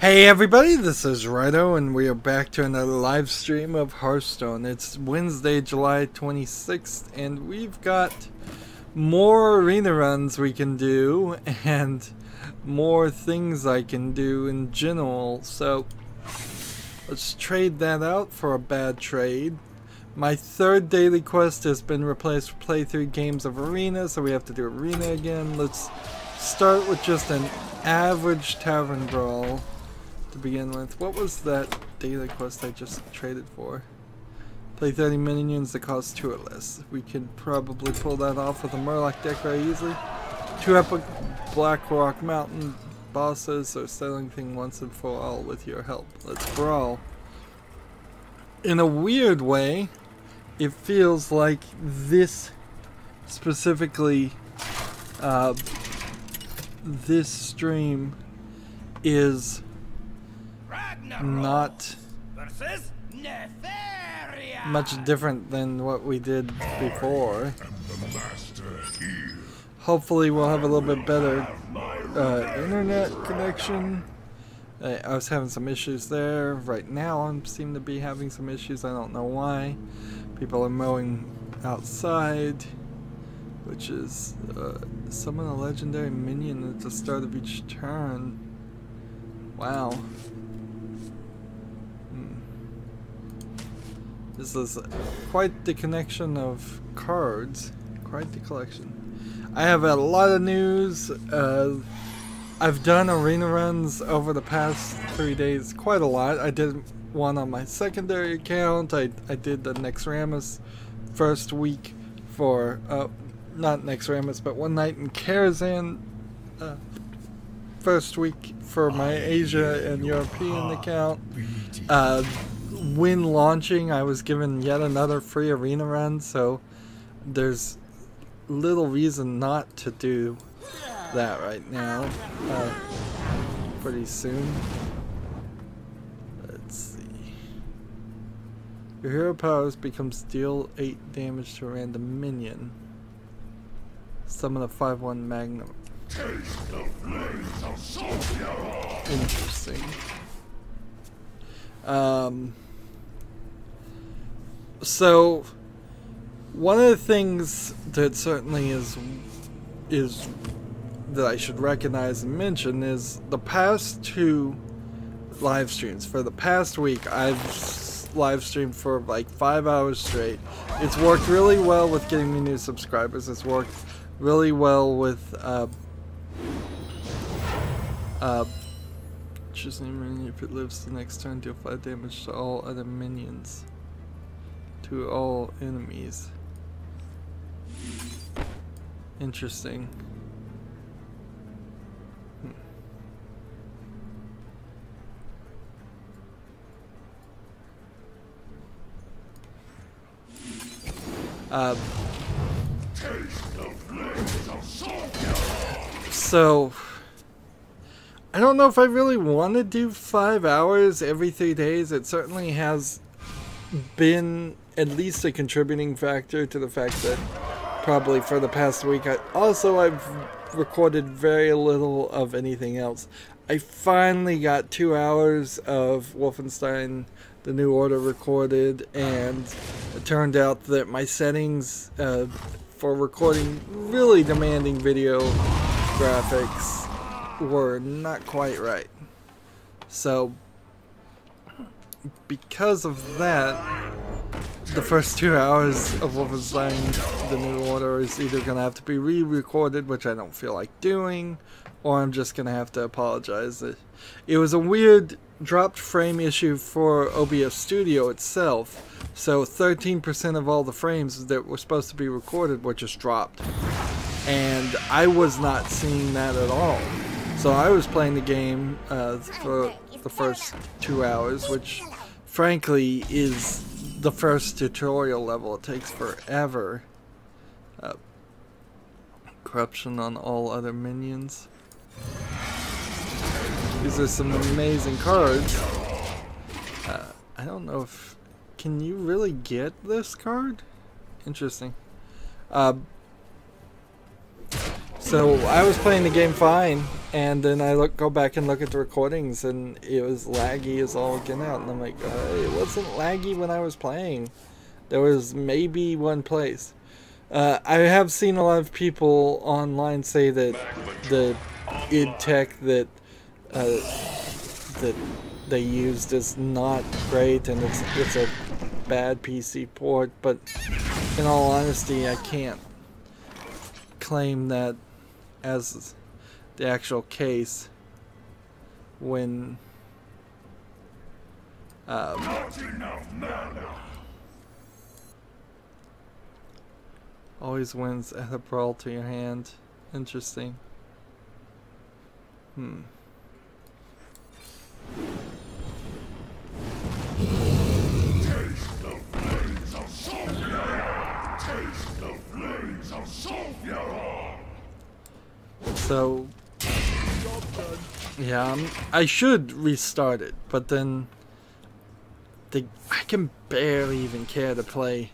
Hey everybody, this is Rydo and we are back to another live stream of Hearthstone. It's Wednesday, July 26th and we've got more arena runs we can do and more things I can do in general. So let's trade that out for a bad trade. My third daily quest has been replaced with play 3 games of arena, so we have to do arena again. Let's start with just an average tavern brawl to begin with. What was that daily quest I just traded for? Play 30 minions that cost 2 or less. We can probably pull that off with a Murloc deck very easily. 2 epic Black Rock Mountain bosses are settling thing once and for all with your help. Let's brawl. In a weird way, it feels like this specifically, this stream is not much different than what we did before. Hopefully we'll have a little bit better internet connection. I was having some issues there. Right now I seem to be having some issues. I don't know why. People are mowing outside, which is summon a legendary minion at the start of each turn. Wow. This is quite the connection of cards. Quite the collection. I have a lot of news. I've done arena runs over the past 3 days quite a lot. I did one on my secondary account. I did the Nexramas first week for, not Nexramas, but One Night in Karazhan first week for my Asia and European account. When launching, I was given yet another free arena run, so there's little reason not to do that right now. Pretty soon. Let's see. Your hero powers becomes deal 8 damage to a random minion. Summon a 5/1 Magnum. Interesting. So one of the things that certainly is that I should recognize and mention is the past 2 live streams. For the past week, I've live streamed for like 5 hours straight. It's worked really well with getting me new subscribers. It's worked really well with choose a minion. If it lives the next turn, deal 5 damage to all other minions. To all enemies. Interesting. So I don't know if I really want to do 5 hours every 3 days. It certainly has been at least a contributing factor to the fact that probably for the past week I've recorded very little of anything else. I finally got 2 hours of Wolfenstein The New Order recorded, and it turned out that my settings for recording really demanding video graphics were not quite right. So because of that, the first 2 hours of Wolfenstein The New Order is either going to have to be re-recorded, which I don't feel like doing, or I'm just going to have to apologize. It was a weird dropped frame issue for OBS Studio itself, so 13% of all the frames that were supposed to be recorded were just dropped. And I was not seeing that at all. So I was playing the game for the first 2 hours, which frankly is the first tutorial level. It takes forever. Corruption on all other minions. These are some amazing cards. I don't know if... Can you really get this card? Interesting. So I was playing the game fine, and then I go back and look at the recordings, and it was laggy as all get out. And I'm like, it wasn't laggy when I was playing. There was maybe one place. I have seen a lot of people online say that the id Tech that they used is not great, and it's a bad PC port. But in all honesty, I can't claim that as the actual case when always wins at a brawl to your hand. Interesting. Taste the flames of Sophia! Taste the flames of Sophia! So yeah, I should restart it, but then I can barely even care to play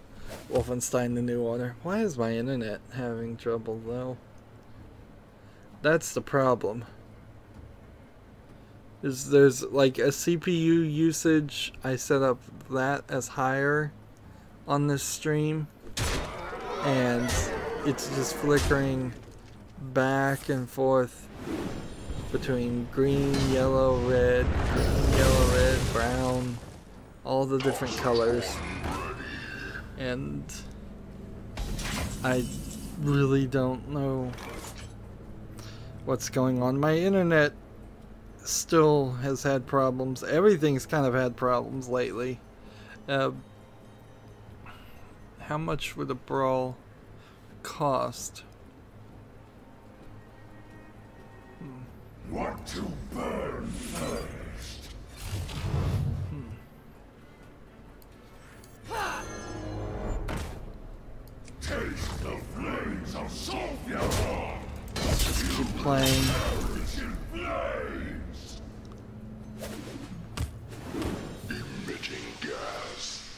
Wolfenstein: The New Order. Why is my internet having trouble though? That's the problem. There's like a CPU usage. I set up that as higher on this stream, and it's just flickering back and forth between green, yellow, red, green, yellow, red, brown, all the different colors. And I really don't know what's going on. My internet still has had problems. Everything's kind of had problems lately. How much would a brawl cost? Want to burn first? Taste the flames of Sophia! Let's just keep playing. Flames. Emitting gas.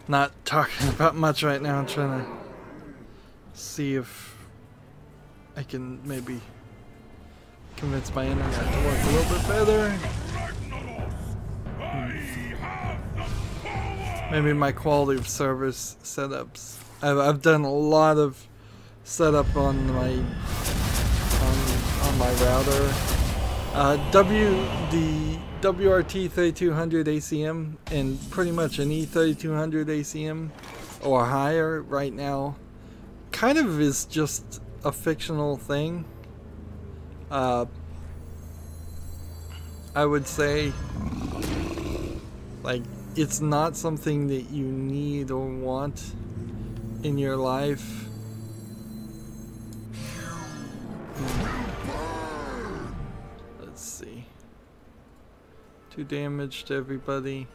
Not talking about much right now. I'm trying to see if I can maybe convince my internet to work a little bit better. Maybe my quality of service setups. I've done a lot of setup on my router. The WRT 3200 ACM and pretty much an E3200 ACM or higher right now kind of is just a fictional thing. I would say, like, it's not something that you need or want in your life. Let's see. 2 damage to everybody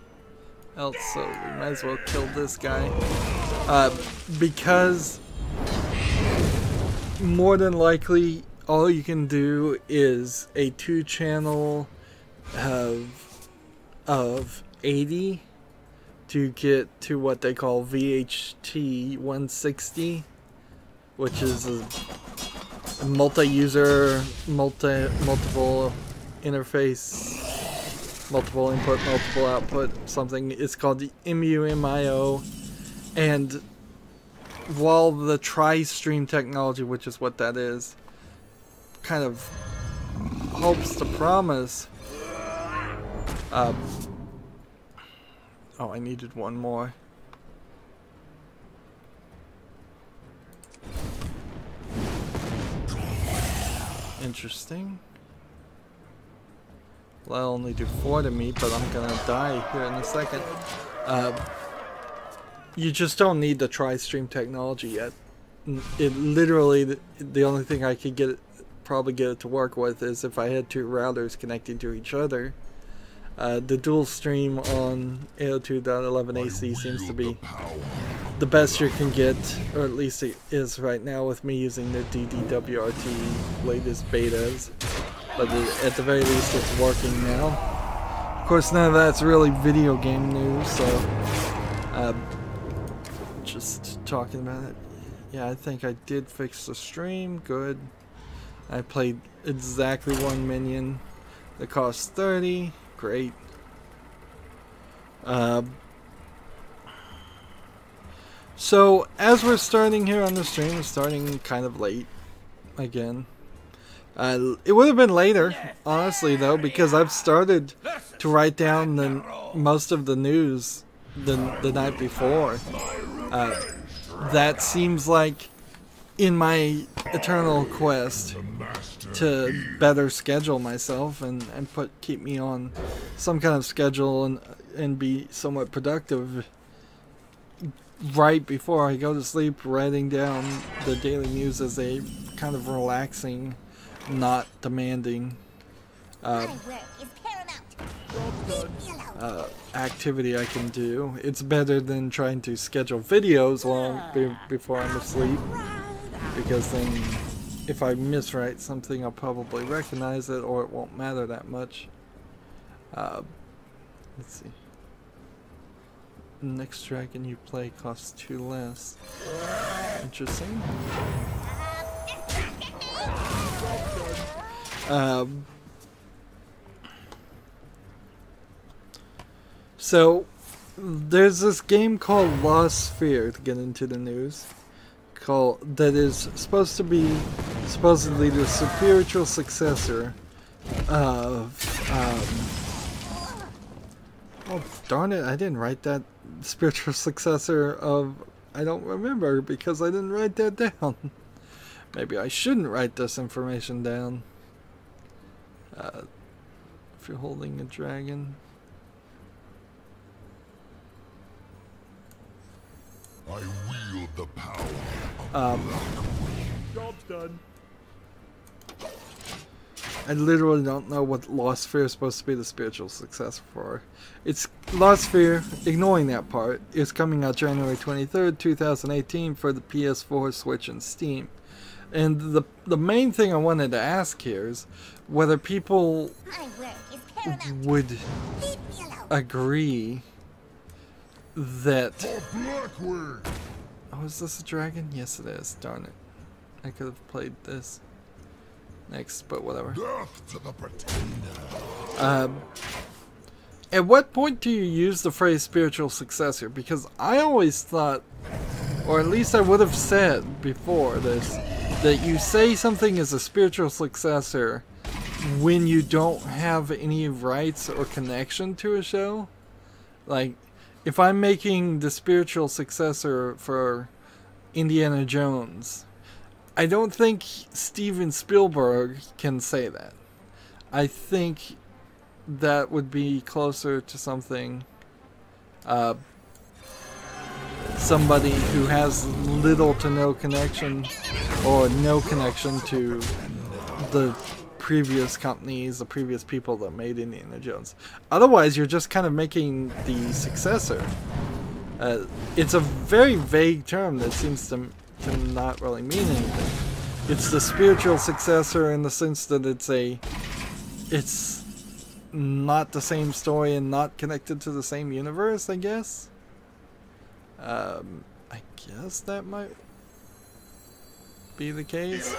else, so we might as well kill this guy. Because more than likely all you can do is a 2-channel of 80 to get to what they call VHT 160, which is a multi-user, multiple interface, multiple input, multiple output, something. It's called the MU-MIO. And while the tri-stream technology, which is what that is, kind of hopes to promise, oh, I needed one more. Interesting. Well, I'll only do 4 to me, but I'm gonna die here in a second. You just don't need the tri-stream technology yet. It literally, the only thing I could probably get it to work with is if I had 2 routers connected to each other. The dual stream on 802.11ac seems to be the best you can get, or at least it is right now with me using the DDWRT latest betas. but at the very least it's working now. Of course, none of that's really video game news, so just talking about it. Yeah, I think I did fix the stream. Good. I played exactly one minion that cost 30. Great. So as we're starting here on the stream, we're starting kind of late again. It would have been later, honestly, though, because I've started to write down most of the news the night before. That seems like in my eternal quest to better schedule myself and keep me on some kind of schedule and be somewhat productive right before I go to sleep, writing down the daily news as a kind of relaxing, not demanding activity I can do. It's better than trying to schedule videos before I'm asleep, because then if I miswrite something I'll probably recognize it, or it won't matter that much. Let's see. Next dragon you play costs 2 less. Interesting. So there's this game called Lost Sphere, to get into the news, that is supposed to be supposedly the spiritual successor of oh darn it, I didn't write that. Spiritual successor of, I don't remember because I didn't write that down. Maybe I shouldn't write this information down. If you're holding a dragon, I wield the power. Job's done. I literally don't know what Lost Sphere is supposed to be the spiritual successor for. It's Lost Sphere, ignoring that part, is coming out January 23rd, 2018 for the PS4, Switch, and Steam. And the main thing I wanted to ask here is whether people would agree that... Oh, is this a dragon? Yes, it is. Darn it. I could have played this next, but whatever. Death to the pretender. At what point do you use the phrase spiritual successor? Because I always thought, or at least I would have said before this, that you say something is a spiritual successor when you don't have any rights or connection to a show. Like, if I'm making the spiritual successor for Indiana Jones, I don't think Steven Spielberg can say that. I think that would be closer to something, somebody who has little to no connection, or no connection to the previous companies, the previous people that made Indiana Jones. Otherwise, you're just kind of making the successor. It's a very vague term that seems to not really mean anything. It's the spiritual successor in the sense that it's not the same story and not connected to the same universe, I guess. I guess that might be the case.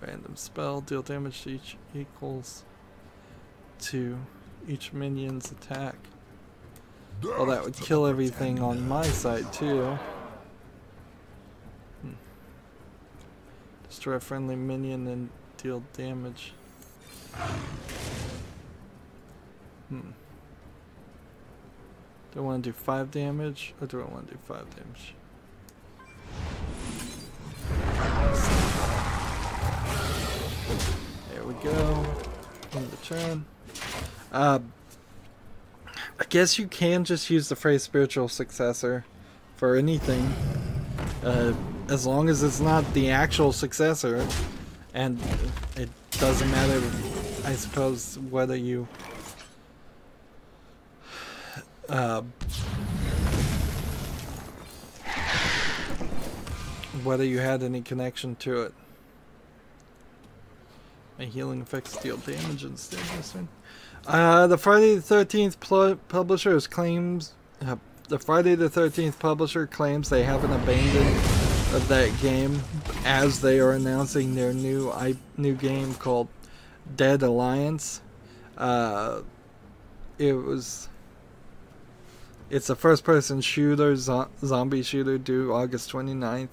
Random spell, deal damage to each equals to each minion's attack. Well, that would kill everything on my side too. Destroy a friendly minion and deal damage. Do I want to do 5 damage, or do I want to do 5 damage? There we go. End the turn. I guess you can just use the phrase spiritual successor for anything, as long as it's not the actual successor, and it doesn't matter, I suppose, whether you whether you had any connection to it. My healing effects deal damage instead this turn. The Friday the 13th publisher claims the Friday the 13th publisher claims they haven't abandoned of that game as they are announcing their new game called Dead Alliance. It's a first-person shooter, zombie shooter, due August 29th.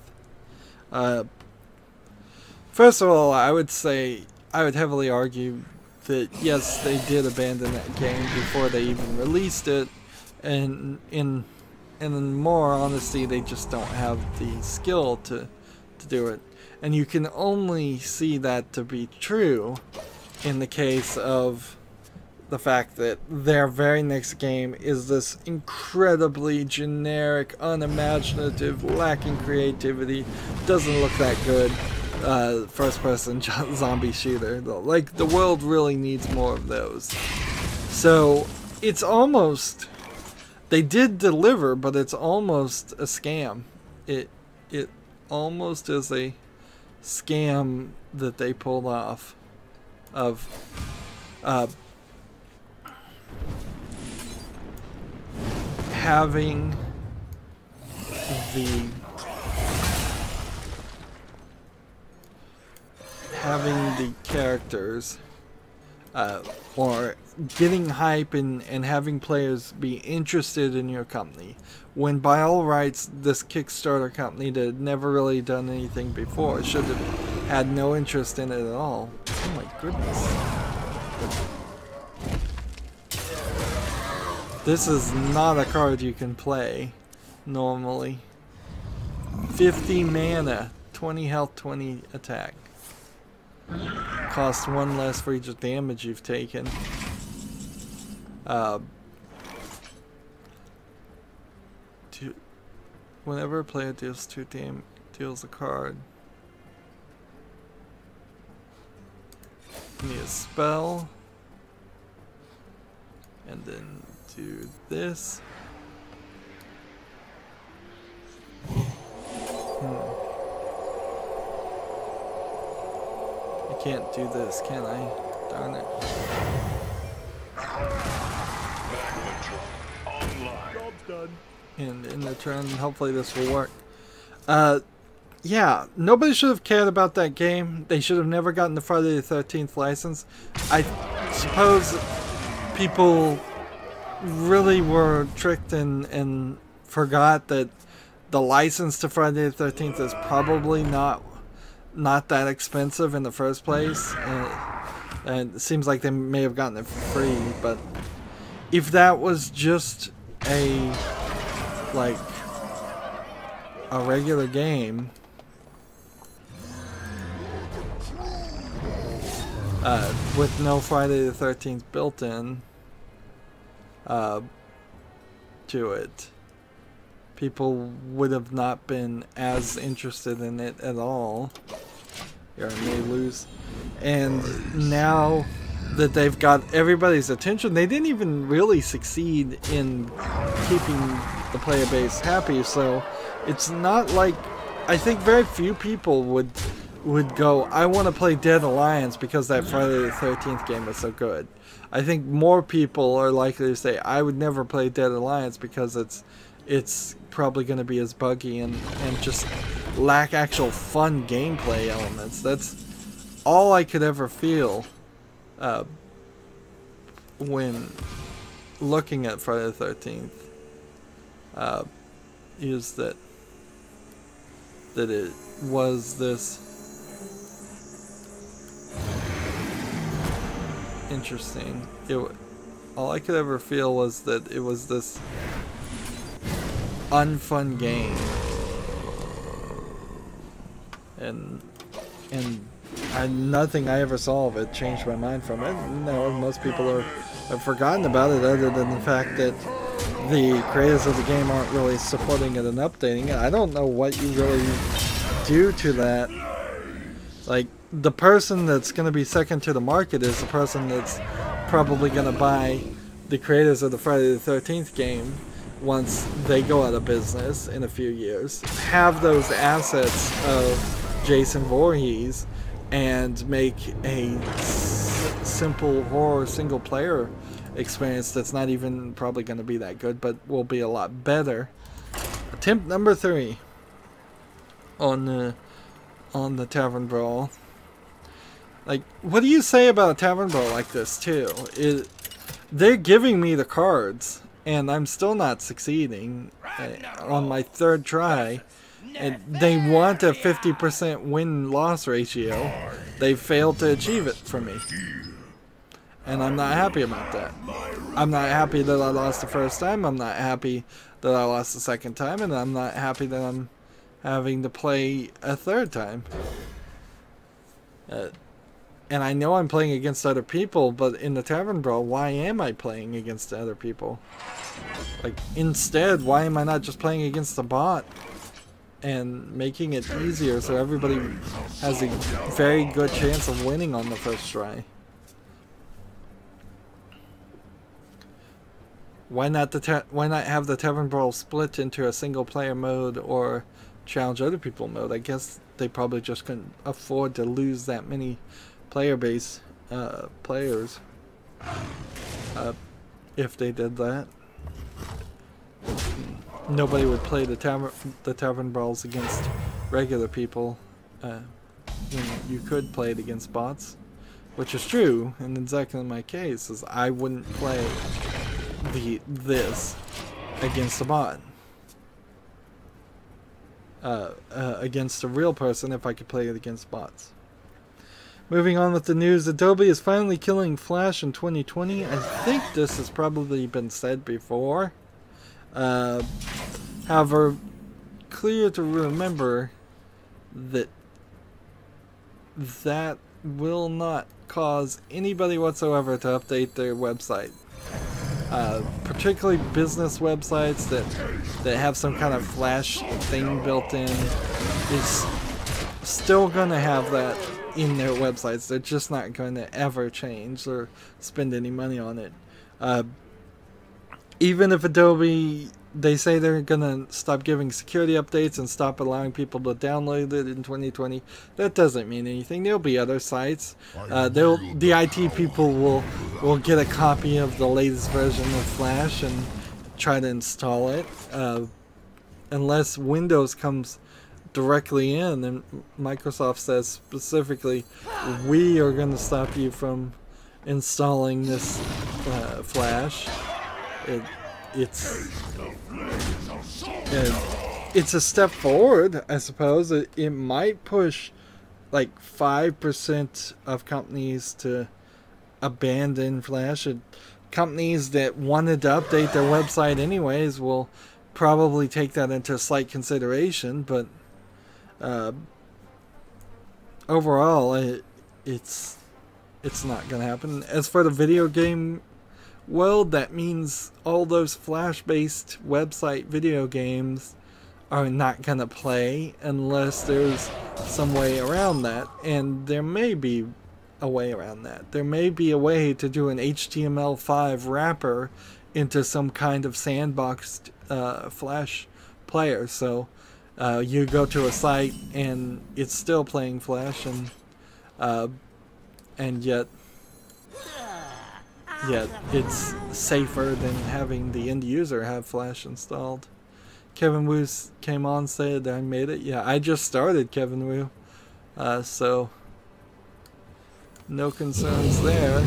First of all, I would heavily argue that yes, they did abandon that game before they even released it, and in more honesty, they just don't have the skill to do it. And you can only see that to be true in the case of the fact that their very next game is this incredibly generic, unimaginative, lacking creativity, doesn't look that good, first-person zombie shooter. Like, the world really needs more of those. So, it's almost... They did deliver, but it's almost a scam. It almost is a scam that they pulled off of... having the characters or getting hype and having players be interested in your company, when by all rights this Kickstarter company that had never really done anything before should have had no interest in it at all. Oh my goodness. This is not a card you can play normally. 50 mana, 20 health, 20 attack. Cost 1 less for each damage you've taken. Whenever a player deals 2 damage, deals a card. Give me a spell. And then do this. I can't do this, can I? Darn it. Job's done. And in the turn, hopefully this will work. Yeah, nobody should have cared about that game. They should have never gotten the Friday the 13th license. I suppose people really were tricked and forgot that the license to Friday the 13th is probably not that expensive in the first place, and it seems like they may have gotten it for free. But if that was just a regular game, with no Friday the 13th built in to it, people would have not been as interested in it at all. Here, I may lose. And now that they've got everybody's attention, they didn't even really succeed in keeping the player base happy, so it's not like... I think very few people would go, I want to play Dead Alliance because that Friday the 13th game was so good. I think more people are likely to say, I would never play Dead Alliance because it's probably going to be as buggy and just lack actual fun gameplay elements. That's all I could ever feel when looking at Friday the 13th, is that it was this interesting. All I could ever feel was that it was this unfun game, and nothing I ever saw of it changed my mind from it. No, most people have forgotten about it, other than the fact that the creators of the game aren't really supporting it and updating it. I don't know what you really do to that. Like, the person that's going to be second to the market is the person that's probably going to buy the creators of the Friday the 13th game once they go out of business in a few years. Have those assets of Jason Voorhees and make a simple horror single player experience that's not even probably going to be that good, but will be a lot better. Attempt number 3 on the Tavern Brawl. Like, what do you say about a Tavern Brawl like this too? They're giving me the cards, and I'm still not succeeding on my 3rd try. And they want a 50% win-loss ratio. They failed to achieve it for me. And I'm not happy about that. I'm not happy that I lost the first time. I'm not happy that I lost the second time. And I'm not happy that I'm having to play a 3rd time. And I know I'm playing against other people, but in the Tavern Brawl, why am I playing against other people? Like, instead, why am I not just playing against the bot and making it easier so everybody has a very good chance of winning on the first try? Why not have the Tavern Brawl split into a single player mode or challenge other people mode? I guess they probably just couldn't afford to lose that many player base players if they did that. Nobody would play the Tavern Brawls against regular people. You could play it against bots, which is true, and exactly my case is I wouldn't play this against a bot. Against a real person if I could play it against bots. Moving on with the news, Adobe is finally killing Flash in 2020. I think this has probably been said before. However, clear to remember that that will not cause anybody whatsoever to update their website. Particularly business websites that have some kind of Flash thing built in is still going to have that in their websites. They're just not going to ever change or spend any money on it. Even if Adobe, they say they're going to stop giving security updates and stop allowing people to download it in 2020, that doesn't mean anything. There'll be other sites. The IT people will get a copy of the latest version of Flash and try to install it. Unless Windows comes directly in and Microsoft says specifically, we are going to stop you from installing this Flash. It's a step forward, I suppose. It might push like 5% of companies to abandon Flash. Companies that wanted to update their website anyways will probably take that into slight consideration, but overall it's not going to happen. As for the video game world, that means all those Flash-based website video games are not going to play unless there's some way around that, and there may be a way around that. There may be a way to do an HTML5 wrapper into some kind of sandboxed Flash player, so you go to a site and it's still playing Flash, and yet it's safer than having the end user have Flash installed. Kevin Wu came on, said I made it. Yeah, I just started, Kevin Wu, so no concerns there.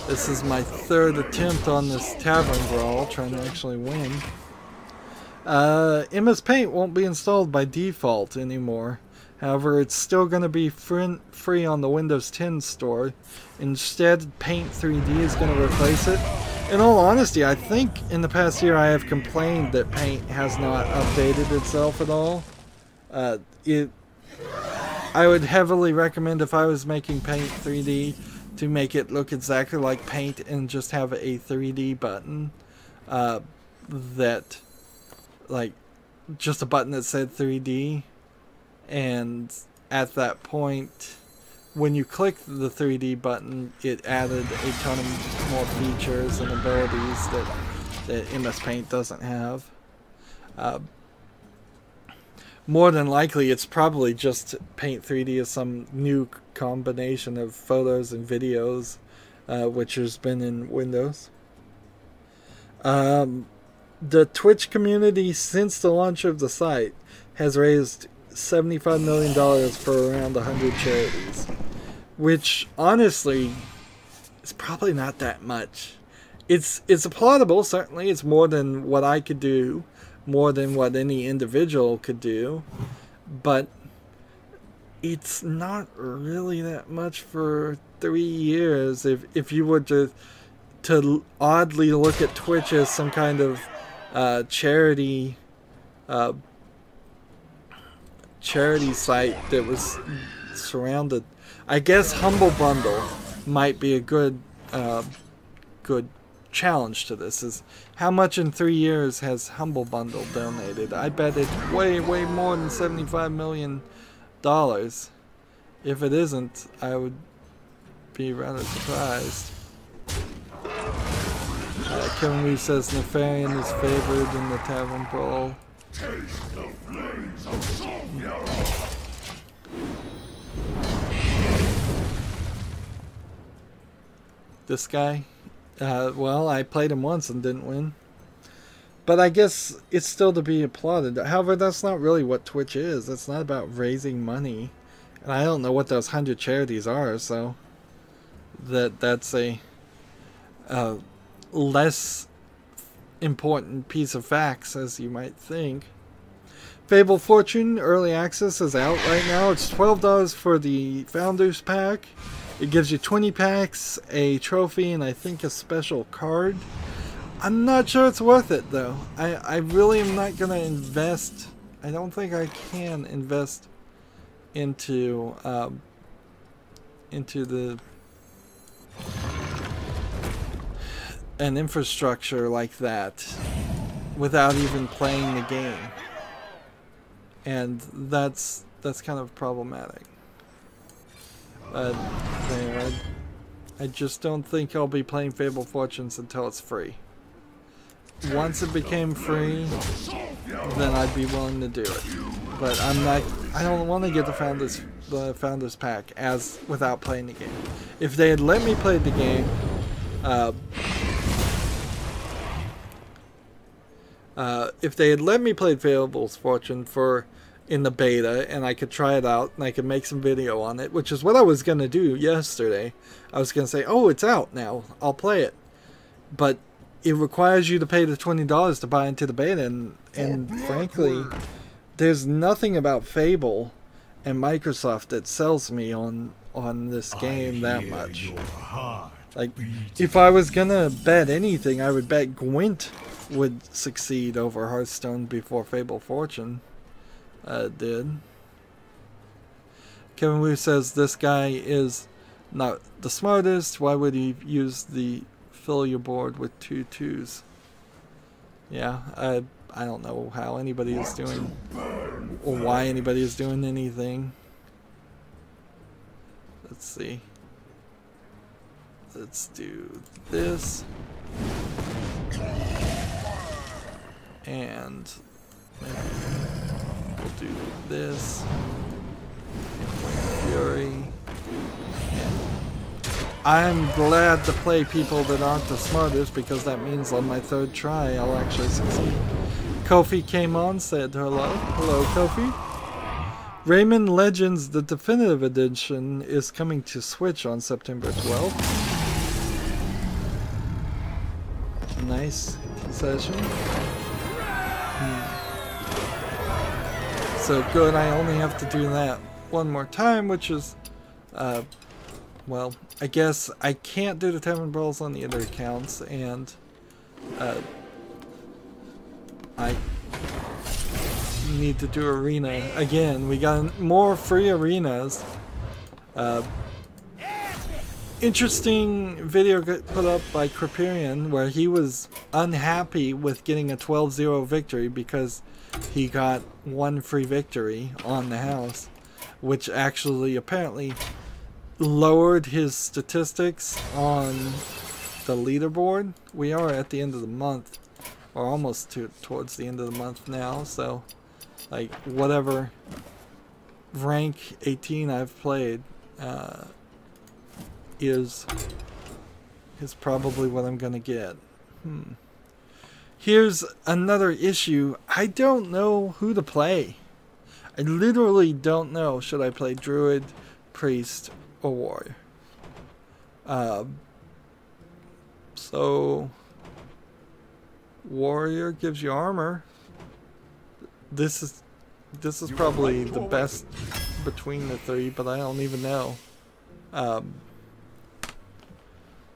This is my 3rd attempt on this Tavern Brawl, trying to actually win. MS Paint won't be installed by default anymore. However, it's still going to be free on the Windows 10 store. Instead, Paint 3D is going to replace it. In all honesty, I think in the past year I have complained that Paint has not updated itself at all. I would heavily recommend, if I was making Paint 3D, to make it look exactly like Paint and just have a 3D button. Just a button that said 3D. And at that point, when you click the 3D button, it added a ton of more features and abilities that MS Paint doesn't have. more than likely it's probably just Paint 3D is some new combination of photos and videos, which has been in Windows. The Twitch community since the launch of the site has raised $75 million for around 100 charities, which honestly is probably not that much. It's applaudable, certainly. It's more than what I could do, more than what any individual could do, but it's not really that much for 3 years. If you were to oddly look at Twitch as some kind of charity site that was surrounded, I guess Humble Bundle might be a good challenge to this. Is how much in 3 years has Humble Bundle donated? I bet it's way more than $75 million. If it isn't, I would be rather surprised. Kevin Lee says Nefarian is favored in the Tavern Brawl. Taste the flames of Sophia. This guy? Well, I played him once and didn't win. But I guess it's still to be applauded. However, that's not really what Twitch is. It's not about raising money. And I don't know what those 100 charities are, so that's a less important piece of facts as you might think. Fable Fortune Early Access is out right now. It's $12 for the Founders Pack. It gives you 20 packs, a trophy, and I think a special card. I'm not sure it's worth it though. I really am not going to invest. I don't think I can invest into an infrastructure like that without even playing the game, and that's kind of problematic. Anyway, I just don't think I'll be playing Fable Fortunes until it's free. Once it became free, then I'd be willing to do it. But I'm not. I don't want to get the Founders Pack without playing the game. If they had let me play the game, if they had let me play Fable's Fortune in the beta, and I could try it out, and I could make some video on it, which is what I was going to do yesterday. I was going to say, oh, it's out now, I'll play it. But it requires you to pay the $20 to buy into the beta, and frankly, there's nothing about Fable and Microsoft that sells me on this game that much. Like, if I was going to bet anything, I would bet Gwent would succeed over Hearthstone before Fable Fortune did. Kevin Wu says this guy is not the smartest. Why would he use the fill your board with 2 2s? Yeah, I don't know how anybody is doing or why anybody is doing anything. Let's see. Let's do this. And we'll do this. Fury. I'm glad to play people that aren't the smartest, because that means on my 3rd try I'll actually succeed. Kofi came on, said hello. Hello, Kofi. Rayman Legends, the Definitive Edition, is coming to Switch on September 12th. Nice concession. So good, I only have to do that one more time, which is, well, I guess I can't do the Tavern Brawls on the other accounts, and I need to do Arena again. We got more free arenas. Interesting video got put up by Kriperian where he was unhappy with getting a 12-0 victory because he got 1 free victory on the house, which actually apparently lowered his statistics on the leaderboard. We are at the end of the month, or almost towards the end of the month now, so Like, whatever rank 18 I've played is probably what I'm gonna get. Here's another issue. I don't know who to play. I literally don't know. Should I play Druid, Priest, or Warrior? So Warrior gives you armor. This is probably the best between the three, but I don't even know.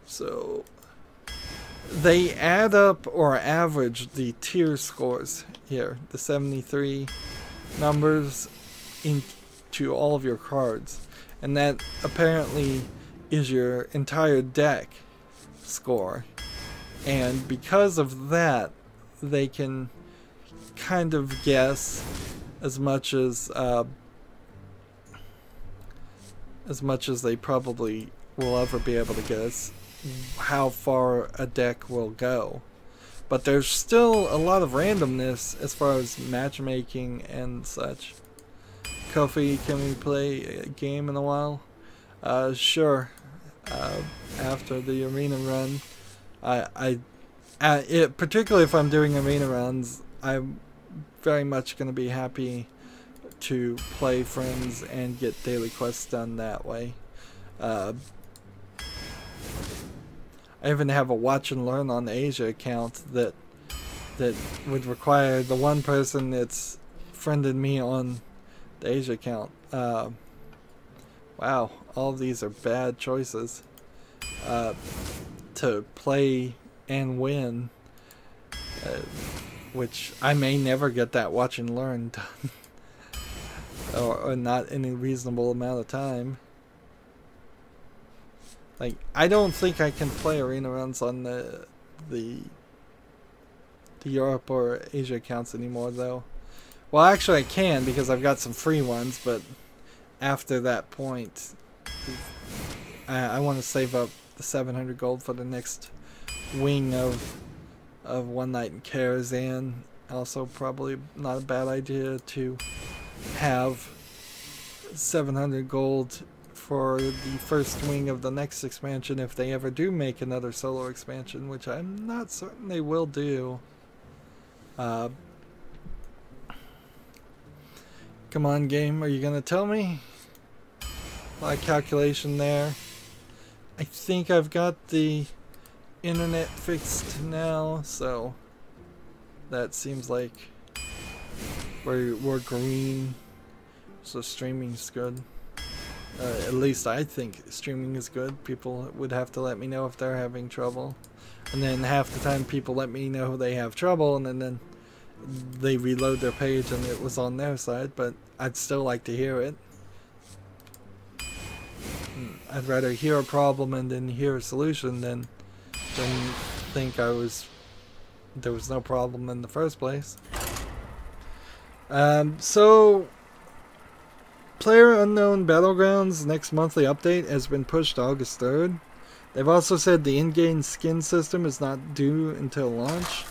So they add up or average the tier scores here, the 73 numbers into all of your cards, and that apparently is your entire deck score. And because of that, they can kind of guess as much as they probably will ever be able to guess how far a deck will go. But there's still a lot of randomness as far as matchmaking and such. Kofi, can we play a game in a while? Sure. After the arena run, particularly if I'm doing arena runs, I'm very much going to be happy to play friends and get daily quests done that way. I even have a watch and learn on the Asia account that would require the one person that's friended me on the Asia account. Wow, all of these are bad choices to play and win, which I may never get that watch and learn done, or not in a reasonable amount of time. Like, I don't think I can play arena runs on the Europe or Asia accounts anymore, though. Well, actually I can, because I've got some free ones, but after that point, I want to save up the 700 gold for the next wing of One Night in Karazhan. Also, probably not a bad idea to have 700 gold for the first wing of the next expansion if they ever do make another solo expansion, which I'm not certain they will do. Come on, game, are you gonna tell me? A lot of calculation there. I think I've got the internet fixed now, so that seems like we're green, so streaming's good. At least I think streaming is good. People would have to let me know if they're having trouble, and then half the time people let me know they have trouble, and then they reload their page and it was on their side. But I'd still like to hear it. I'd rather hear a problem and then hear a solution than think there was no problem in the first place. So PlayerUnknown Battlegrounds next monthly update has been pushed to August 3rd. They've also said the in-game skin system is not due until launch.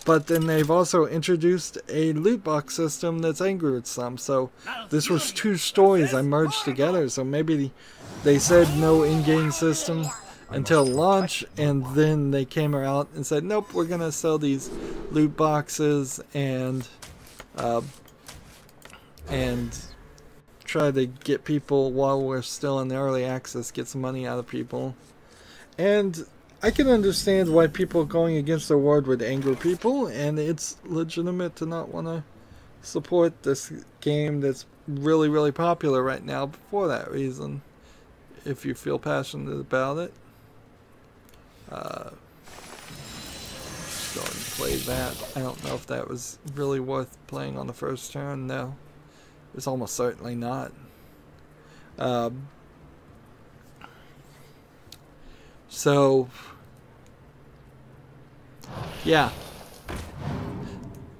But then they've also introduced a loot box system that's angered some. So this was two stories I merged together. So maybe they said no in-game system until launch, and then they came out and said, nope, we're going to sell these loot boxes and try to get people while we're still in the early access, get some money out of people. And I can understand why people going against the award would anger people, and it's legitimate to not want to support this game that's really, really popular right now for that reason, if you feel passionate about it. Just go and play that. I don't know if that was really worth playing on the first turn. No, it's almost certainly not. So yeah,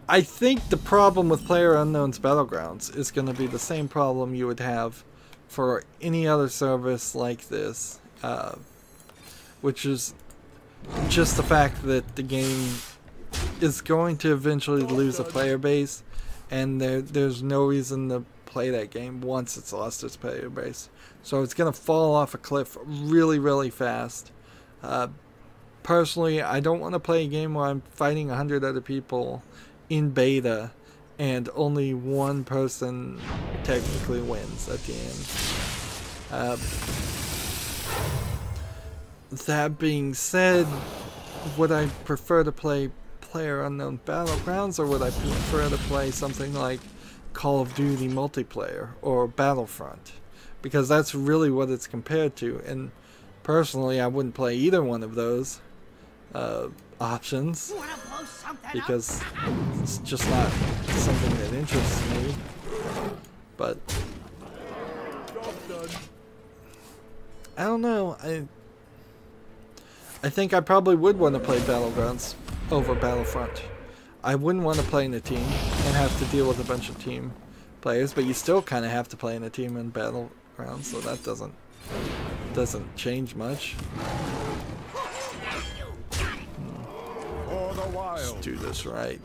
I think the problem with PlayerUnknown's Battlegrounds is going to be the same problem you would have for any other service like this, which is just the fact that the game is going to eventually lose a player base, and there's no reason to play that game once it's lost its player base. So it's gonna fall off a cliff really, really fast. Personally, I don't want to play a game where I'm fighting 100 other people in beta and only one person technically wins at the end. That being said, would I prefer to play PlayerUnknown Battlegrounds, or would I prefer to play something like Call of Duty multiplayer or Battlefront? Because that's really what it's compared to, and personally I wouldn't play either one of those options because it's just not something that interests me. But I don't know, I think I probably would want to play Battlegrounds over Battlefront. I wouldn't want to play in a team and have to deal with a bunch of team players, but you still kind of have to play in a team in Battlegrounds, so that doesn't change much. Let's do this right.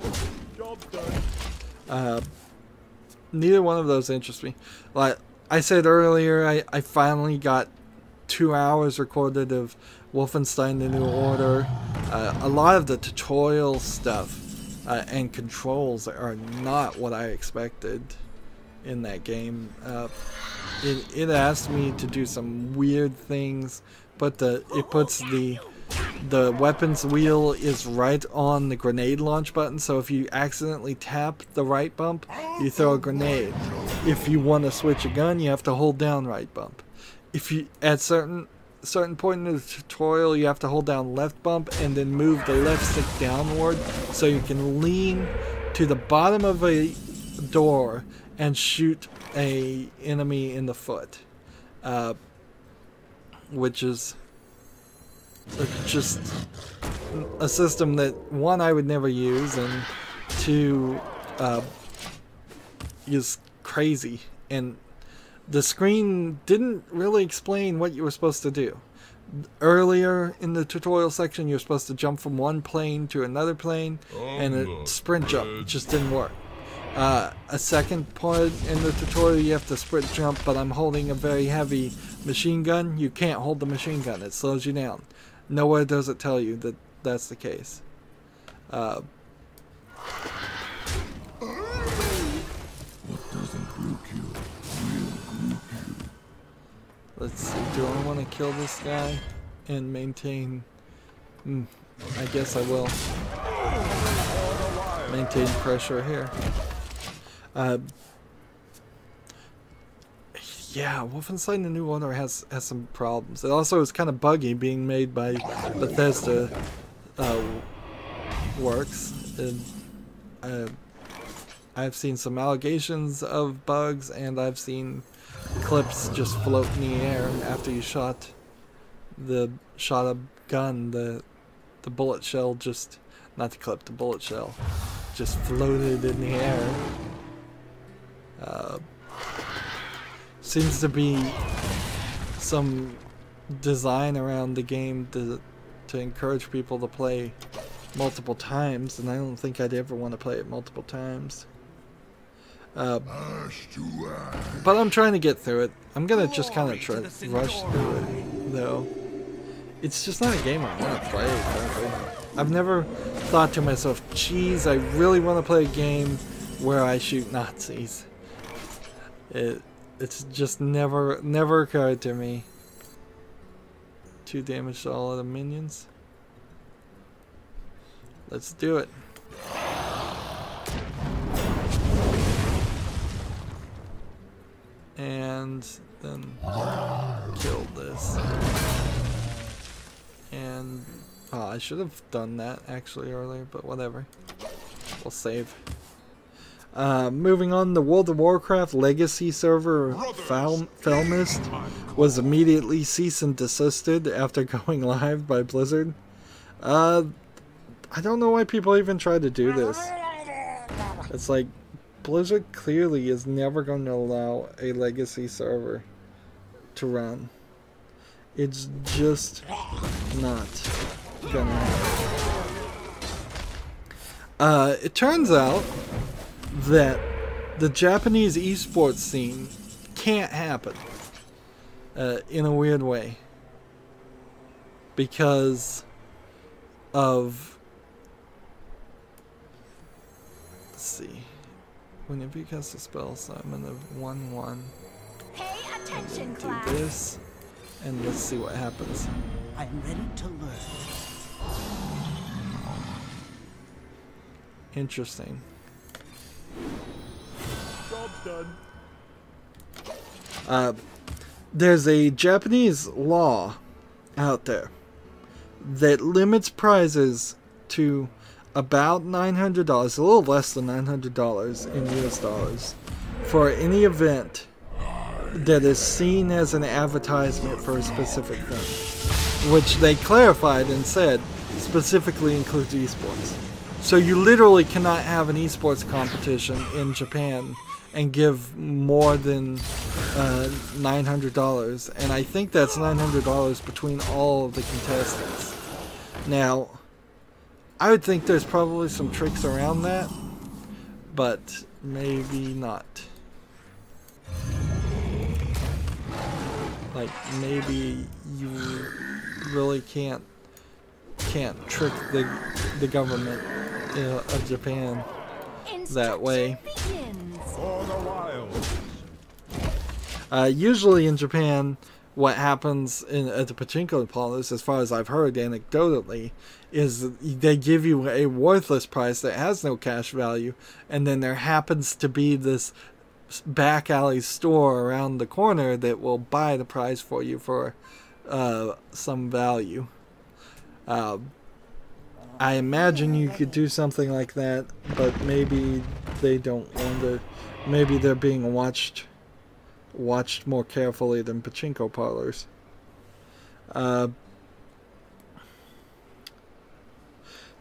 Neither one of those interests me. Like I said earlier, I finally got 2 hours recorded of Wolfenstein: The New Order. A lot of the tutorial stuff and controls are not what I expected in that game. It asked me to do some weird things, but it puts the weapons wheel is right on the grenade launch button, so if you accidentally tap the right bump, you throw a grenade. If you want to switch a gun, you have to hold down right bump. If you at certain point in the tutorial, you have to hold down left bump and then move the left stick downward so you can lean to the bottom of a door and shoot a enemy in the foot, which is just a system that, one, I would never use, and two, is crazy. And the screen didn't really explain what you were supposed to do. Earlier in the tutorial section, you're supposed to jump from one plane to another plane, and a sprint jump. It just didn't work. A second point in the tutorial, you have to sprint jump, but I'm holding a very heavy machine gun. You can't hold the machine gun. It slows you down. Nowhere does it tell you that that's the case. Let's see, do I want to kill this guy and maintain... I guess I will. Maintain pressure here. Yeah, Wolfenstein: The New Order has some problems. It also is kind of buggy, being made by Bethesda Works. And, I've seen some allegations of bugs, and I've seen clips just float in the air after you shot a gun. The bullet shell just, not the clip, the bullet shell just floated in the air. Seems to be some design around the game to encourage people to play multiple times, and I don't think I'd ever want to play it multiple times. But I'm trying to get through it. I'm gonna just kind of rush through it, though. It's just not a game I want to play, frankly. I've never thought to myself, geez, I really want to play a game where I shoot Nazis. It's just never occurred to me. 2 damage to all of the minions. Let's do it. And then kill this. And oh, I should have done that actually earlier, but whatever. We'll save. Moving on, the World of Warcraft legacy server Felmist was immediately cease and desisted after going live by Blizzard. I don't know why people even try to do this. It's like, Blizzard clearly is never going to allow a legacy server to run. It's just not gonna happen. It turns out that the Japanese esports scene can't happen in a weird way because of, let's see, whenever you cast a spell, summon a 1/1. Pay attention, And then class. do this, and let's see what happens. I'm ready to learn. Interesting. Job's Uh, done. there's a Japanese law out there that limits prizes to about $900, a little less than $900 in US dollars, for any event that is seen as an advertisement for a specific thing, which they clarified and said specifically includes esports. So you literally cannot have an esports competition in Japan and give more than $900, and I think that's $900 between all of the contestants. Now, I would think there's probably some tricks around that, but maybe not. Like, maybe you really can't trick the government of Japan that way. For the wild. Usually in Japan, what happens at the pachinko parlors, as far as I've heard anecdotally, is they give you a worthless prize that has no cash value, and then there happens to be this back alley store around the corner that will buy the prize for you for some value. I imagine you could do something like that, but maybe they don't want to. Maybe they're being watched more carefully than pachinko parlors.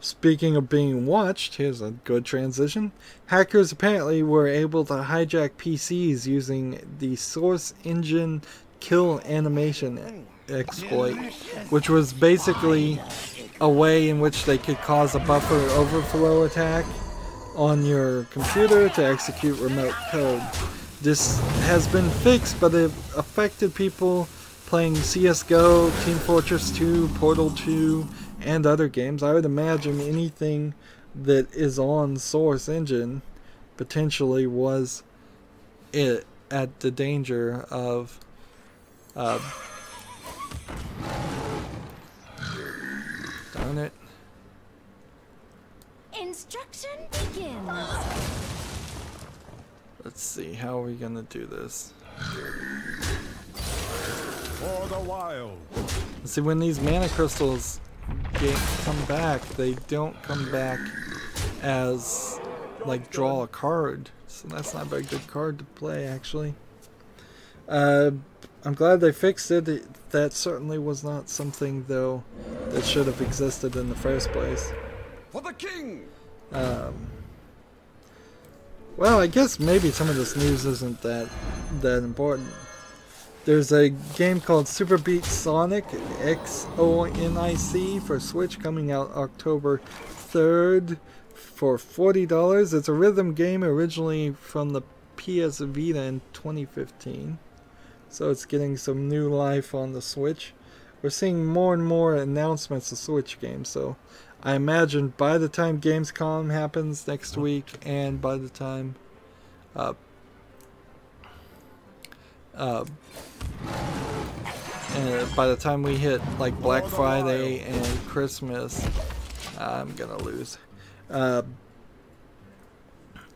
Speaking of being watched, here's a good transition. Hackers apparently were able to hijack PCs using the Source Engine kill animation exploit, which was basically a way in which they could cause a buffer overflow attack on your computer to execute remote code. This has been fixed, but it affected people playing CSGO, Team Fortress 2, Portal 2, and other games. I would imagine anything that is on Source Engine potentially was at the danger of darn it. Instruction begins. Let's see, how are we gonna do this? For the wild. See, when these mana crystals come back, they don't come back as, like, draw a card. So that's not a very good card to play, actually. I'm glad they fixed it. That certainly was not something, though, that should have existed in the first place. For the king. Well, I guess maybe some of this news isn't that important. There's a game called Super Beat Sonic, XONIC, for Switch, coming out October 3rd for $40. It's a rhythm game originally from the PS Vita in 2015. So it's getting some new life on the Switch. We're seeing more and more announcements of Switch games, so I imagine by the time Gamescom happens next week, and by the time we hit like Black Friday and Christmas, I'm gonna lose.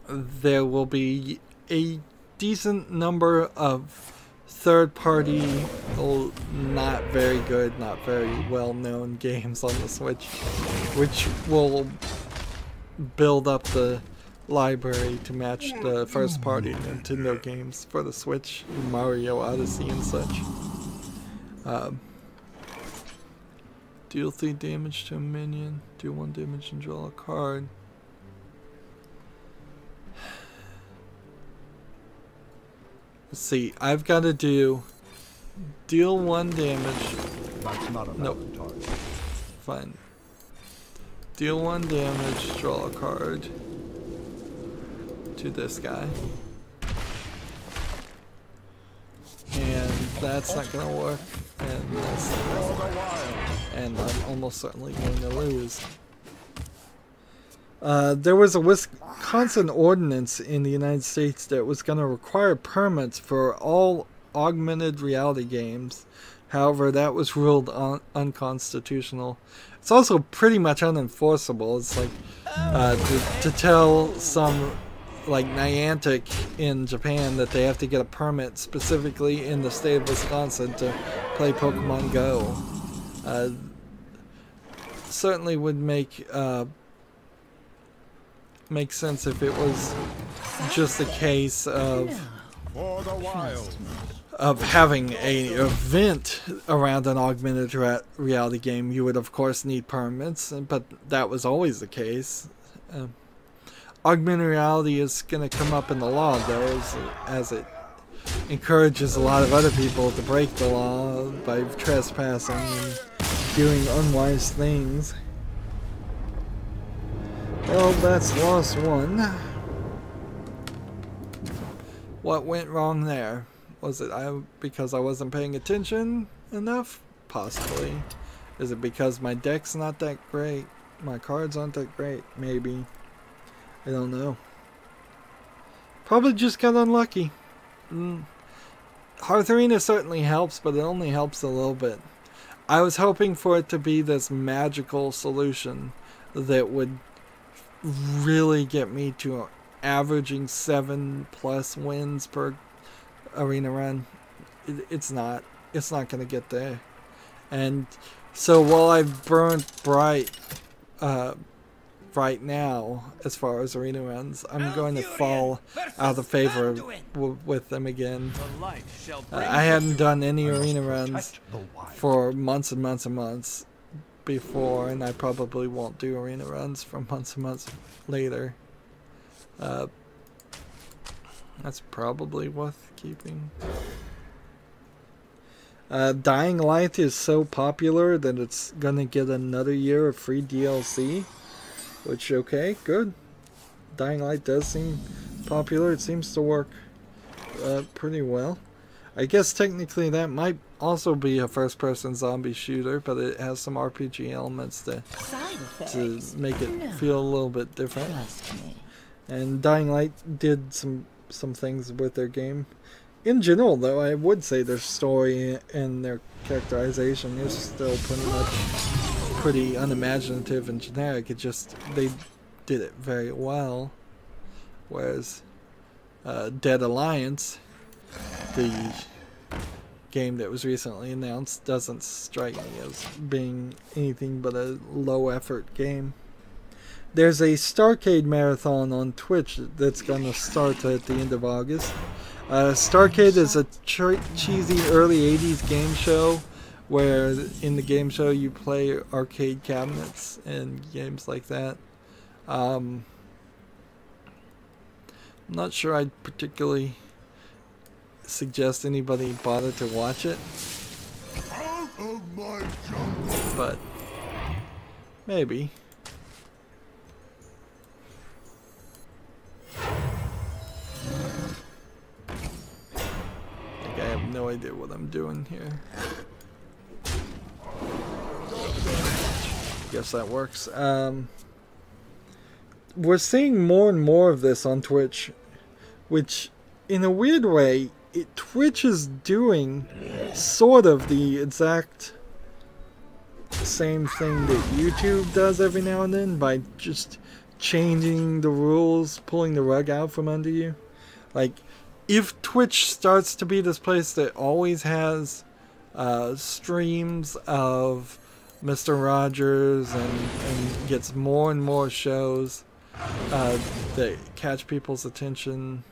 There will be a decent number of third-party, not very good, not very well-known games on the Switch, which will build up the library to match the first-party Nintendo games for the Switch, Mario Odyssey and such. Deal 3 damage to a minion, do 1 damage and draw a card. Let's see, I've got to deal 1 damage. That's not a Nope. target. Fine. Deal 1 damage, draw a card to this guy. and that's not going to work, and that's not gonna work. And I'm almost certainly going to lose. There was a Wisconsin ordinance in the United States that was going to require permits for all augmented reality games. However, that was ruled unconstitutional. It's also pretty much unenforceable. It's like to tell some like Niantic in Japan that they have to get a permit specifically in the state of Wisconsin to play Pokemon Go. Certainly would make sense if it was just a case of having an event around an augmented reality game. You would of course need permits, but that was always the case. Augmented reality is going to come up in the law though, as it encourages a lot of other people to break the law by trespassing and doing unwise things. Well, that's lost one. What went wrong there? Was it because I wasn't paying attention enough? Possibly. Is it because my deck's not that great? My cards aren't that great? Maybe. I don't know. Probably just got unlucky. Hearth Arena certainly helps, but it only helps a little bit. I was hoping for it to be this magical solution that would really get me to averaging 7+ wins per arena run. It's not going to get there. And so while I've burnt bright right now as far as arena runs, I'm going to fall out of favor with them again. I hadn't done any arena runs for months and months and months before, and I probably won't do arena runs for months and months later. That's probably worth keeping. Dying Light is so popular that it's gonna get another year of free DLC, which, okay, good. Dying Light does seem popular. It seems to work pretty well. I guess technically that might also be a first-person zombie shooter, but it has some RPG elements to make it feel a little bit different. And Dying Light did some things with their game. In general, though, I would say their story and their characterization is still pretty unimaginative and generic. It just, they did it very well. Whereas Dead Alliance, the game that was recently announced, doesn't strike me as being anything but a low-effort game. There's a Starcade marathon on Twitch that's going to start at the end of August. Starcade is a cheesy early 80s game show where in the game show you play arcade cabinets and games like that. I'm not sure I'd particularly suggest anybody bother to watch it, but maybe. I have no idea what I'm doing here. Guess that works. We're seeing more and more of this on Twitch, which in a weird way, Twitch is doing sort of the exact same thing that YouTube does every now and then by just changing the rules, pulling the rug out from under you. Like, if Twitch starts to be this place that always has streams of Mr. Rogers and gets more and more shows that catch people's attention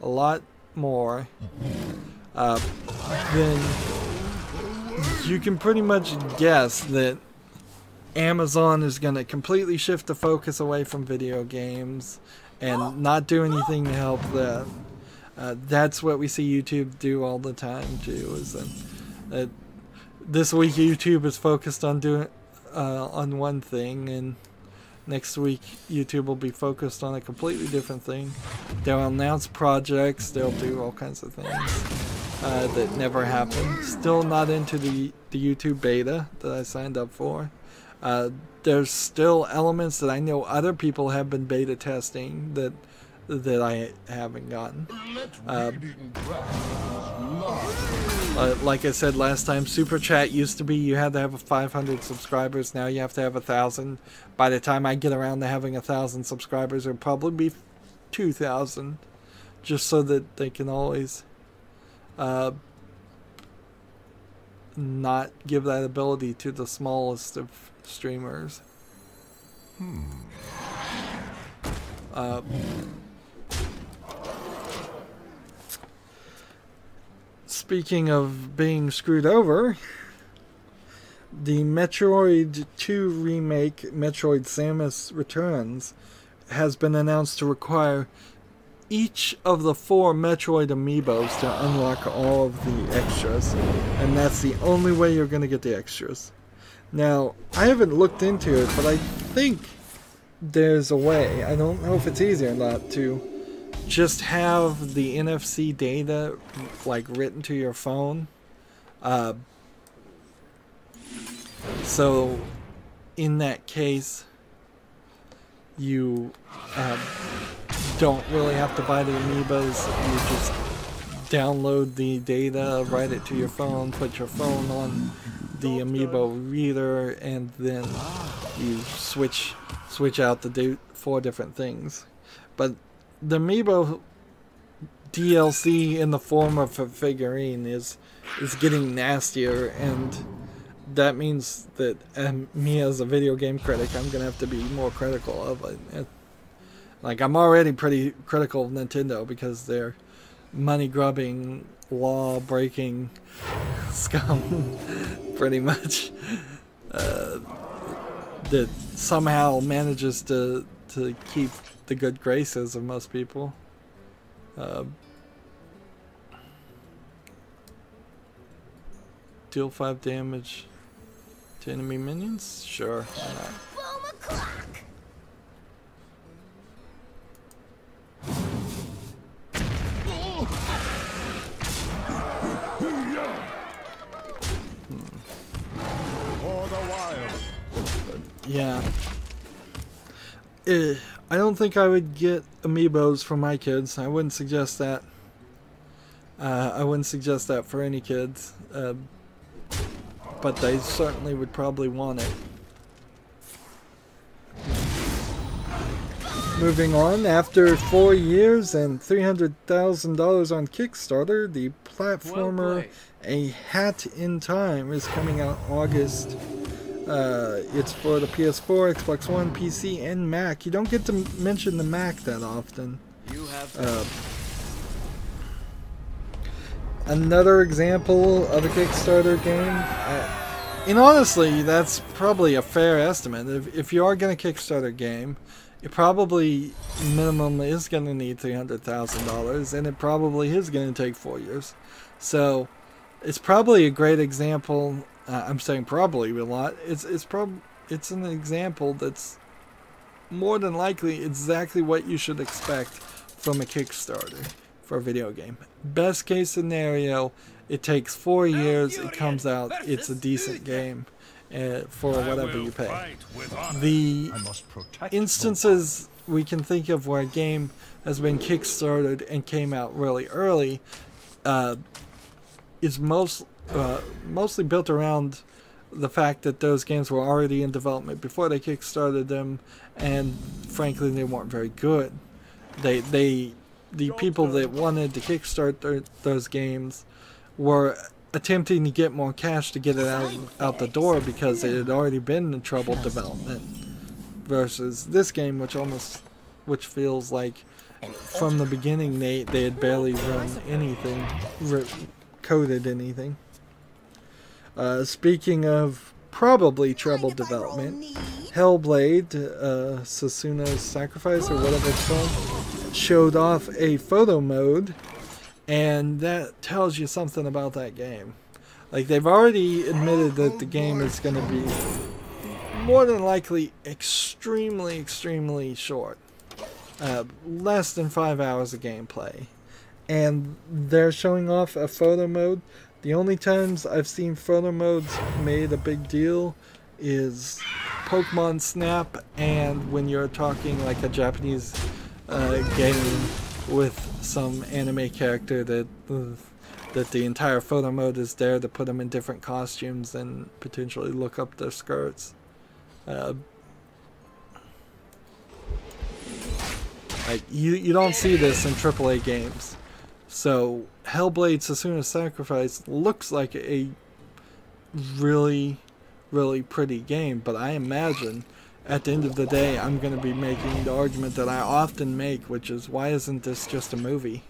a lot more, then you can pretty much guess that Amazon is going to completely shift the focus away from video games and not do anything to help that. That's what we see YouTube do all the time too. Is that this week YouTube is focused on doing on one thing, and next week YouTube will be focused on a completely different thing. They'll announce projects. They'll do all kinds of things. that never happened. Still not into the YouTube beta that I signed up for. There's still elements that I know other people have been beta testing that I haven't gotten. Like I said last time, Super Chat used to be you had to have 500 subscribers. Now you have to have 1,000. By the time I get around to having 1,000 subscribers, it'll probably be 2,000, just so that they can always not give that ability to the smallest of streamers. Speaking of being screwed over, the Metroid 2 remake, Metroid Samus Returns, has been announced to require each of the 4 Metroid amiibos to unlock all of the extras, and that's the only way you're going to get the extras. Now, I haven't looked into it, but I think there's a way, I don't know if it's easy or not, to just have the NFC data like written to your phone. So in that case, you don't really have to buy the amiibos. You just download the data, write it to your phone, put your phone on the amiibo reader, and then you switch out the 4 different things. But the amiibo DLC in the form of a figurine is getting nastier, and that means that me as a video game critic, I'm gonna have to be more critical of it. Like, I'm already pretty critical of Nintendo because they're money-grubbing, law-breaking scum, pretty much, that somehow manages to keep the good graces of most people. Deal 5 damage to enemy minions? Sure, why not? Boom o'clock. Yeah. I don't think I would get amiibos for my kids. I wouldn't suggest that. I wouldn't suggest that for any kids. But they certainly would probably want it. Moving on, after 4 years and $300,000 on Kickstarter, the platformer A Hat in Time is coming out August. It's for the PS4, Xbox One, PC, and Mac. You don't get to mention the Mac that often. Another example of a Kickstarter game. And honestly, that's probably a fair estimate. If you are going to Kickstarter a game, it probably minimum is going to need $300,000, and it probably is going to take 4 years. So it's probably a great example. I'm saying probably a lot. It's an example that's more than likely exactly what you should expect from a Kickstarter for a video game. Best case scenario, it takes 4 years, it comes out, it's a decent game for whatever you pay. The instances we can think of where a game has been Kickstarted and came out really early is mostly built around the fact that those games were already in development before they Kickstarted them, and frankly they weren't very good. The people that wanted to kickstart those games were attempting to get more cash to get it out the door because it had already been in troubled development, versus this game which feels like from the beginning they had barely run anything, coded anything. Speaking of probably troubled development, Hellblade, Susuna's Sacrifice, or whatever it's called, showed off a photo mode, and that tells you something about that game. Like, they've already admitted that the game is going to be more than likely extremely short. Less than 5 hours of gameplay. and they're showing off a photo mode. The only times I've seen photo modes made a big deal is Pokemon Snap, and when you're talking like a Japanese game with some anime character that the entire photo mode is there to put them in different costumes and potentially look up their skirts. Like you don't see this in AAA games. So Hellblade: Sesuna's Sacrifice looks like a really pretty game, but I imagine at the end of the day I'm going to be making the argument that I often make, which is, why isn't this just a movie?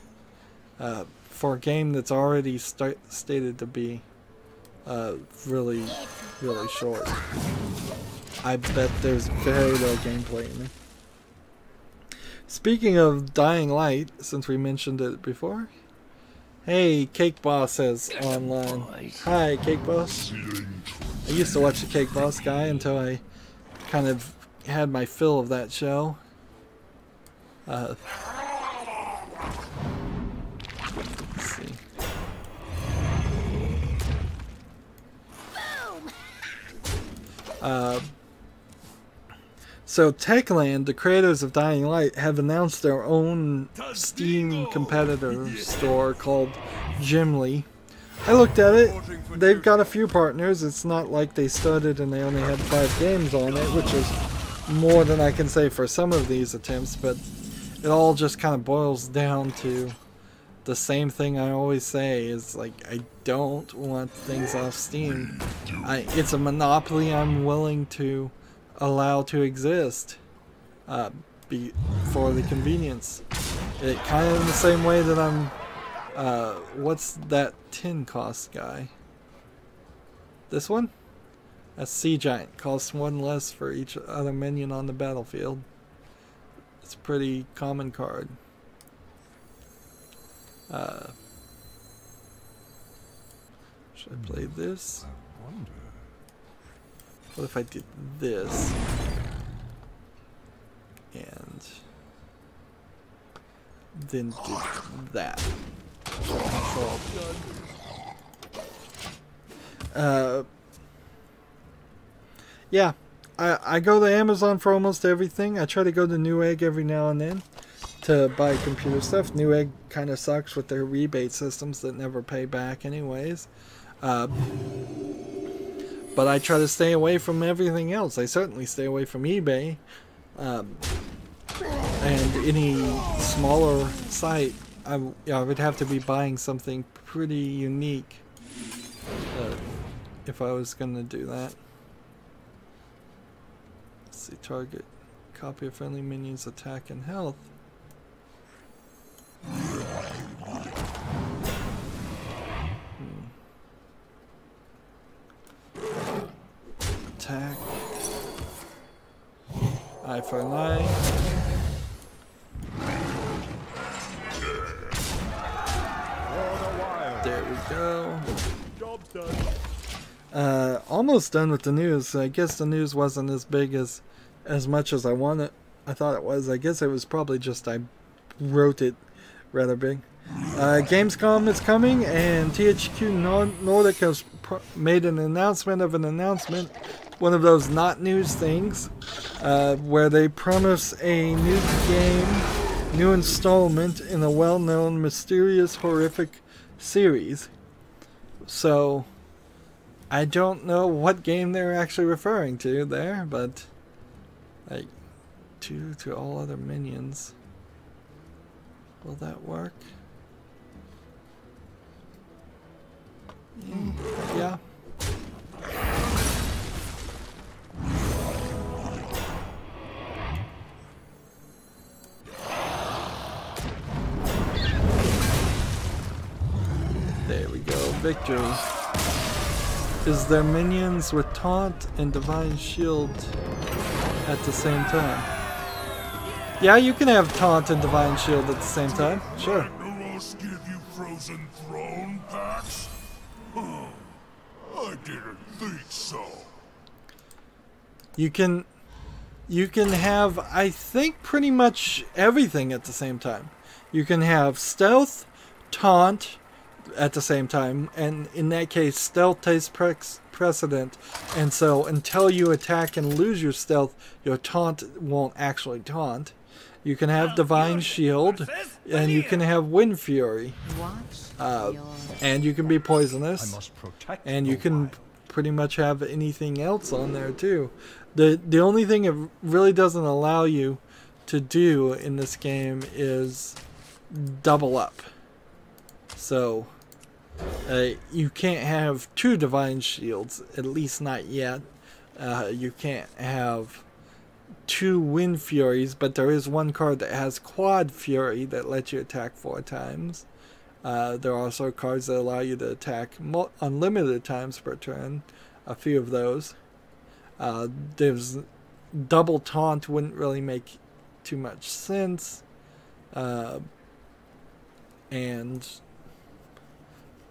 For a game that's already stated to be really short. I bet there's very little gameplay in it. Speaking of Dying Light, since we mentioned it before, hey, Cake Boss is online. Hi, Cake Boss. I used to watch the Cake Boss guy until I kind of had my fill of that show. Let's see. So Techland, the creators of Dying Light, have announced their own Steam competitor store called Gimli. I looked at it. They've got a few partners. It's not like they started and they only had 5 games on it, which is more than I can say for some of these attempts, but it all just kind of boils down to the same thing I always say, is like, I don't want things off Steam. It's a monopoly I'm willing to allow to exist for the convenience. It kind of in the same way that I'm what's that tin cost guy? This one? A Sea Giant. Costs 1 less for each other minion on the battlefield. It's a pretty common card. Should I play this? What if I did this? And then did that. Control. Yeah, I go to Amazon for almost everything. I try to go to Newegg every now and then to buy computer stuff. Newegg kind of sucks with their rebate systems that never pay back anyways. But I try to stay away from everything else. I certainly stay away from eBay. And any smaller site, I would have to be buying something pretty unique if I was going to do that. Let's see, target, copy of friendly minions, attack, and health. Attack. Eye for an eye. There we go. Job's done. Almost done with the news. I guess the news wasn't as big as much as I thought it was. I guess it was probably just I wrote it rather big. Gamescom is coming, and THQ Nordic has made an announcement of an announcement. One of those not news things, where they promise a new game, new installment in a well-known, mysterious, horrific series. So I don't know what game they're actually referring to there, but like 2 to all other minions. Will that work? Yeah. There we go. Victory. Is there minions with taunt and divine shield at the same time? Yeah, you can have taunt and divine shield at the same time. Sure. Ragnaros give you frozen throne packs? I didn't think so. You can have, I think, pretty much everything at the same time. You can have stealth, taunt at the same time, and in that case stealth takes precedent, and so until you attack and lose your stealth, your taunt won't actually taunt. You can have Divine Shield, and you can have Wind Fury, and you can be poisonous, and you can pretty much have anything else on there too. The only thing it really doesn't allow you to do in this game is double up. So you can't have 2 Divine Shields, at least not yet. You can't have 2 Wind Furies, but there is one card that has Quad Fury that lets you attack 4 times. There are also cards that allow you to attack unlimited times per turn, a few of those. There's double taunt, wouldn't really make too much sense. And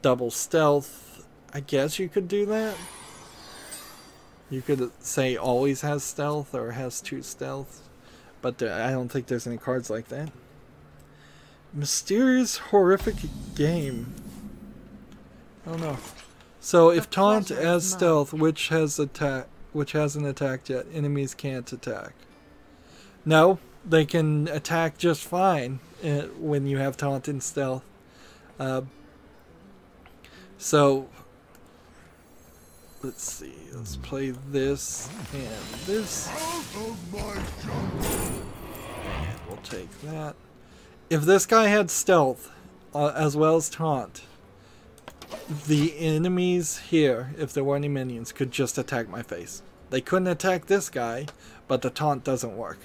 double stealth, I guess you could do that. You could say always has stealth or has 2 stealth, but I don't think there's any cards like that. Mysterious horrific game. I don't know. So if taunt as stealth, which hasn't attacked yet, enemies can't attack. No, they can attack just fine when you have taunt and stealth. So let's see. Let's play this and this. And we'll take that. If this guy had stealth as well as taunt, the enemies here, if there were any minions, could just attack my face. They couldn't attack this guy, but the taunt doesn't work.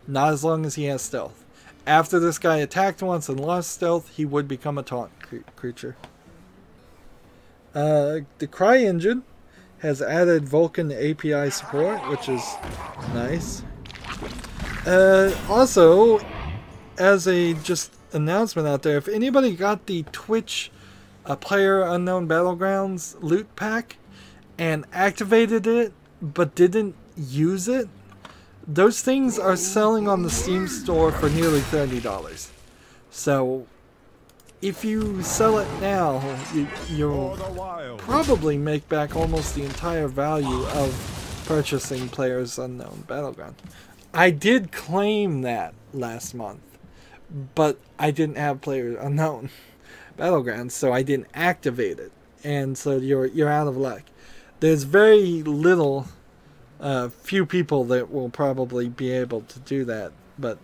Not as long as he has stealth. After this guy attacked once and lost stealth, he would become a taunt creature. The CryEngine has added Vulkan API support, which is nice. Also, as a just announcement out there, if anybody got the Twitch Player Unknown Battlegrounds loot pack and activated it but didn't use it, those things are selling on the Steam store for nearly $30. So if you sell it now, you'll probably make back almost the entire value of purchasing Players Unknown Battleground. I did claim that last month, but I didn't have Players Unknown Battlegrounds, so I didn't activate it, and so you're out of luck. There's very little, few people that will probably be able to do that, but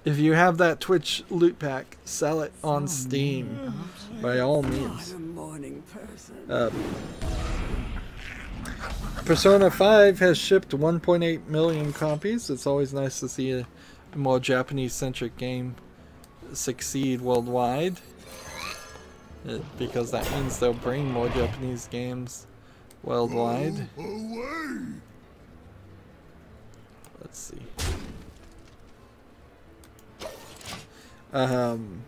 if you have that Twitch loot pack, sell it on Steam by all means. Persona 5 has shipped 1.8 million copies. It's always nice to see a more Japanese-centric game succeed worldwide, because that means they'll bring more Japanese games worldwide. Let's see. And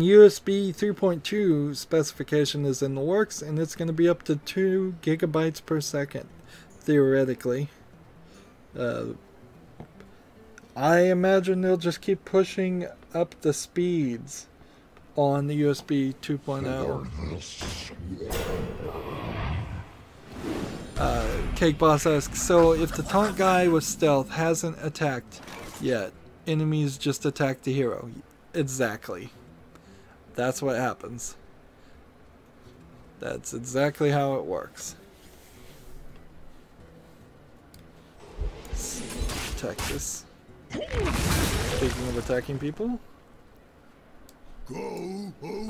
USB 3.2 specification is in the works, and it's going to be up to 2 gigabytes per second, theoretically. I imagine they'll just keep pushing up the speeds on the USB 2.0. Cake Boss asks, so if the taunt guy with stealth hasn't attacked yet, enemies just attack the hero? Exactly. That's what happens. That's exactly how it works. Let's attack this. Speaking of attacking people. Go away!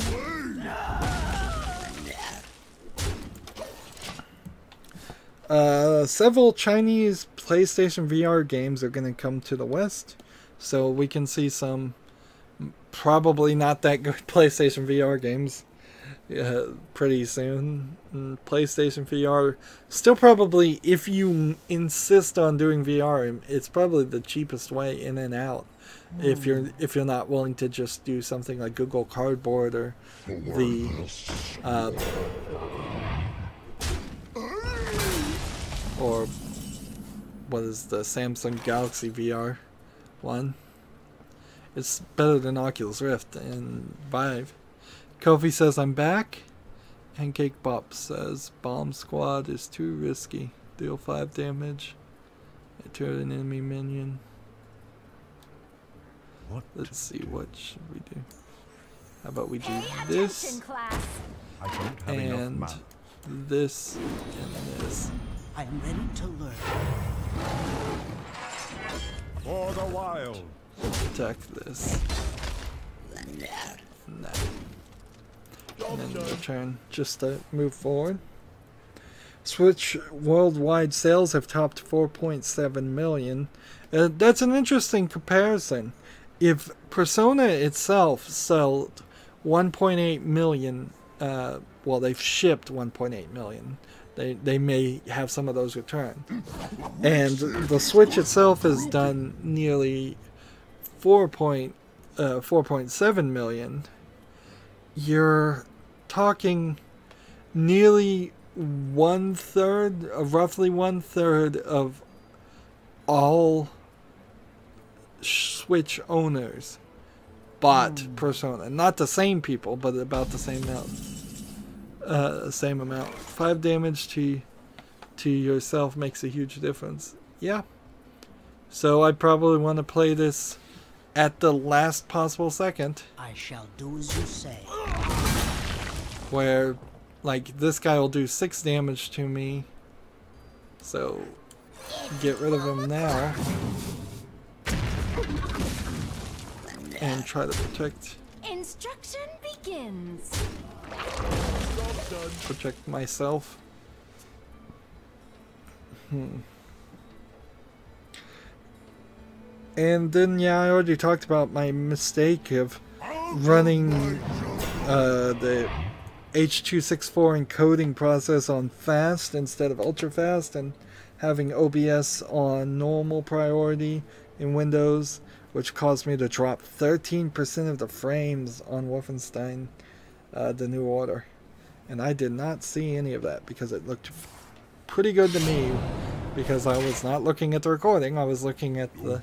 Several Chinese PlayStation VR games are going to come to the West, so we can see some probably not that good PlayStation VR games pretty soon. PlayStation VR still probably, if you insist on doing VR, it's probably the cheapest way in and out. If you're not willing to just do something like Google Cardboard or the or what is the Samsung Galaxy VR one. It's better than Oculus Rift and Vive. Kofi says I'm back. And Cake Bop says Bomb Squad is too risky. Deal 5 damage. Turn an enemy minion. Let's see, what should we do? How about we do this? I don't have And enough this and this. I am ready to learn. for the wild. Attack this. Nah. And then return just to move forward. Switch worldwide sales have topped 4.7 million. That's an interesting comparison. If Persona itself sold 1.8 million, well, they've shipped 1.8 million. They may have some of those returned. And the Switch itself has done nearly 4.7 million. You're talking nearly roughly one third of all Switch owners bought Persona. Not the same people, but about the same amount. 5 damage to yourself makes a huge difference. Yeah. So I probably want to play this at the last possible second. I shall do as you say. Where, like, this guy will do 6 damage to me. So, get rid of him now. And try to protect. Instruction begins. Protect myself. And then, yeah, I already talked about my mistake of running the H.264 encoding process on fast instead of ultra fast, and having OBS on normal priority in Windows, which caused me to drop 13% of the frames on Wolfenstein The New Order. And I did not see any of that because it looked pretty good to me, because I was not looking at the recording, I was looking at the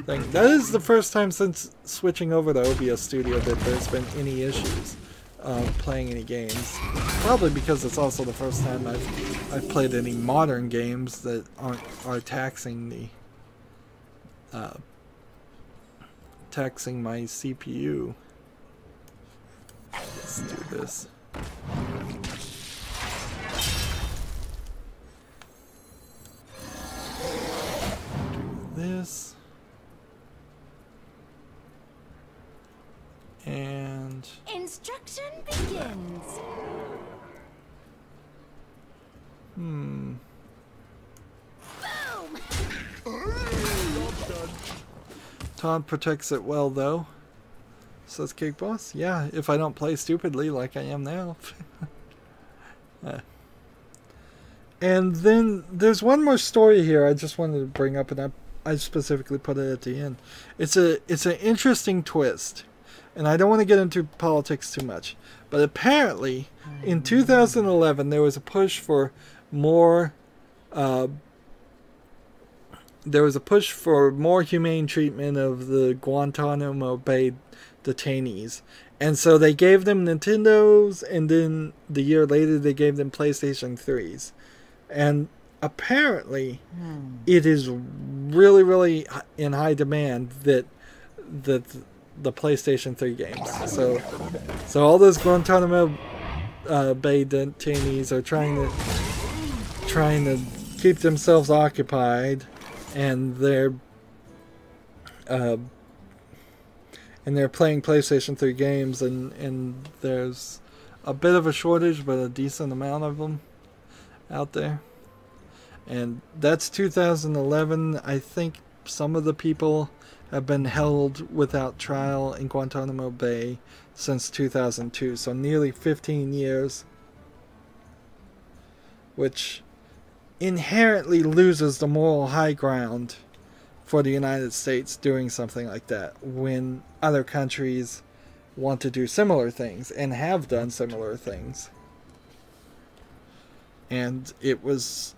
thing. That is the first time since switching over to OBS Studio that there's been any issues playing any games. Probably because it's also the first time I've played any modern games that are taxing the taxing my CPU. Let's do this. This and Instruction begins. Boom. Todd protects it well though, says Cake Boss. Yeah, if I don't play stupidly like I am now. And then there's one more story here I just wanted to bring up, and I specifically put it at the end. It's an interesting twist, and I don't want to get into politics too much, but apparently in 2011 there was a push for more humane treatment of the Guantanamo Bay detainees. And so they gave them Nintendos, and then the year later they gave them PlayStation 3s. And apparently it is really, really in high demand that the PlayStation 3 games. So all those Guantanamo Bay detainees are trying to keep themselves occupied, and they're playing PlayStation 3 games, and there's a bit of a shortage, but a decent amount of them out there. And that's 2011. I think some of the people have been held without trial in Guantanamo Bay since 2002, so nearly 15 years, which inherently loses the moral high ground for the United States doing something like that when other countries want to do similar things and have done similar things. And it was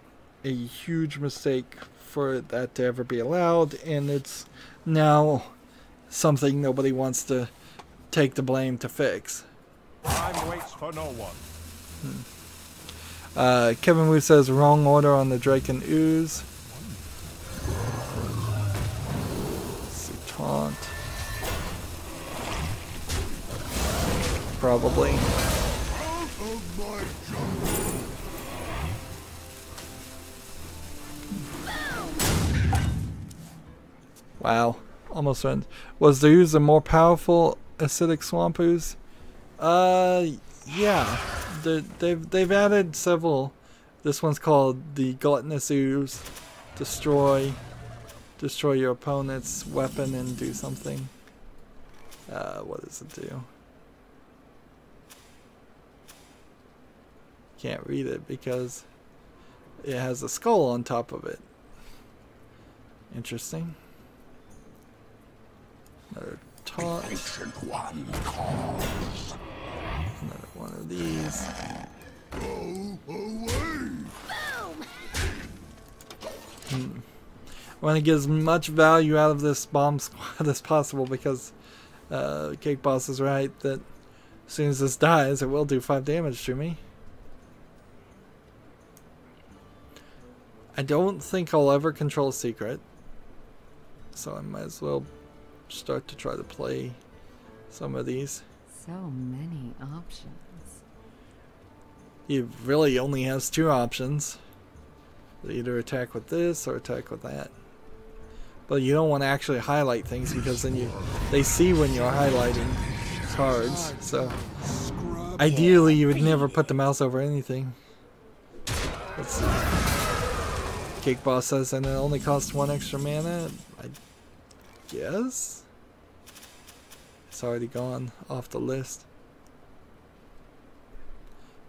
a huge mistake for that to ever be allowed, and it's now something nobody wants to take the blame to fix. Time waits for no one. Kevin Wu says wrong order on the Drake and Ooze. Let's see, taunt. Probably. Wow, almost went. Was the ooze a more powerful acidic swamp ooze? Yeah. They've added several. This one's called the gluttonous ooze. Destroy your opponent's weapon and do something. What does it do? Can't read it because it has a skull on top of it. Interesting. Another taunt. Another one of these. Go away. I want to get as much value out of this bomb squad as possible because Cake Boss is right that as soon as this dies, it will do 5 damage to me. I don't think I'll ever control secret, so I might as well start to try to play some of these. So many options. He really only has 2 options. Either attack with this or attack with that. But you don't want to actually highlight things because then they see when you're highlighting cards. So ideally you would never put the mouse over anything. Let's see. Cake Boss says, and it only costs 1 extra mana. I guess it's already gone off the list.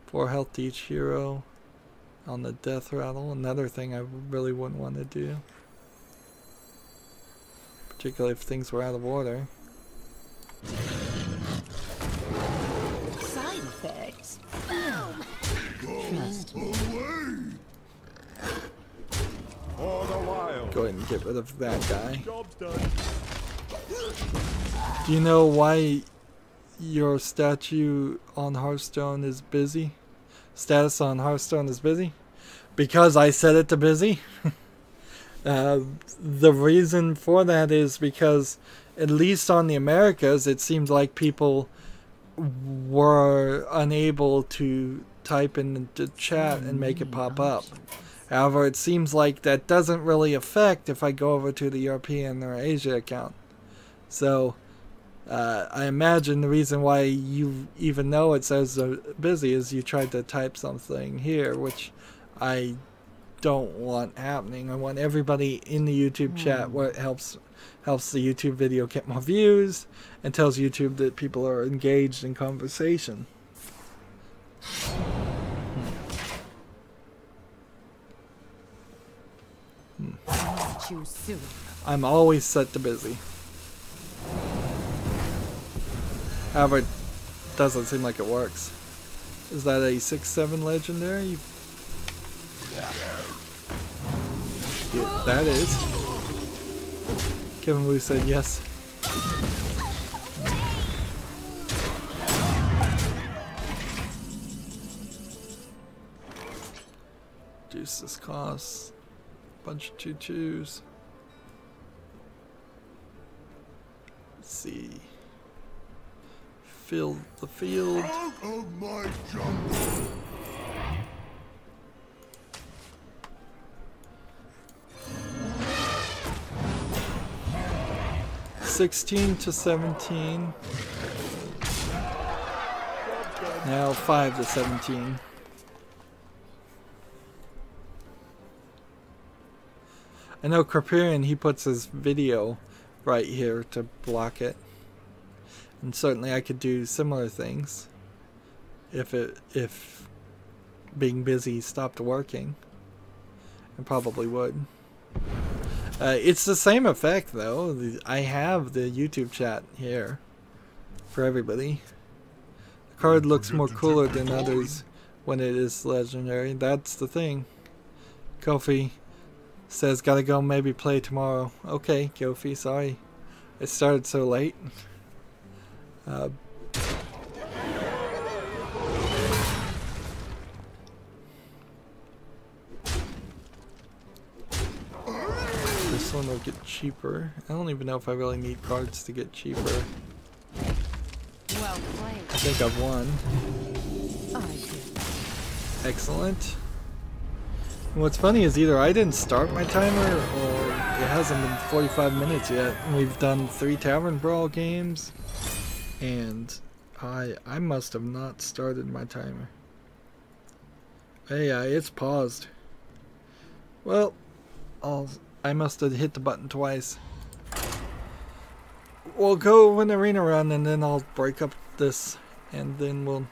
4 health to each hero on the death rattle. Another thing I really wouldn't want to do, particularly if things were out of order. Side effects. Go away. For the wild. Go ahead and get rid of that guy. Job's done. Do you know why your statue on Hearthstone is busy? Status on Hearthstone is busy? Because I set it to busy. The reason for that is because, at least on the Americas, it seems like people were unable to type in the chat and make it pop up. However, it seems like that doesn't really affect if I go over to the European or Asia account. So, I imagine the reason why you even know it says busy is you tried to type something here, which I don't want happening. I want everybody in the YouTube chat where it helps the YouTube video get more views and tells YouTube that people are engaged in conversation. I'm always set to busy. However, it doesn't seem like it works. Is that a 6/7 legendary? Yeah, that is. Kevin Wu said yes. Reduce this cost. Bunch of 2/2s. Let's see. Fill the field. Out of my jungle. $16 to $17. Now $5 to $17. I know Krapirian, he puts his video right here to block it. And certainly I could do similar things if being busy stopped working. I probably would. It's the same effect though. I have the YouTube chat here for everybody. The card looks more cooler than others when it is legendary. That's the thing. Kofi says gotta go, maybe play tomorrow. Okay, Kofi, sorry. I started so late. This one will get cheaper. I don't even know if I really need cards to get cheaper. Well played. I think I've won. I do. Excellent. And what's funny is either I didn't start my timer or it hasn't been 45 minutes yet. We've done 3 Tavern Brawl games and I must have not started my timer. Hey, it's paused. Well, I must have hit the button twice. We'll go an arena run and then I'll break up this and then we'll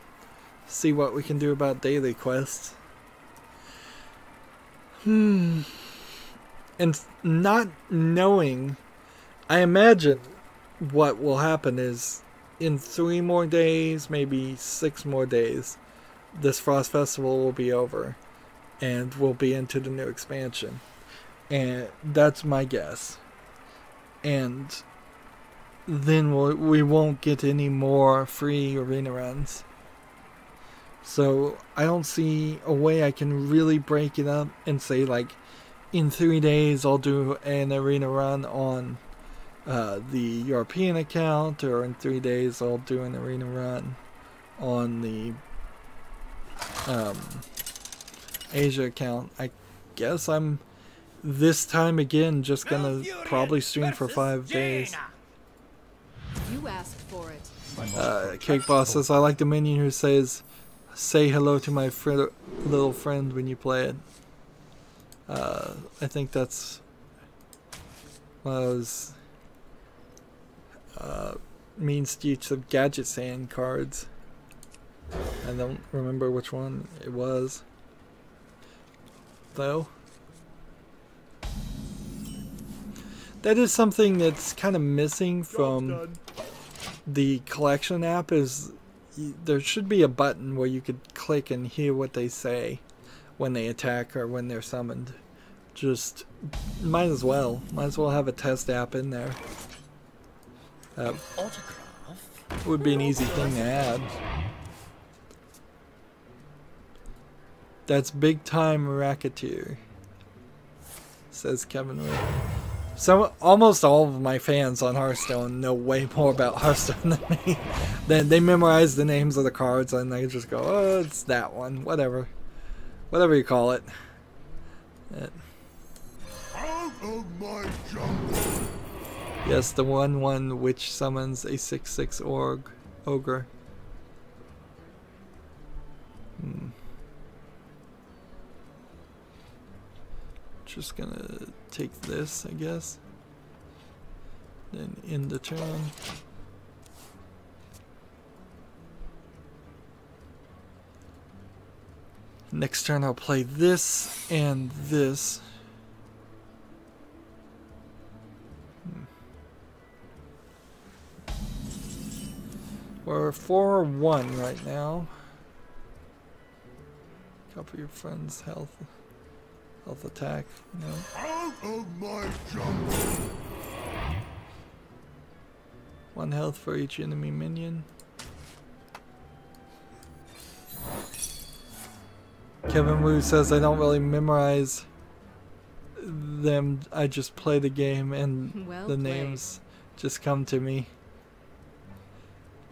see what we can do about daily quests. And not knowing, I imagine what will happen is in 3 more days, maybe 6 more days, this Frost Festival will be over and we'll be into the new expansion. And that's my guess. And then we won't get any more free arena runs. So I don't see a way I can really break it up and say like in 3 days I'll do an arena run on the European account, or in 3 days I'll do an arena run on the Asia account. I guess I'm this time again just gonna probably stream for 5 days. You asked for it. Cake Boss says, I like the minion who says, say hello to my little friend when you play it. I think that's one of those mean streets of Gadget Sand cards. I don't remember which one it was, though. That is something that's kind of missing from the collection app, is there should be a button where you could click and hear what they say when they attack or when they're summoned. Just might as well have a test app in there. Would be an easy thing to add. That's big time racketeer, says Kevin Wood. So almost all of my fans on Hearthstone know way more about Hearthstone than me. They memorize the names of the cards and they just go, oh, it's that one, whatever you call it. Out of my jungle! Yes, the 1/1 which summons a 6/6 ogre. Just gonna take this, I guess. Then end the turn. Next turn I'll play this and this. We're 4-1 right now. Couple your friends' health attack. No. Out of my jungle! 1 health for each enemy minion. Kevin Wu says I don't really memorize them. I just play the game and Well the played. names just come to me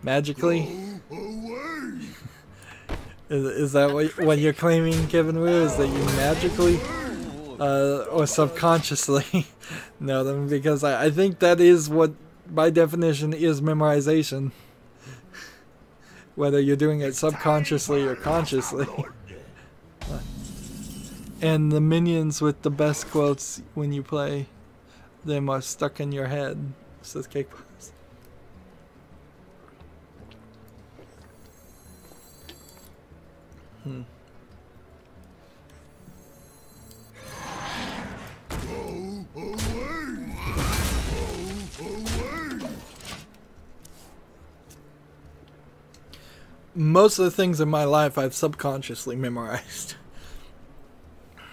magically. Go away! Is that what you're claiming, Kevin Wu? Is that you magically or subconsciously know them? Because I think that is what, by definition, is memorization. Whether you're doing it subconsciously or consciously. And the minions with the best quotes when you play them are stuck in your head, says Cake Boss. Go away! Go away! Most of the things in my life I've subconsciously memorized.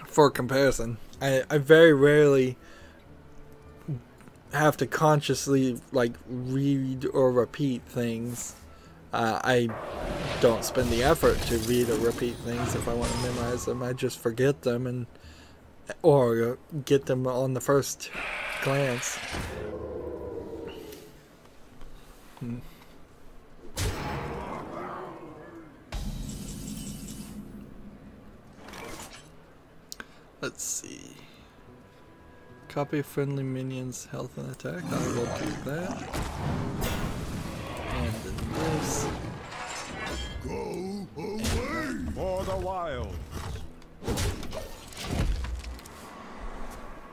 For comparison, I very rarely have to consciously like read or repeat things. I don't spend the effort to read or repeat things if I want to memorize them. I just forget them or get them on the first glance. Let's see. Copy friendly minions' health and attack. I will do that. And then this. Go away! For the wild.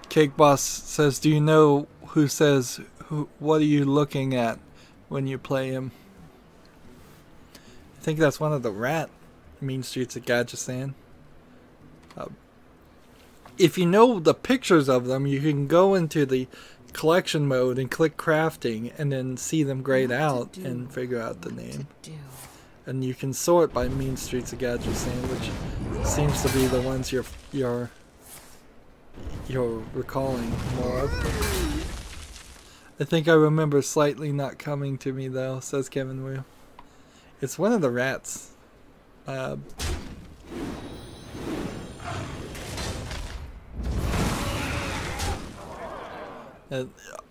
Cake Boss says, "Do you know who says what are you looking at when you play him?" I think that's one of the rat Mean Streets of Gadgesan. If you know the pictures of them, you can go into the collection mode and click crafting and then see them grayed out and figure out the name. And you can sort by Mean Streets of Gadgesan, which seems to be the ones you're recalling more of. I think I remember slightly not coming to me though, says Kevin Wu. It's one of the rats.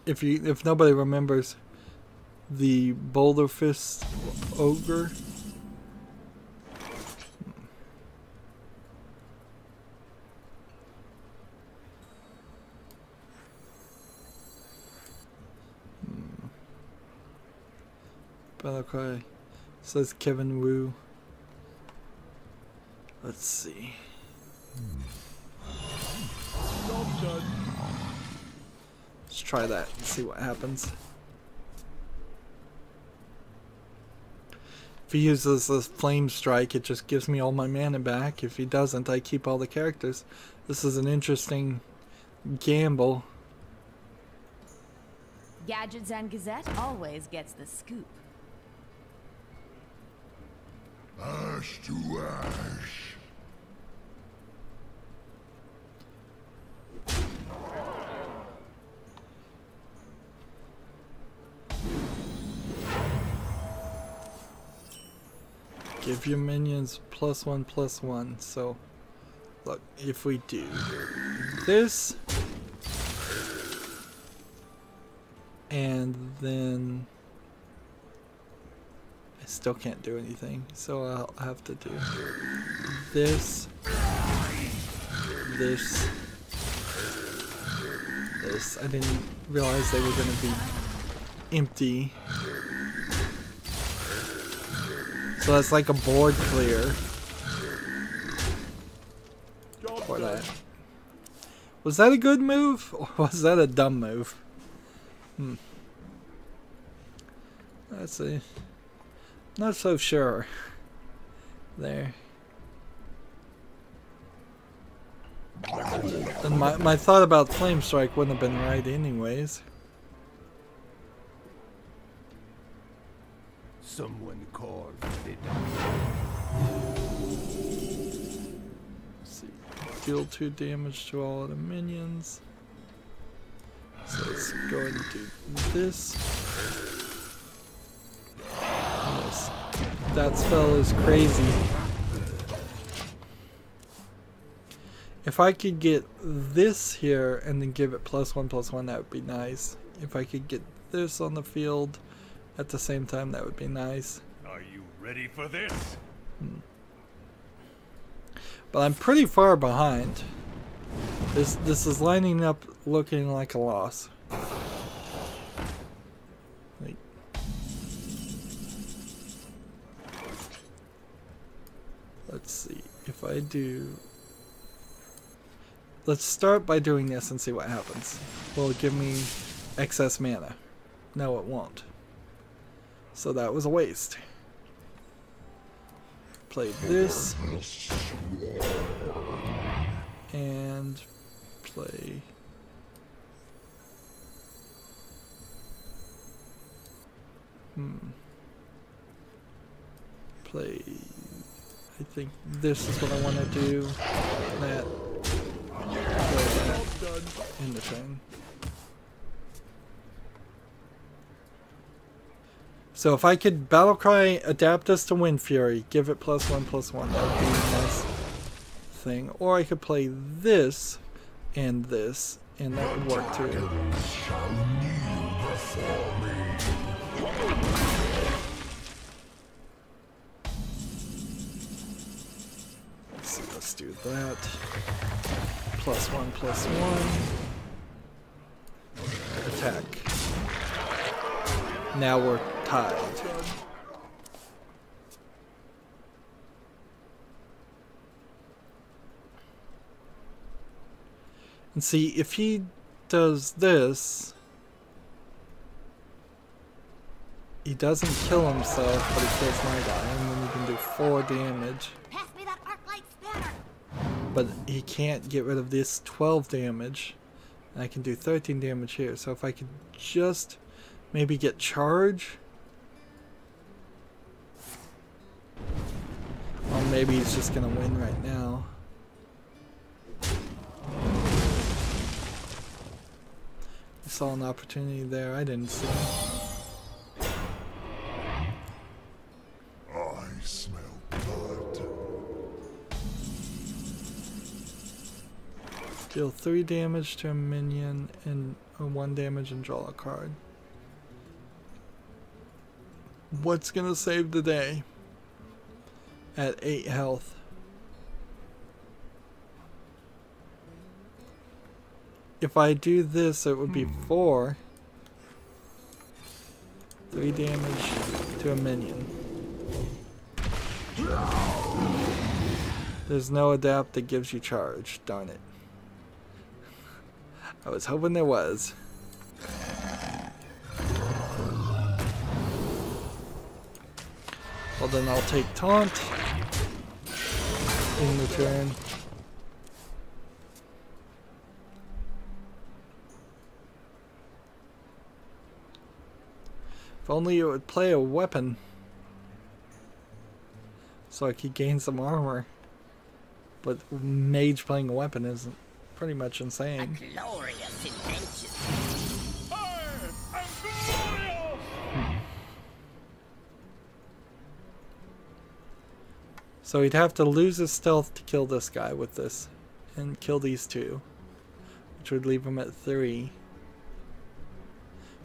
If nobody remembers the Boulder Fist Ogre. Battlecry, says Kevin Wu. Let's see. Let's try that and see what happens. If he uses this flame strike, it just gives me all my mana back. If he doesn't, I keep all the characters. This is an interesting gamble. Gadgets and Gazette always gets the scoop. Ash to ash. Give your minions +1/+1. So, look, if we do this, and then I still can't do anything, so I'll have to do this, this. I didn't realize they were going to be empty. So that's like a board clear for that. Was that a good move, or was that a dumb move? Let's see. Not so sure. There. And my thought about Flame Strike wouldn't have been right anyways. Someone called it. Let's see. Deal 2 damage to all of the minions. So let's go ahead and do this. Yes. That spell is crazy. If I could get this here and then give it +1/+1, that would be nice. If I could get this on the field at the same time, that would be nice. Are you ready for this? But I'm pretty far behind. This is lining up looking like a loss. Wait. Let's see if I do. Let's start by doing this and see what happens. Will it give me excess mana? No, it won't. So that was a waste. Play this. And play. Play. I think this is what I want to do. That. Play that. In the turn. So if I could Battlecry, adapt this to Wind Fury, give it +1/+1, that would be a nice thing. Or I could play this and this, and that would work too. Let's see, let's do that. +1/+1. Attack. Now we're tied. And see, if he does this, he doesn't kill himself, but he kills my guy, and then he can do 4 damage. Pass me that arc light spanner. But he can't get rid of this 12 damage. And I can do 13 damage here. So if I could just maybe get charge. Or maybe he's just gonna win right now. I saw an opportunity there. I didn't see it. I smell blood. Deal 3 damage to a minion and 1 damage and draw a card. What's gonna save the day? At 8 health. If I do this, it would be 4. 3 damage to a minion. There's no adapt that gives you charge. Darn it. I was hoping there was. Well, then I'll take taunt in return. If only it would play a weapon so I could gain some armor. But mage playing a weapon is pretty much insane. A glorious invention. So he'd have to lose his stealth to kill this guy with this. And kill these 2. Which would leave him at 3.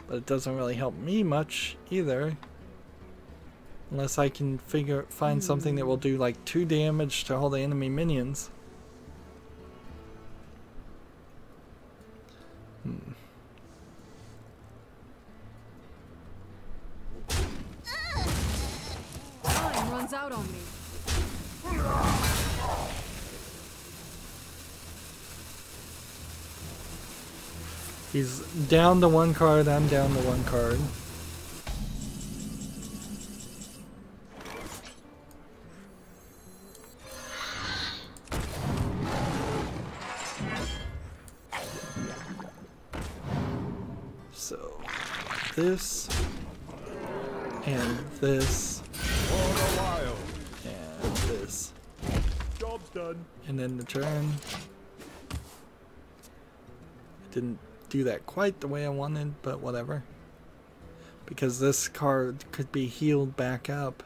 But it doesn't really help me much either. Unless I can find something that will do like 2 damage to all the enemy minions. Time runs out on me. He's down to 1 card, I'm down to 1 card. So, this, and this, and this. Job's done. And then the turn. Didn't do that quite the way I wanted, but whatever. Because this card could be healed back up.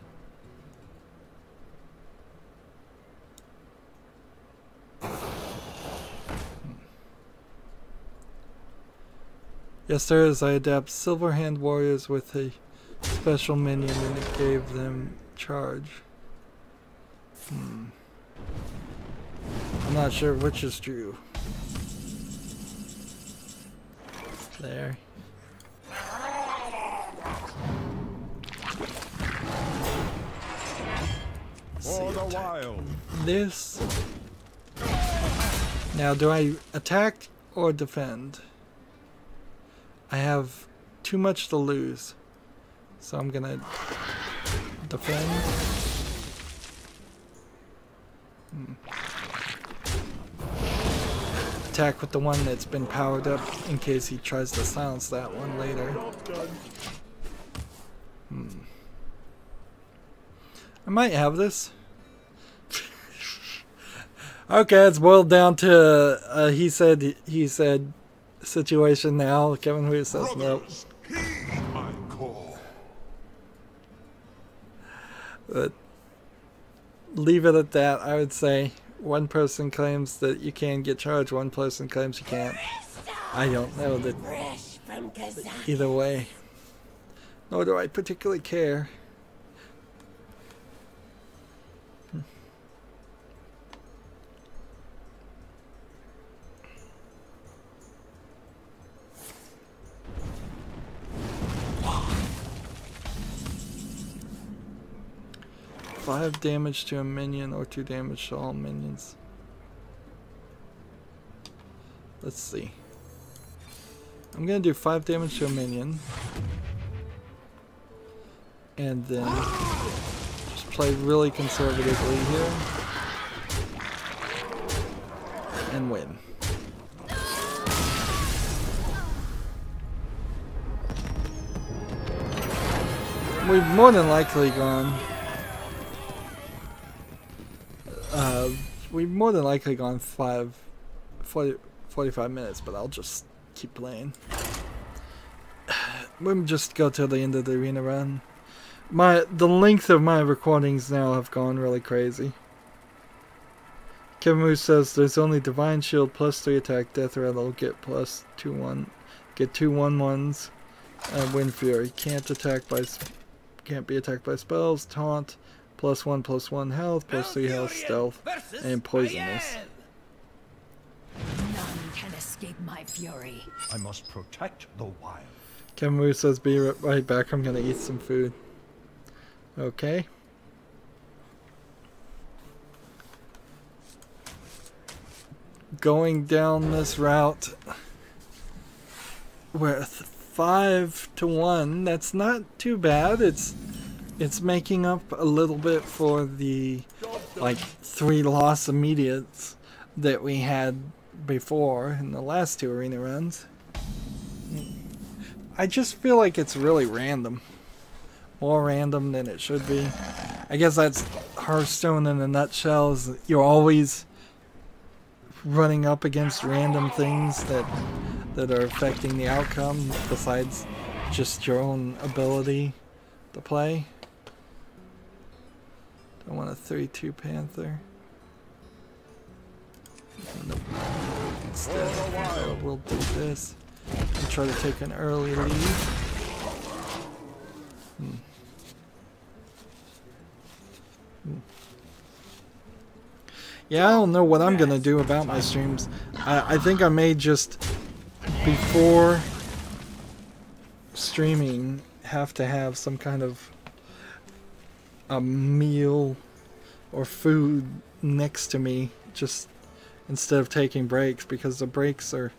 Yes, there is. I adapt Silverhand Warriors with a special minion and it gave them charge. I'm not sure which is true. There. For the wild. This. Now, do I attack or defend? I have too much to lose, so I'm gonna defend. Attack with the one that's been powered up in case he tries to silence that one later. I might have this. Okay, it's boiled down to he said situation now. Kevin Hu says no. Brothers, heed my call. But leave it at that. I would say one person claims that you can get charged, one person claims you can't. I don't know that either way. Nor do I particularly care. 5 damage to a minion or 2 damage to all minions. Let's see. I'm gonna do 5 damage to a minion. And then just play really conservatively here. And win. We've more than likely gone. We've more than likely gone 45 minutes, but I'll just keep playing. We'll just go till the end of the arena run. The length of my recordings now have gone really crazy. Kevin Moose says there's only Divine Shield plus 3 attack, Death Rattle, get plus 2/1, get 2 1/1s, Wind Fury. Can't be attacked by spells, taunt, +1/+1 health, +3 health, stealth, and poisonous. None can escape my fury. I must protect the wild. Kevin Moose says be right back, I'm gonna eat some food. Okay. Going down this route with 5-1, that's not too bad. It's making up a little bit for the like 3 loss immediates that we had before in the last 2 arena runs. I just feel like it's really random. More random than it should be. I guess that's Hearthstone in a nutshell, is you're always running up against random things that are affecting the outcome besides just your own ability to play. I want a 3/2 Panther. Nope. Instead, we'll do this and try to take an early lead. Yeah, I don't know what I'm gonna do about my streams. I think I may just, before streaming, have to have some kind of a meal or food next to me, just instead of taking breaks, because the breaks are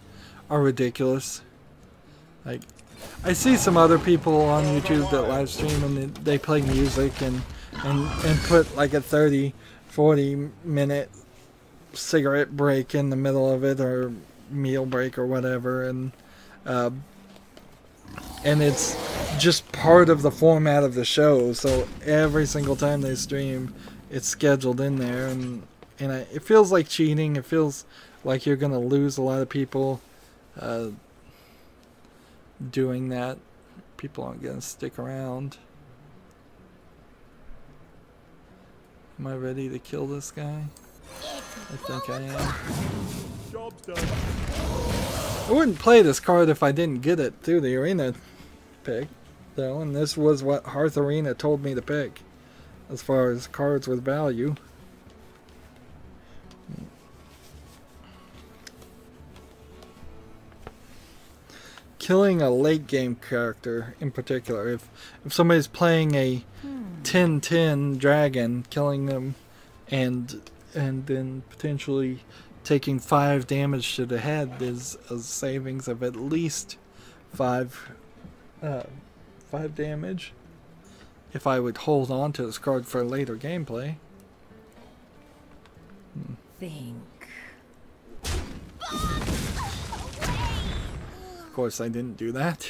ridiculous. Like, I see some other people on YouTube that live stream and they play music and put like a 30-40 minute cigarette break in the middle of it, or meal break or whatever, and it's just part of the format of the show. So every single time they stream, it's scheduled in there, and it feels like cheating. It feels like you're gonna lose a lot of people doing that. People aren't gonna stick around. Am I ready to kill this guy? I think I am. Job's done. I wouldn't play this card if I didn't get it through the arena pick, though, and this was what Hearth Arena told me to pick as far as cards with value. Killing a late game character in particular, if somebody's playing a 10/10 dragon, killing them and then potentially taking 5 damage to the head is a savings of at least 5 damage if I would hold on to this card for later gameplay. Think. Of course I didn't do that.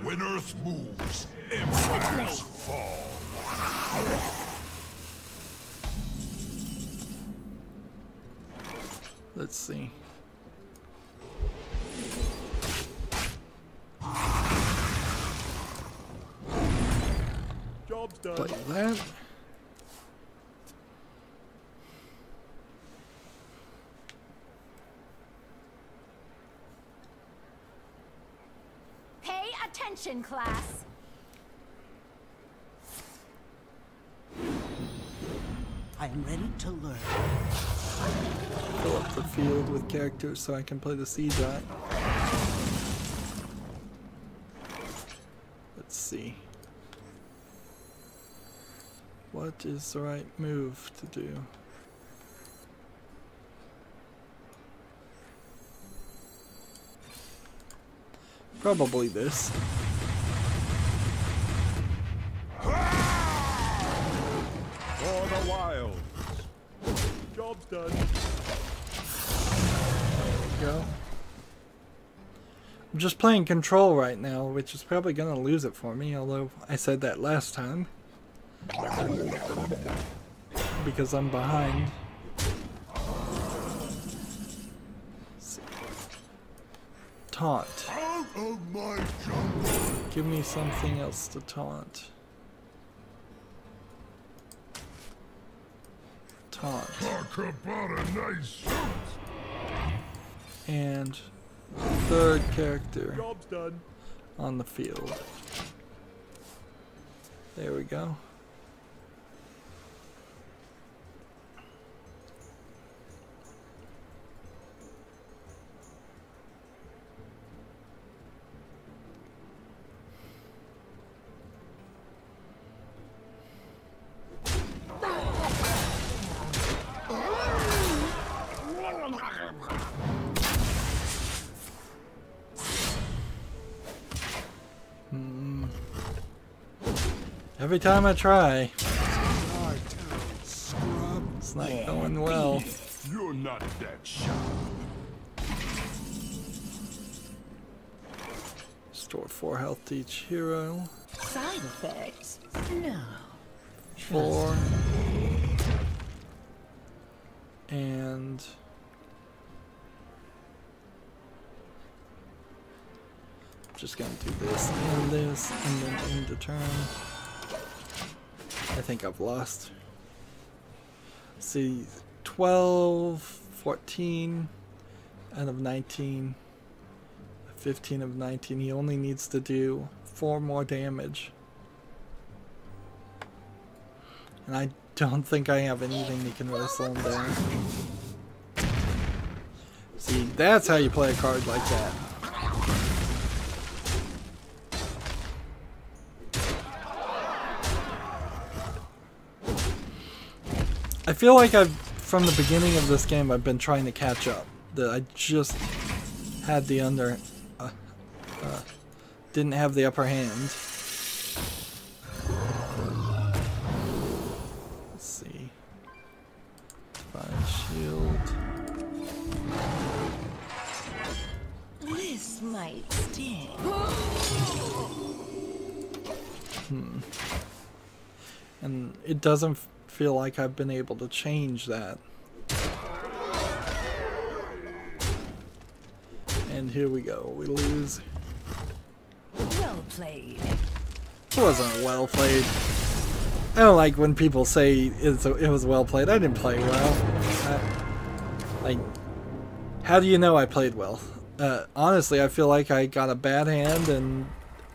When Earth moves, empires fall. Let's see. Job's done. Play that. Pay attention, class. I am ready to learn. Fill up the field with characters so I can play the siege on it. Let's see. What is the right move to do? Probably this. For the wild. Job's done. Go. I'm just playing control right now, which is probably gonna lose it for me, although I said that last time. Because I'm behind. Let's see. Taunt. Out of my jungle! Give me something else to taunt. Taunt. Talk about a nice suit! And third character Job's done. on the field. There we go. Every time I try, it's not going well. You're not that sharp. Store 4 health to each hero. Side effects? No. 4. And just gonna do this, and then end the turn. I think I've lost. Let's see, 12, 14 out of 19, 15 of 19. He only needs to do 4 more damage. And I don't think I have anything that can really slow him down. See, that's how you play a card like that. I feel like from the beginning of this game, I've been trying to catch up. That I just had the didn't have the upper hand. Let's see. Divine Shield. This might sting. And it doesn't feel like I've been able to change that. And here we go. We lose. Well played. It wasn't well played. I don't like when people say it was well played. I didn't play well. Like, how do you know I played well? Honestly, I feel like I got a bad hand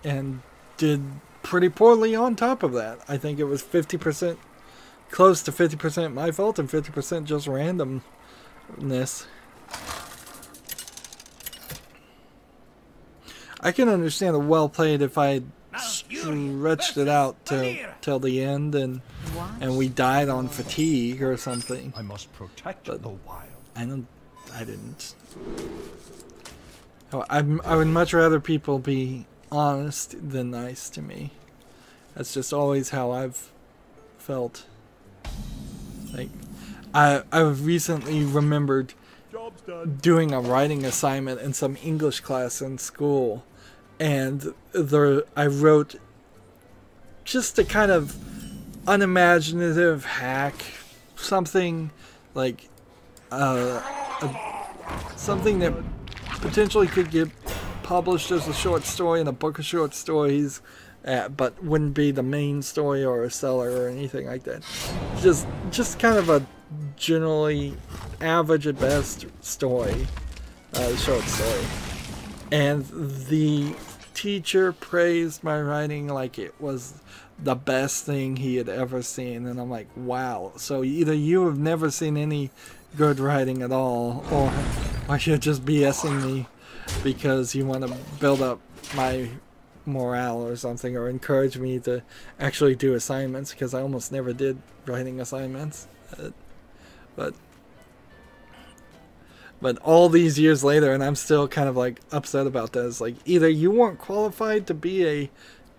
and did pretty poorly on top of that. I think it was 50%, close to 50% my fault and 50% just randomness. I can understand a well played if I stretched it out till the end and we died on fatigue or something. I must protect But the wild. I didn't. Oh, I would much rather people be honest than nice to me. That's just always how I've felt. Like, I've recently remembered Job's done. doing a writing assignment in some English class in school, and I wrote just a kind of unimaginative hack, something like something that potentially could get published as a short story in a book of short stories, but wouldn't be the main story or a seller or anything like that. Just kind of a generally average at best story, short story. And the teacher praised my writing like it was the best thing he had ever seen, and I'm like, wow. So either you have never seen any good writing at all, or you're just BSing me because you want to build up my morale or something, or encourage me to actually do assignments, because I almost never did writing assignments. But all these years later, and I'm still kind of like upset about that. It's like, either you weren't qualified to be a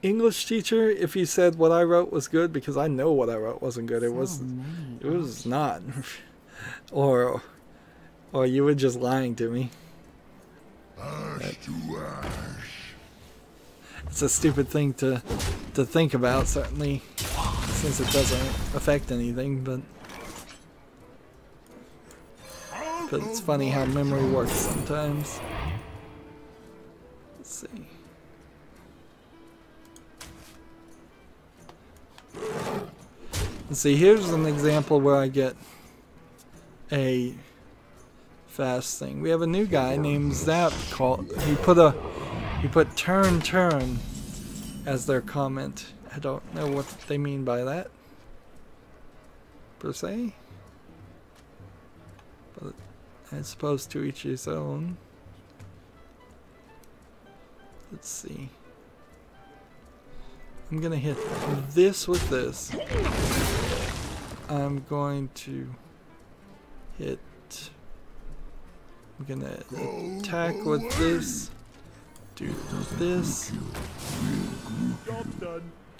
English teacher if you said what I wrote was good, because I know what I wrote wasn't good. It was not. or you were just lying to me. It's a stupid thing to think about, certainly, since it doesn't affect anything, but it's funny how memory works sometimes. Let's see. Let's see, here's an example where I get a fast thing. We have a new guy named Zap called. He put turn as their comment. I don't know what they mean by that, per se. But I suppose to each his own. Let's see. I'm gonna hit this with this. I'm going to hit. I'm gonna attack with this. Do this.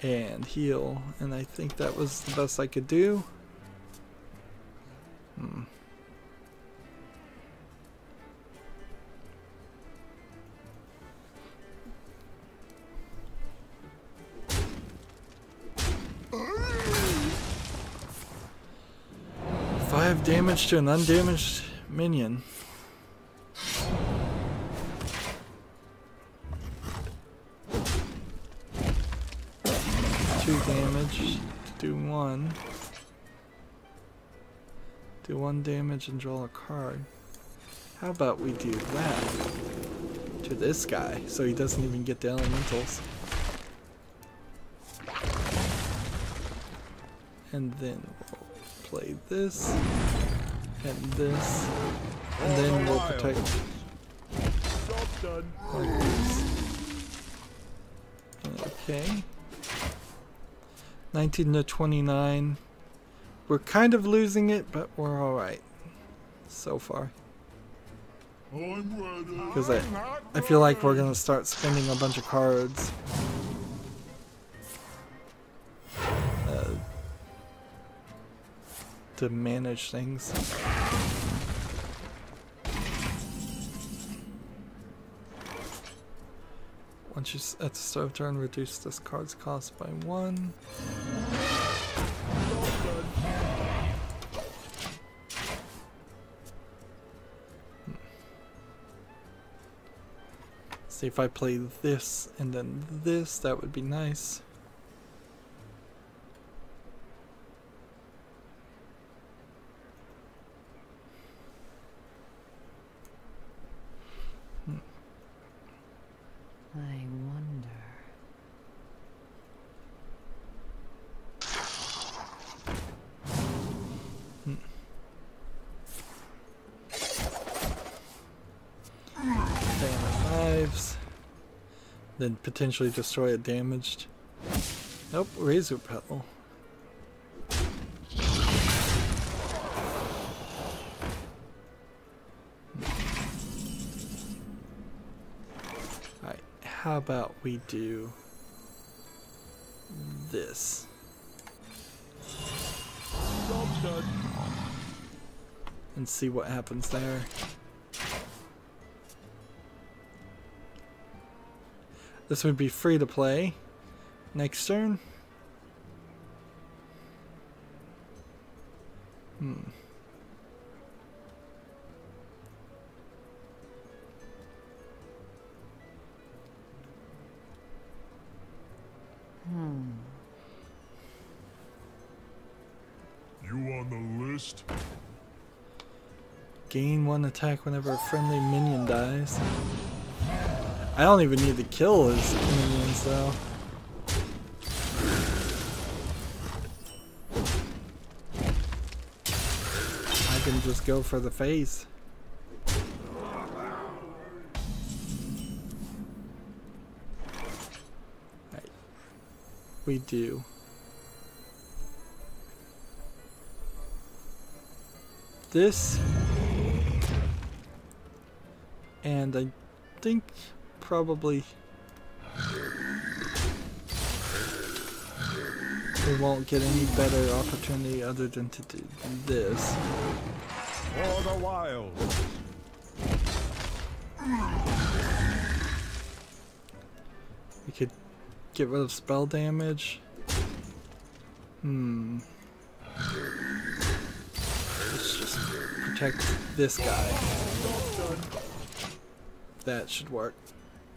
And heal. And I think that was the best I could do. 5 damage to an undamaged minion. Damage to do 1. Do 1 damage and draw a card. How about we do that to this guy so he doesn't even get the elementals? And then we'll play this and this, and then we'll protect like this. Okay. 19 to 29. We're kind of losing it, but we're alright so far. Because I feel like we're gonna start spending a bunch of cards. To manage things. Once you at the start of turn, reduce this card's cost by 1. See if I play this and then this, that would be nice. I wonder. Lives. Then potentially destroy a damaged. Nope, razor petal. Alright, how about we do this? And see what happens there. This would be free to play. Next turn. first. Gain 1 attack whenever a friendly minion dies. I don't even need to kill his minions though. I can just go for the face. Right. We do. This. And I think probably we won't get any better opportunity other than to do this. For the wild. We could get rid of spell damage. Let's just protect this guy. That should work.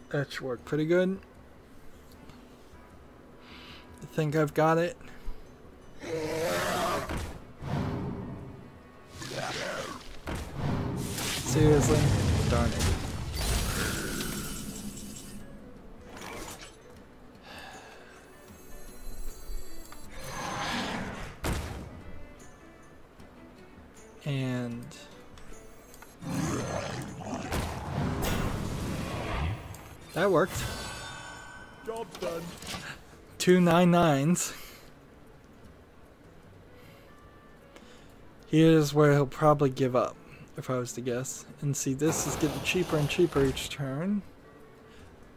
That should work pretty good. I think I've got it. Seriously? Darn it. And that worked. Job's done. 2 9/9s. Here's where he'll probably give up, if I was to guess. And see, this is getting cheaper and cheaper each turn.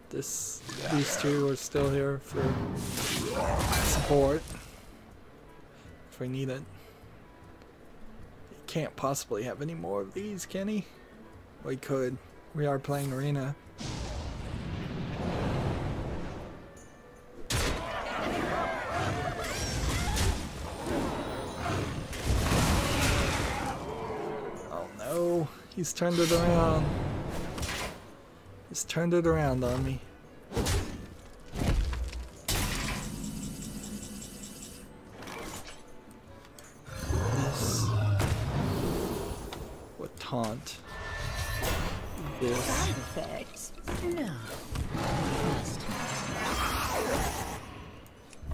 These two are still here for support if we need it. He can't possibly have any more of these, can he? We could. We are playing arena. He's turned it around. He's turned it around on me. This would taunt. This. Side effects? No.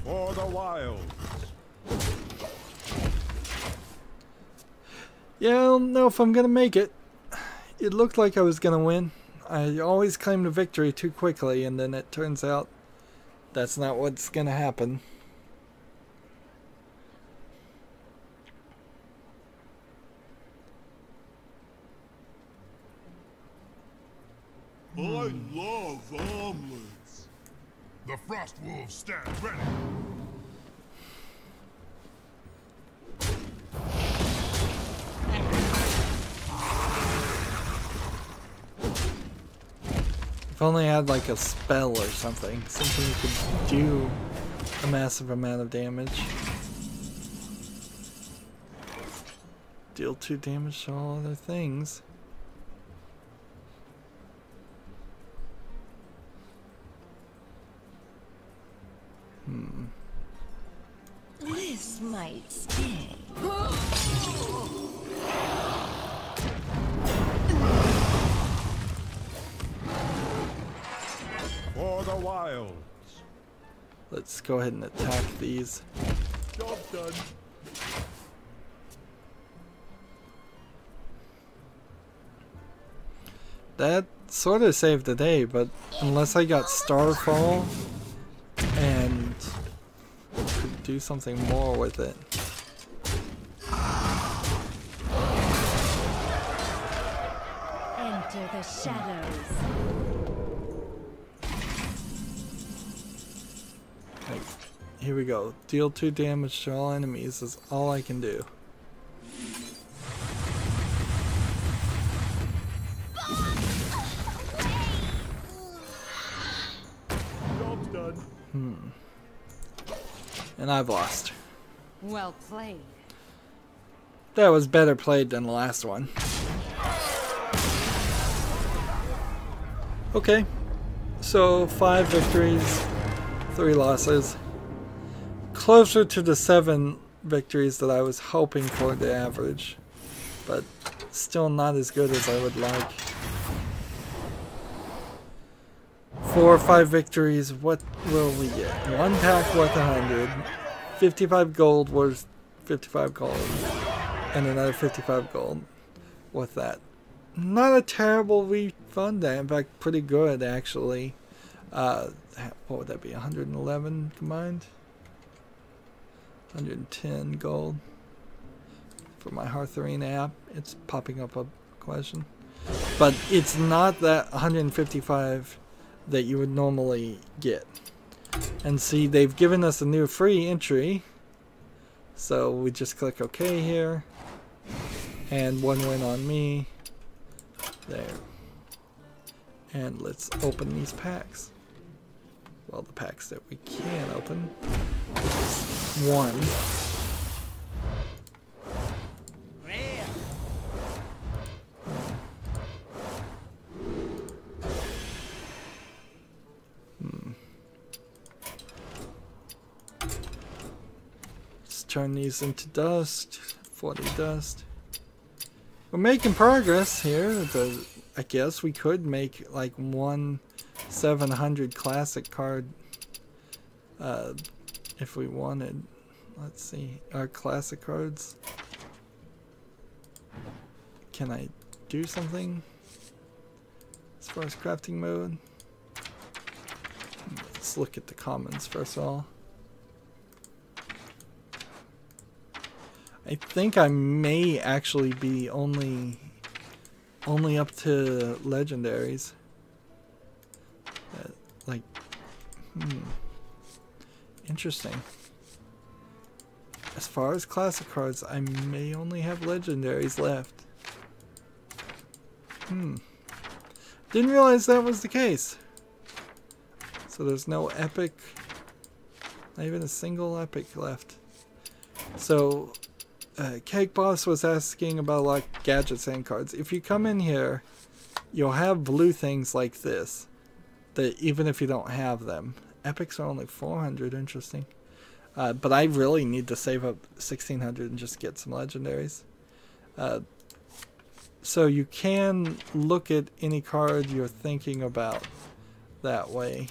For the wild. Yeah, I don't know if I'm gonna make it. It looked like I was gonna win. I always claim the victory too quickly, and then it turns out that's not what's gonna happen. I love omelets. The Frost Wolves stand ready. If only I had like a spell or something you could do a massive amount of damage. Deal 2 damage to all other things. This might sting. For the wilds. Let's go ahead and attack these. Job's done. That sort of saved the day, but unless I got Starfall and could do something more with it. Enter the shadows. Right, here we go. Deal 2 damage to all enemies is all I can do. Job's done. And I've lost. Well played. That was better played than the last one. Okay, so 5 victories, 3 losses. Closer to the 7 victories that I was hoping for to average, but still not as good as I would like. 4 or 5 victories, what will we get? 1 pack worth 100, 55 gold worth 55 gold, and another 55 gold with that. Not a terrible refund, in fact pretty good actually. What would that be, 111 combined? 110 gold for my Hearth Arena app. It's popping up a question. But it's not that 155 that you would normally get. And see, they've given us a new free entry. So we just click OK here. And 1 win on me. There. And let's open these packs. Well, the packs that we can open. Which is 1. Turn these into dust. 40 dust. We're making progress here. I guess we could make like 1 700 classic card if we wanted. Let's see. Our classic cards. Can I do something as far as crafting mode? Let's look at the commons first of all. I think I may actually be only up to legendaries. Like, interesting. As far as classic cards, I may only have legendaries left. Didn't realize that was the case. So there's no epic, not even a single epic left. So Cake Boss was asking about like gadgets and cards. If you come in here, you'll have blue things like this, that even if you don't have them. Epics are only 400, interesting. But I really need to save up 1600 and just get some legendaries. So you can look at any card you're thinking about that way.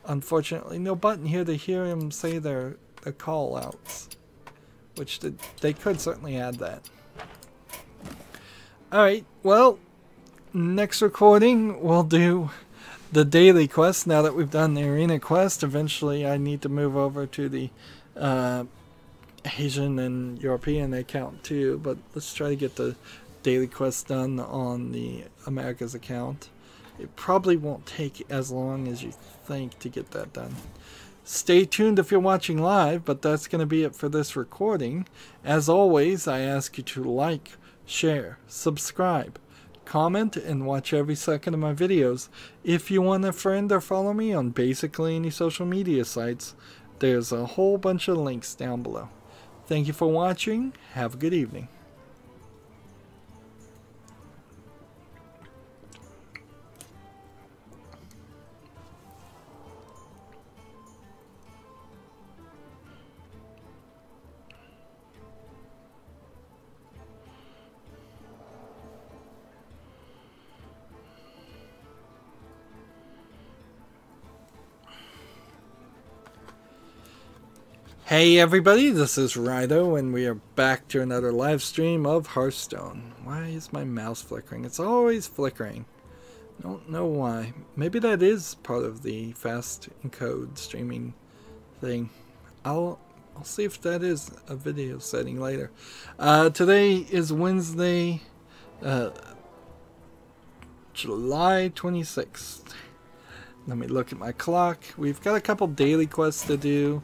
Unfortunately, no button here to hear him say their call outs. Which they could certainly add that. Alright, well, next recording we'll do the daily quest. Now that we've done the arena quest, eventually I need to move over to the Asian and European account too. But let's try to get the daily quest done on the Americas account. It probably won't take as long as you think to get that done. Stay tuned if you're watching live, but that's going to be it for this recording. As always, I ask you to like, share, subscribe, comment, and watch every second of my videos. If you want to friend or follow me on basically any social media sites, there's a whole bunch of links down below. Thank you for watching. Have a good evening. Hey everybody, this is Rydo, and we are back to another live stream of Hearthstone. Why is my mouse flickering? It's always flickering. Don't know why. Maybe that is part of the fast encode streaming thing. I'll see if that is a video setting later. Today is Wednesday, July 26th. Let me look at my clock. We've got a couple daily quests to do.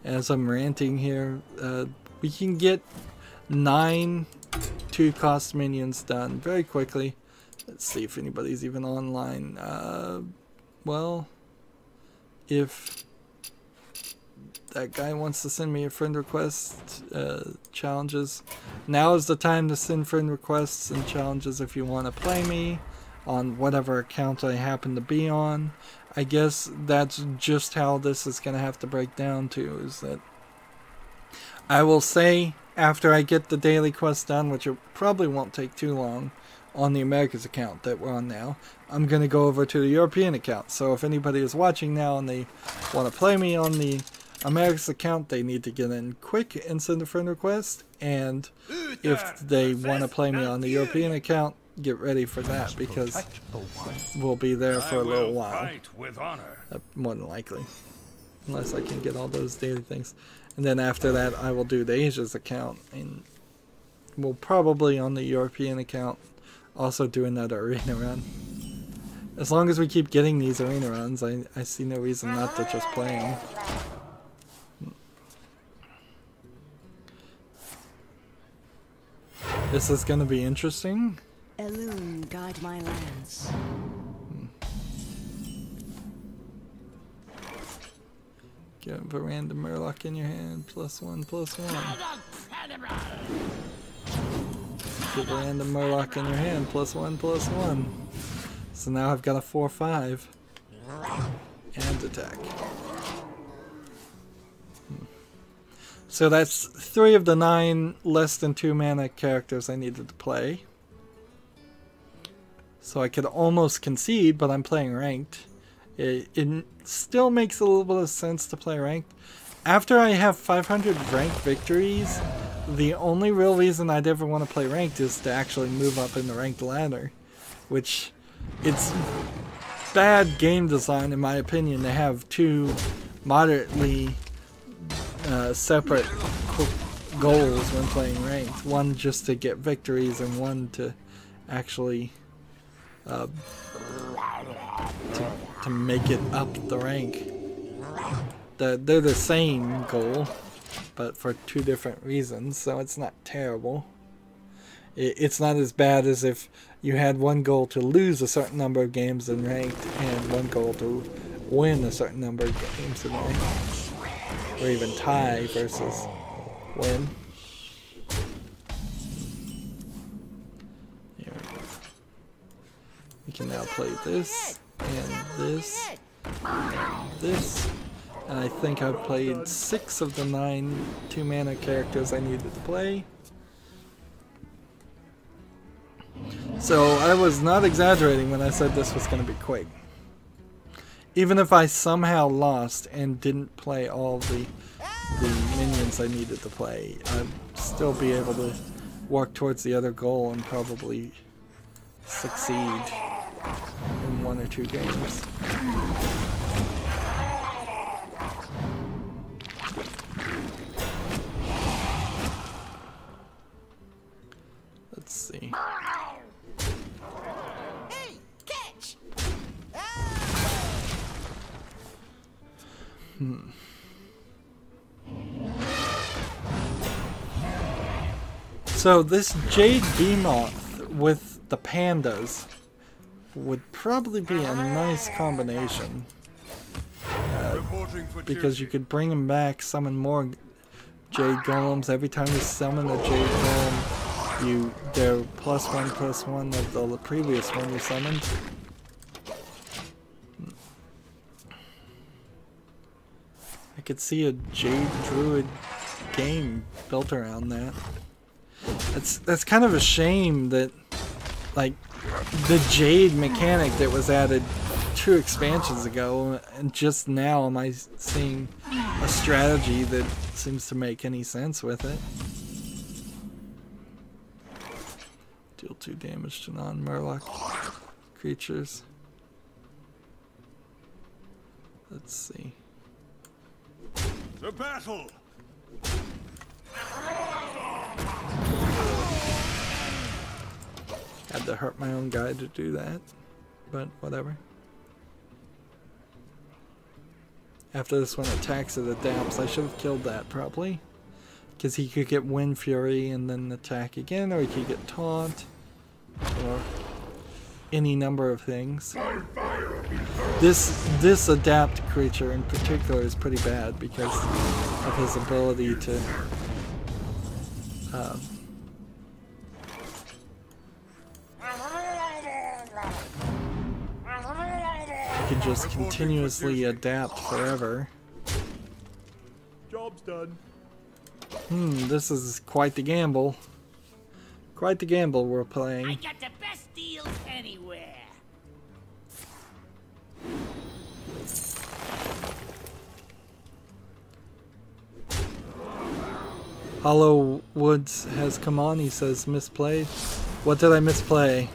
As I'm ranting here, we can get 9 2-cost minions done very quickly. Let's see if anybody's even online. Well, if that guy wants to send me a friend request, challenges, now is the time to send friend requests and challenges if you want to play me on whatever account I happen to be on. I guess that's just how this is going to have to break down to, is that I will say, after I get the daily quest done, which it probably won't take too long, on the Americas account that we're on now, I'm going to go over to the European account. So if anybody is watching now and they want to play me on the Americas account, they need to get in quick and send a friend request. And if they want to play me on the European account, get ready for that, because we'll be there for a little while. More than likely. Unless I can get all those daily things. And then after that, I will do the Asia's account. And we'll probably, on the European account, also do another arena run. As long as we keep getting these arena runs, I see no reason not to just play them. This is going to be interesting. Elune, guide my lands. Get a random Murloc in your hand, +1/+1. Get a random Murloc in your hand, +1/+1. So now I've got a 4/5 and attack. So that's 3 of the 9 less than 2 mana characters I needed to play. So I could almost concede, but I'm playing ranked. It still makes a little bit of sense to play ranked. After I have 500 ranked victories, the only real reason I'd ever want to play ranked is to actually move up in the ranked ladder. Which, it's bad game design in my opinion to have 2 moderately separate goals when playing ranked. One just to get victories and one to actually to make it up the rank. They're the same goal, but for 2 different reasons, so it's not terrible. It's not as bad as if you had one goal to lose a certain number of games in ranked and one goal to win a certain number of games in ranked. Or even tie versus win. Here we go. We can now play this, and this, and this. And I think I've played 6 of the 9 2-mana characters I needed to play. So I was not exaggerating when I said this was going to be quick. Even if I somehow lost and didn't play all the minions I needed to play, I'd still be able to work towards the other goal and probably succeed in 1 or 2 games. Let's see. Hey, catch! So this Jade Beamoth with the pandas would probably be a nice combination. Because you could bring them back, summon more Jade Golems. Every time you summon a Jade Golem, they're +1/+1 of the previous one you summoned. I could see a Jade Druid game built around that. That's kind of a shame that, like, the Jade mechanic that was added 2 expansions ago, and just now am I seeing a strategy that seems to make any sense with it. Deal 2 damage to non-Murloc creatures. Let's see. The battle! Had to hurt my own guy to do that, but whatever. After this one attacks, it adapts. I should have killed that probably, because he could get Wind Fury and then attack again, or he could get Taunt, or any number of things. This adapt creature in particular is pretty bad because of his ability to he could just continuously adapt forever. Job's done. This is quite the gamble. Quite the gamble we're playing. I got the best deals anywhere. Hollow Woods has come on. He says misplayed. What did I misplay?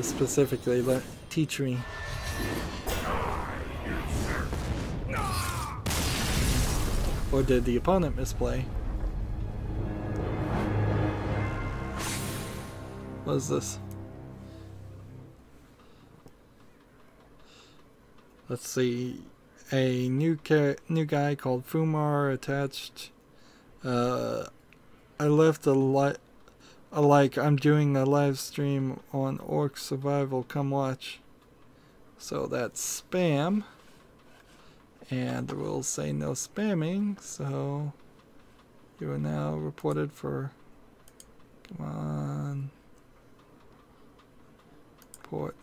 Specifically, teach me. Or did the opponent misplay? What is this? Let's see. A new guy called Fumar attached. I left a like. I'm doing a live stream on Orc Survival. Come watch. So that's spam. And we'll say no spamming. So you are now reported for. Come on. Report.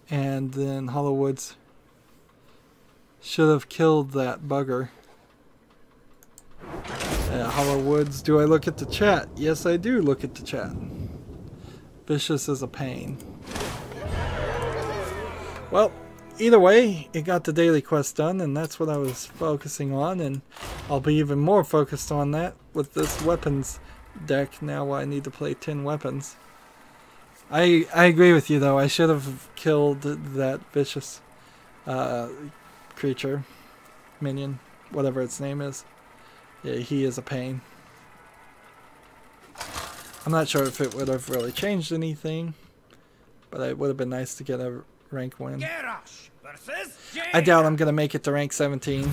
And then Hollowwoods should have killed that bugger. Hollowwoods, do I look at the chat? Yes, I do look at the chat. Vicious is a pain. Well, either way, it got the daily quest done, and that's what I was focusing on, and I'll be even more focused on that with this weapons deck. Now I need to play 10 weapons. I agree with you, though. I should have killed that vicious creature, minion, whatever its name is. Yeah, he is a pain. I'm not sure if it would have really changed anything, but it would have been nice to get a rank win. I doubt I'm going to make it to rank 17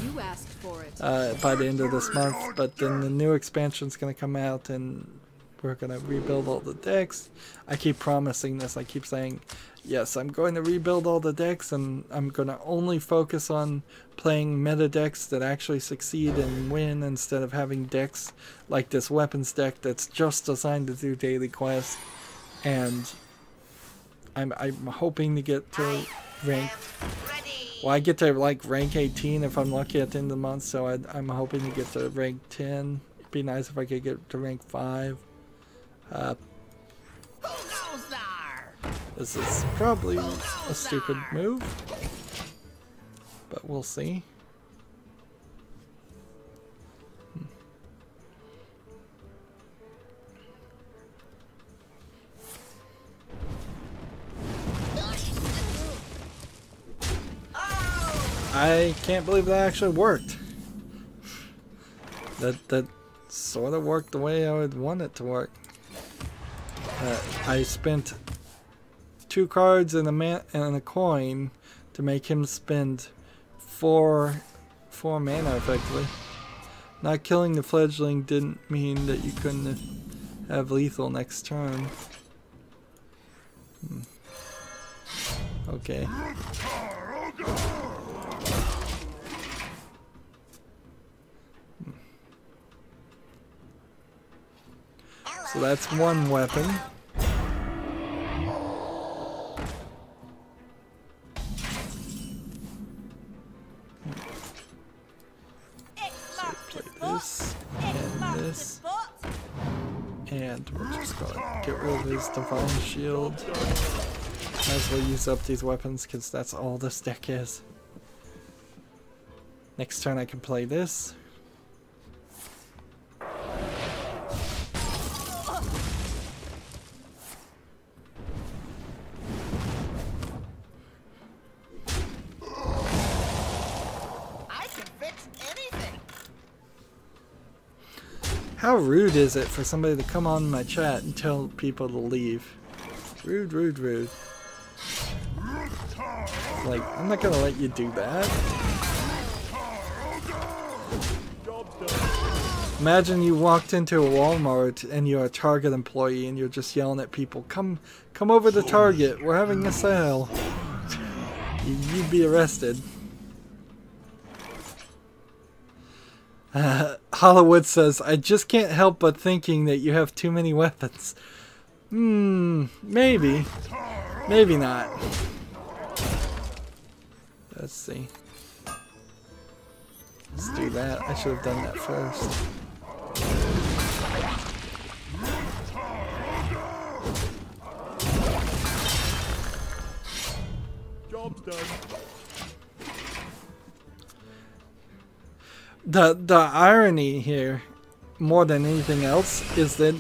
by the end of this month, but then the new expansion's going to come out and we're going to rebuild all the decks. I keep promising this. I keep saying, yes, I'm going to rebuild all the decks, and I'm going to only focus on playing meta decks that actually succeed and win instead of having decks like this weapons deck that's just designed to do daily quests. And I'm hoping to get to rank... Well, I get to like rank 18 if I'm lucky at the end of the month, so I'm hoping to get to rank 10. It'd be nice if I could get to rank 5. This is probably a stupid move, but we'll see. I can't believe that actually worked. That sort of worked the way I would want it to work. I spent 2 cards and a coin to make him spend 4 mana effectively. Not killing the fledgling didn't mean that you couldn't have lethal next turn. Okay. So that's one weapon. So play this and this. And we're just gonna get rid of his Divine Shield. Might as well use up these weapons because that's all this deck is. Next turn I can play this. How rude is it for somebody to come on my chat and tell people to leave? Rude, rude, rude. Like, I'm not gonna let you do that. Imagine you walked into a Walmart and you're a Target employee and you're just yelling at people, come over to Target, we're having a sale. You'd be arrested. Hollywood says, I just can't help but thinking that you have too many weapons. Maybe. Maybe not. Let's see. Let's do that. I should have done that first. Job's done. The irony here, more than anything else, is that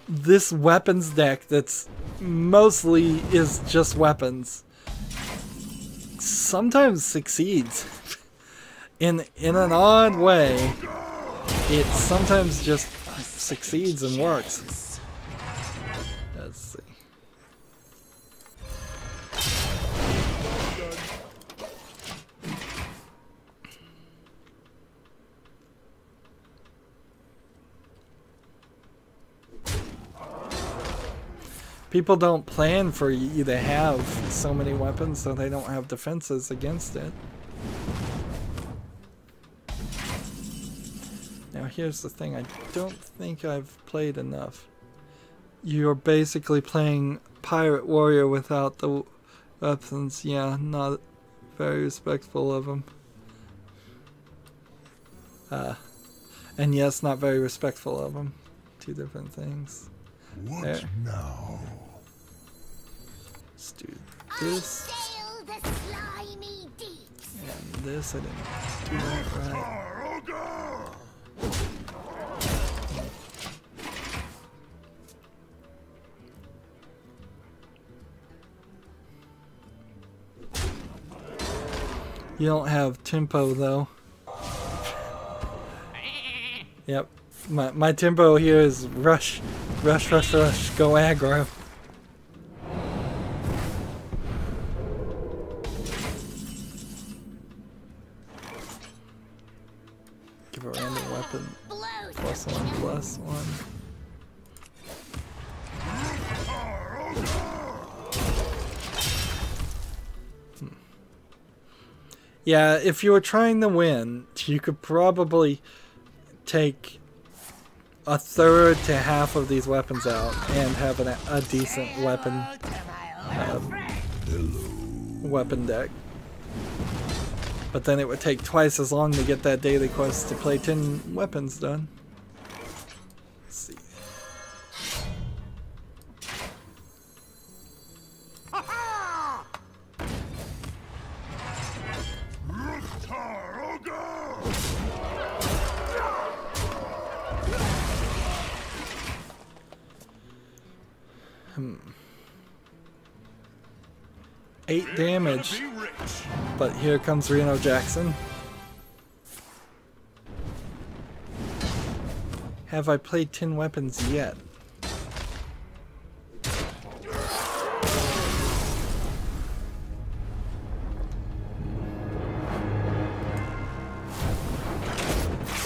this weapons deck that's mostly is just weapons sometimes succeeds in an odd way. It sometimes just succeeds and works. Let's see. People don't plan for you to have so many weapons, so they don't have defenses against it. Now here's the thing, I don't think I've played enough. You're basically playing Pirate Warrior without the weapons. Yeah, not very respectful of them. And yes, not very respectful of them. Two different things. What there. now? Let's do this. The slimy deeps. And this, I didn't do that right. You don't have tempo though. Yep. My tempo here is rush, rush, rush, rush, go aggro. Give a random weapon. +1/+1. Yeah, if you were trying to win, you could probably take a third to half of these weapons out and have a decent weapon weapon deck. But then it would take twice as long to get that daily quest to play 10 weapons done. Let's see. Hmm. 8 damage. But here comes Rydo Jackson. Have I played 10 weapons yet?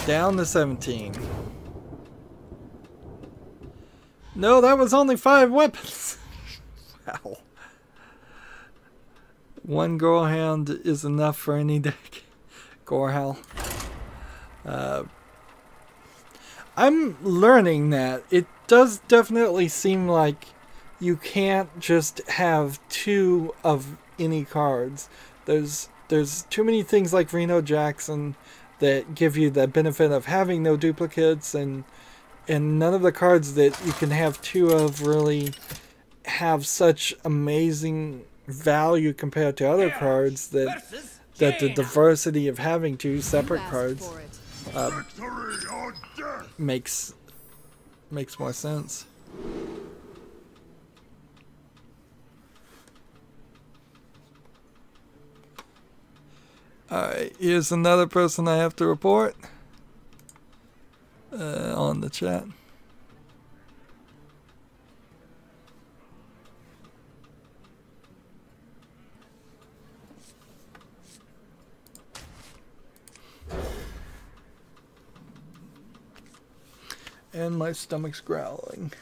Down to 17. No, that was only 5 weapons. Wow. One Gorehound is enough for any deck. Gorehound. I'm learning that it does definitely seem like you can't just have 2 of any cards. There's too many things like Rydo Jackson that give you the benefit of having no duplicates, and none of the cards that you can have 2 of really have such amazing value compared to other cards that the diversity of having 2 separate cards makes more sense. Alright, here's another person I have to report on the chat. And my stomach's growling.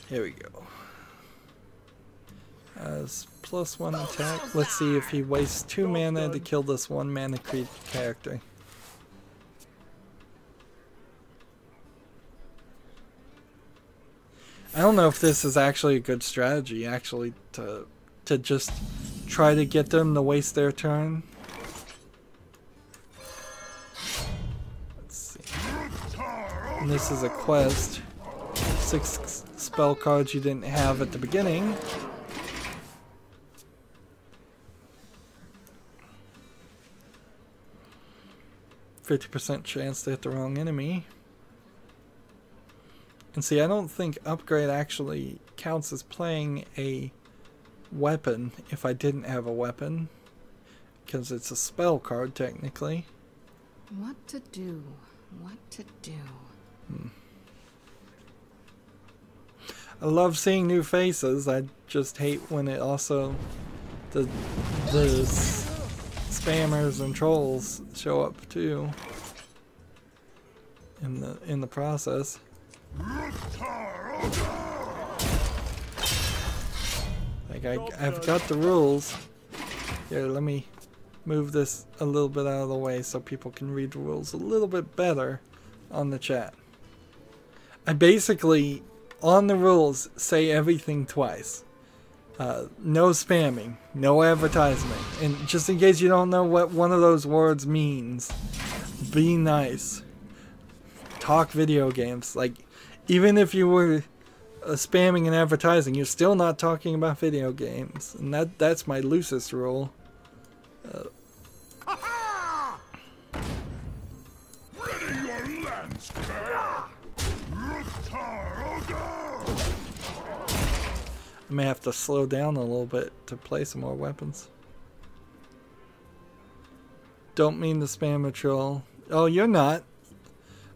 Here we go. As +1 attack. Let's see if he wastes 2 mana to kill this 1 mana creep character. I don't know if this is actually a good strategy, actually, to just try to get them to waste their turn. Let's see. And this is a quest. 6 spell cards you didn't have at the beginning. %chance to hit the wrong enemy. And see, I don't think upgrade actually counts as playing a weapon if I didn't have a weapon, because it's a spell card technically. What to do? What to do? I love seeing new faces. I just hate when it also the spammers and trolls show up too in the process. Like I've got the rules. Here, let me move this a little bit out of the way so people can read the rules a little bit better on the chat. I basically, on the rules, say everything twice. No spamming, no advertisement, and just in case you don't know what one of those words means, be nice. Talk video games. Like, even if you were spamming and advertising, you're still not talking about video games, and that's my loosest rule. Ready your lance, I may have to slow down a little bit to play some more weapons. Don't mean to spam a troll. Oh, you're not.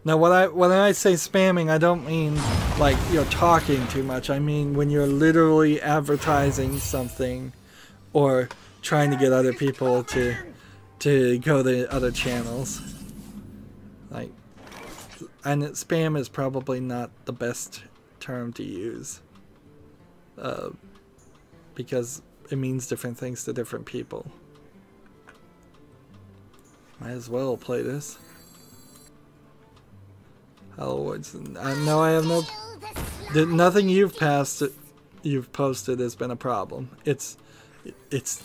Now, when I say spamming, I don't mean like you're talking too much. I mean when you're literally advertising something or trying to get other people to go to other channels. Like, and spam is probably not the best term to use. Because it means different things to different people. Might as well play this. Hello, I know I have nothing you've posted has been a problem. It's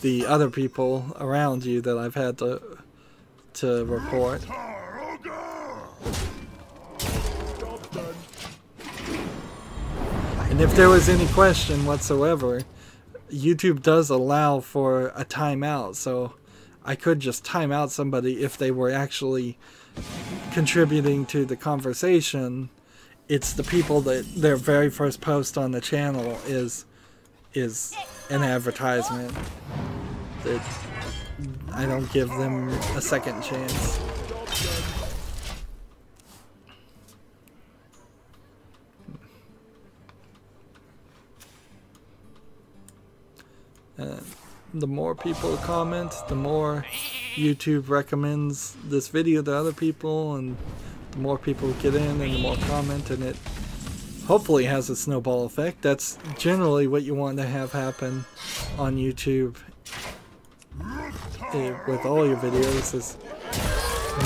the other people around you that I've had to report. And if there was any question whatsoever, YouTube does allow for a timeout, so I could just time out somebody if they were actually contributing to the conversation. It's the people that their very first post on the channel is an advertisement that I don't give them a second chance. The more people comment, the more YouTube recommends this video to other people, and the more people get in and the more comment, and it hopefully has a snowball effect. That's generally what you want to have happen on YouTube with all your videos, is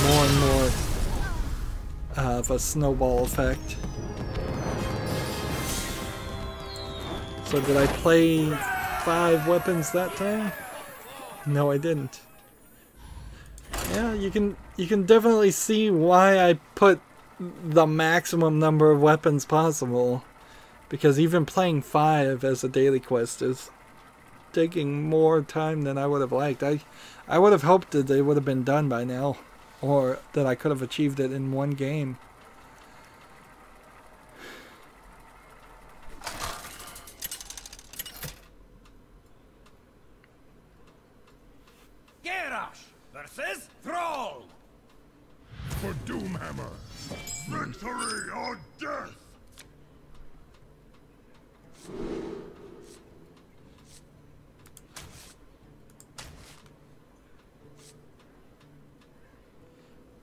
more and more of a snowball effect. So did I play 5 weapons that time? No, I didn't. Yeah, you can definitely see why I put the maximum number of weapons possible, because even playing 5 as a daily quest is taking more time than I would have liked. I would have hoped that they would have been done by now, or that I could have achieved it in one game. Versus Thrall! For Doomhammer! Victory or death!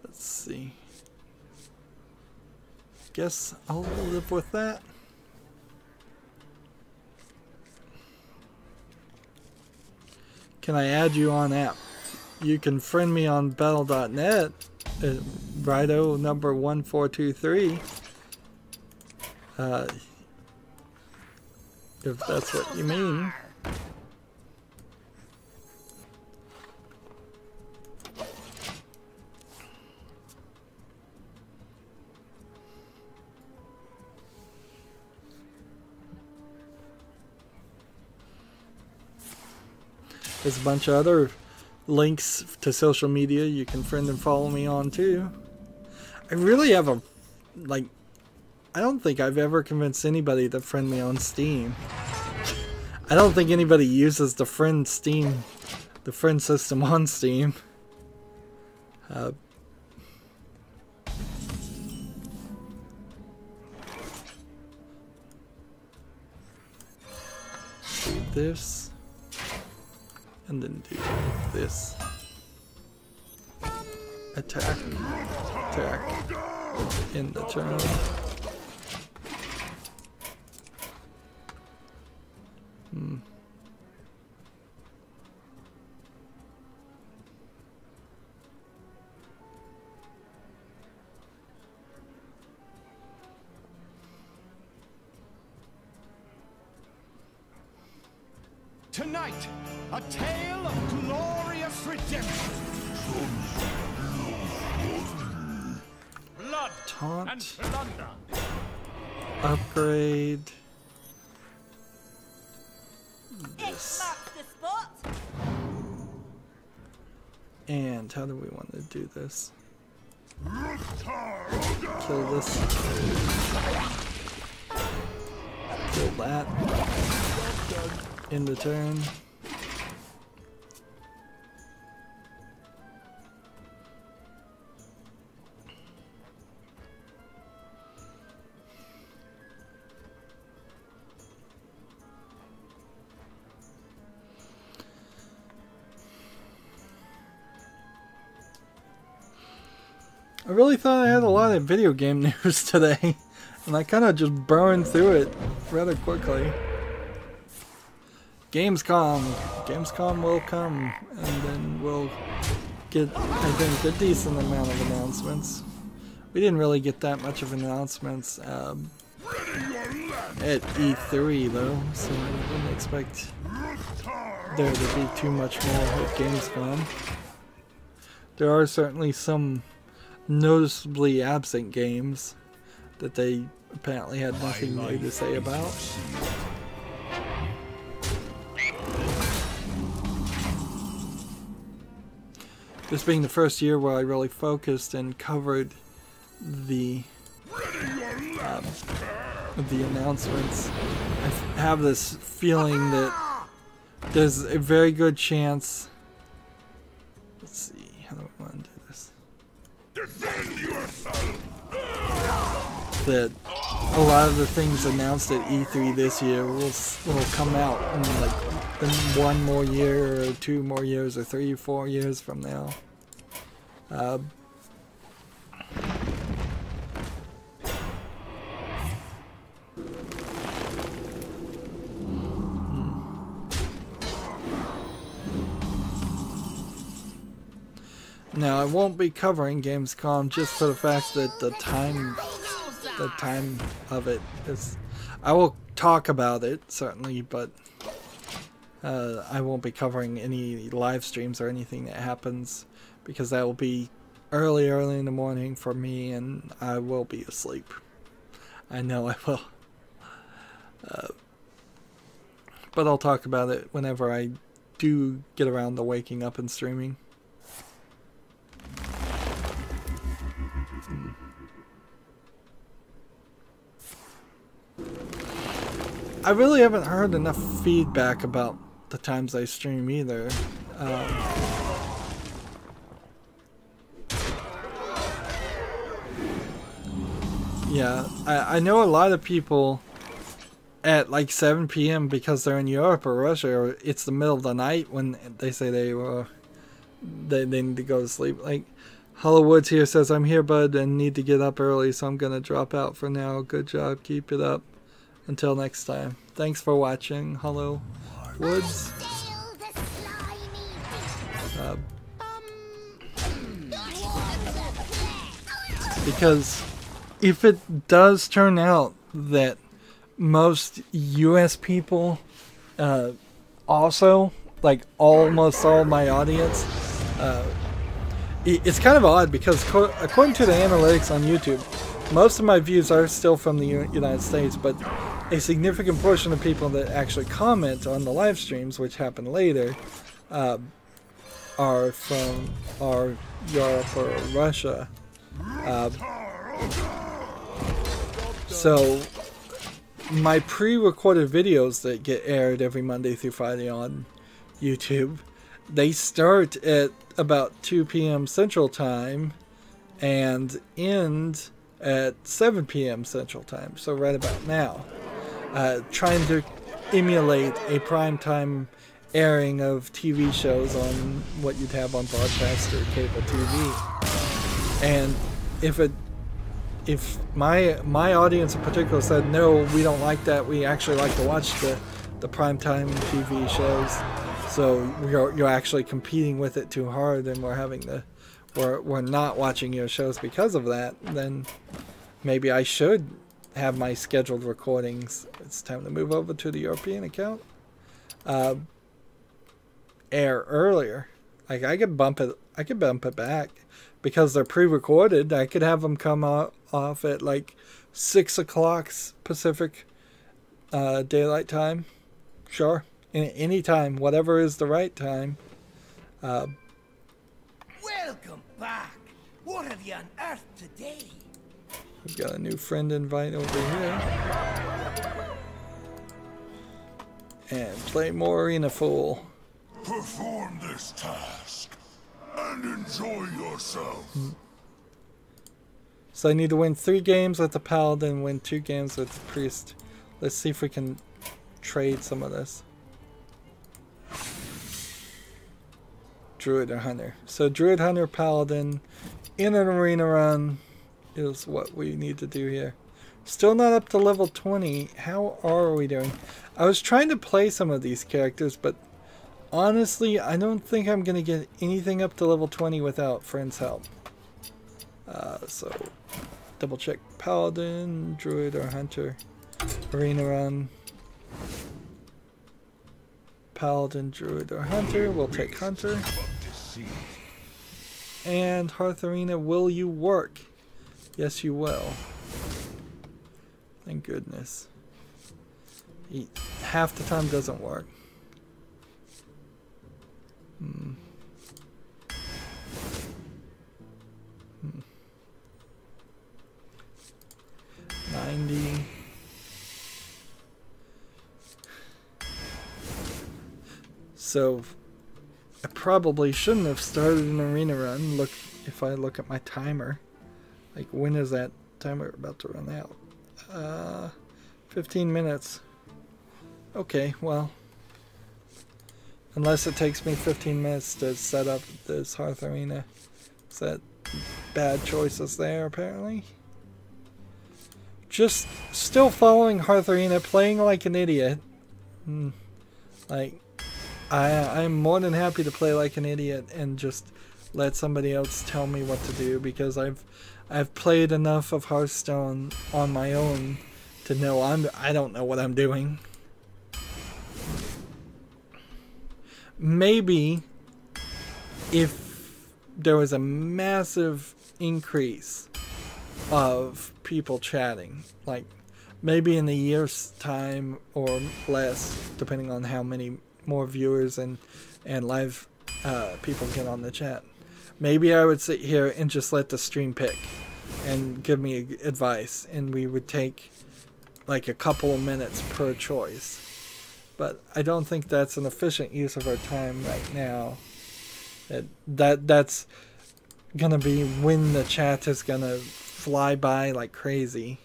Let's see. Guess I'll live with that. Can I add you on app? You can friend me on battle.net at Rydo number 1423. If that's what you mean. There's a bunch of other links to social media you can friend and follow me on too. I really have a, like, I don't think I've ever convinced anybody to friend me on Steam. I don't think anybody uses the friend system on Steam. Do this. And then do this. Attack. Attack. In the turn. Tonight, a tale of glorious redemption. Blood Taunt. and plunder. Upgrade. X This. marks the spot. And how do we want to do this? Kill this. Kill that. In the turn. I really thought I had a lot of video game news today, and I kind of just burned through it rather quickly. Gamescom will come, and then we'll get, I think, a decent amount of announcements. We didn't really get that much of announcements at E3 though, so I wouldn't expect there to be too much more at Gamescom. There are certainly some noticeably absent games that they apparently had nothing new to say about. This being the first year where I really focused and covered the announcements, I have this feeling that there's a very good chance. Let's see, how do I want to do this? That a lot of the things announced at E3 this year will come out in like one more year or 2 more years or 3 or 4 years from now. Now I won't be covering Gamescom just for the fact that the time of it is. I will talk about it certainly, but I won't be covering any live streams or anything that happens because that will be early in the morning for me, and I will be asleep. I know I will. But I'll talk about it whenever I do get around to waking up and streaming. I really haven't heard enough feedback about the times I stream either. Yeah, I know a lot of people at like 7 p.m. because they're in Europe or Russia, or it's the middle of the night when they say they need to go to sleep. Like, Hollow Woods here says, I'm here, bud, and need to get up early, so I'm gonna drop out for now. Good job, keep it up. Until next time. Thanks for watching, Hollow Woods. Because if it does turn out that most US people also, like almost all my audience. It's kind of odd because according to the analytics on YouTube, most of my views are still from the United States, but a significant portion of people that actually comment on the live streams, which happen later, are from Europe or Russia. So my pre-recorded videos that get aired every Monday through Friday on YouTube, they start at about 2 p.m. Central Time and end at 7 p.m. Central Time, so right about now. Trying to emulate a primetime airing of TV shows on what you'd have on broadcast or cable TV. And if my audience in particular said, no, we don't like that, we actually like to watch the primetime TV shows, so you're actually competing with it too hard and we're not watching your shows because of that, then maybe I should have my scheduled recordings. It's time to move over to the European account. Air earlier. Like I could bump it back because they're pre-recorded. I could have them come off at like 6 o'clock Pacific daylight time. Sure, any time, whatever is the right time. Welcome back. What have you unearthed today? We've got a new friend invite over here. And play more Arena Fool. Perform this task and enjoy yourself. So I need to win 3 games with the Paladin, win 2 games with the Priest. Let's see if we can trade some of this. Druid or Hunter. So Druid, Hunter, Paladin in an arena run is what we need to do here. Still not up to level 20. How are we doing? I was trying to play some of these characters, but honestly, I don't think I'm going to get anything up to level 20 without friends' help. So, double check Paladin, Druid, or Hunter. Arena run. Paladin, Druid, or Hunter. We'll take Hunter. And Hearth Arena, will you work? Yes, you will. Thank goodness. Half the time doesn't work. 90. So I probably shouldn't have started an arena run. Look, if I look at my timer, like when is that timer about to run out? 15 minutes. Okay, well, unless it takes me 15 minutes to set up this Hearth Arena. Is that bad choices there, apparently? Just still following Hearth Arena, playing like an idiot. Like, I'm more than happy to play like an idiot and just let somebody else tell me what to do, because I've played enough of Hearthstone on my own to know I don't know what I'm doing. Maybe if there was a massive increase of people chatting, like maybe in a year's time or less, depending on how many more viewers and live people get on the chat, maybe I would sit here and just let the stream pick and give me advice, and we would take like a couple of minutes per choice. But I don't think that's an efficient use of our time right now. That's gonna be when the chat is gonna fly by like crazy.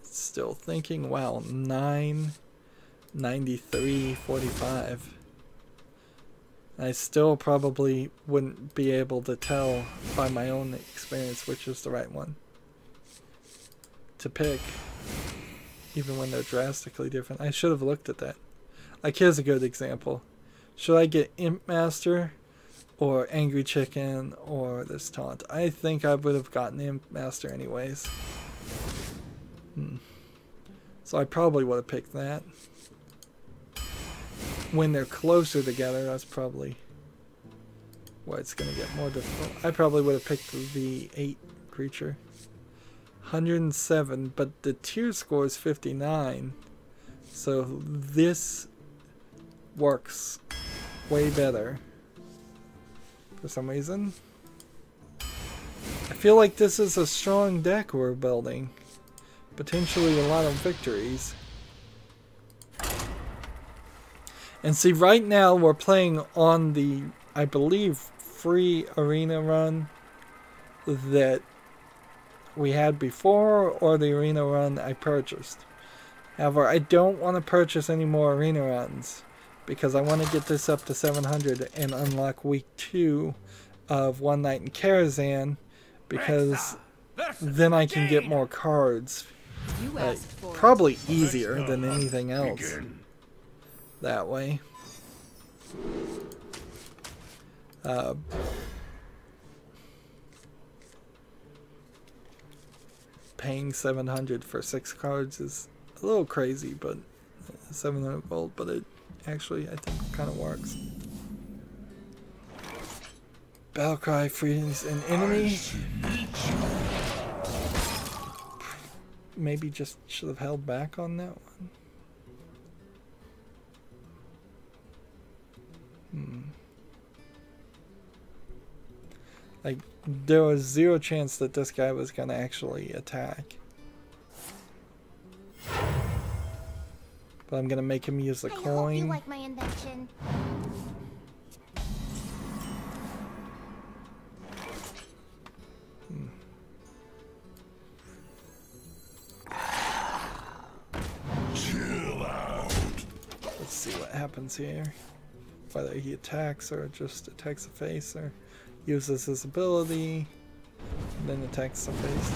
Still thinking, wow, 9:93:45. I still probably wouldn't be able to tell by my own experience which is the right one to pick, even when they're drastically different. I should have looked at that. Like, here's a good example. Should I get Imp Master or Angry Chicken or this taunt? I think I would have gotten Imp Master anyways. So I probably would have picked that. When they're closer together, that's probably why it's going to get more difficult. I probably would have picked the 8 creature. 107, but the tier score is 59. So this works way better for some reason. I feel like this is a strong deck we're building. Potentially a lot of victories. And see, right now we're playing on the, I believe, free arena run that we had before, or the arena run I purchased. However, I don't want to purchase any more arena runs because I want to get this up to 700 and unlock week 2 of One Night in Karazhan, because then I can get more cards. Probably easier than anything else that way. Paying 700 for 6 cards is a little crazy, but 700 gold, but it actually, I think, kind of works. Battlecry frees an enemy. Maybe just should have held back on that one. Like, there was 0 chance that this guy was gonna actually attack. But I'm gonna make him use the coin. I hope you like my invention. Chill out. Let's see what happens here. Whether he attacks or just attacks the face, or uses his ability and then attacks the face.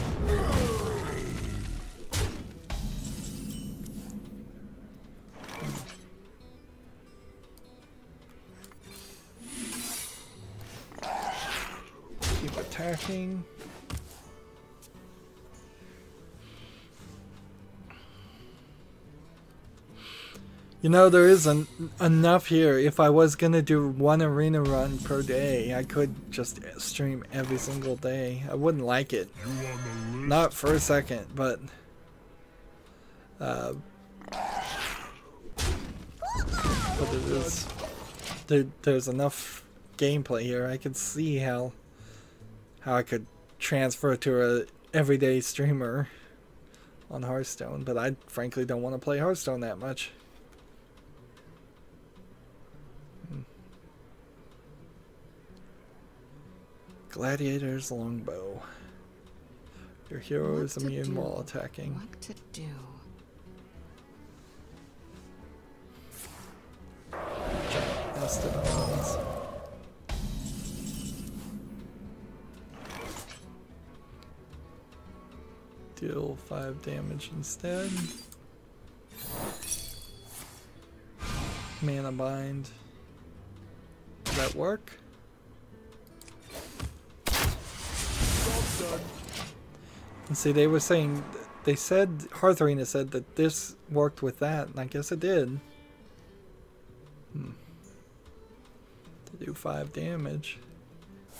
Keep attacking. You know, there isn't enough here. If I was gonna do 1 arena run per day, I could just stream every single day. I wouldn't like it. Not for a second, but it is. There's enough gameplay here. I could see how I could transfer to a everyday streamer on Hearthstone, but I frankly don't want to play Hearthstone that much. Gladiator's longbow. Your hero is immune while attacking. What to do? Mastodons. Deal 5 damage instead. Mana bind. Does that work? And see, they were saying, they said, Hearth Arena said that this worked with that, and I guess it did. To do 5 damage.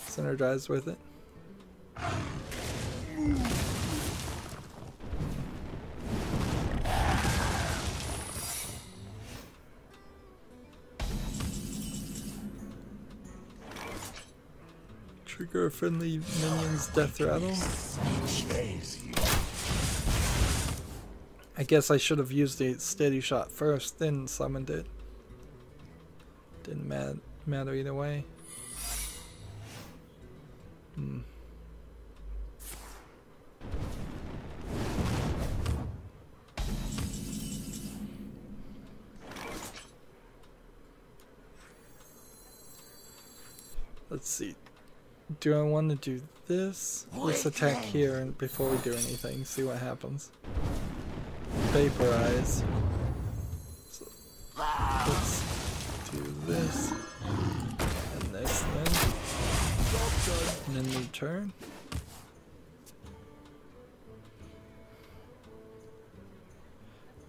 Synergize with it. Trigger a friendly minion's death rattle. I guess I should have used the steady shot first, then summoned it. Didn't matter either way. Let's see. Do I want to do this? Let's attack here and before we do anything, see what happens. Vaporize. So let's do this and this then. And then new turn.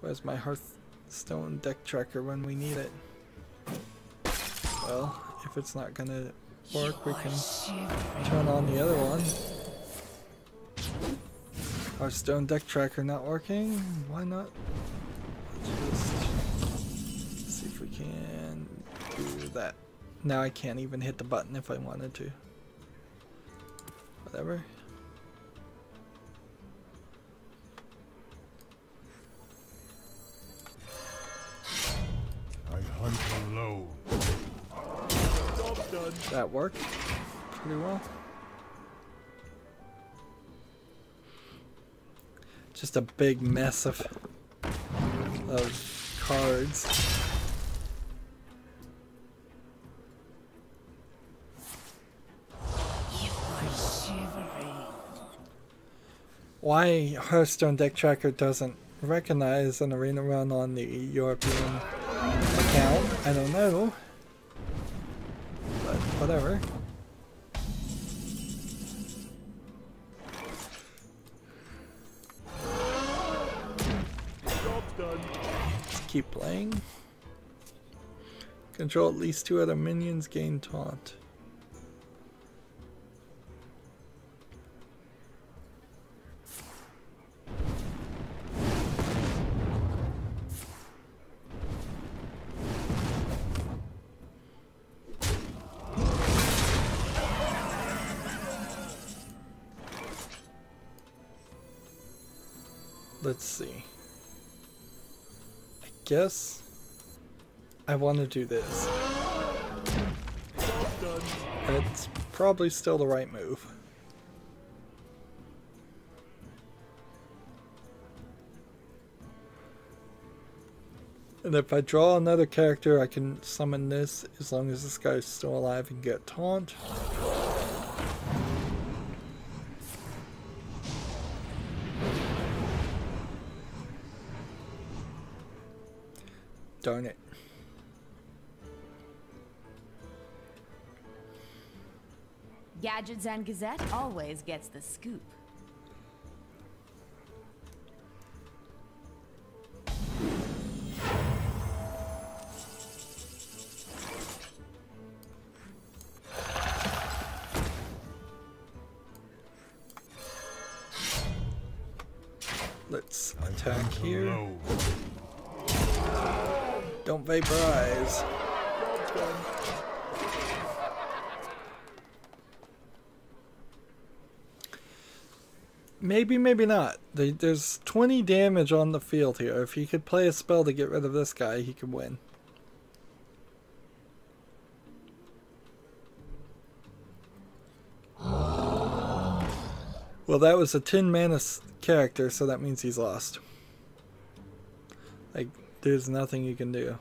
Where's my Hearthstone deck tracker when we need it? Well, if it's not gonna work, we can turn on the other one. Hearthstone deck tracker not working? Why not? Let's just see if we can do that. Now I can't even hit the button if I wanted to. Whatever. I hunt alone. That worked pretty well. Just a big mess of cards. You are shivering. Why Hearthstone deck tracker doesn't recognize an arena run on the European account, I don't know. But whatever. Let's keep playing. Control at least 2 other minions, gain taunt. Let's see. I guess I want to do this. It's probably still the right move. And if I draw another character, I can summon this as long as this guy's still alive and get taunt. Darn it. Gadgets and Gazette always gets the scoop. Let's attack here. Don't vaporize. Maybe, maybe not. There's 20 damage on the field here. If he could play a spell to get rid of this guy, he could win. Well, that was a 10 mana character, so that means he's lost. Like, there's nothing you can do.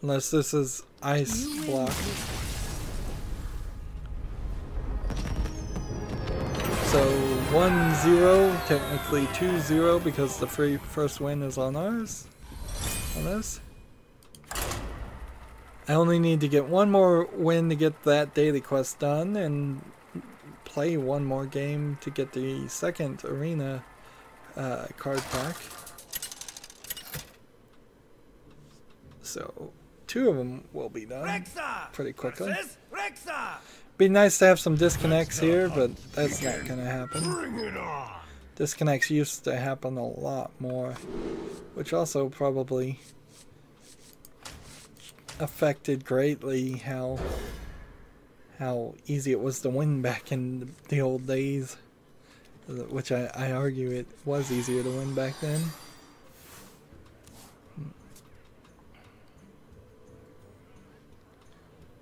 Unless this is ice block. So 1-0, technically 2-0 because the first win is on ours. On this. I only need to get one more win to get that daily quest done and play one more game to get the second arena card pack. So 2 of them will be done pretty quickly. Be nice to have some disconnects here, but that's not gonna happen. Disconnects used to happen a lot more, which also probably affected greatly how easy it was to win back in the old days, which I argue it was easier to win back then.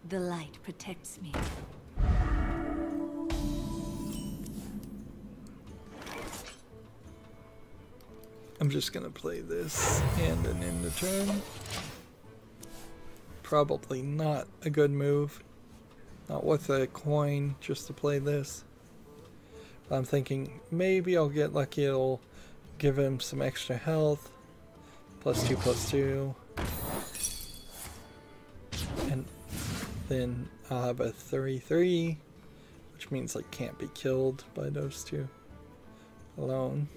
The light protects me. I'm just gonna play this and an end the turn. Probably not a good move. Not worth a coin just to play this. But I'm thinking maybe I'll get lucky, it'll give him some extra health. +2/+2. And then I'll have a 3/3, which means I can't be killed by those two alone.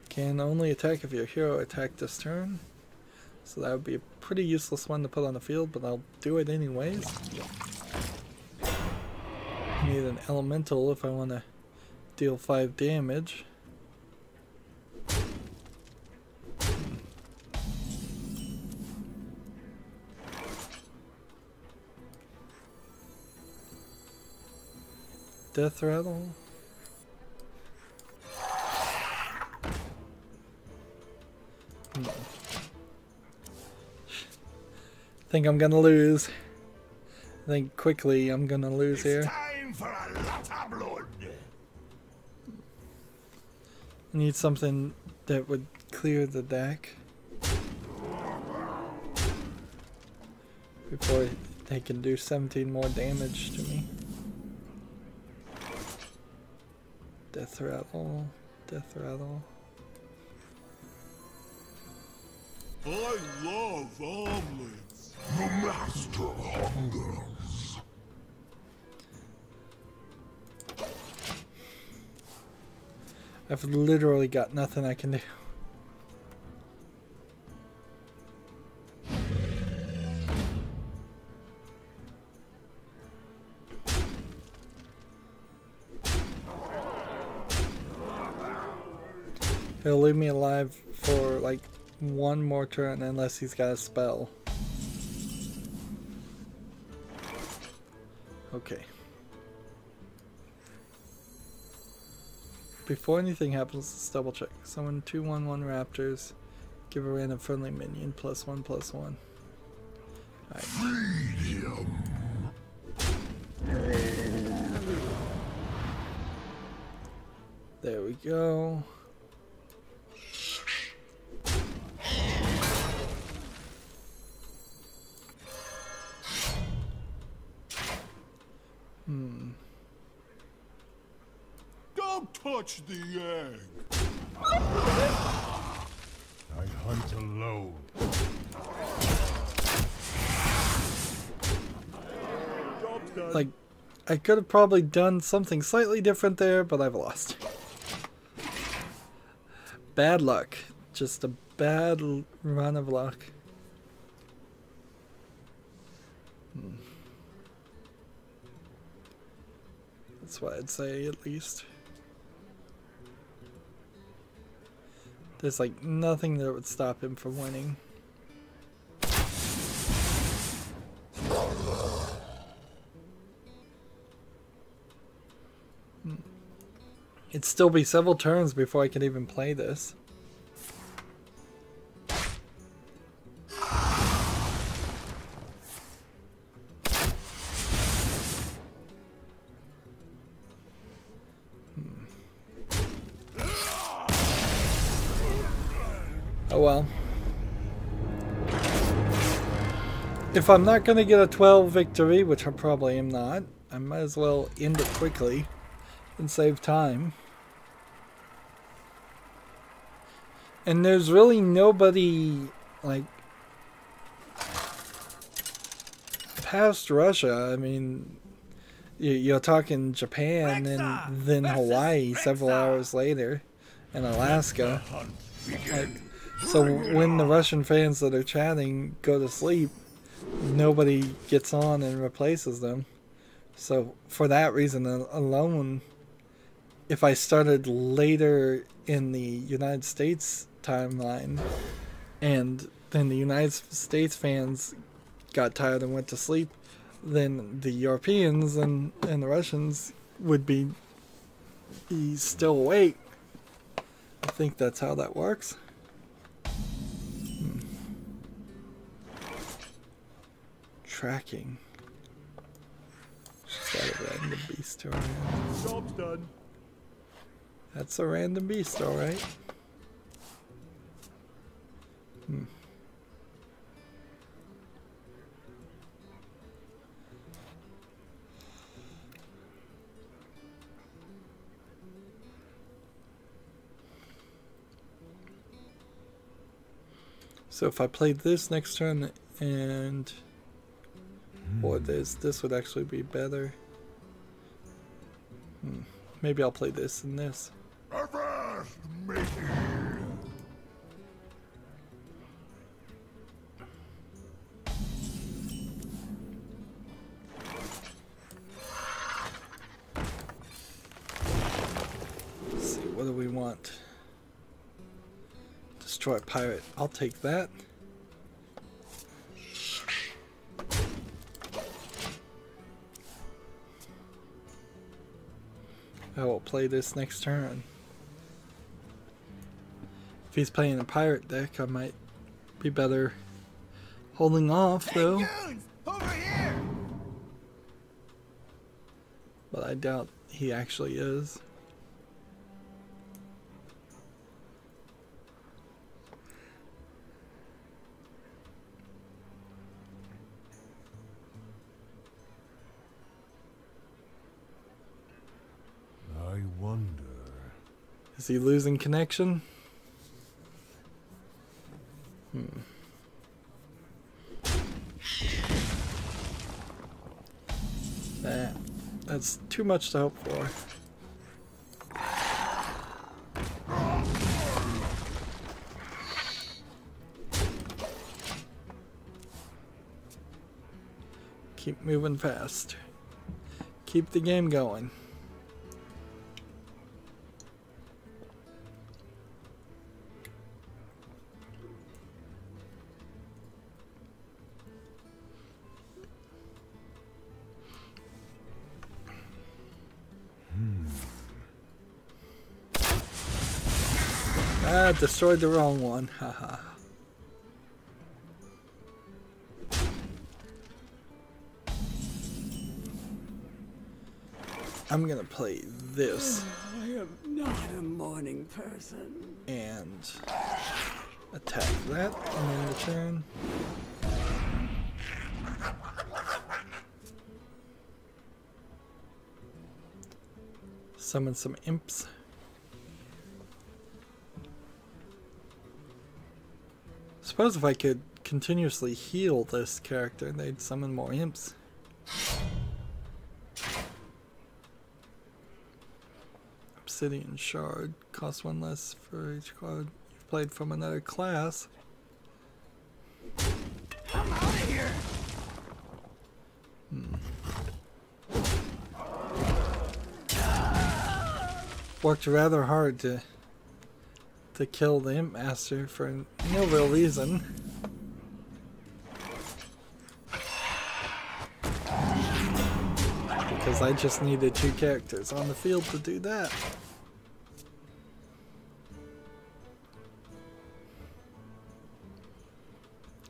Can only attack if your hero attacked this turn. So that would be a pretty useless one to put on the field, but I'll do it anyways. Need an elemental if I want to deal 5 damage. Death rattle. Think I'm gonna lose. I think quickly I'm gonna lose here. Time for a lot of blood. I need something that would clear the deck before they can do 17 more damage to me. Death rattle, death rattle. I love omelets. The master hungers. I've literally got nothing I can do. He'll leave me alive for like one more turn unless he's got a spell. Okay. Before anything happens, let's double check. Summon 2/1/1 raptors. Give a random friendly minion +1/+1. Alright. Feed him. There we go. Don't touch the egg. I hunt alone. Like, I could have probably done something slightly different there, but I've lost. Bad luck. Just a bad run of luck. That's what I'd say, at least. There's like nothing that would stop him from winning. It'd still be several turns before I could even play this. Oh well. If I'm not going to get a 12 victory, which I probably am not, I might as well end it quickly and save time. And there's really nobody, like, past Russia. I mean, you're talking Japan and then Hawaii several hours later, and Alaska. Like, so when the Russian fans that are chatting go to sleep, nobody gets on and replaces them. So for that reason alone, if I started later in the United States timeline and then the United States fans got tired and went to sleep, then the Europeans and the Russians would be still awake. I think that's how that works. Tracking. Is that a random beast around? Job's done. That's a random beast, alright. So if I played this next turn and or this would actually be better. Maybe I'll play this and this. Advance! Let's see, what do we want? Destroy pirate. I'll take that. I will play this next turn. If he's playing a pirate deck, I might be better holding off, though. Over here! But I doubt he actually is. I wonder. Is he losing connection? That's too much to hope for. Keep moving fast. Keep the game going. Ah, destroyed the wrong one. Haha. I'm gonna play this. I am not a morning person. And attack that and then return. Summon some imps. Suppose if I could continuously heal this character, they'd summon more imps. Obsidian Shard costs 1 less for each card you've played from another class. I'm out of here! Worked rather hard to kill the Imp Master for no real reason. Because I just needed 2 characters on the field to do that.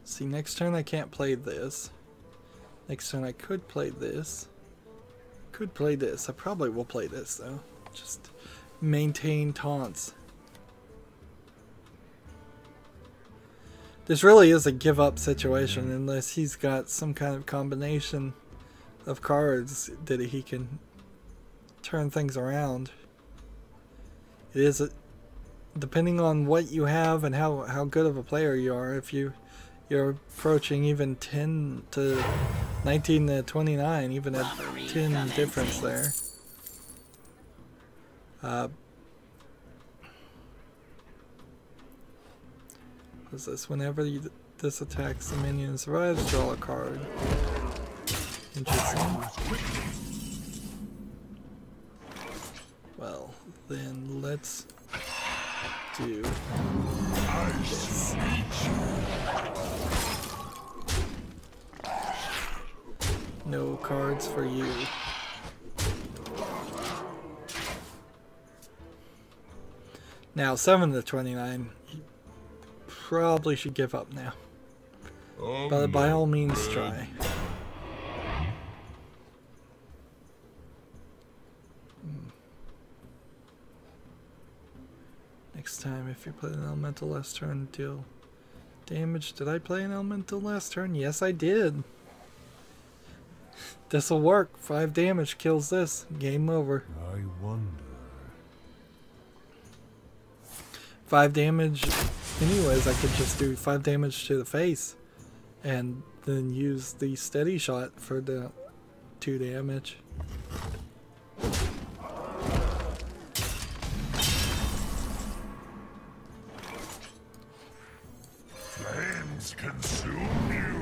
See, next turn I can't play this. Next turn I could play this. Could play this. I probably will play this though. Just maintain taunts. This really is a give up situation unless he's got some kind of combination of cards that he can turn things around. It is depending on what you have and how good of a player you are. If you're approaching even 10 to 19 to 29, even at 10 difference there. What's this? Whenever this attacks the minion survives, draw a card. Interesting. Well, then let's do this. No cards for you. Now 7 to 29. Probably should give up now. But by all means try. Next time if you play an elemental last turn, deal damage. Did I play an elemental last turn? Yes I did. This'll work. 5 damage kills this. Game over. I wonder. 5 damage. Anyways, I could just do 5 damage to the face and then use the steady shot for the 2 damage. consume you.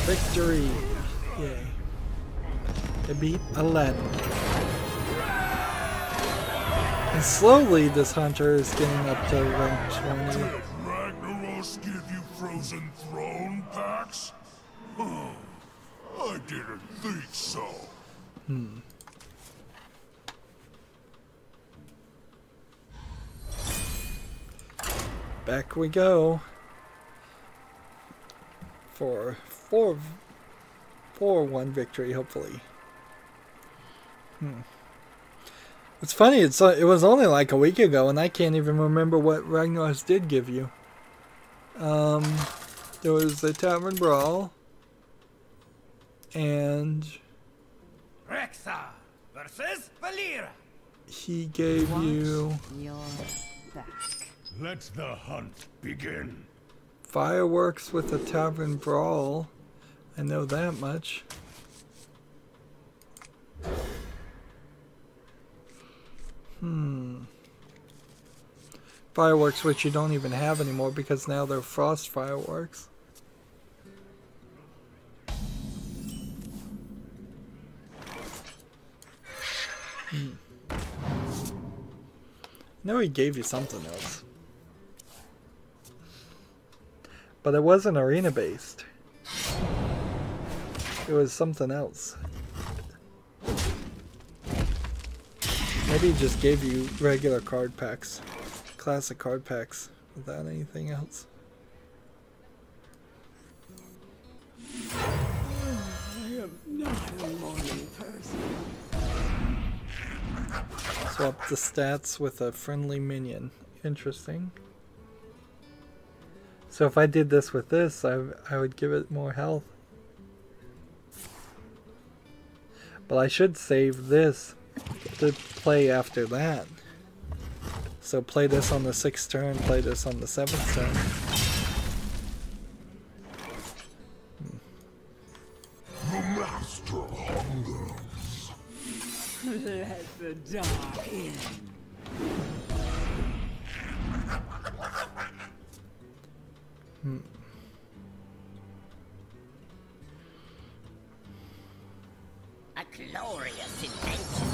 Victory! Yay. They beat 11. And slowly this hunter is getting up to rank 20. Did Ragnaros give you frozen throne packs? Huh. I didn't think so. Back we go. For 4-1 victory, hopefully. It's funny, it was only like a week ago, and I can't even remember what Ragnaros did give you. There was the Tavern Brawl, and Rexa versus Valera. he gave you You're back. Let the hunt begin. fireworks with the Tavern Brawl. I know that much. Fireworks, which you don't even have anymore because now they're frost fireworks. No, he gave you something else. But it wasn't arena based. It was something else. Maybe he just gave you regular card packs. Classic card packs without anything else. I am not a morning person. Swap the stats with a friendly minion. Interesting. So if I did this with this, I would give it more health. But I should save this to play after that. So play this on the 6th turn, play this on the 7th turn. The master hungers. Let the dark in. A glorious invention.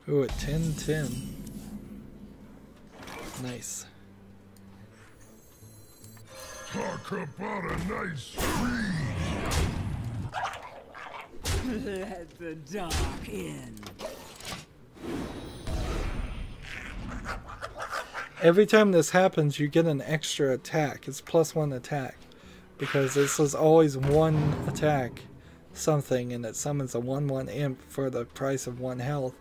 Ooh, a 10-10. Nice. Talk about a nice read. Let the dark in. Every time this happens, you get an extra attack. It's +1 attack. Because this is always one attack, something, and it summons a 1/1 imp for the price of 1 health.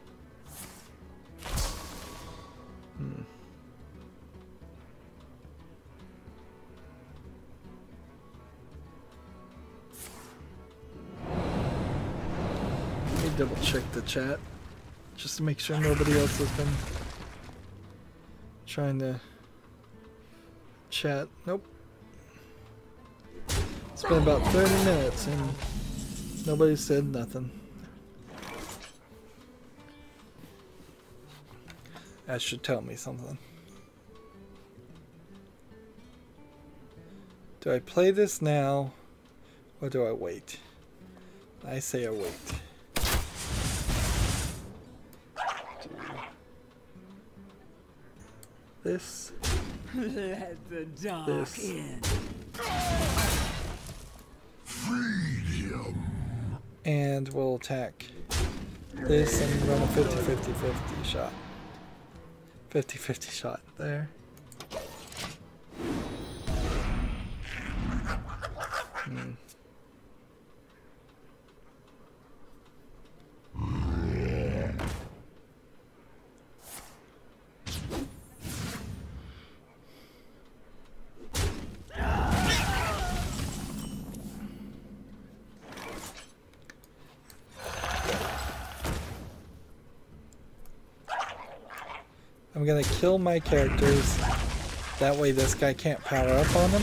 Let me double check the chat, just to make sure nobody else has been trying to chat. Nope. It's been about 30 minutes and nobody said nothing. That should tell me something. Do I play this now or do I wait? I say I wait. This. Let the dark This. in. And we'll attack this and run a 50-50-50 shot. 50-50 shot there. I'm gonna kill my characters. That way this guy can't power up on them.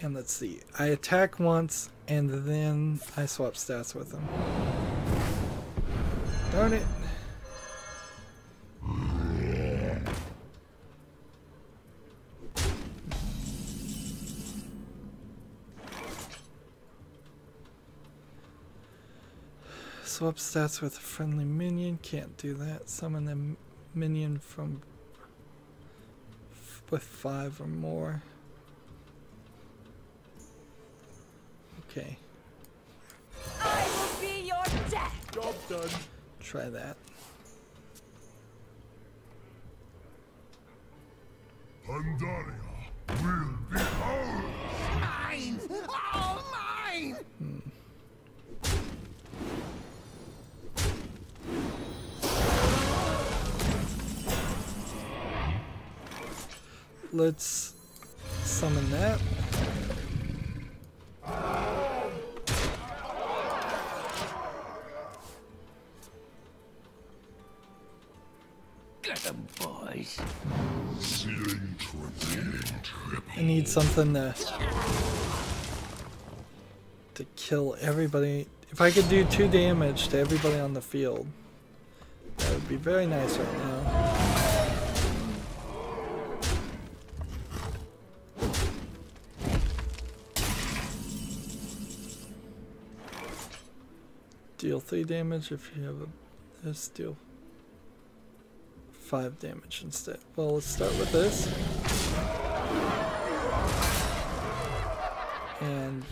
And let's see. I attack once, And then I swap stats with him. Darn it. Swap stats with a friendly minion. Can't do that. Summon a minion from with 5 or more. Okay. I will be your death. Job done. Try that. Pandaria will be ours. Mine! All mine! Let's summon that. Get them, boys. Sealing triple. I need something to kill everybody. If I could do 2 damage to everybody on the field, that would be very nice right now. Deal 3 damage if you have this. Deal 5 damage instead. Well, let's start with this. And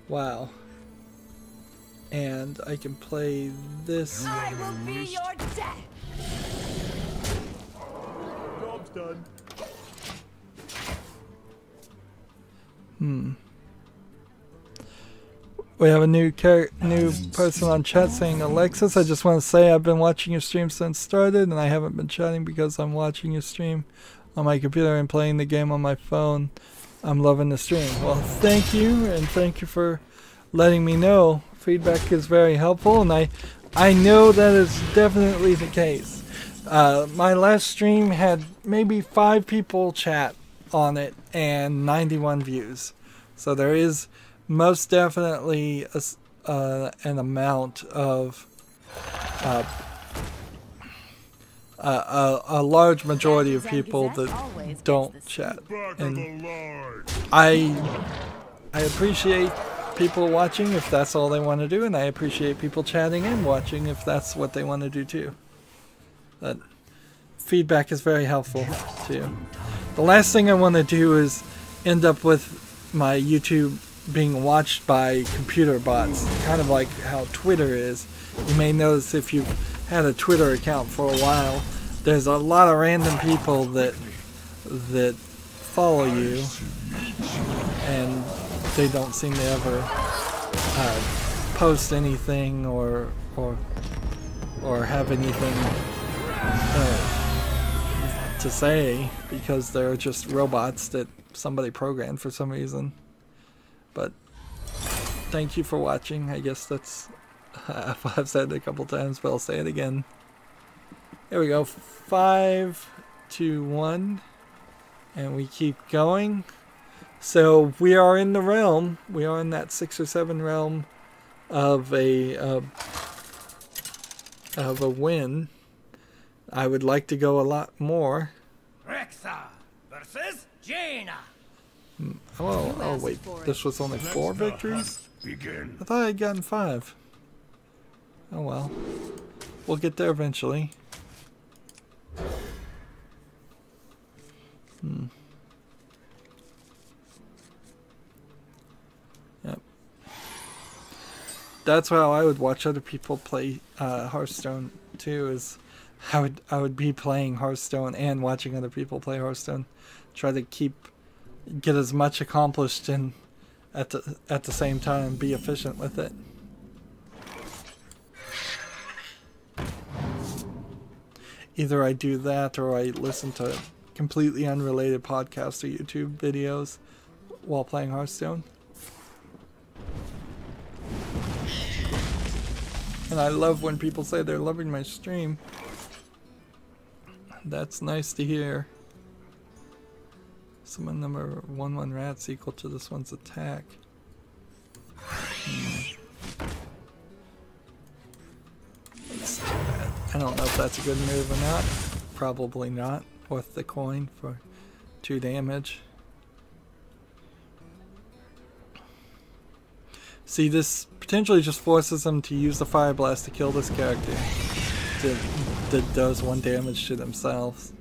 wow. And I can play this. I will be your death. Job's done. We have a new person on chat saying, Alexis, I just want to say I've been watching your stream since it started, and I haven't been chatting because I'm watching your stream on my computer and playing the game on my phone. I'm loving the stream. Well, thank you, and thank you for letting me know. Feedback is very helpful, and I know that is definitely the case. My last stream had maybe 5 people chat on it and 91 views. So there is most definitely an amount of a large majority of people that don't chat, and I appreciate people watching if that's all they want to do, and I appreciate people chatting and watching if that's what they want to do too. But feedback is very helpful too. The last thing I want to do is end up with my YouTube being watched by computer bots, kind of like how Twitter is. You may notice if you've had a Twitter account for a while, there's a lot of random people that follow you, and they don't seem to ever post anything or have anything to say, because they're just robots that somebody programmed for some reason. But thank you for watching. I guess that's I've said it a couple times, but I'll say it again. There we go. 5, 2, 1, and we keep going. So we are in the realm. We are in that 6 or 7 realm of a win. I would like to go a lot more. Rexa versus Jaina. Oh wait, this was only 4 victories? Begin. I thought I had gotten 5. Oh well. We'll get there eventually. Yep. That's how I would watch other people play Hearthstone too, is I would be playing Hearthstone and watching other people play Hearthstone. Try to get as much accomplished and at the same time be efficient with it. either I do that or I listen to completely unrelated podcasts or YouTube videos while playing Hearthstone. And I love when people say they're loving my stream. That's nice to hear. Summon number 1/1 rats equal to this one's attack. Let's do that. I don't know if that's a good move or not. Probably not. Worth the coin for 2 damage. See, this potentially just forces them to use the Fire Blast to kill this character that does 1 damage to themselves.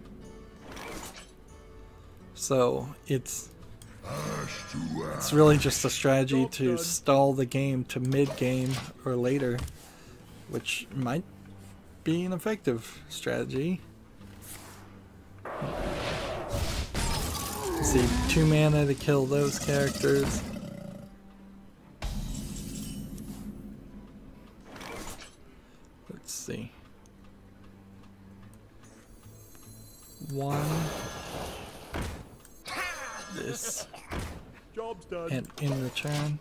So it's really just a strategy to stall the game to mid-game or later, which might be an effective strategy. See, 2 mana to kill those characters. Let's see. 1. This. Job's done. And in return.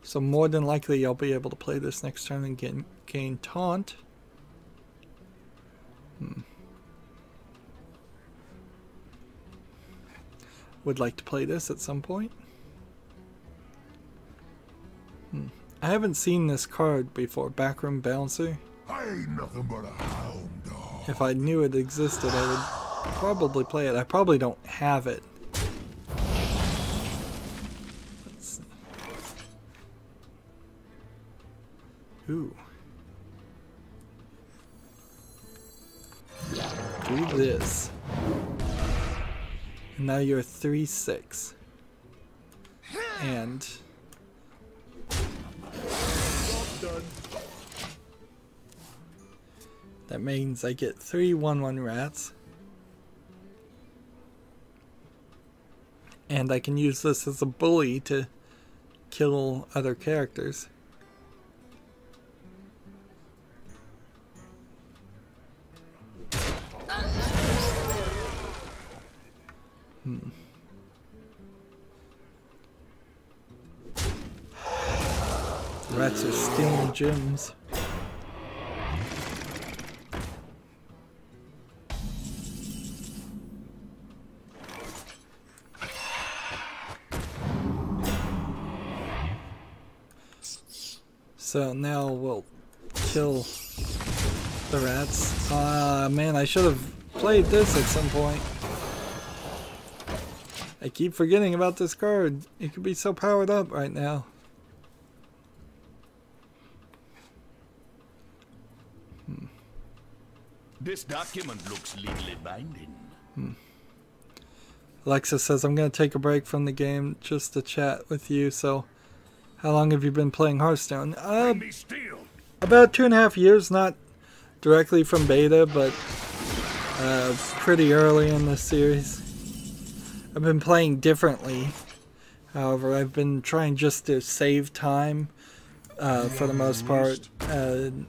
So more than likely I'll be able to play this next turn and gain taunt. Would like to play this at some point. I haven't seen this card before, Backroom Bouncer. I ain't nothing but a hound dog. If I knew it existed, I would probably play it. I probably don't have it. Let's see. Ooh. Do this. And now you're 3/6. And that means I get 3 1/1 rats. And I can use this as a bully to kill other characters. The rats are stealing gems. So now we'll kill the rats. Man, I should have played this at some point. I keep forgetting about this card. It could be so powered up right now. This document looks legally binding. Alexa says, I'm going to take a break from the game just to chat with you. So, how long have you been playing Hearthstone? About 2.5 years, not directly from beta, but pretty early in the series. I've been playing differently. However, I've been trying just to save time for the most part and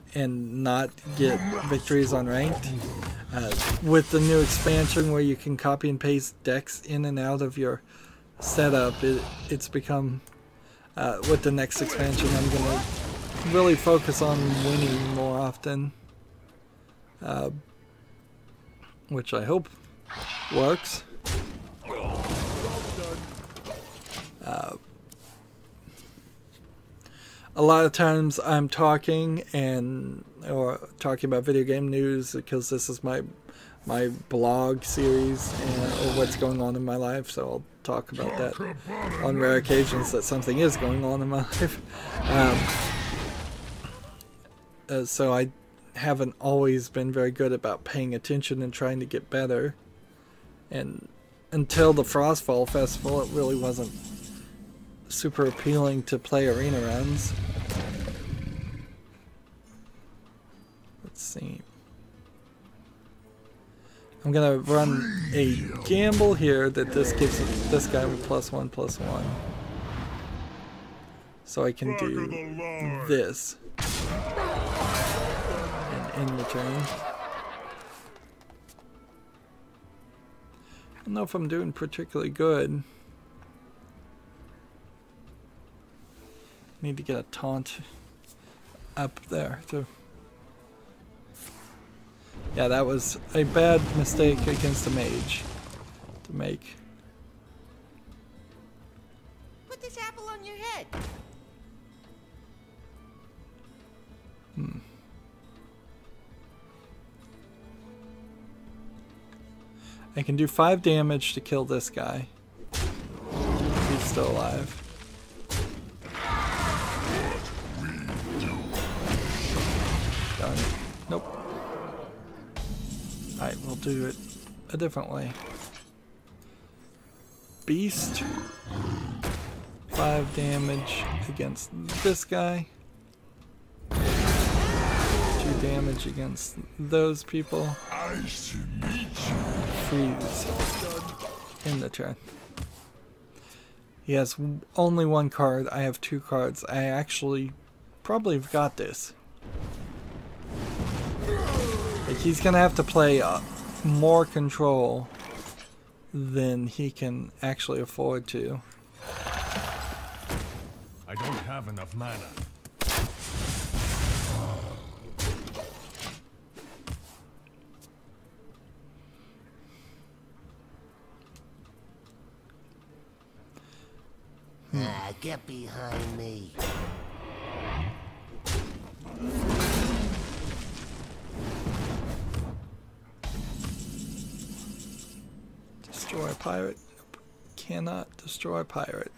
not get victories on ranked. With the new expansion where you can copy and paste decks in and out of your setup, it's become, with the next expansion, I'm going to really focus on winning more often. Which I hope works. A lot of times I'm talking or talking about video game news because this is my blog series or what's going on in my life, so I'll talk about that on rare occasions that something is going on in my life. So I haven't always been very good about paying attention and trying to get better, and until the Frostfall Festival it really wasn't super appealing to play arena runs. Let's see. I'm gonna run a gamble here that this gives this guy with +1/+1. So I can do this and end the turn. I don't know if I'm doing particularly good. Need to get a taunt up there too. Yeah, that was a bad mistake against a mage to make. Put this apple on your head. I can do 5 damage to kill this guy. He's still alive. Done. Nope. Alright, we'll do it a different way. Beast. 5 damage against this guy. 2 damage against those people. Freeze. In the turn. He has only 1 card. I have 2 cards. I actually probably have got this. Like, he's gonna have to play more control than he can actually afford to. I don't have enough mana. Get behind me. Destroy pirate. Nope. Cannot destroy pirate.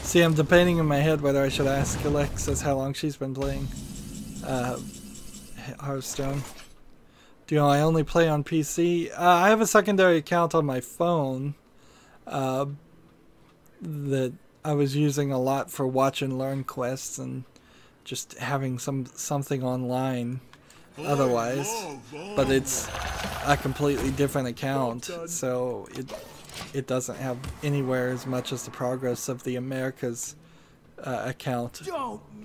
See, I'm debating in my head whether I should ask Alexis how long she's been playing Hearthstone. Do you know I only play on PC? I have a secondary account on my phone that I was using a lot for watch and learn quests and just having something online otherwise. But it's a completely different account, so it doesn't have anywhere as much as the progress of the Americas account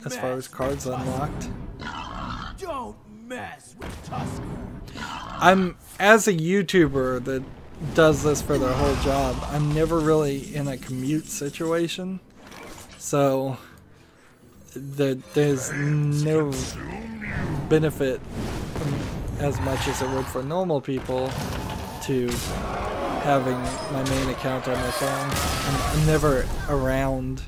as far as cards unlocked. Don't mess with Tusker. I'm, as a YouTuber that does this for their whole job, I'm never really in a commute situation, so there's no benefit as much as it would for normal people to having my main account on my phone. I'm never around.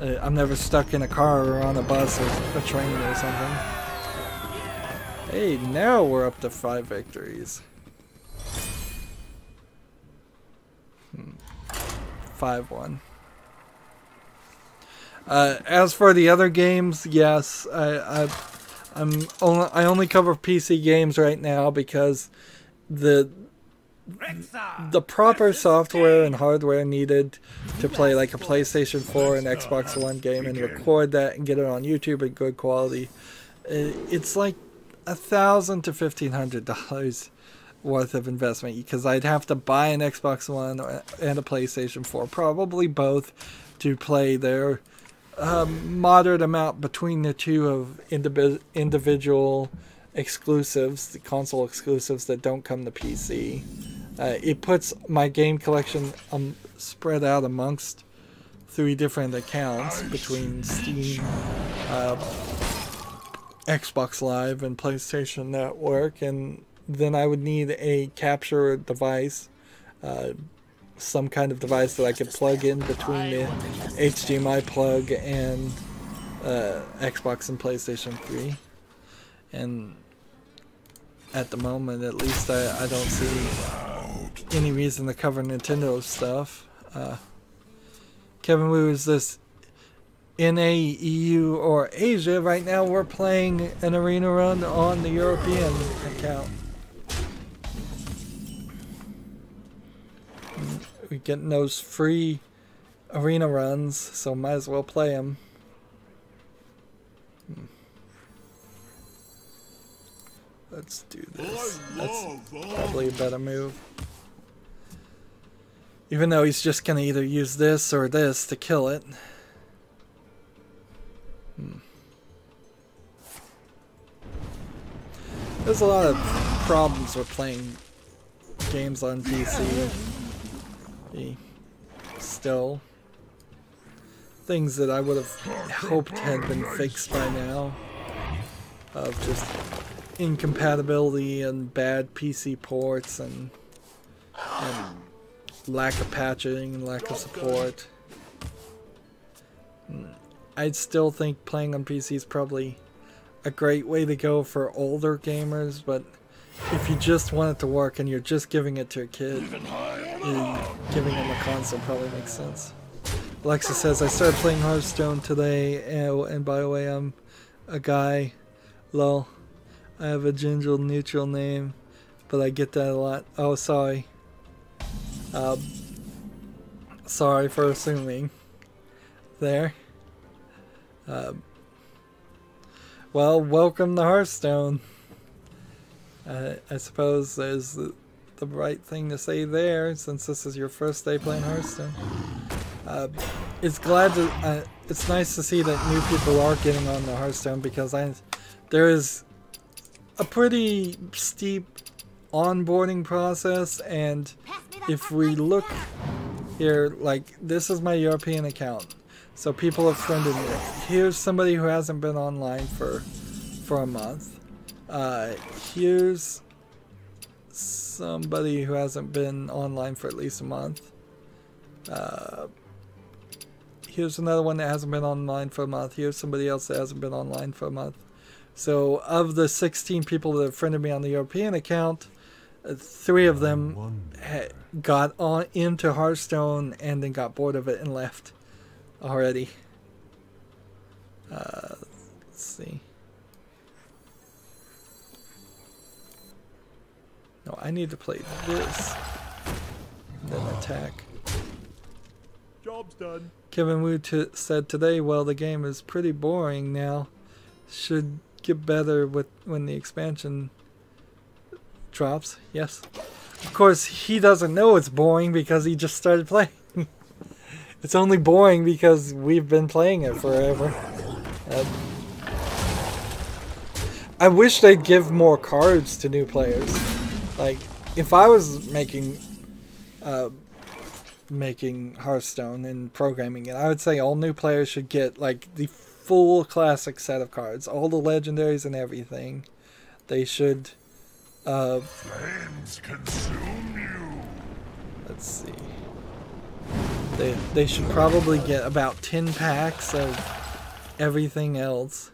I'm never stuck in a car or on a bus or a train or something. Hey, now we're up to 5 victories. 5-1. As for the other games, yes, I only cover PC games right now because the proper software and hardware needed to play like a PlayStation 4 and Xbox One game and record that and get it on YouTube in good quality, it's like $1,000 to $1,500 worth of investment, because I'd have to buy an Xbox One and a PlayStation 4, probably both, to play their moderate amount between the two of individual exclusives, the console exclusives that don't come to PC. It puts my game collection spread out amongst 3 different accounts between Steam, Xbox Live, and PlayStation Network, and then I would need a capture device, some kind of device that I could plug in between the HDMI plug and Xbox and PlayStation 3. And at the moment, at least, I don't see any reason to cover Nintendo stuff. Kevin Wu, is this NA, EU, or Asia? Right now we're playing an arena run on the European account. We're getting those free arena runs, so might as well play them. Let's do this. That's probably a better move. Even though he's just gonna either use this or this to kill it. There's a lot of problems with playing games on PC. Still. Things that I would have hoped had been fixed by now. Of just incompatibility and bad PC ports and lack of patching and lack of support. I'd still think playing on PC is probably a great way to go for older gamers, but if you just want it to work and you're just giving it to a kid, giving them a console probably makes sense. Alexa says, I started playing Hearthstone today, and by the way, I'm a guy. Lol. I have a gender neutral name, but I get that a lot. Oh, sorry. Sorry for assuming. There. Well, welcome to Hearthstone. I suppose there's the right thing to say there, since this is your first day playing Hearthstone. It's nice to see that new people are getting on the Hearthstone, because there is a pretty steep onboarding process, and if we look here, like, this is my European account. So people have friended me. Here's somebody who hasn't been online for a month. Here's somebody who hasn't been online for at least a month. Here's another one that hasn't been online for a month. Here's somebody else that hasn't been online for a month. So of the 16 people that have friended me on the European account, 3 of them got on into Hearthstone and then got bored of it and left already. Let's see. No, I need to play this. Then attack. Job's done. Kevin Wu said today, well, the game is pretty boring now. Should get better when the expansion drops. Yes. Of course, he doesn't know it's boring because he just started playing. It's only boring because we've been playing it forever. I wish they'd give more cards to new players. Like, if I was making Hearthstone and programming it, I would say all new players should get like the full classic set of cards, all the legendaries and everything. They should Flames consume you. Let's see. They should probably get about 10 packs of everything else.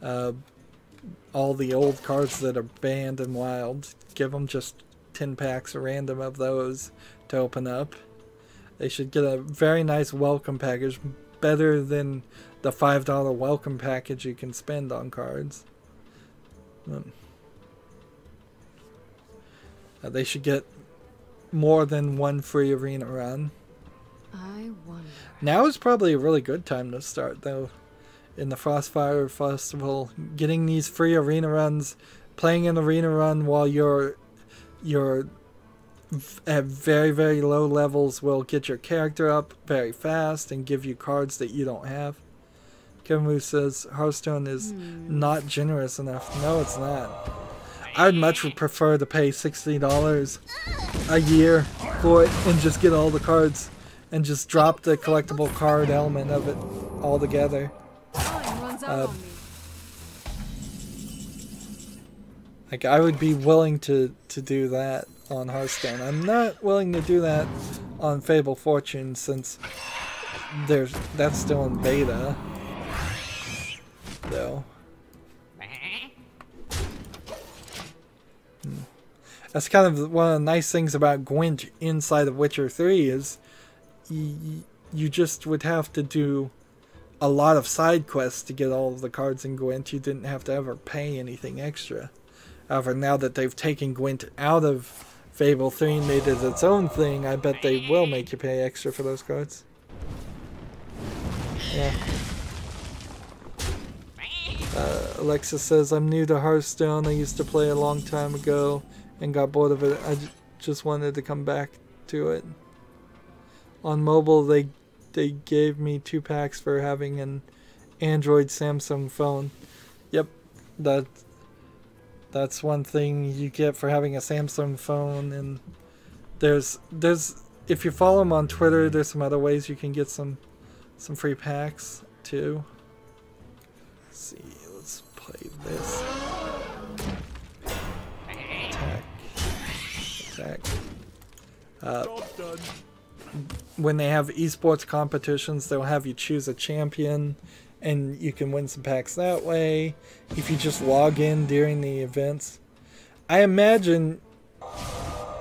All the old cards that are banned and wild, give them just 10 packs random of those to open up. They should get a very nice welcome package, better than the $5 welcome package you can spend on cards. They should get more than one free arena run. I wonder. Now is probably a really good time to start, though. In the Frostfire Festival, getting these free arena runs, playing an arena run while you're at very, very low levels will get your character up very fast and give you cards that you don't have. Kevin Wu says Hearthstone is not generous enough. No, it's not. I'd much prefer to pay $60 a year for it and just get all the cards and just drop the collectible card element of it altogether. Like, I would be willing to do that on Hearthstone. I'm not willing to do that on Fable Fortune, since that's still in beta, though. That's kind of one of the nice things about Gwent inside of Witcher 3 is you just would have to do a lot of side quests to get all of the cards in Gwent. You didn't have to ever pay anything extra. However, now that they've taken Gwent out of Fable 3 and made it its own thing, I bet they will make you pay extra for those cards. Yeah. Alexa says, I'm new to Hearthstone. I used to play a long time ago and got bored of it. I just wanted to come back to it. On mobile, they gave me 2 packs for having an Android Samsung phone. Yep, that's one thing you get for having a Samsung phone. And there's if you follow them on Twitter, there's some other ways you can get some free packs too. Let's see, let's play this. Attack. When they have esports competitions, they'll have you choose a champion, and you can win some packs that way. If you just log in during the events, I imagine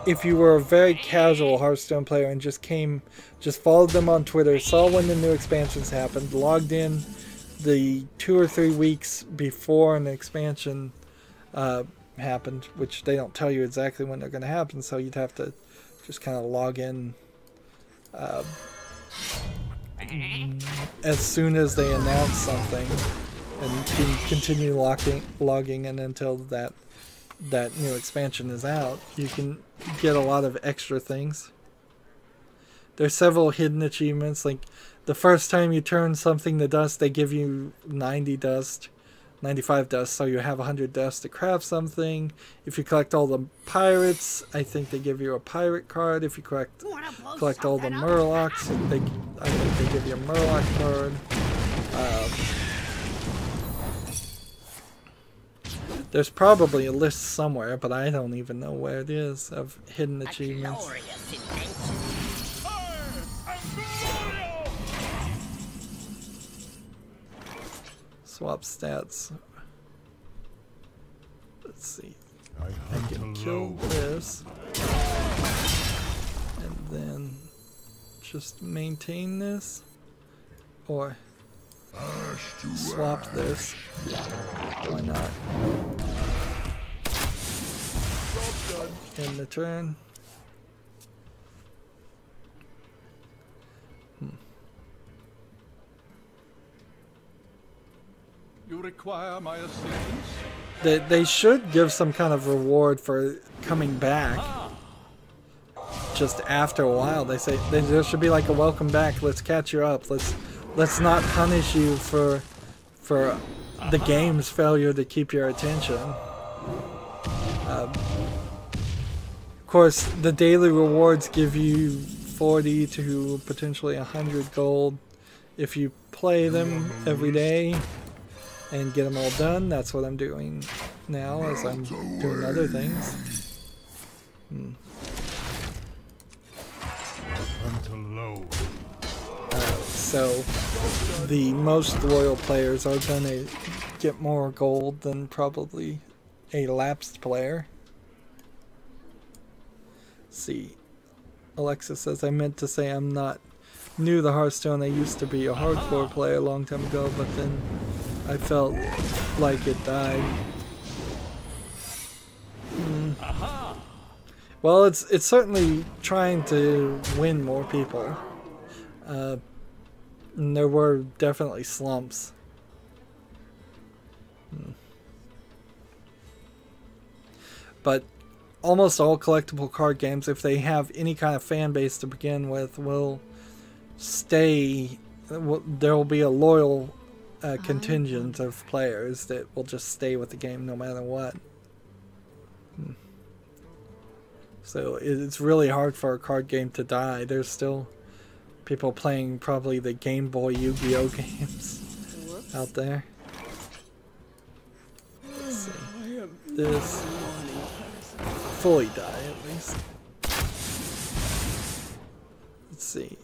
if you were a very casual Hearthstone player and just followed them on Twitter, saw when the new expansions happened, logged in the 2 or 3 weeks before an expansion happened, which they don't tell you exactly when they're going to happen, so you'd have to just kind of log in as soon as they announce something, and continue logging in until that new expansion is out. You can get a lot of extra things. There's several hidden achievements, like the first time you turn something to dust, they give you 95 dust, so you have 100 dust to craft something. If you collect all the pirates, I think they give you a pirate card. If you collect all the murlocs, I think they give you a murloc card. There's probably a list somewhere, but I don't even know where it is, of hidden achievements. Swap stats. Let's see. I can kill this. And then just maintain this. Or swap this. Why not? End the turn. You require my assistance? They should give some kind of reward for coming back. Just after a while, they say there should be like a welcome back. Let's catch you up. Let's not punish you for the game's failure to keep your attention. Of course, the daily rewards give you 40 to potentially 100 gold if you play them every day and get them all done. That's what I'm doing now, as I'm doing other things. So the most loyal players are going to get more gold than probably a lapsed player. Let's see, Alexa says, I meant to say I'm not new to Hearthstone. I used to be a hardcore player a long time ago, but then I felt like it died. Well, it's certainly trying to win more people. And there were definitely slumps. But almost all collectible card games, if they have any kind of fan base to begin with, will stay. There will be a loyal contingent of players that will just stay with the game no matter what. So it's really hard for a card game to die. There's still people playing probably the Game Boy Yu-Gi-Oh games out there. Let's see. This fully die at least. Let's see.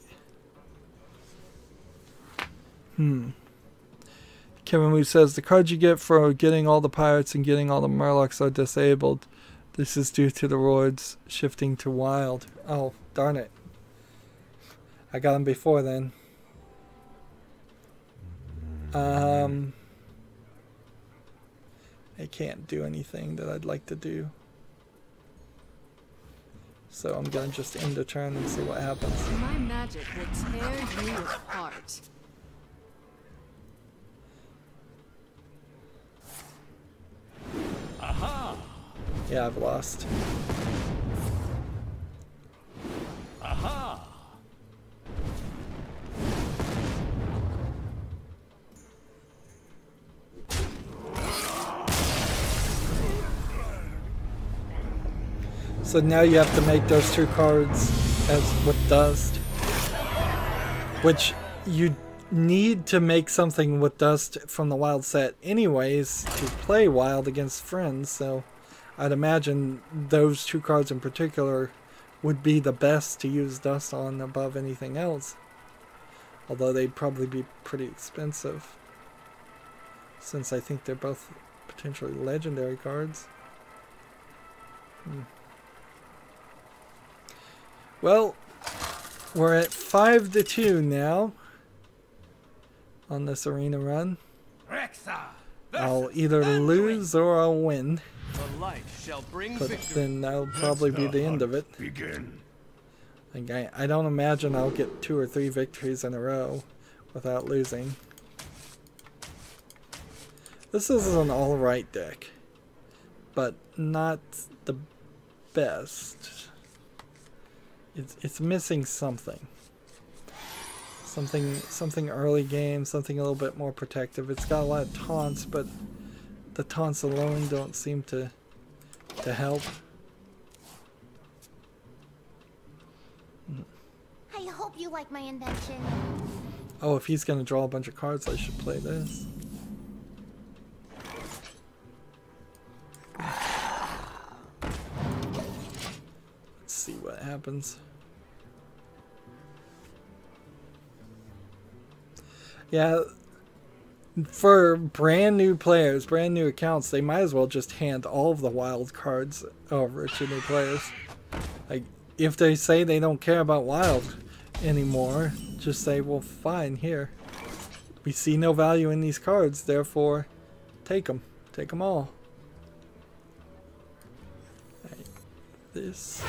Kevin Wu says the cards you get for getting all the pirates and getting all the murlocs are disabled. This is due to the rewards shifting to wild. Oh, darn it. I got them before then. I can't do anything that I'd like to do. So I'm gonna just end the turn and see what happens. My magic will tear you apart. Yeah, I've lost. Aha! So now you have to make those 2 cards as with dust. Which you need to make something with dust from the wild set anyways to play wild against friends, so I'd imagine those 2 cards in particular would be the best to use dust on above anything else. Although they'd probably be pretty expensive, since I think they're both potentially legendary cards. Well, we're at 5-2 now on this arena run. I'll either lose or I'll win. The light shall bring But victory. then that'll probably be the end of it. Begin. Like, I don't imagine I'll get 2 or 3 victories in a row without losing. This is an alright deck, but not the best. It's missing something. Something early game, something a little bit more protective. It's got a lot of taunts, but the taunts alone don't seem to help. I hope you like my invention. Oh, if he's gonna draw a bunch of cards, I should play this. Let's see what happens. Yeah, for brand new players, brand new accounts, they might as well just hand all of the wild cards over to new players. Like, if they say they don't care about wild anymore, just say, well, fine, here. We see no value in these cards, therefore, take them. Take them all. Right. This.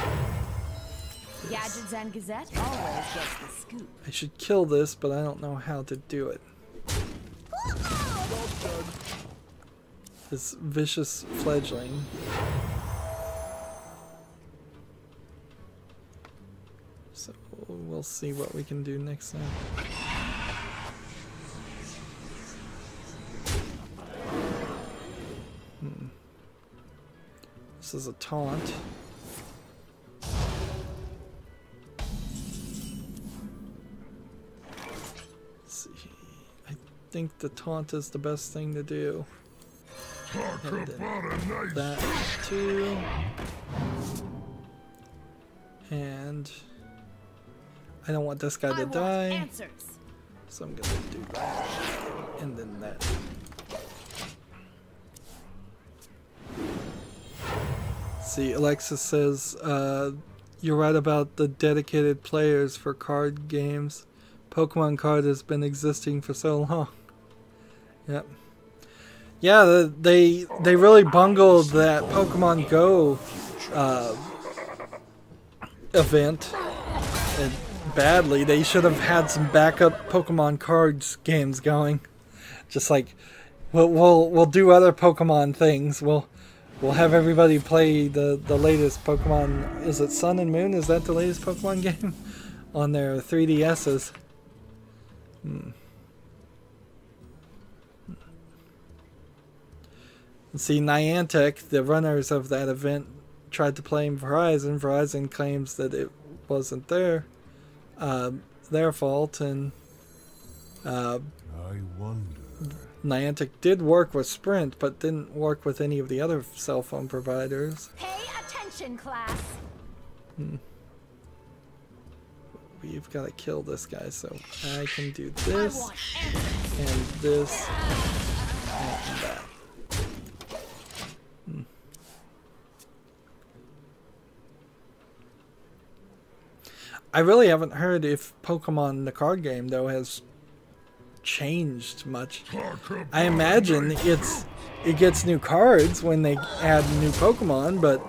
Gadgets and Gazette always gets the scoop. I should kill this, but I don't know how to do it. This vicious fledgling. So we'll see what we can do next time. This is a taunt. I think the taunt is the best thing to do. And then that too. And I don't want this guy to die. Answers. So I'm gonna do that. And then that. See, Alexis says, you're right about the dedicated players for card games. Pokemon card has been existing for so long. Yep. Yeah, they really bungled that Pokemon Go event badly. They should have had some backup Pokemon cards games going. Just like we'll do other Pokemon things. We'll have everybody play the latest Pokemon. Is it Sun and Moon? Is that the latest Pokemon game on their 3DSs? See, Niantic, the runners of that event, tried to blame Verizon. Verizon claims that it wasn't their fault, and I wonder. Niantic did work with Sprint, but didn't work with any of the other cell phone providers. Pay attention, class. We've got to kill this guy, so I can do this, and this, and that. I really haven't heard if Pokemon the card game though has changed much. I imagine it gets new cards when they add new Pokemon, but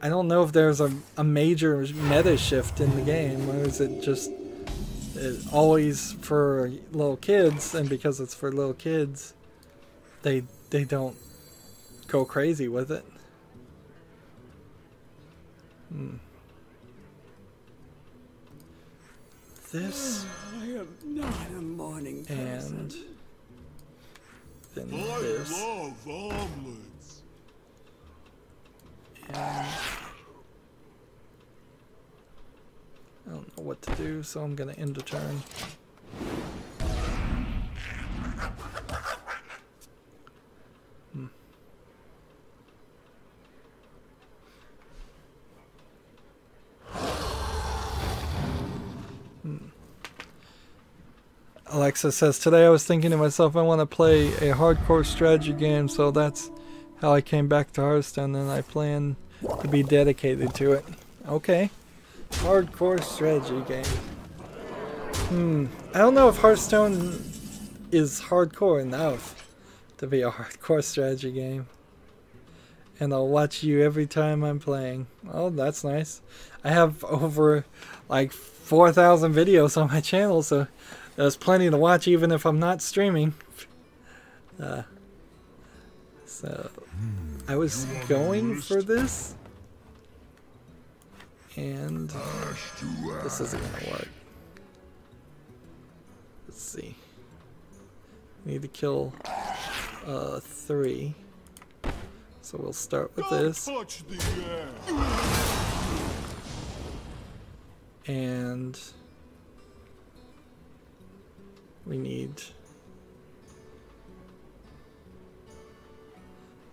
I don't know if there's a major meta shift in the game, or is it just always for little kids, and because it's for little kids, they don't go crazy with it. This I am not a morning person. and then I this. love omelets. And I don't know what to do, so I'm gonna end the turn. Alexa says, today I was thinking to myself, I want to play a hardcore strategy game, so that's how I came back to Hearthstone, and I plan to be dedicated to it. Okay. Hardcore strategy game. I don't know if Hearthstone is hardcore enough to be a hardcore strategy game. And I'll watch you every time I'm playing. Oh, that's nice. I have over like 4,000 videos on my channel, so there's plenty to watch even if I'm not streaming. So I was going for this, and this isn't gonna work. Let's see. Need to kill 3. So we'll start with this. Touch the air. And we need...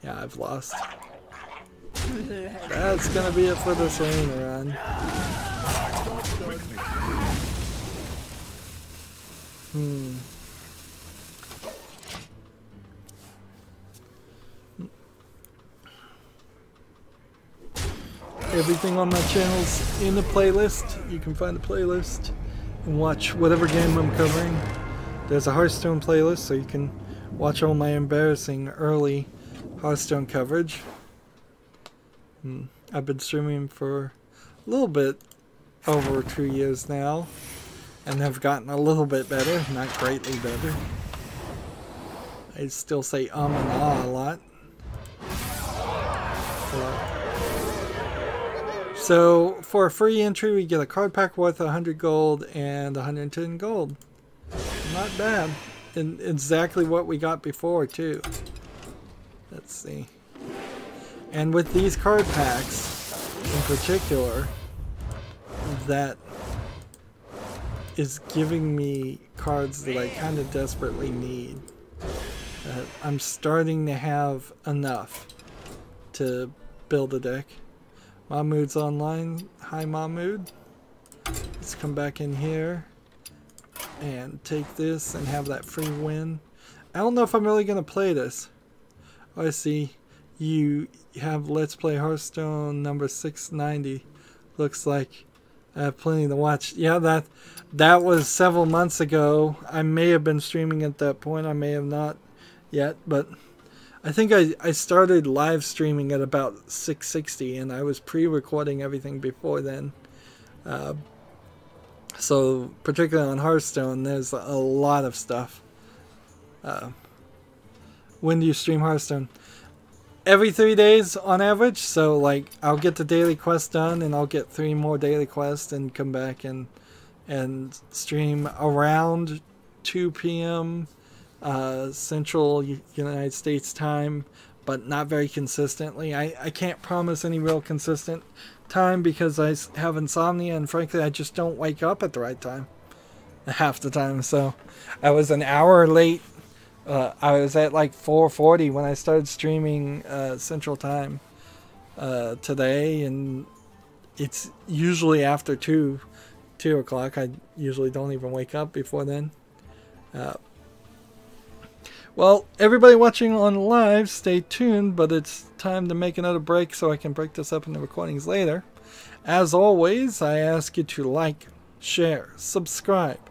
Yeah, I've lost. That's gonna be it for this arena run. Everything on my channel's in the playlist. You can find the playlist and watch whatever game I'm covering. There's a Hearthstone playlist, so you can watch all my embarrassing early Hearthstone coverage. I've been streaming for a little bit over 2 years now, and have gotten a little bit better, not greatly better. I still say and ah a lot. So for a free entry, we get a card pack worth 100 gold and 110 gold. Not bad. And exactly what we got before too. Let's see. And with these card packs in particular, that is giving me cards that I kind of desperately need. I'm starting to have enough to build a deck. Mahmood's online. Hi Mahmood. Let's come back in here and take this and have that free win. I don't know if I'm really going to play this. Oh, I see. You have Let's Play Hearthstone number 690. Looks like I have plenty to watch. Yeah, that was several months ago. I may have been streaming at that point. I may have not yet, but I think I started live streaming at about 660, and I was pre-recording everything before then. So particularly on Hearthstone, there's a lot of stuff. When do you stream Hearthstone? Every 3 days on average. So like I'll get the daily quest done, and I'll get 3 more daily quests, and come back and stream around 2 p.m. Central United States time, but not very consistently. I can't promise any real consistent time because I have insomnia, and frankly I just don't wake up at the right time half the time. So I was an hour late. I was at like 4:40 when I started streaming Central Time today, and it's usually after 2 o'clock. I usually don't even wake up before then. Well, everybody watching on live, stay tuned, but it's time to make another break so I can break this up into recordings later. As always, I ask you to like, share, subscribe,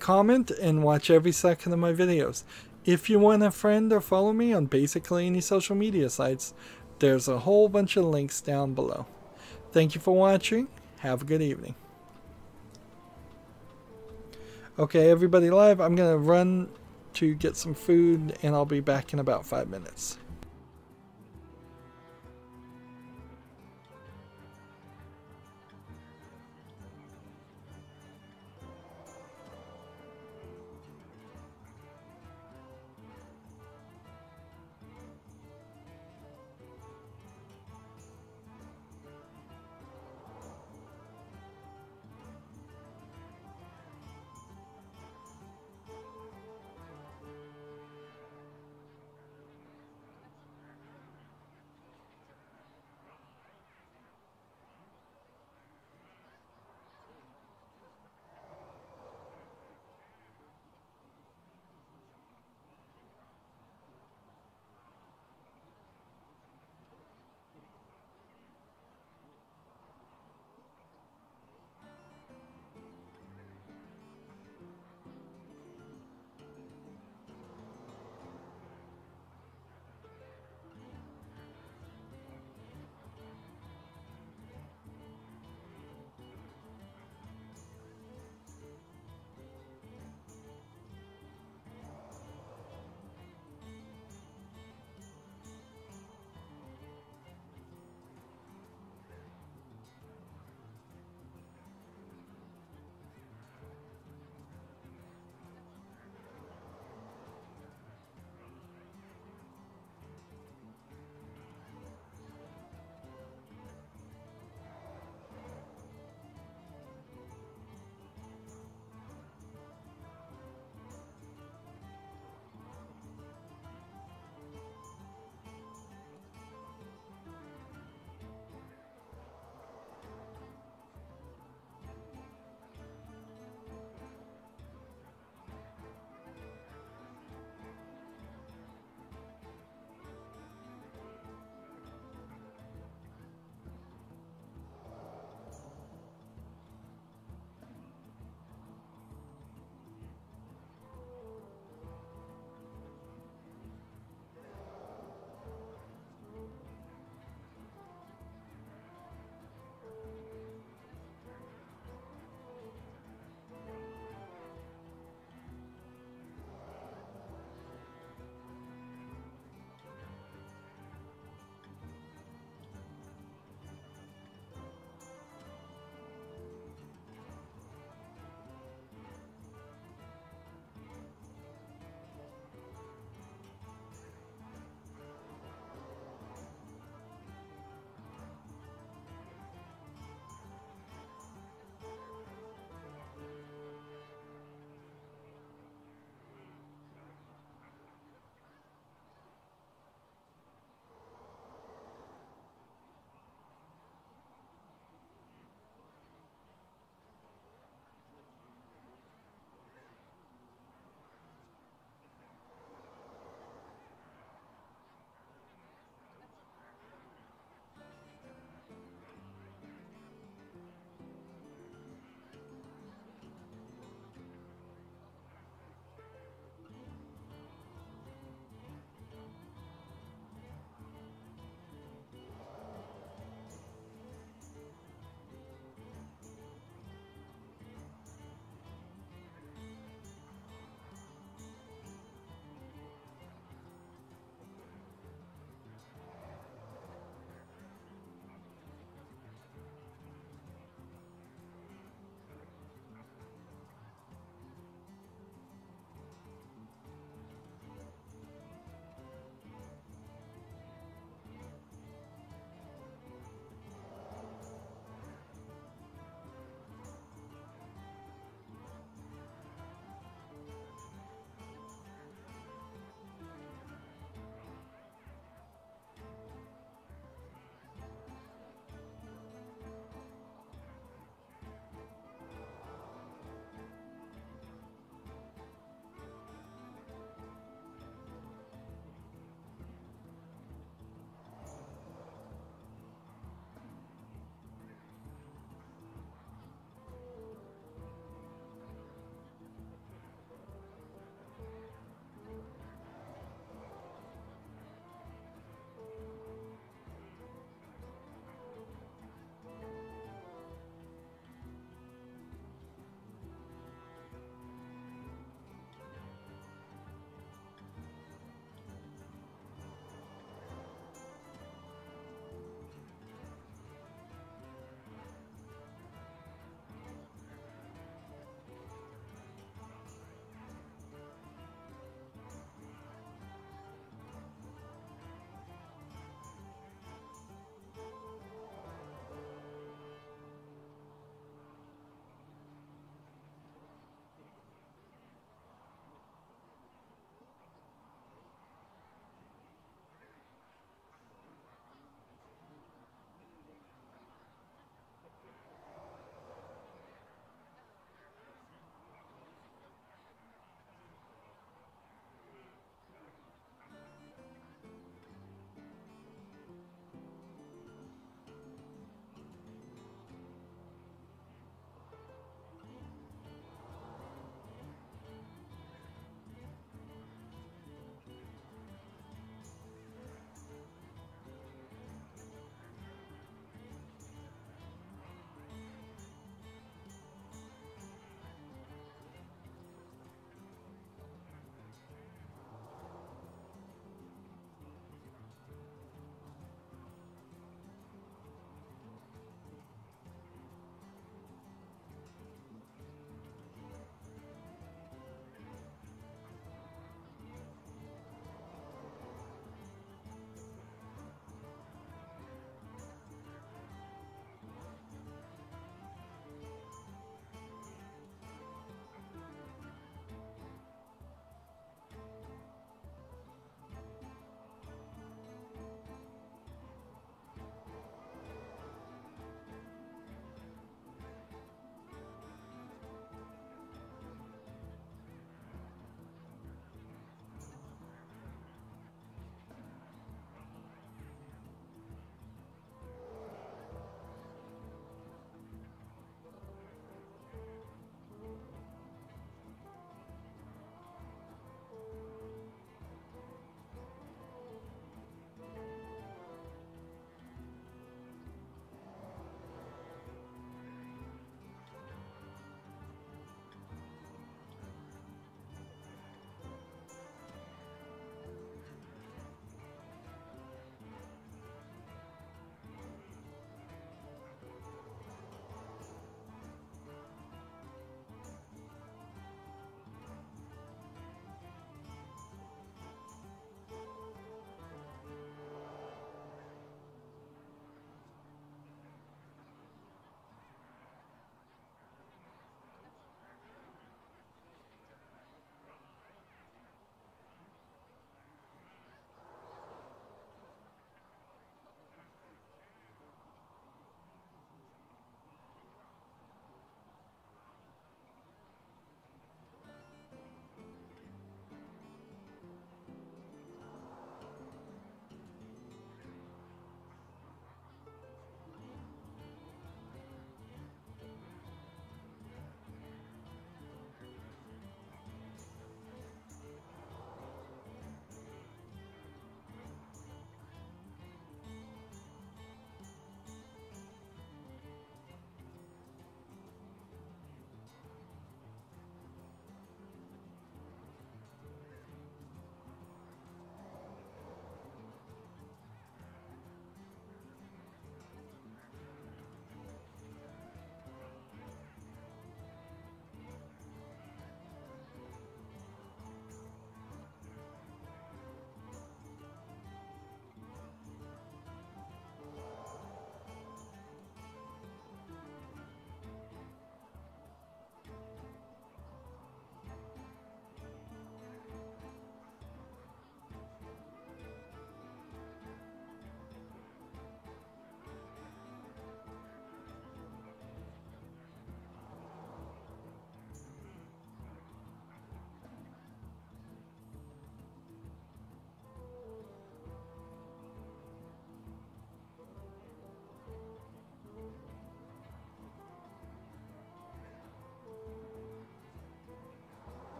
comment, and watch every second of my videos. If you want a friend or follow me on basically any social media sites, there's a whole bunch of links down below. Thank you for watching. Have a good evening. Okay, everybody live, I'm going to run to get some food, and I'll be back in about 5 minutes.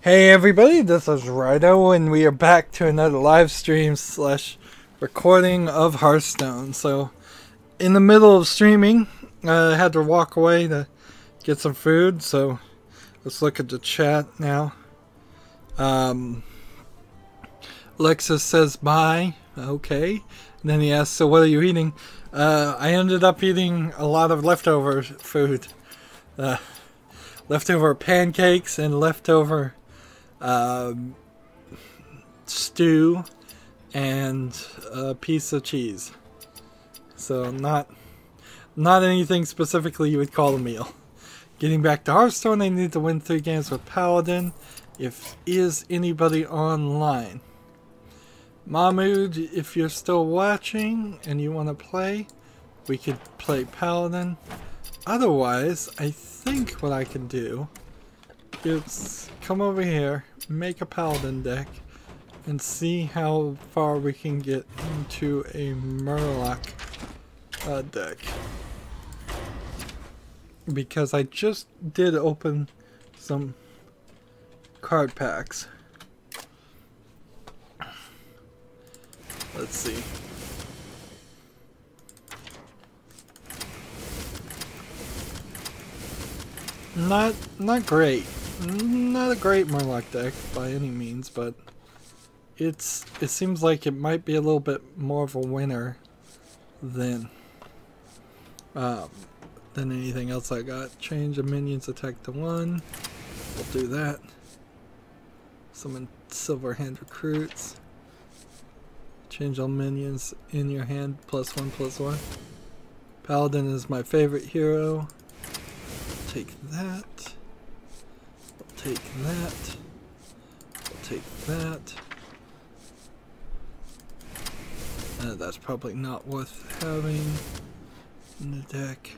Hey everybody, this is Rydo, and we are back to another live stream / recording of Hearthstone. So, in the middle of streaming, I had to walk away to get some food, so let's look at the chat now. Alexis says bye, okay. And then he asks, so what are you eating? I ended up eating a lot of leftover food. Leftover pancakes and leftover stew and a piece of cheese. So not anything specifically you would call a meal. Getting back to Hearthstone, I need to win 3 games with Paladin. Is anybody online? Mahmood, if you're still watching and you want to play, we could play Paladin. Otherwise, I think what I can do is come over here, make a Paladin deck, and see how far we can get into a Murloc deck. Because I just did open some card packs. Let's see. Not great. Not a great Murloc deck by any means, but it seems like it might be a little bit more of a winner than anything else I got. Change a minion's attack to 1. We'll do that. Summon Silver Hand Recruits. Change all minions in your hand +1/+1. Paladin is my favorite hero. Take that. I'll take that. I'll take that. That's probably not worth having in the deck.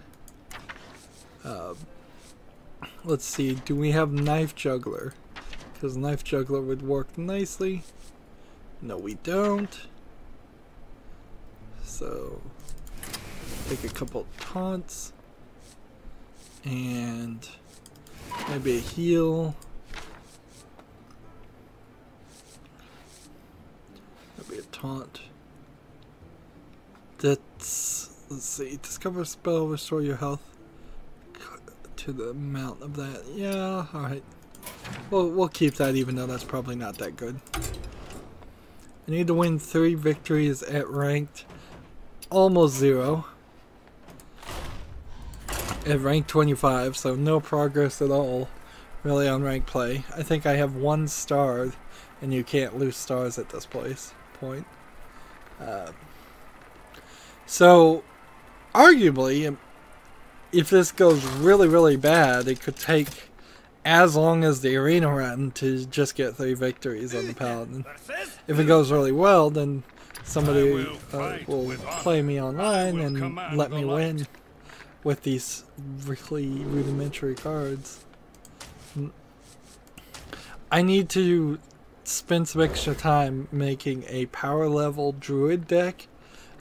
Let's see, do we have Knife Juggler? Because Knife Juggler would work nicely. No, we don't. So, take a couple taunts. And maybe a heal. Maybe a taunt. Let's see. Discover a spell, restore your health to the amount of that. Yeah, alright. We'll keep that even though that's probably not that good. I need to win 3 victories at ranked almost 0. At rank 25, so no progress at all really on rank play. I think I have 1 star, and you can't lose stars at this point. So arguably, if this goes really bad, it could take as long as the arena run to just get 3 victories on the Paladin. If it goes really well, then somebody will play me online and let me win with these really rudimentary cards. I need to spend some extra time making a power level druid deck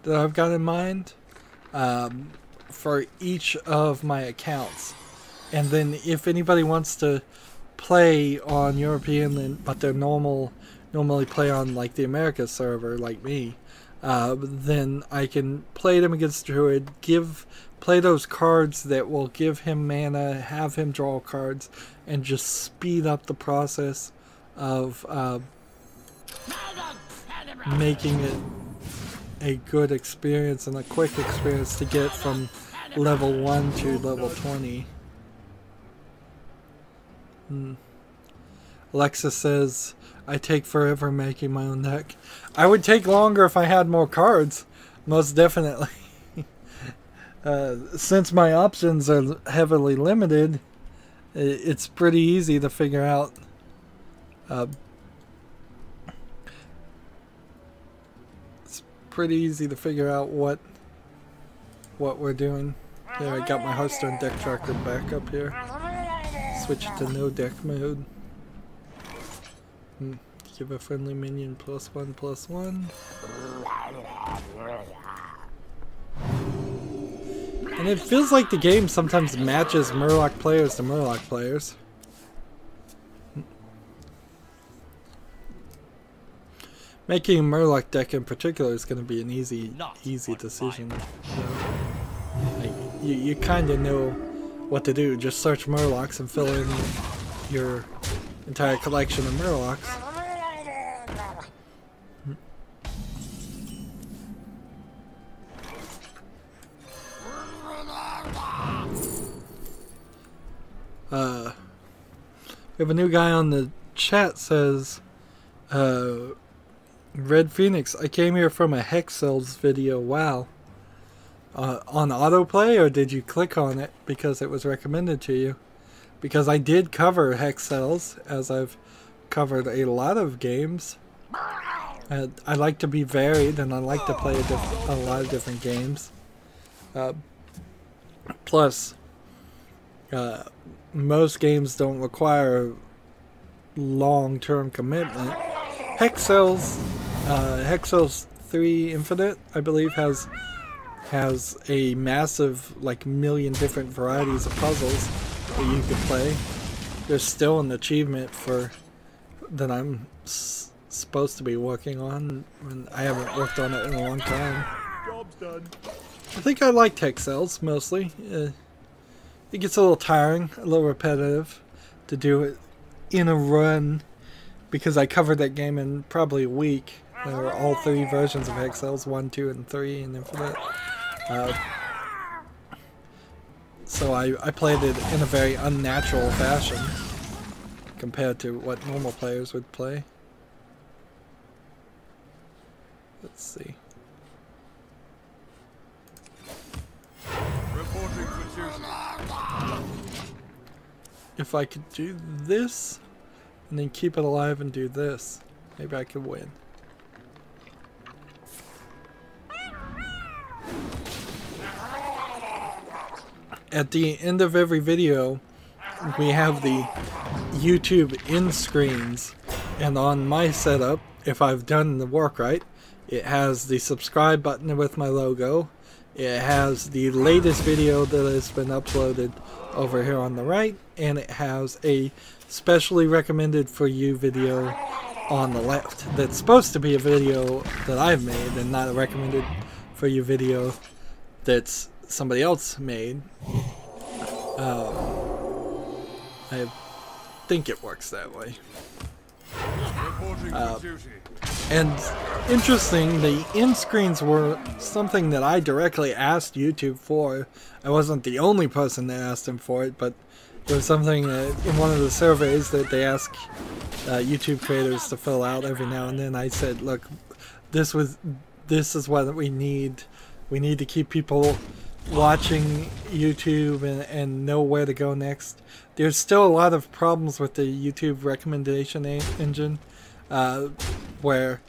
that I've got in mind for each of my accounts. And then if anybody wants to play on European but they're normally play on like the America server like me, then I can play them against druid, play those cards that will give him mana, have him draw cards, and just speed up the process of making it a good experience and a quick experience to get from level 1 to level 20. Alexa says, I take forever making my own deck. I would take longer if I had more cards, most definitely. Since my options are heavily limited, it's pretty easy to figure out what we're doing. There, I got my Hearthstone deck tracker back up here. Switch it to no deck mode. Give a friendly minion +1/+1. And it feels like the game sometimes matches Murloc players to Murloc players. Making a Murloc deck in particular is going to be an easy decision. So, like, you kind of know what to do. Just search Murlocs and fill in your entire collection of Murlocs. We have a new guy on the chat says, Red Phoenix, I came here from a Hex Cells video. Wow. On autoplay, or did you click on it because it was recommended to you? Because I did cover Hex Cells, as I've covered a lot of games. I like to be varied, and I like to play a lot of different games. Plus, most games don't require long-term commitment. Hex Cells 3 Infinite, I believe, has a massive, like, million different varieties of puzzles that you could play. There's still an achievement that I'm supposed to be working on, and I haven't worked on it in a long time. Job's done. I think I like Hex Cells mostly. It gets a little tiring, a little repetitive to do it in a run, because I covered that game in probably a week. There were all 3 versions of Hex Cells, 1, 2, and 3 in Infinite. So I played it in a very unnatural fashion compared to what normal players would play. Let's see. Reporting for duty. If I could do this and then keep it alive and do this, maybe I could win. At the end of every video, we have the YouTube end screens, and on my setup, if I've done the work right, it has the subscribe button with my logo. It has the latest video that has been uploaded over here on the right, and it has a specially recommended for you video on the left. That's supposed to be a video that I've made and not a recommended for you video that's somebody else made. I think it works that way. And interesting, the end screens were something that I directly asked YouTube for. I wasn't the only person that asked them for it, but it was something that in one of the surveys that they ask YouTube creators to fill out every now and then. I said, look, this is what we need. We need to keep people watching YouTube and know where to go next. There's still a lot of problems with the YouTube recommendation engine, where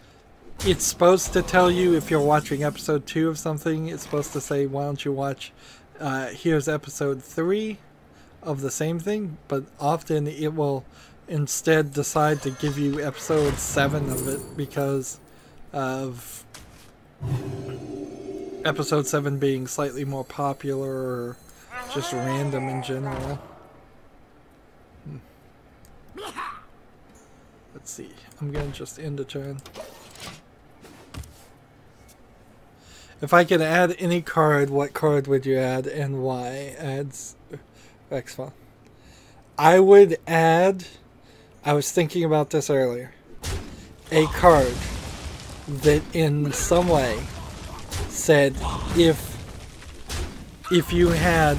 it's supposed to tell you if you're watching episode 2 of something, it's supposed to say, why don't you watch, here's episode 3 of the same thing, but often it will instead decide to give you episode 7 of it because of episode 7 being slightly more popular or just random in general. Let's see. I'm gonna just end a turn. If I could add any card, what card would you add and why? Adds X-Fun. I would add, I was thinking about this earlier, a card that in some way said if you had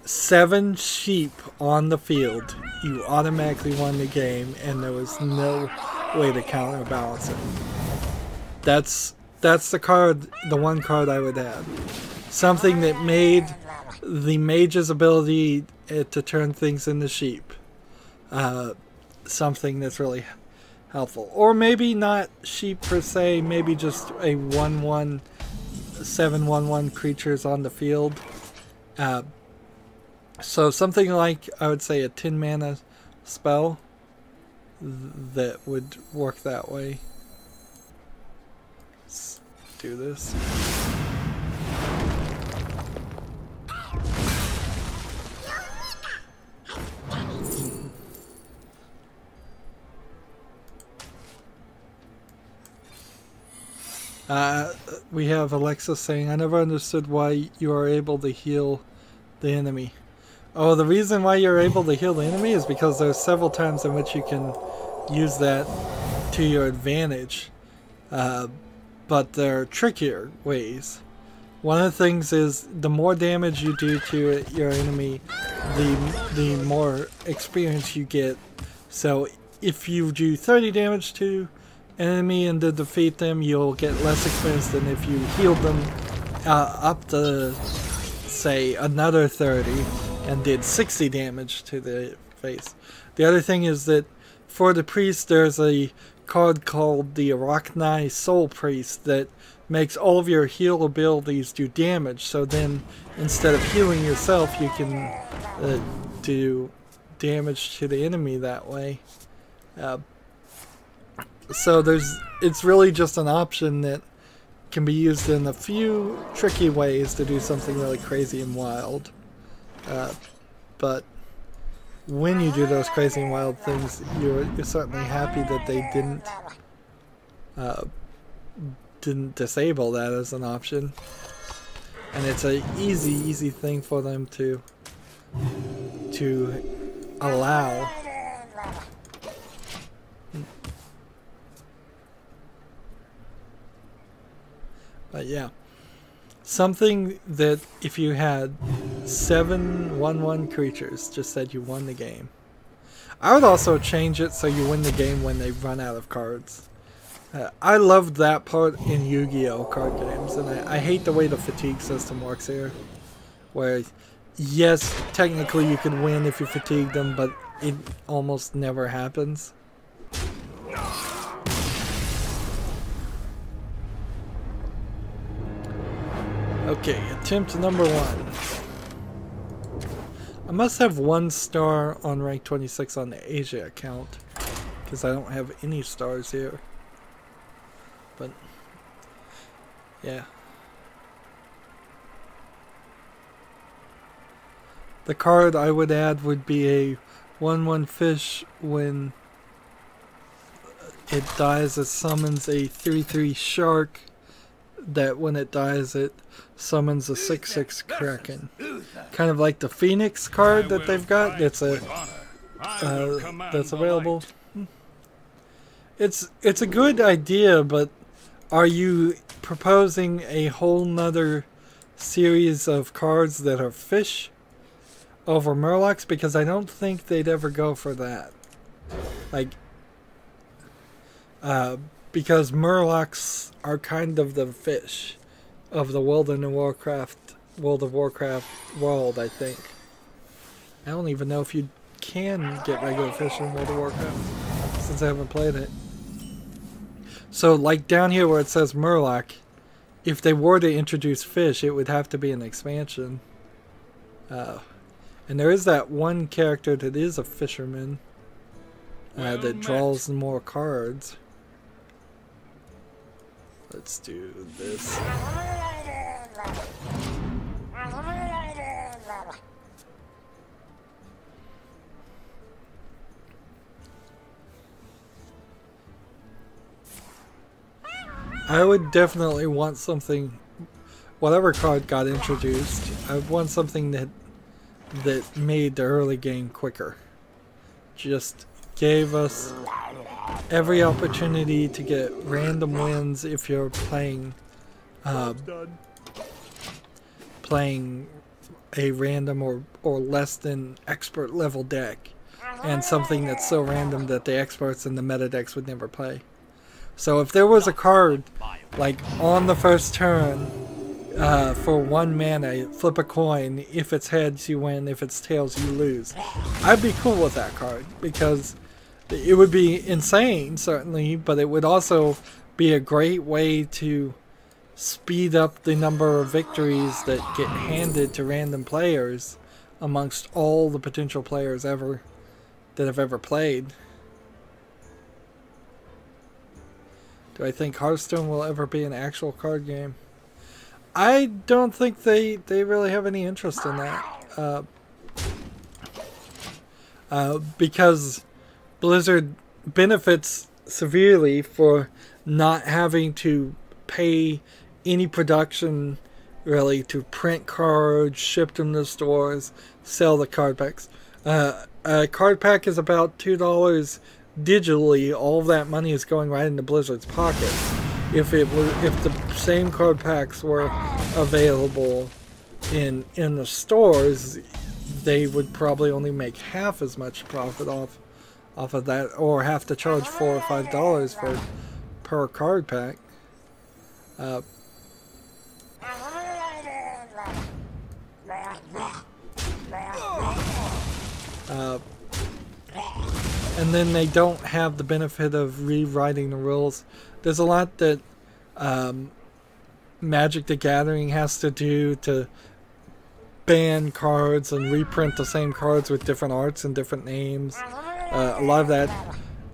7 sheep on the field, you automatically won the game, and there was no way to counterbalance it. That's the card, the one card I would add. Something that made the mage's ability to turn things into sheep something that's really helpful. Or maybe not sheep per se, maybe just a 1/1, 7/1/1 creatures on the field. So something like, I would say, a 10 mana spell that would work that way. Let's do this. We have Alexa saying, I never understood why you are able to heal the enemy. Oh, the reason why you're able to heal the enemy is because there's several times in which you can use that to your advantage. But there are trickier ways. One of the things is the more damage you do to your enemy, the more experience you get. So if you do 30 damage to an enemy and to defeat them, you'll get less experience than if you healed them up to, say, another 30 and did 60 damage to the face. The other thing is that for the priest, there's a card called the Arachni Soul Priest that makes all of your heal abilities do damage. So then, instead of healing yourself, you can do damage to the enemy that way. So it's really just an option that can be used in a few tricky ways to do something really crazy and wild. But when you do those crazy and wild things, you're certainly happy that they didn't disable that as an option. And it's a easy thing for them to allow. But yeah, something that if you had 7 1/1 creatures just said you won the game. I would also change it so you win the game when they run out of cards. I loved that part in Yu-Gi-Oh! Card games, and I hate the way the fatigue system works here. Where, yes, technically you could win if you fatigue them, but it almost never happens. Okay, attempt number 1. I must have 1 star on rank 26 on the Asia account, because I don't have any stars here. But, yeah. The card I would add would be a 1/1 fish. When it dies, it summons a 3/3 shark. That when it dies, it summons a 6/6 kraken. Kind of like the Phoenix card that they've got. It's a that's available. It's a good idea, but are you proposing a whole nother series of cards that are fish over Murlocs? Because I don't think they'd ever go for that. Like, because Murlocs are kind of the fish of the World of Warcraft world, I think. I don't even know if you can get regular fish in World of Warcraft, since I haven't played it. So, like down here where it says Murloc, if they were to introduce fish, it would have to be an expansion. And there is that one character that is a fisherman that draws more cards. Let's do this. I would definitely want something, whatever card got introduced, I would want something that made the early game quicker. Just gave us every opportunity to get random wins if you're playing a random or less than expert level deck, and something that's so random that the experts and the meta decks would never play. So if there was a card like on the first turn, for 1 mana, flip a coin, if it's heads you win, if it's tails you lose, I'd be cool with that card, because it would be insane, certainly, but it would also be a great way to speed up the number of victories that get handed to random players amongst all the potential players that have ever played. Do I think Hearthstone will ever be an actual card game? I don't think they really have any interest in that. Because Blizzard benefits severely for not having to pay any production really to print cards, ship them to stores, sell the card packs. A card pack is about $2 digitally. All of that money is going right into Blizzard's pockets. If the same card packs were available in the stores, they would probably only make half as much profit off of that, or have to charge $4 or $5 per card pack. And then they don't have the benefit of rewriting the rules. There's a lot that Magic the Gathering has to do to ban cards and reprint the same cards with different arts and different names. A lot of that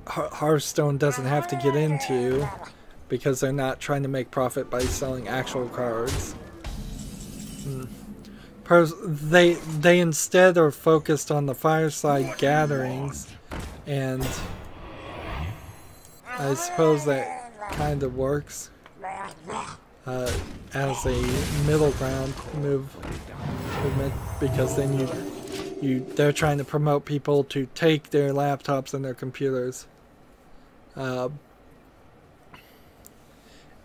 Hearthstone doesn't have to get into because they're not trying to make profit by selling actual cards. They instead are focused on the fireside gatherings, and I suppose that kind of works as a middle ground movement, because then they're trying to promote people to take their laptops and their computers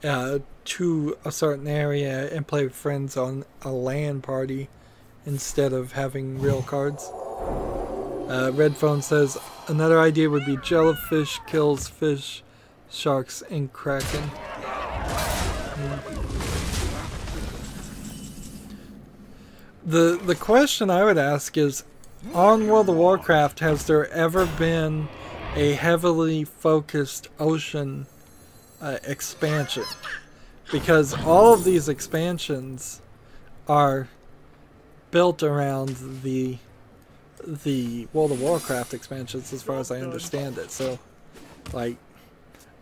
to a certain area and play with friends on a LAN party instead of having real cards. Redphone says another idea would be jellyfish kills fish, sharks, and kraken. The question I would ask is, on World of Warcraft, has there ever been a heavily focused ocean expansion? Because all of these expansions are built around the World of Warcraft expansions, as far as I understand it. So, like,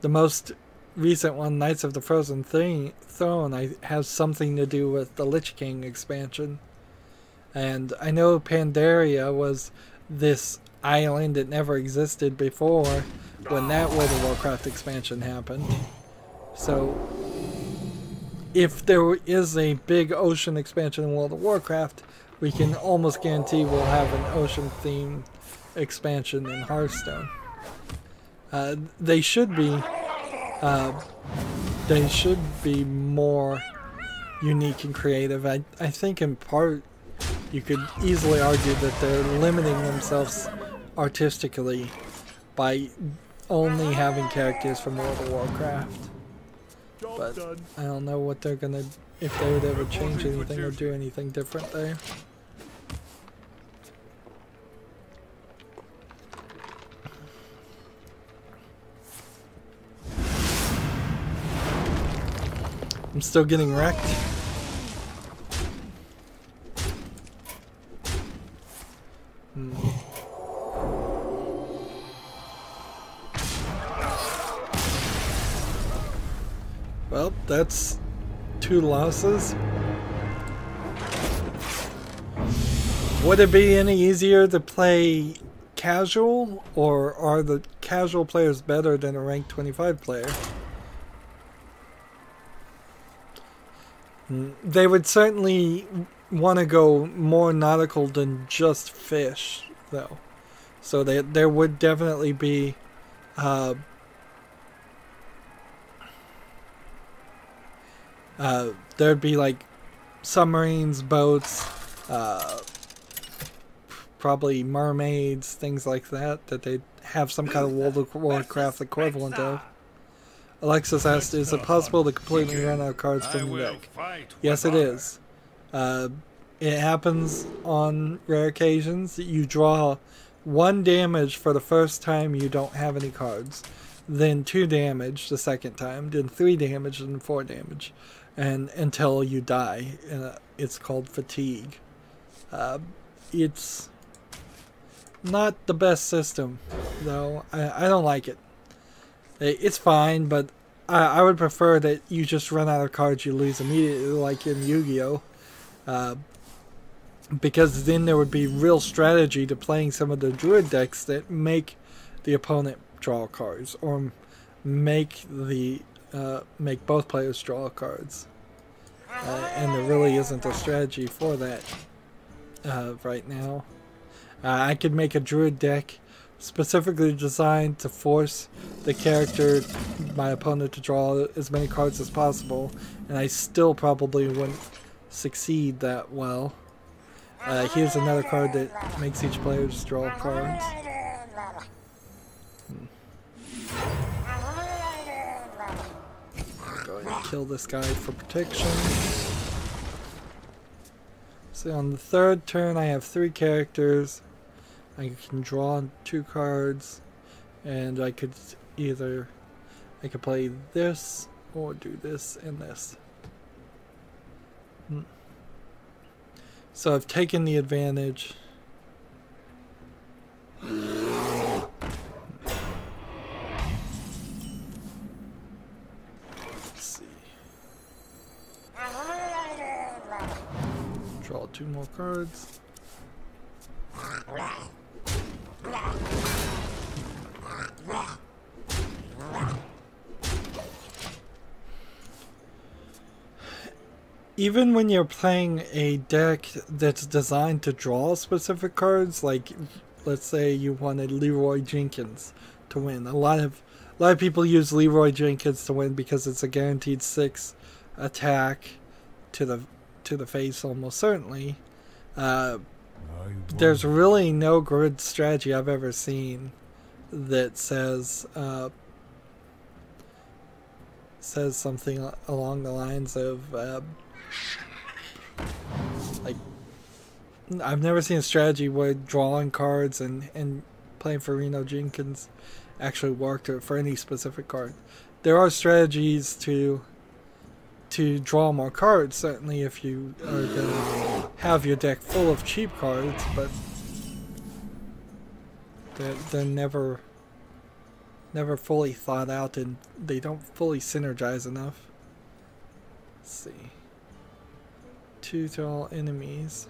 the most recent one, Knights of the Frozen Throne, has something to do with the Lich King expansion. And I know Pandaria was this island that never existed before when that World of Warcraft expansion happened. So, if there is a big ocean expansion in World of Warcraft, we can almost guarantee we'll have an ocean-themed expansion in Hearthstone. They should be more unique and creative. I think in part you could easily argue that they're limiting themselves artistically by only having characters from World of Warcraft. But I don't know what they're gonna, if they would ever change anything or do anything different there. I'm still getting wrecked. Well, that's 2 losses. Would it be any easier to play casual, or are the casual players better than a ranked 25 player? They would certainly want to go more nautical than just fish, though. So there would definitely be there'd be like submarines, boats, probably mermaids, things like that they'd have some kind of World of Warcraft equivalent of. Alexis asked, is it possible to completely run out of cards from the deck? Yes, it is. It happens on rare occasions. You draw 1 damage for the first time you don't have any cards. Then 2 damage the second time. Then 3 damage and 4 damage. And until you die. It's called fatigue. It's not the best system, though. I don't like it. It's fine, but I would prefer that you just run out of cards you lose immediately, like in Yu-Gi-Oh! Because then there would be real strategy to playing some of the Druid decks that make the opponent draw cards, or make the make both players draw cards. And there really isn't a strategy for that right now. I could make a druid deck specifically designed to force the character, my opponent, to draw as many cards as possible, and I still probably wouldn't succeed that well. Here's another card that makes each player just draw cards. Go ahead and kill this guy for protection. So on the third turn I have 3 characters. I can draw 2 cards, and I could play this or do this and this. So I've taken the advantage. Let's see. Draw 2 more cards. Even when you're playing a deck that's designed to draw specific cards, like let's say you wanted Leroy Jenkins to win. A lot of people use Leroy Jenkins to win because it's a guaranteed 6 attack to the face almost certainly. There's really no good strategy I've ever seen that says something along the lines of like, I've never seen a strategy where drawing cards and playing for Reno Jenkins actually worked for any specific card. There are strategies to draw more cards, certainly, if you are going to have your deck full of cheap cards, but they're never fully thought out, and they don't fully synergize enough. Let's see. 2 to all enemies.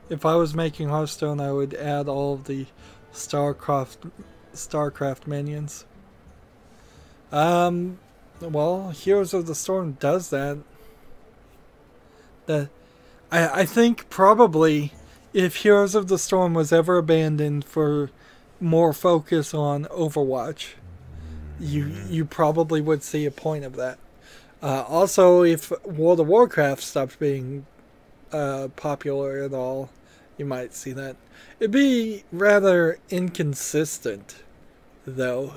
If I was making Hearthstone, I would add all of the StarCraft minions. Well, Heroes of the Storm does that. I think probably if Heroes of the Storm was ever abandoned for more focus on Overwatch, you probably would see a point of that. Also, if World of Warcraft stopped being popular at all, you might see that. It'd be rather inconsistent, though.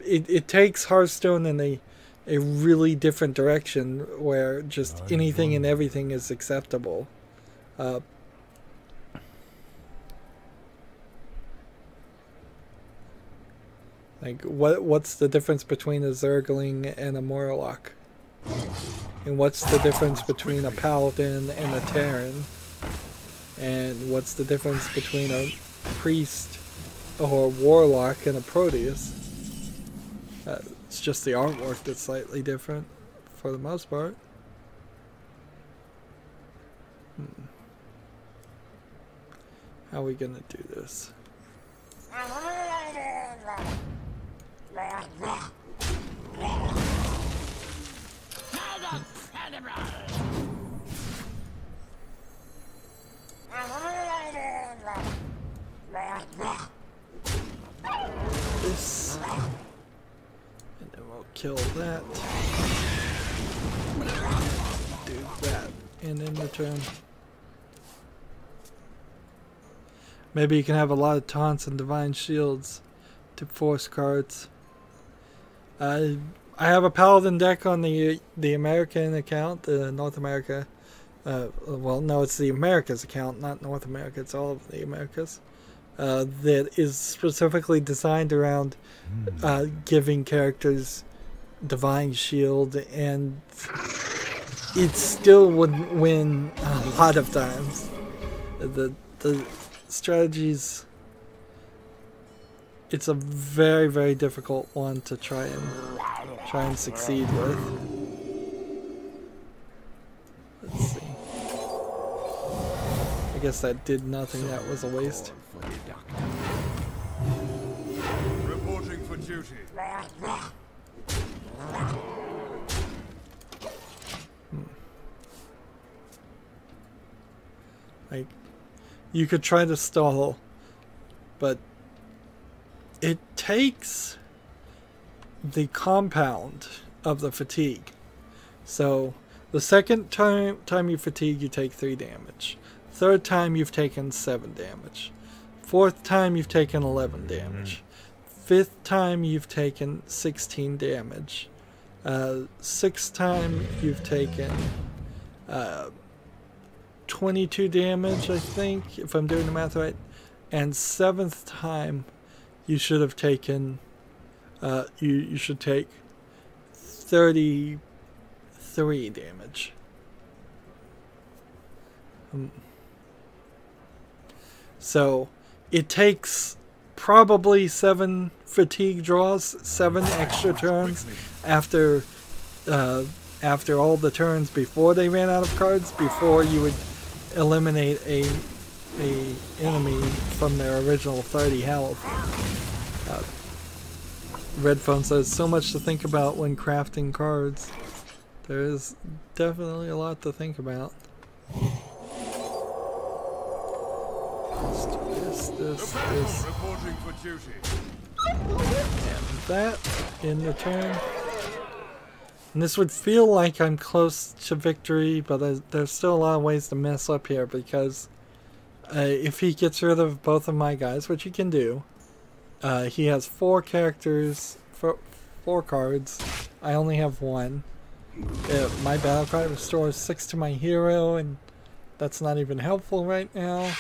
It takes Hearthstone in a really different direction where just anything and everything is acceptable. Like, what's the difference between a Zergling and a Morlock? And what's the difference between a Paladin and a Terran? And what's the difference between a Priest or a Warlock and a Proteus? It's just the artwork that's slightly different for the most part. How are we gonna do this? This, and then we'll kill that. Do that, and in return, maybe you can have a lot of taunts and divine shields to force cards. I have a Paladin deck on the American account, the North America. Well, no, it's the Americas account, not North America. It's all of the Americas. That is specifically designed around giving characters divine shield, and it still wouldn't win a lot of times. The strategies, it's a very, very difficult one to try and succeed with. guess that did nothing. That was a waste. Reporting for duty. Like, you could try to stall, but it takes the compound of the fatigue. So the second time you fatigue, you take 3 damage. Third time you've taken 7 damage. Fourth time you've taken 11 damage. Fifth time you've taken 16 damage. Sixth time you've taken 22 damage, I think, if I'm doing the math right. And seventh time you should have taken you should take 33 damage. So it takes probably 7 fatigue draws, 7 extra turns after all the turns before they ran out of cards, before you would eliminate a enemy from their original 30 health. Redphone says, so much to think about when crafting cards. There is definitely a lot to think about. This. Reporting for duty. And that in the turn. And this would feel like I'm close to victory, but there's still a lot of ways to mess up here, because if he gets rid of both of my guys, which he can do, he has 4 characters, 4 cards. I only have 1. My battle card restores 6 to my hero, and that's not even helpful right now.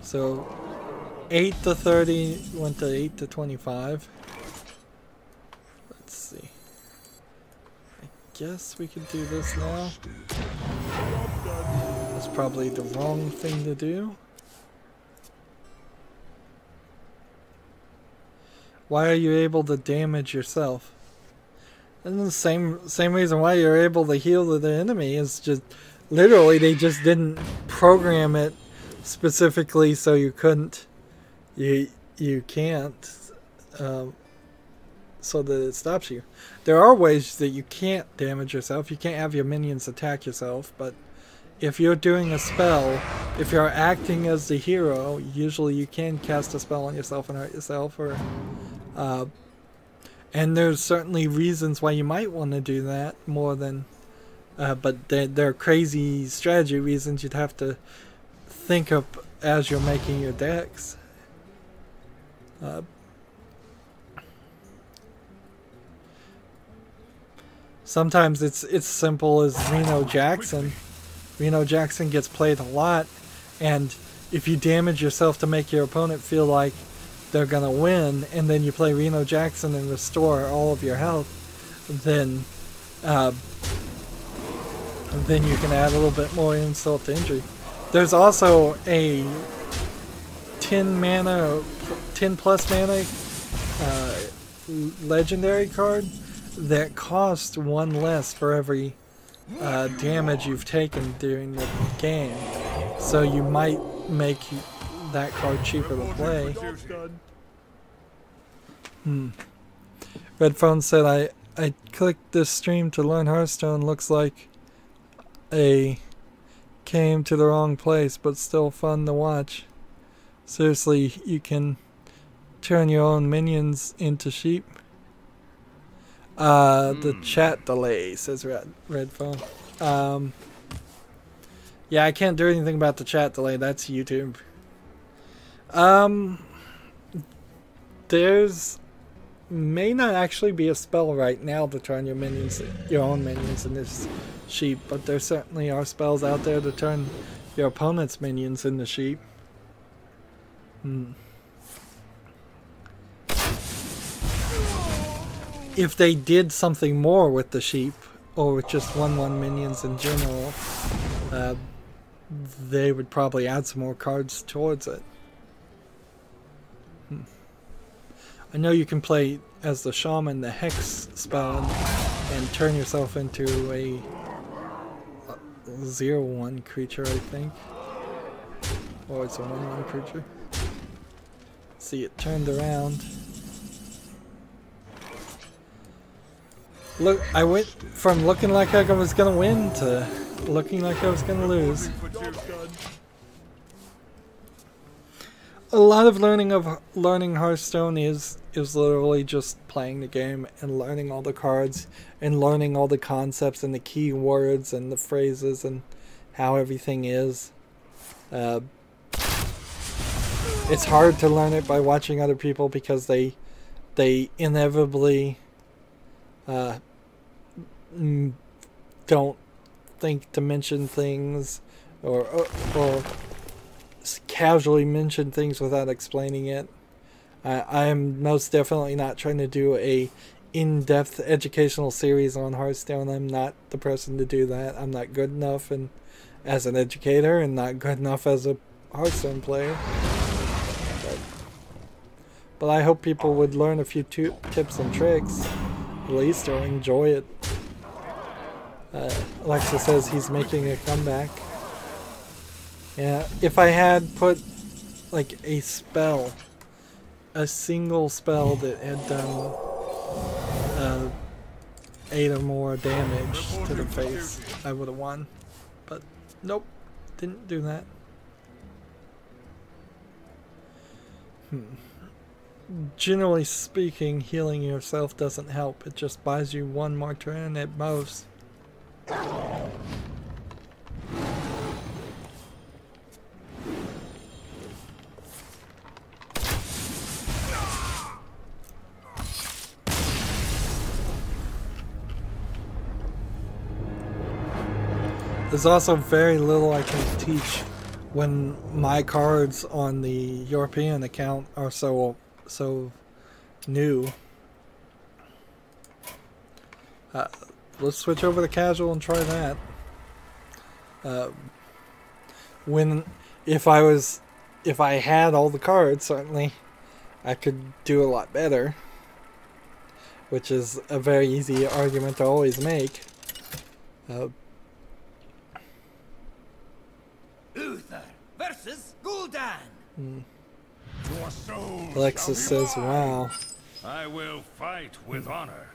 So 8 to 30 went to 8 to 25. Let's see. I guess we could do this now. That's probably the wrong thing to do. Why are you able to damage yourself? And the same reason why you're able to heal the enemy is just literally they just didn't program it specifically so you couldn't. You can't. So that it stops you. There are ways that you can't damage yourself. You can't have your minions attack yourself, but if you're doing a spell, if you're acting as the hero, usually you can cast a spell on yourself and hurt yourself, or and there's certainly reasons why you might want to do that more than but they're crazy strategy reasons you'd have to think up as you're making your decks. Sometimes it's simple as Reno Jackson. Reno Jackson gets played a lot, and if you damage yourself to make your opponent feel like they're gonna win, and then you play Reno Jackson and restore all of your health, then you can add a little bit more insult to injury. There's also a 10 plus mana legendary card that costs 1 less for every damage you've taken during the game, so you might make that card cheaper to play. Redphone said, I clicked this stream to learn Hearthstone. Looks like I came to the wrong place, but still fun to watch. Seriously, you can turn your own minions into sheep. The chat delay, says Redphone. Yeah, I can't do anything about the chat delay. That's YouTube. There's may not actually be a spell right now to turn your own minions into sheep, but there certainly are spells out there to turn your opponent's minions into sheep. If they did something more with the sheep, or with just 1/1 minions in general, they would probably add some more cards towards it. I know you can play as the shaman, the hex spell, and turn yourself into a 0/1 creature, I think. Or it's a 1/1 creature. See, it turned around. Look, I went from looking like I was gonna win to looking like I was gonna lose. A lot of learning Hearthstone is literally just playing the game and learning all the cards and learning all the concepts and the key words and the phrases and how everything is. It's hard to learn it by watching other people because they inevitably don't think to mention things or casually mention things without explaining it. I am most definitely not trying to do a in-depth educational series on Hearthstone. I'm not the person to do that. I'm not good enough as an educator and not good enough as a Hearthstone player. But I hope people would learn a few tips and tricks, at least, or enjoy it. Alexa says he's making a comeback. Yeah, if I had put like a spell, a single spell that had done 8 or more damage to the face, I would have won. But nope, didn't do that. Generally speaking, healing yourself doesn't help. It just buys you one more turn at most. There's also very little I can teach when my cards on the European account are so new. Let's switch over to casual and try that. If I had all the cards, certainly I could do a lot better, which is a very easy argument to always make. Uther versus Gul'dan. Alexis says, wow. I will fight with honor.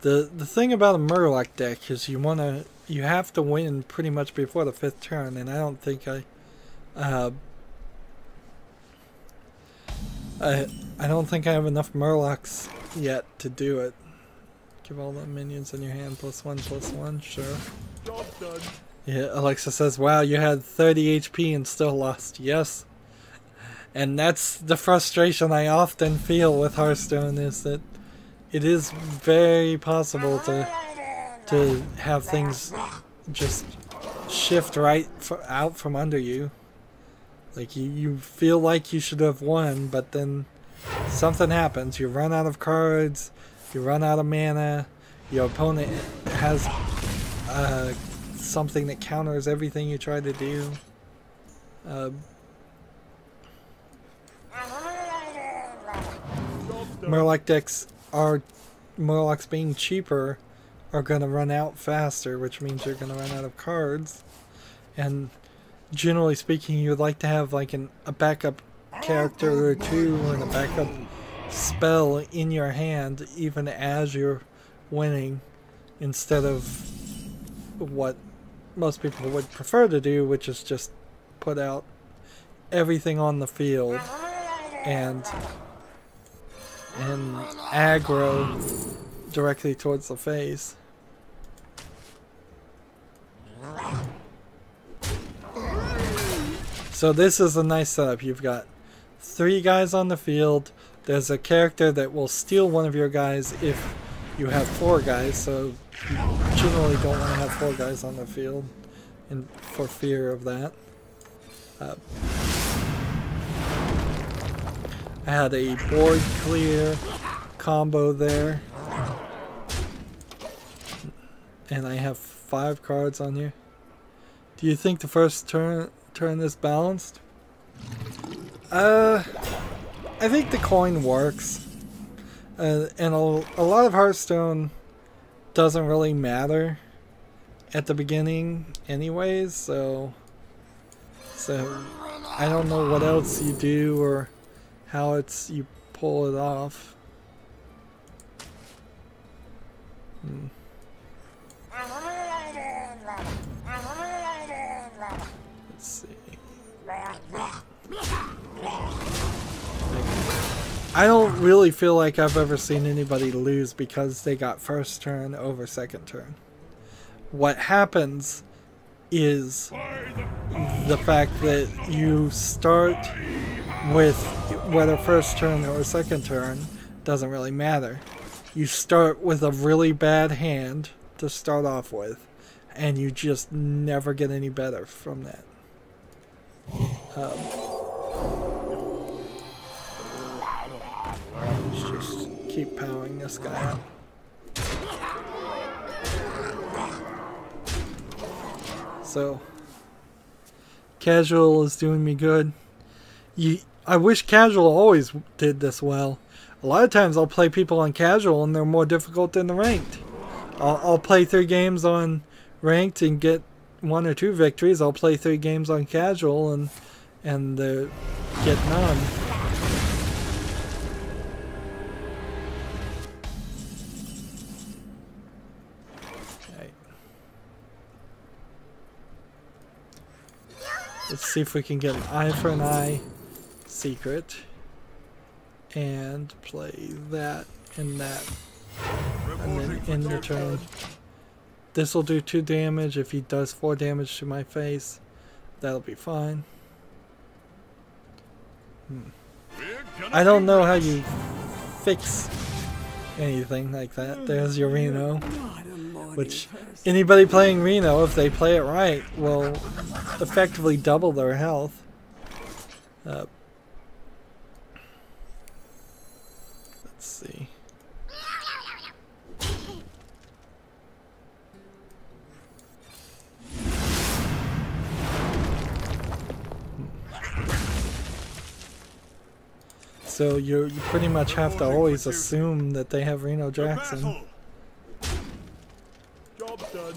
The thing about a Murloc deck is you have to win pretty much before the 5th turn, and I don't think I don't think I have enough Murlocs yet to do it. Give all the minions in your hand +1/+1, sure. Job's done. Yeah, Alexa says, wow, you had 30 HP and still lost. Yes. And that's the frustration I often feel with Hearthstone, is that it is very possible to have things just shift out from under you. Like you feel like you should have won, but then something happens. You run out of cards, you run out of mana, your opponent has something that counters everything you try to do. Murloc decks Murlocs being cheaper are going to run out faster, which means you're going to run out of cards. And generally speaking, you'd like to have like a backup character or two and a backup spell in your hand even as you're winning, instead of what most people would prefer to do, which is just put out everything on the field and aggro directly towards the face. So this is a nice setup. You've got 3 guys on the field. There's a character that will steal one of your guys if you have 4 guys, so you generally don't want to have 4 guys on the field for fear of that. I had a board clear combo there. And I have 5 cards on here. Do you think the first turn is balanced? I think the coin works. And a lot of Hearthstone doesn't really matter at the beginning anyways, so I don't know what else you do or how you pull it off. Let's see. I don't really feel like I've ever seen anybody lose because they got first turn over second turn. What happens is the fact that you start with whether first turn or second turn doesn't really matter. You start with a really bad hand to start off with, and you just never get any better from that. Let's just keep powering this guy up. So, casual is doing me good. I wish casual always did this well. A lot of times I'll play people on casual and they're more difficult than the ranked. I'll play 3 games on ranked and get 1 or 2 victories. I'll play 3 games on casual and get none. Okay. Let's see if we can get an eye for an eye secret. And play that and that. And then end the turn. This will do 2 damage. If he does 4 damage to my face, that'll be fine. I don't know how you fix anything like that. There's your Reno. Which, anybody playing Reno, if they play it right, will effectively double their health. Let's see. So you pretty much have to always assume that they have Reno Jackson. Job's done.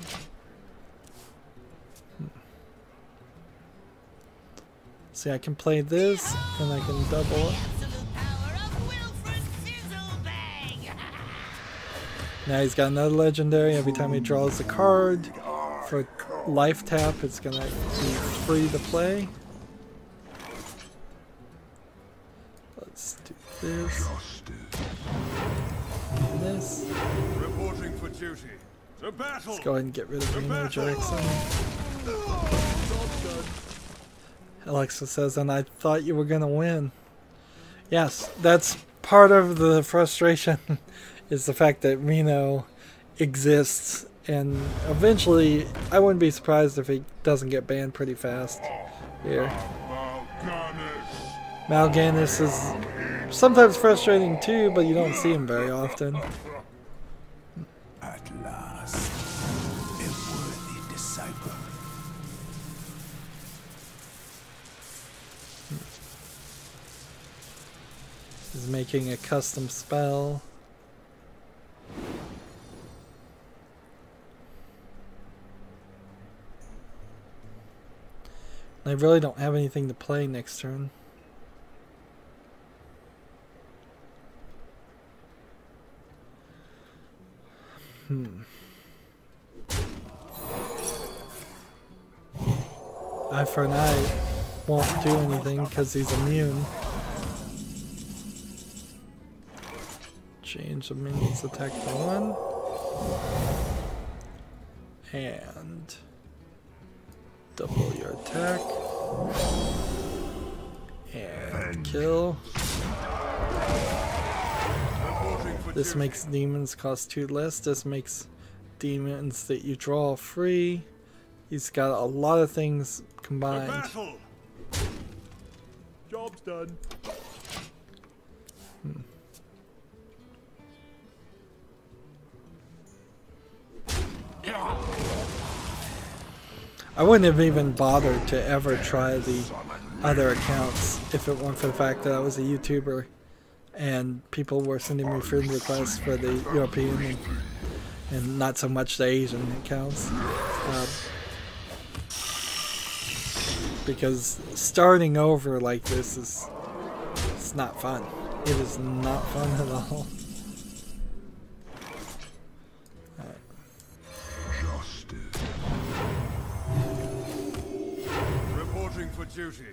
See, I can play this and I can double it. Now he's got another legendary. Every time he draws a card for life tap, it's gonna be free to play. Let's do this. And this. Reporting for duty. To battle. Let's go ahead and get rid of Reno Jackson. Alexa says, and I thought you were gonna win. Yes, that's part of the frustration. Is the fact that Reno exists, and eventually I wouldn't be surprised if he doesn't get banned pretty fast here. Mal'Ganis is sometimes frustrating too, but you don't see him very often. At last, a worthy disciple. He's making a custom spell. I really don't have anything to play next turn. Eye for an eye won't do anything because he's immune. Change the minion's attack to 1. And double your attack. And kill. This makes demons cost 2 less. This makes demons that you draw free. He's got a lot of things combined. Job's done. I wouldn't have even bothered to ever try the other accounts if it weren't for the fact that I was a YouTuber and people were sending me friend requests for the European and not so much the Asian accounts. Because starting over like this it's not fun. It is not fun at all.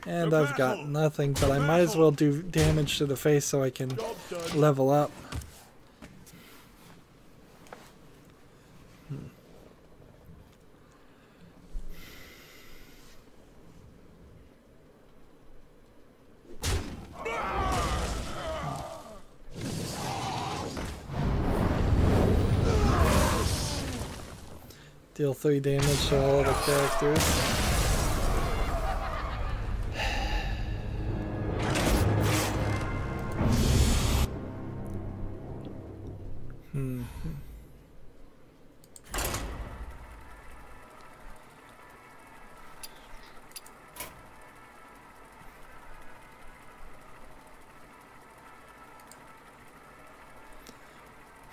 And I've got nothing, but I might as well do damage to the face so I can level up. Deal 3 damage to all of the characters.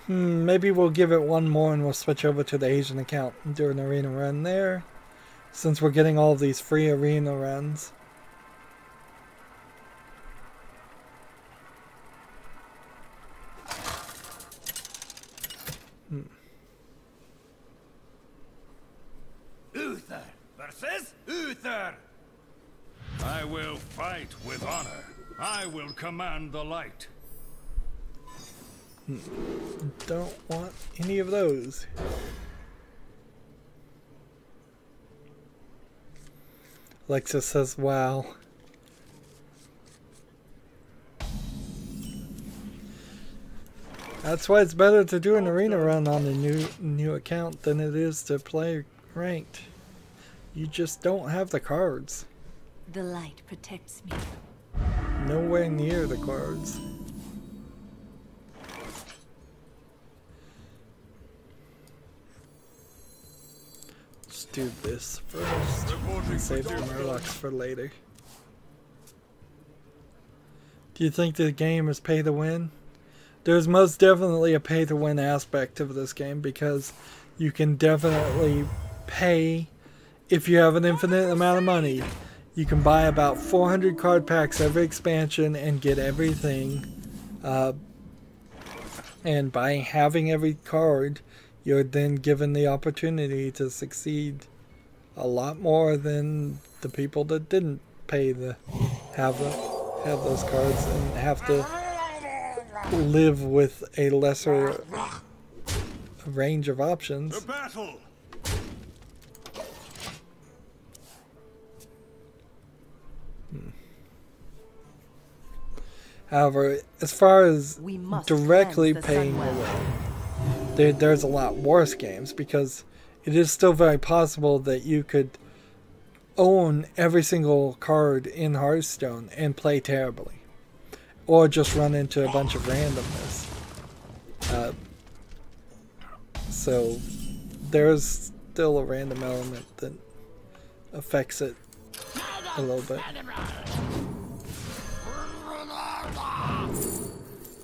Maybe we'll give it one more and we'll switch over to the Asian account and do an arena run there, since we're getting all of these free arena runs. Uther versus Uther. I will fight with honor. I will command the light. Don't want any of those. Alexa says, wow. That's why it's better to do an arena run on the new account than it is to play ranked. You just don't have the cards. The light protects me. Nowhere near the cards. Let's do this first and save the Murlocs for later. Do you think the game is pay to win? There's most definitely a pay to win aspect of this game because you can definitely pay if you have an infinite amount of money. You can buy about 400 card packs every expansion and get everything. And by having every card, you're then given the opportunity to succeed a lot more than the people that didn't pay to have those cards and have to live with a lesser range of options. The battle. However, as far as directly paying away, there's a lot worse games because it is still very possible that you could own every single card in Hearthstone and play terribly. Or just run into a bunch of randomness. So there's still a random element that affects it a little bit.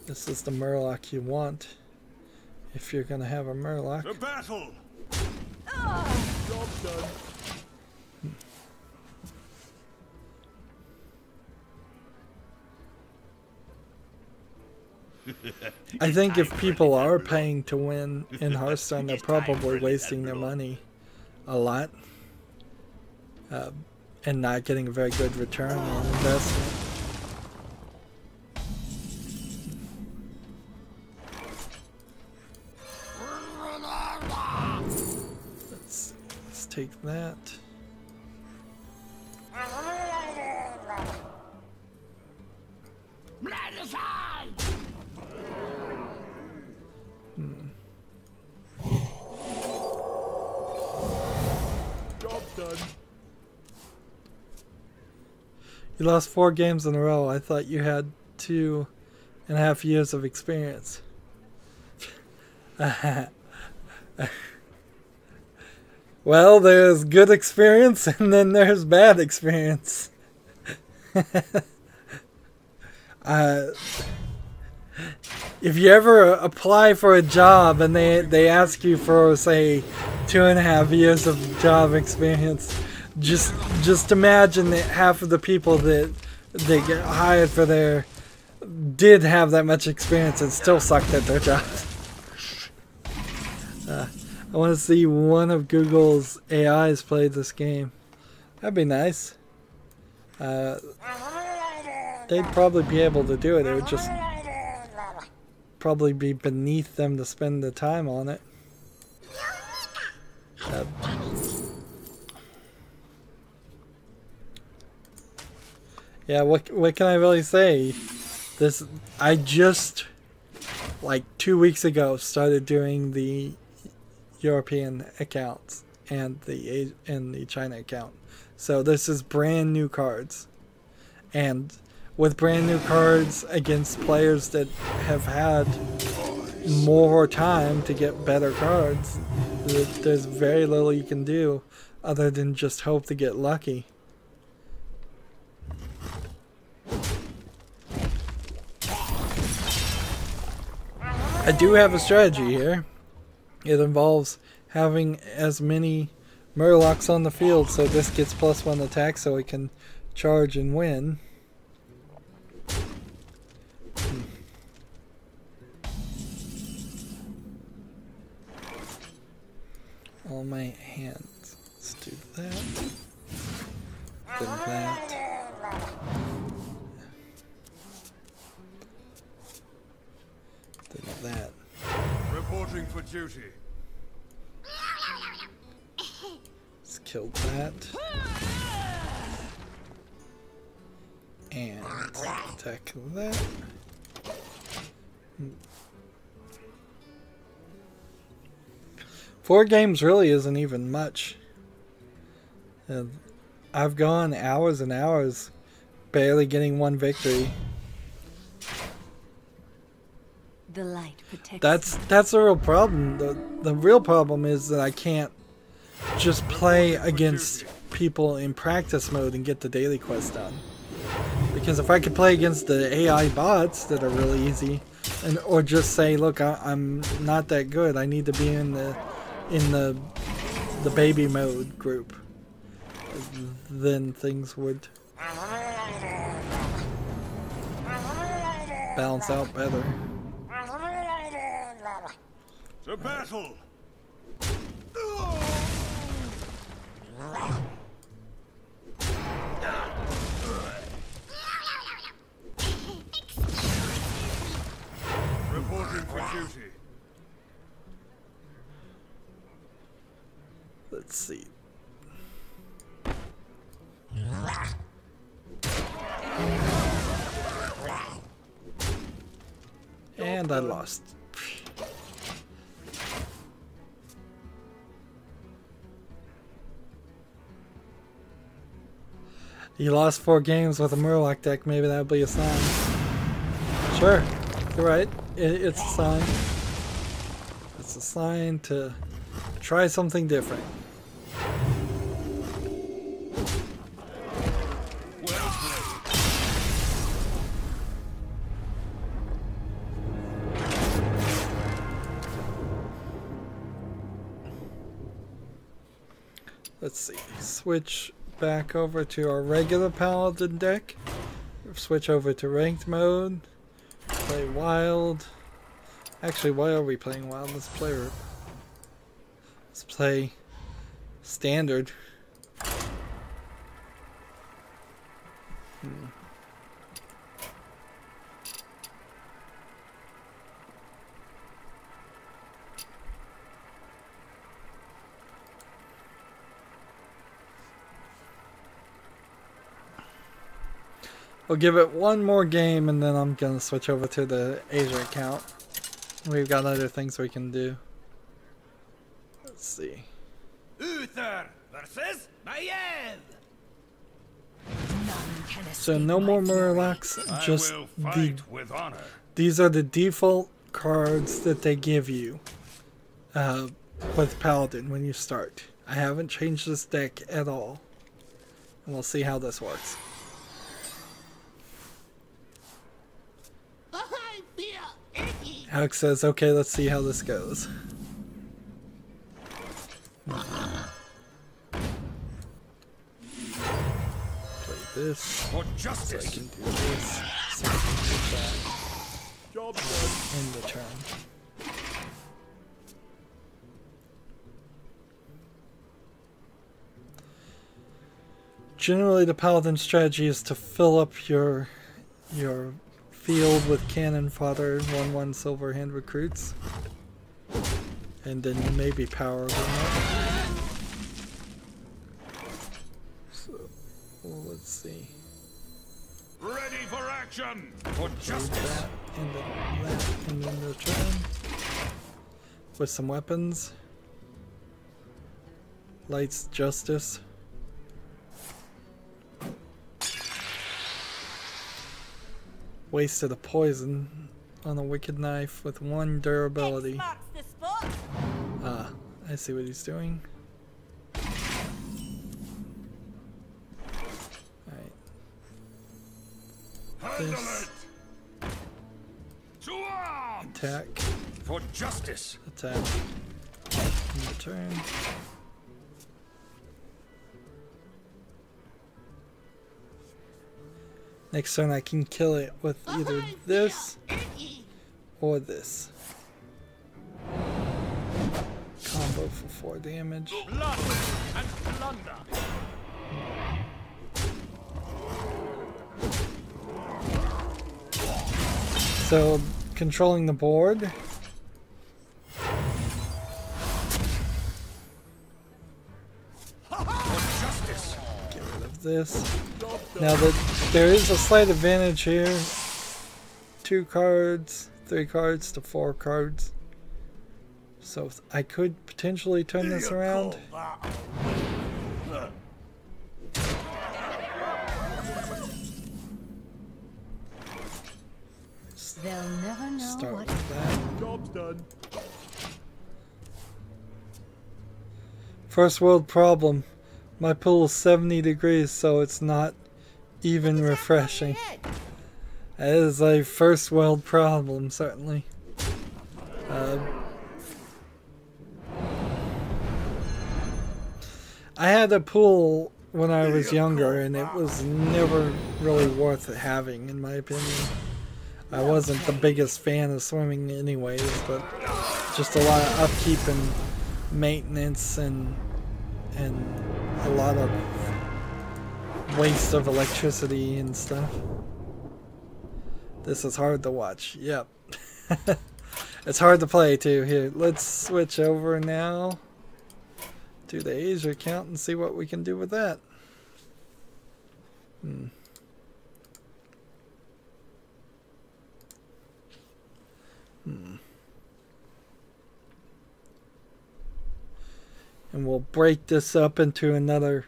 This is the Murloc you want if you're gonna have a Murloc. The battle. Job's done. I think if people are paying to win in Hearthstone, they're probably wasting their money a lot and not getting a very good return on investment. Let's take that. Job's done. You lost 4 games in a row. I thought you had 2.5 years of experience. Well, there's good experience and then there's bad experience. If you ever apply for a job and they ask you for, say, 2.5 years of job experience, just imagine that half of the people that they get hired for there did have that much experience and still sucked at their jobs. I want to see one of Google's AIs play this game. That'd be nice. They'd probably be able to do it. It would just probably be beneath them to spend the time on it. Yeah, what can I really say? I just, like 2 weeks ago, started doing the European accounts and the China account. So this is brand new cards, and with brand new cards against players that have had more time to get better cards, there's very little you can do other than just hope to get lucky. I do have a strategy here. It involves having as many Murlocs on the field so this gets +1 attack so it can charge and win. All my hands. Let's do that. Then that. Then that. Reporting for duty. Let's kill that. And attack that. 4 games really isn't even much. I've gone hours and hours barely getting 1 victory. The light protects. That's the real problem. The real problem is that I can't just play against people in practice mode and get the daily quest done. Because if I could play against the AI bots that are really easy, or just say, look, I'm not that good. I need to be in the baby mode group, then things would balance out better. To battle! Reporting for duty. Let's see. And I lost. You lost 4 games with a Murloc deck, maybe that'll be a sign. Sure, you're right. It's a sign. It's a sign to try something different. Let's see. Switch back over to our regular Paladin deck. Switch over to ranked mode. Play wild. Actually, why are we playing wild? Let's play standard. We'll give it one more game and then I'm gonna switch over to the Asia account. We've got other things we can do. Let's see. Uther versus Maiev. So no more Murlocs, just these are the default cards that they give you with Paladin when you start. I haven't changed this deck at all. And we'll see how this works. Alex says, okay, let's see how this goes. Play this. For justice. So I can do this. So I can do that. Job done. End the turn. Generally, the paladin strategy is to fill up your field with cannon fodder, 1/1 silver hand recruits, and then maybe power them up. So, well, let's see. Ready for action. For justice. That, and then that, and then the turn with some weapons. Lights justice. Wasted a poison on a wicked knife with 1 durability. Ah, I see what he's doing. Alright. This. To arms. Attack. For justice. Attack. In the turn. Next turn I can kill it with either this or this. Combo for 4 damage. Blood and plunder. So, controlling the board. Get rid of this. Now there is a slight advantage here. 2 cards, 3 cards to 4 cards. So I could potentially turn this around. They'll never know Start what with that. Job's done. First world problem. My pool is 70 degrees, so it's not even refreshing. That is a first world problem, certainly. I had a pool when I was younger, and it was never really worth having, in my opinion. I wasn't the biggest fan of swimming anyways, but just a lot of upkeep and maintenance and a lot of waste of electricity and stuff. This is hard to watch. Yep. It's hard to play too. Here, let's switch over now to the Asia account and see what we can do with that. And we'll break this up into another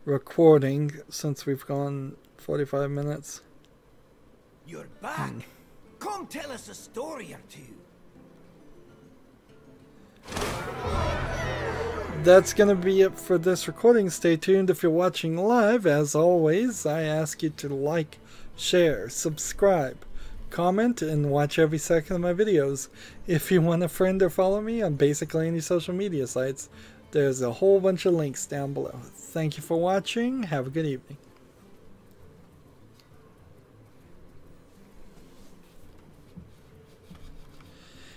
recording since we've gone 45 minutes. You're back. Come tell us a story or two. That's going to be it for this recording. Stay tuned if you're watching live. As always, I ask you to like, share, subscribe, comment, and watch every second of my videos. If you want a friend or follow me on basically any social media sites, there's a whole bunch of links down below. Thank you for watching. Have a good evening.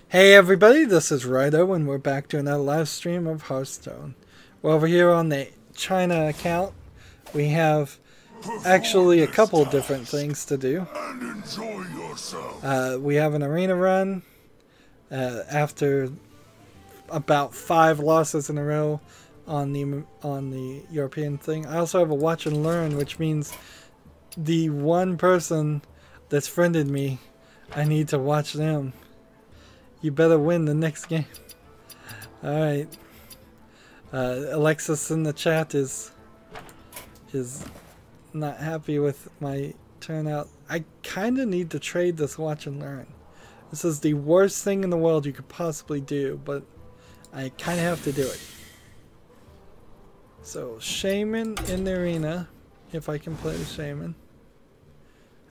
Hey everybody, this is Rydo, and we're back to another live stream of Hearthstone. We're over here on the China account. We have actually a couple of different things to do. And enjoy yourself. We have an arena run after about 5 losses in a row on the European thing. I also have a watch and learn, which means the one person that's friended me, I need to watch them. You better win the next game. Alright. Alexis in the chat is not happy with my turnout. I kind of need to trade this watch and learn. This is the worst thing in the world you could possibly do, but I kind of have to do it. So, Shaman in the arena, if I can play the Shaman.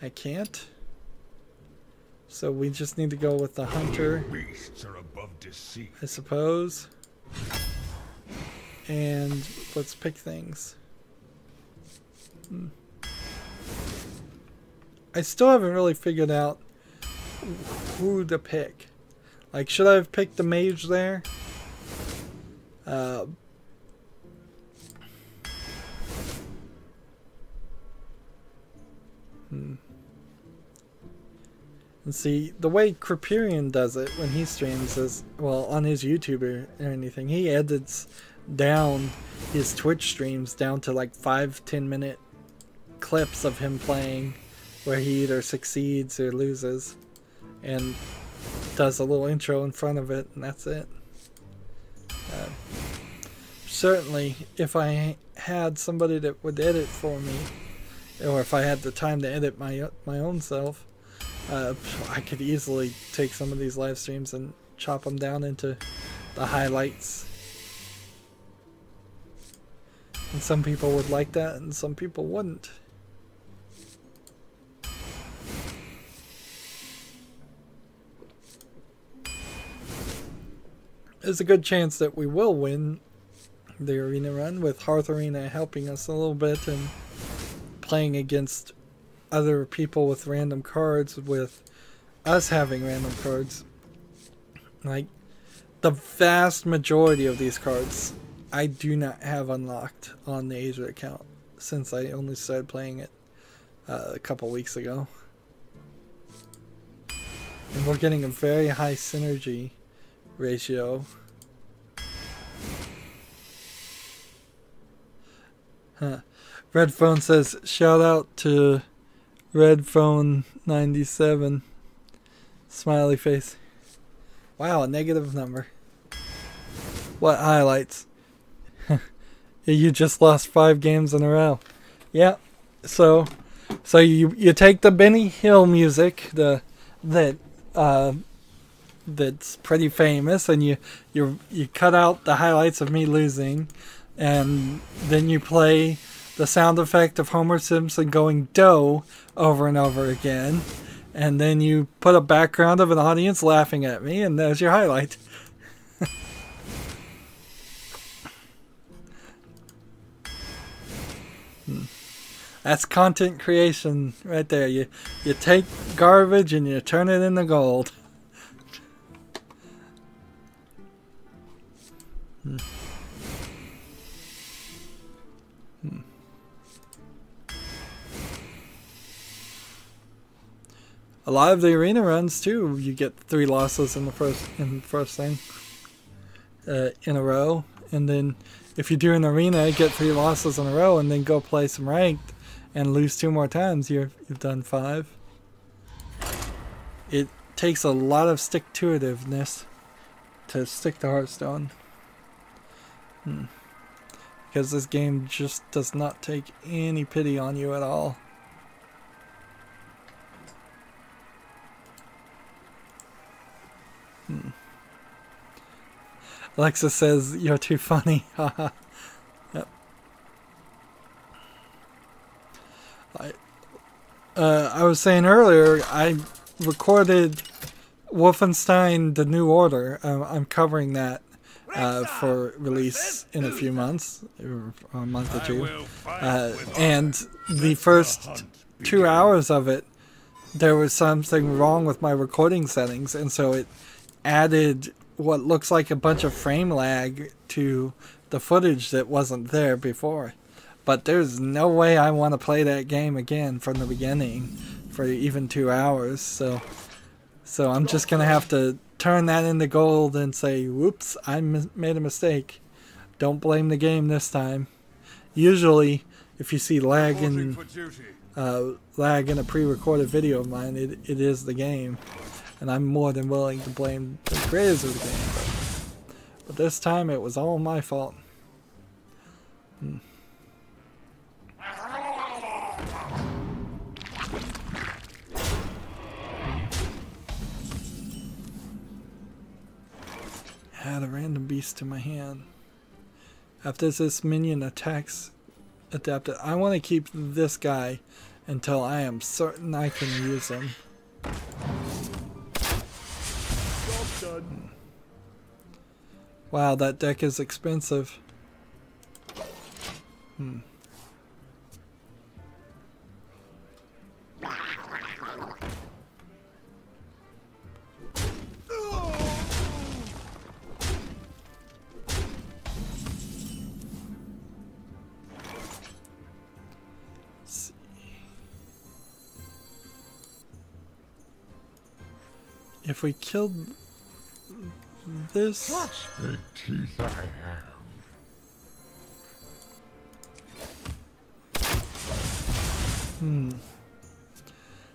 I can't. So we just need to go with the hunter, Beasts are above deceit. I suppose. And let's pick things. I still haven't really figured out who to pick. Like, should I have picked the mage there? And see, the way Kriperian does it when he streams is, well, on his YouTube or anything, he edits down his Twitch streams down to like 5-10 minute clips of him playing where he either succeeds or loses, and does a little intro in front of it, and that's it. Certainly, if I had somebody that would edit for me, or if I had the time to edit my own self, I could easily take some of these live streams and chop them down into the highlights. And some people would like that, and some people wouldn't. There's a good chance that we will win the arena run, with Hearth Arena helping us a little bit and playing against other people with random cards, with us having random cards. Like, the vast majority of these cards I do not have unlocked on the Asia account, since I only started playing it a couple weeks ago. And we're getting a very high synergy ratio. Red Phone says, shout out to Red Phone 97. Smiley face. Wow, a negative number. What highlights? You just lost 5 games in a row. Yeah. So you take the Benny Hill music, that's pretty famous, and you cut out the highlights of me losing, and then you play the sound effect of Homer Simpson going dough over and over again, and then you put a background of an audience laughing at me, and there's your highlight. That's content creation right there. You take garbage and you turn it into gold. A lot of the arena runs too, you get 3 losses in the first thing in a row, and then if you do an arena, get 3 losses in a row, and then go play some ranked and lose 2 more times, you've done 5. It takes a lot of stick-to-itiveness to stick to Hearthstone. Because this game just does not take any pity on you at all. Alexa says, you're too funny. Haha. Yep. I was saying earlier, I recorded Wolfenstein The New Order. I'm covering that for release in a few months, or a month or 2. And the first 2 hours of it, there was something wrong with my recording settings, and so it added what looks like a bunch of frame lag to the footage that wasn't there before. But there's no way I want to play that game again from the beginning for even 2 hours, so I'm just gonna have to turn that into gold and say, whoops, I made a mistake. Don't blame the game this time. Usually, if you see lag in a pre-recorded video of mine, it is the game. And I'm more than willing to blame the creators of the game. But this time it was all my fault. Add a random beast to my hand. After this minion attacks adapted, I want to keep this guy until I am certain I can use him. done. Wow, that deck is expensive. If we killed this, The teeth I have.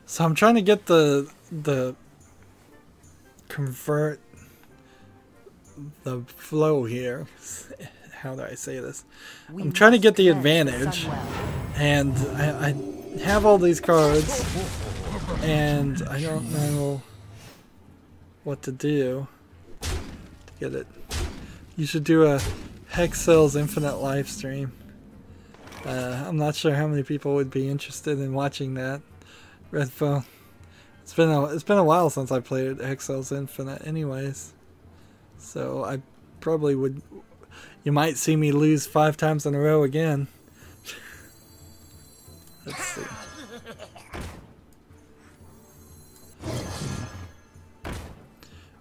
so I'm trying to get the convert the flow here. How do I say this? I'm trying to get the advantage, and I have all these cards, and I don't know what to do to get it. You should do a Hex Cells Infinite live stream. I'm not sure how many people would be interested in watching that. Red Phone. It's been a while since I played Hex Cells Infinite, anyways. So I probably would. You might see me lose 5 times in a row again. Let's see.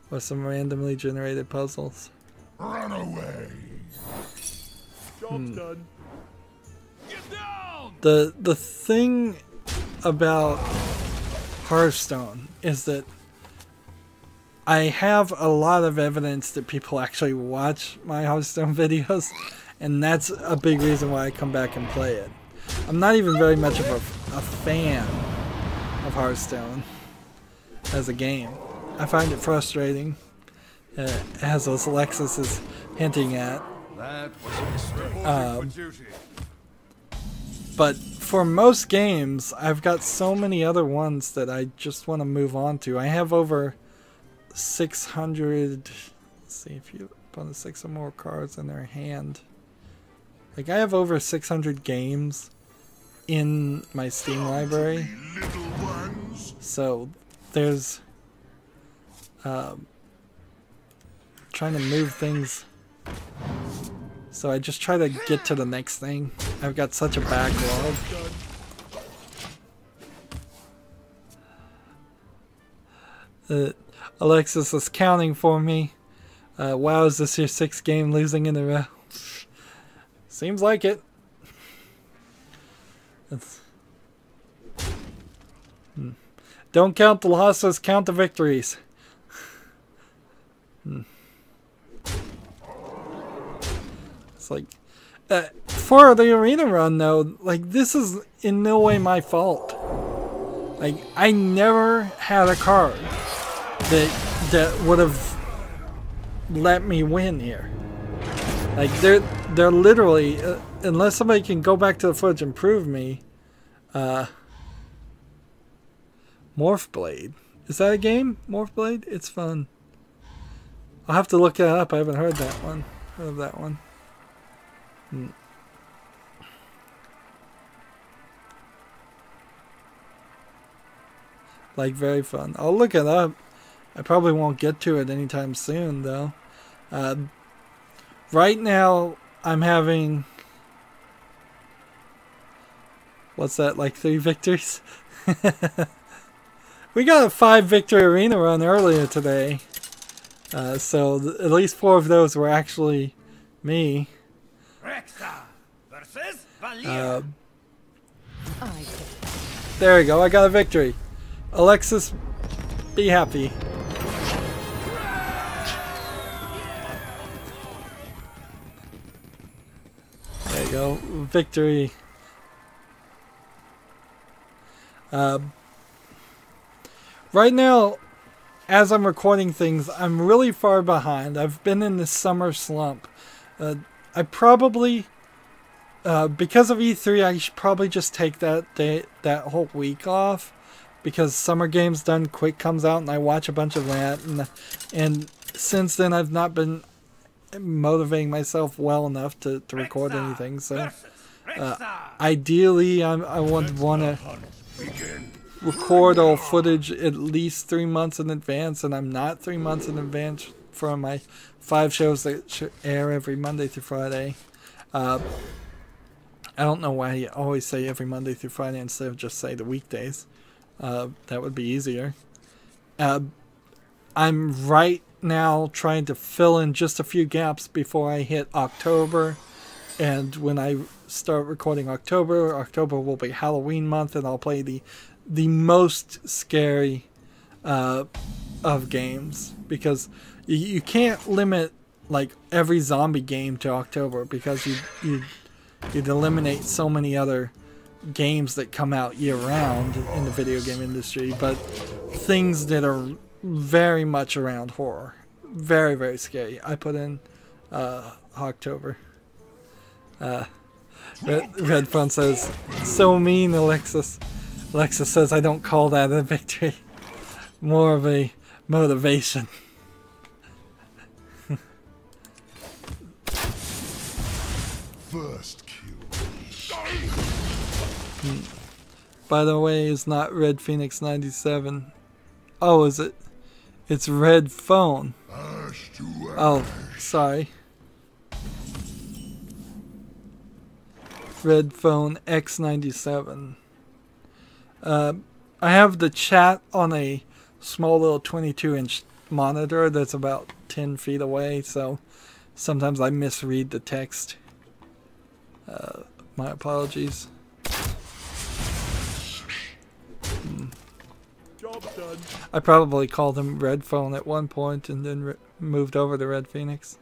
Or some randomly generated puzzles. Run away. Job's done. The thing about Hearthstone is that I have a lot of evidence that people actually watch my Hearthstone videos, and that's a big reason why I come back and play it. I'm not even very much of a fan of Hearthstone as a game. I find it frustrating, as Alexis is hinting at. That was for duty. But for most games, I've got so many other ones that I just want to move on to. I have over 600. Let's see if you opponent 6 or more cards in their hand. Like, I have over 600 games in my Steam library. So there's trying to move things. So I just try to get to the next thing. I've got such a backlog. Alexis is counting for me. Wow, is this your 6th game losing in a row? Seems like it. Don't count the losses, count the victories. It's like, for the arena run though, like, this is in no way my fault. Like, I never had a card that would have let me win here. Like, they're literally, unless somebody can go back to the footage and prove me, Morph Blade. Is that a game? Morph Blade? It's fun. I'll have to look that up. I haven't heard that one. Heard of that one. Like, very fun. I'll look it up. I probably won't get to it anytime soon, though. Right now, I'm having... What's that, like 3 victories? We got a 5 victory arena run earlier today. So at least 4 of those were actually me. There we go, I got a victory. Alexis, be happy. There you go, victory. Right now, as I'm recording things, I'm really far behind. I've been in this summer slump. I probably, because of E3, I should probably just take that whole week off, because Summer Games Done Quick comes out and I watch a bunch of that, and since then I've not been motivating myself well enough to record anything. So ideally, I would want to. record all footage at least 3 months in advance, and I'm not 3 months in advance for my 5 shows that air every Monday through Friday. I don't know why you always say every Monday through Friday instead of just say the weekdays. That would be easier. I'm right now trying to fill in just a few gaps before I hit October. And when I start recording October will be Halloween month, and I'll play the most scary of games, because you can't limit like every zombie game to October, because you'd eliminate so many other games that come out year round in the video game industry. But things that are very much around horror, very, very scary, I put in October. Redphone says, so mean, Alexis. Alexis says, I don't call that a victory, more of a motivation. First kill. By the way, it's not Red Phoenix 97. Oh, is it? It's Red Phone. Oh, sorry. Red Phone X97. I have the chat on a small little 22-inch monitor that's about 10 feet away, so sometimes I misread the text. My apologies. Job done. I probably called him Red Phone at one point and then moved over to Red Phoenix.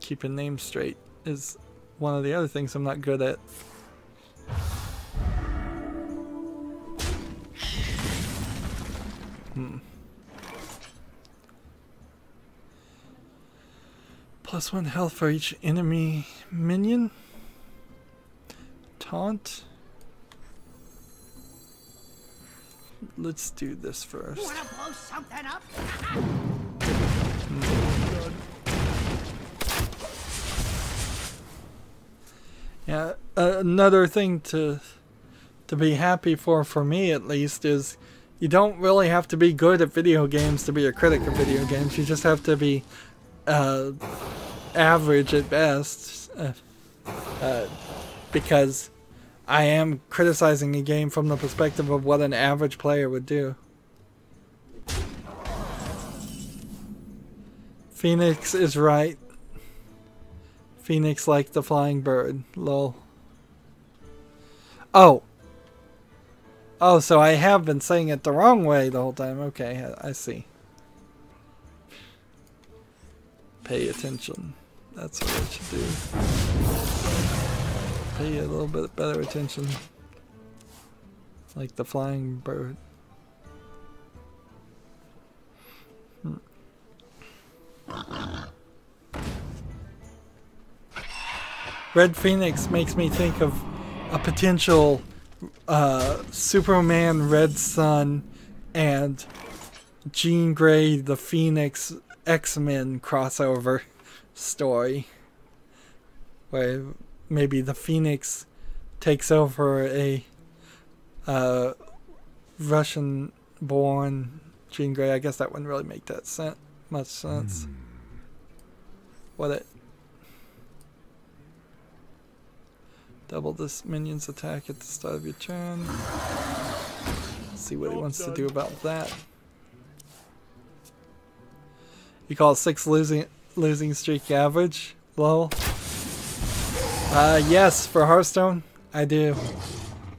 Keeping names straight is one of the other things I'm not good at. +1 health for each enemy minion. Taunt. Let's do this first. You wanna blow something up? Yeah, another thing to be happy for me at least, is you don't really have to be good at video games to be a critic of video games. You just have to be average at best, because I am criticizing a game from the perspective of what an average player would do. Phoenix is right. Phoenix like the flying bird. Lol. Oh, so I have been saying it the wrong way the whole time. Okay, I see. Pay attention. That's what I should do. Pay a little bit better attention. Like the flying bird. Red Phoenix makes me think of a potential Superman Red Sun and Jean Grey the Phoenix X-Men crossover story, where maybe the Phoenix takes over a Russian-born Jean Grey. I guess that wouldn't really make that much sense. What it? Double this minion's attack at the start of your turn. Let's see what he wants to do about that. You call 6 losing streak average? Lol. Yes, for Hearthstone, I do.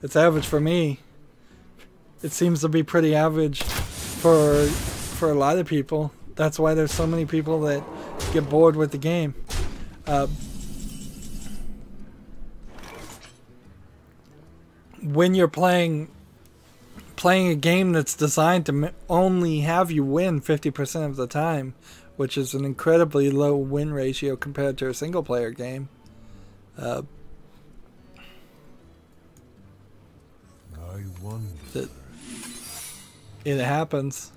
It's average for me. It seems to be pretty average for a lot of people. That's why there's so many people that get bored with the game. When you're playing a game that's designed to only have you win 50% of the time, which is an incredibly low win ratio compared to a single player game. I wonder. It happens.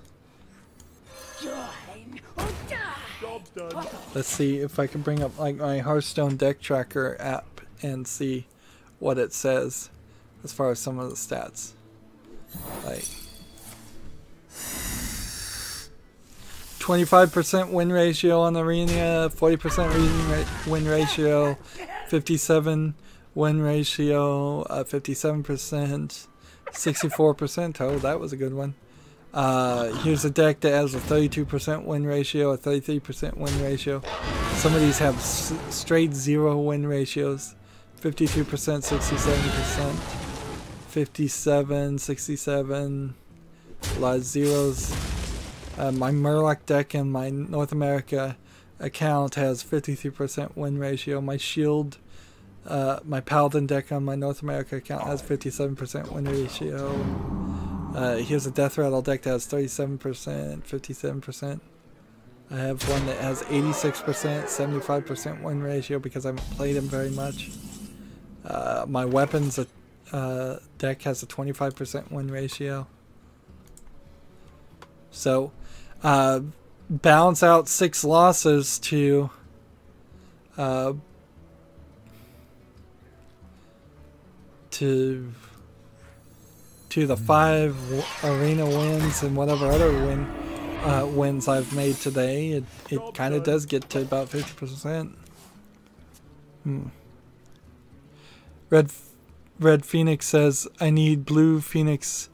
Job's done. Let's see if I can bring up like my Hearthstone deck tracker app and see what it says. as far as some of the stats. Like 25% win ratio on Arena, 40% win ratio, 57 win ratio, 57%, 64%. Oh, that was a good one. Here's a deck that has a 32% win ratio, a 33% win ratio. Some of these have straight 0 win ratios. 52%, 67%, 57, 67, a lot of zeros. My Murloc deck in my North America account has 53% win ratio. My Shield, my Paladin deck on my North America account has 57% win ratio. Here's a Death Rattle deck that has 37%, 57%. I have one that has 86%, 75% win ratio because I haven't played him very much. My Weapons deck has a 25% win ratio. So, balance out 6 losses to the 5 arena wins and whatever other wins I've made today. It kind of does get to about 50%. Red Phoenix says, I need Blue Phoenix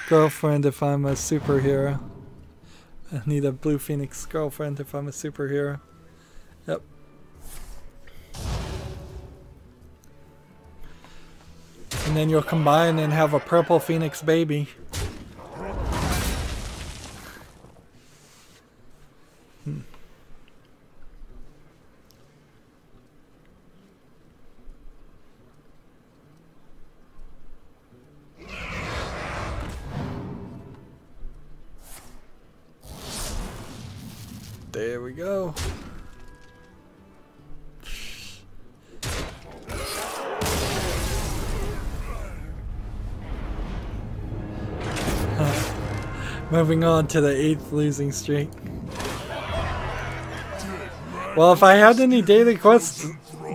girlfriend if I'm a superhero. I need a Blue Phoenix girlfriend if I'm a superhero. Yep. And then you'll combine and have a Purple Phoenix baby. There we go. Moving on to the 8th losing streak. Well, if I had any daily quests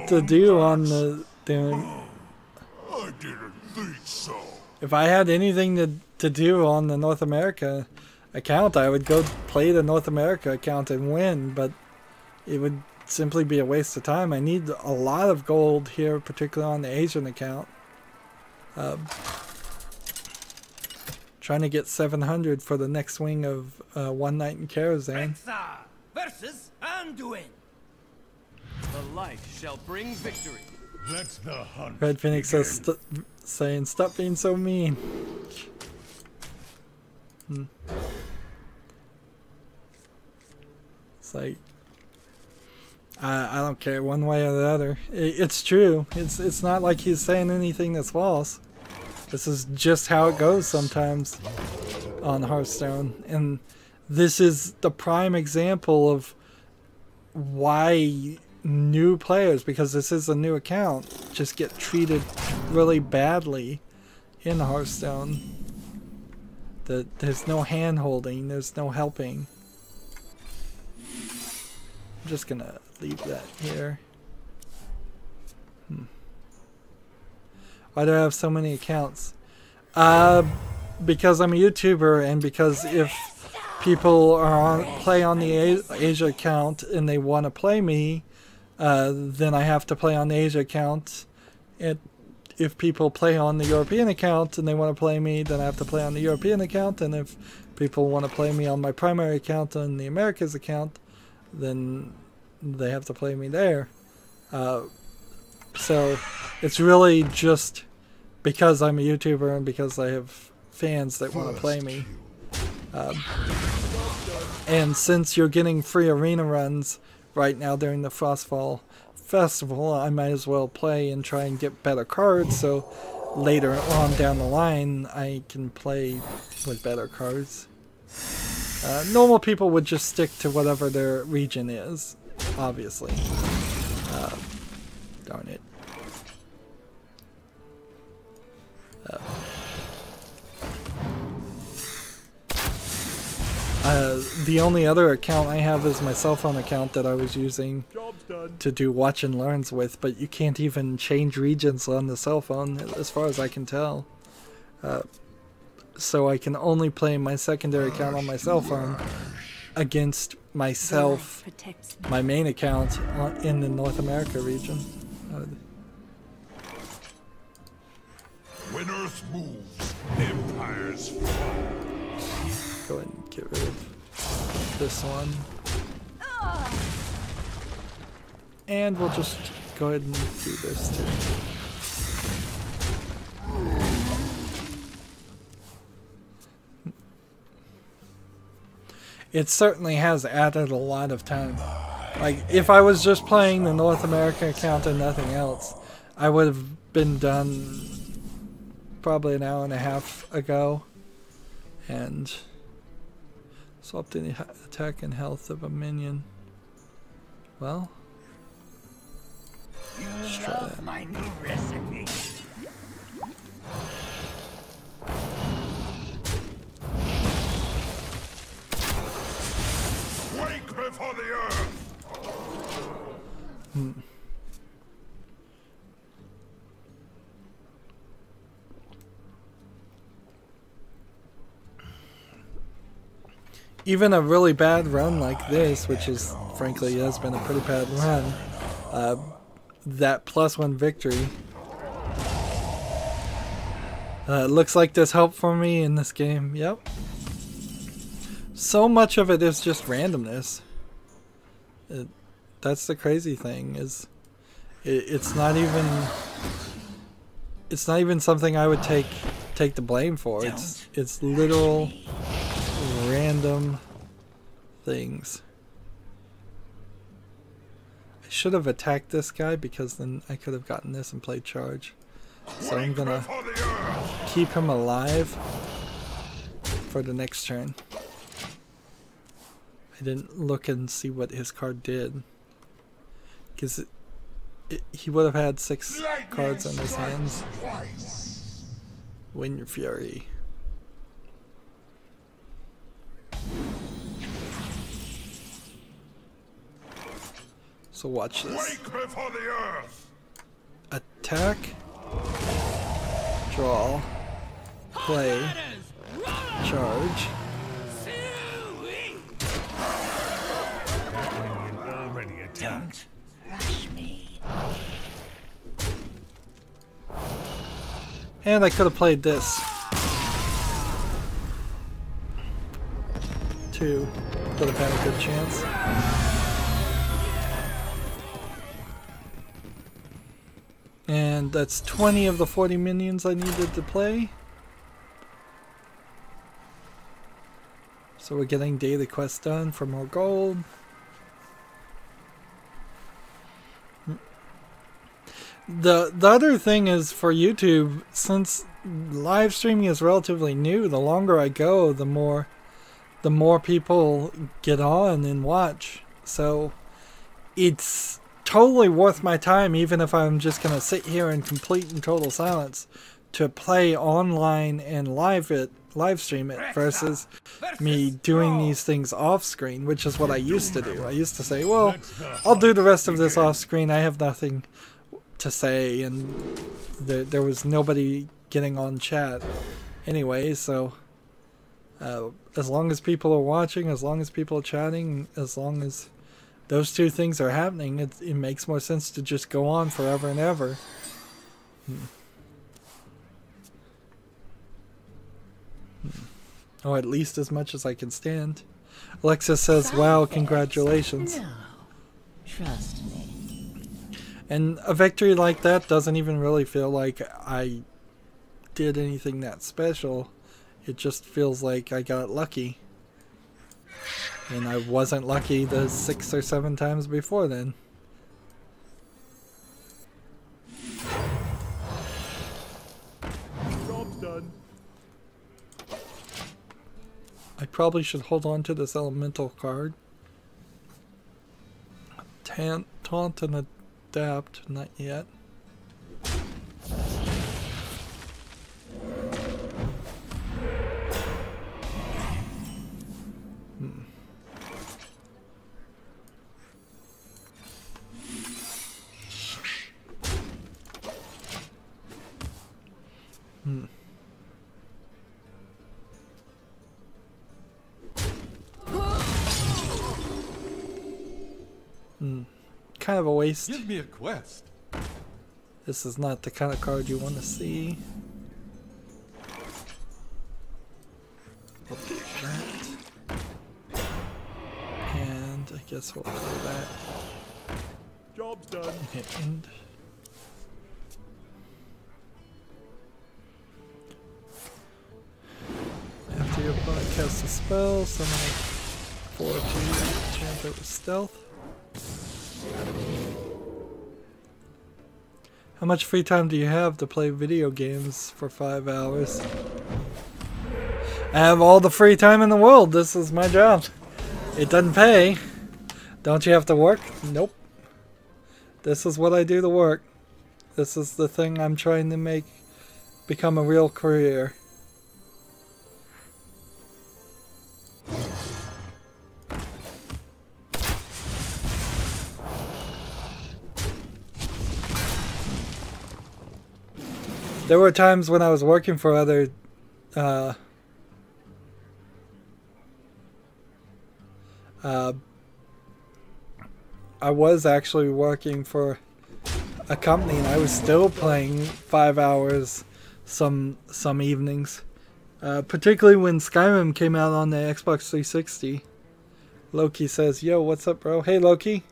to do on the I didn't think so. if I had anything to do on the North America account, I would go play the North America account and win, but it would simply be a waste of time. I need a lot of gold here, particularly on the Asian account. Trying to get 700 for the next wing of One Night in Karazhan. Versus Anduin. The light shall bring victory. Let's the hunt. Red Phoenix says, saying, stop being so mean. It's like, I don't care one way or the other. It's true. It's not like he's saying anything that's false. This is just how it goes sometimes on Hearthstone. And this is the prime example of why new players, because this is a new account, just get treated really badly in Hearthstone. There's no hand holding, there's no helping. I'm just gonna leave that here. Why do I have so many accounts? Because I'm a YouTuber, and because if people are play on the Asia account and they want to play me, then I have to play on the Asia account. And if people play on the European account and they want to play me, then I have to play on the European account. And if people want to play me on my primary account on the Americas account, then they have to play me there. So it's really just because I'm a YouTuber and because I have fans that want to play me. And since you're getting free arena runs right now during the Frostfall Festival, I might as well play and try and get better cards, so later on down the line I can play with better cards. Normal people would just stick to whatever their region is, obviously. Darn it. the only other account I have is my cell phone account that I was using to do watch and learns with, but you can't even change regions on the cell phone as far as I can tell. So I can only play my secondary account on my cell phone against myself, my main account in the North America region. When Earth moves, empires fall. Go ahead and get rid of this one. And we'll just go ahead and do this too. It certainly has added a lot of time. Like, if I was just playing the North American account and nothing else, I would have been done probably an hour and a half ago. And swap the attack and health of a minion. Well, let's try that. My new recipe. Wake before the earth. Even a really bad run like this, which is frankly has been a pretty bad run, that +1 victory looks like there's hope for me in this game. Yep. So much of it is just randomness. That's the crazy thing, is it's not even something I would take the blame for. It's literal random things. I should have attacked this guy because then I could have gotten this and played charge. So I'm gonna keep him alive for the next turn. I didn't look and see what his card did, because he would have had 6 cards in his hands. Win your fury. So watch this. Wake before the earth. Attack, draw, play, charge. Already attacked. Rush me. And I could have played this too. Could have had a good chance. And that's 20 of the 40 minions I needed to play. So we're getting daily quests done for more gold. The other thing is, for YouTube, since live streaming is relatively new, the longer I go, the more people get on and watch. So it's totally worth my time, even if I'm just going to sit here in complete and total silence, to play online and live stream it, versus me doing these things off screen, which is what I used to do. I used to say, well, I'll do the rest of this off screen. I have nothing to say, and there was nobody getting on chat anyway, so as long as people are watching, as long as people are chatting, as long as those two things are happening, it makes more sense to just go on forever and ever. Or at least as much as I can stand. Alexa says, wow, congratulations. No, trust me. And a victory like that doesn't even really feel like I did anything that special. It just feels like I got lucky. And I wasn't lucky the 6 or 7 times before then. Job's done. I probably should hold on to this elemental card. Taunt and adapt, not yet. Kind of a waste. Give me a quest. This is not the kind of card you want to see. We'll do that. And I guess we'll play that. Job's done. And after your opponent casts a spell, summon a 4/2 chance it with stealth. How much free time do you have to play video games for 5 hours? I have all the free time in the world. This is my job. It doesn't pay. Don't you have to work? Nope. This is what I do to work. This is the thing I'm trying to make become a real career. There were times when I was working for other I was actually working for a company and I was still playing 5 hours some evenings. Particularly when Skyrim came out on the Xbox 360. Loki says, "Yo, what's up, bro?" Hey, Loki.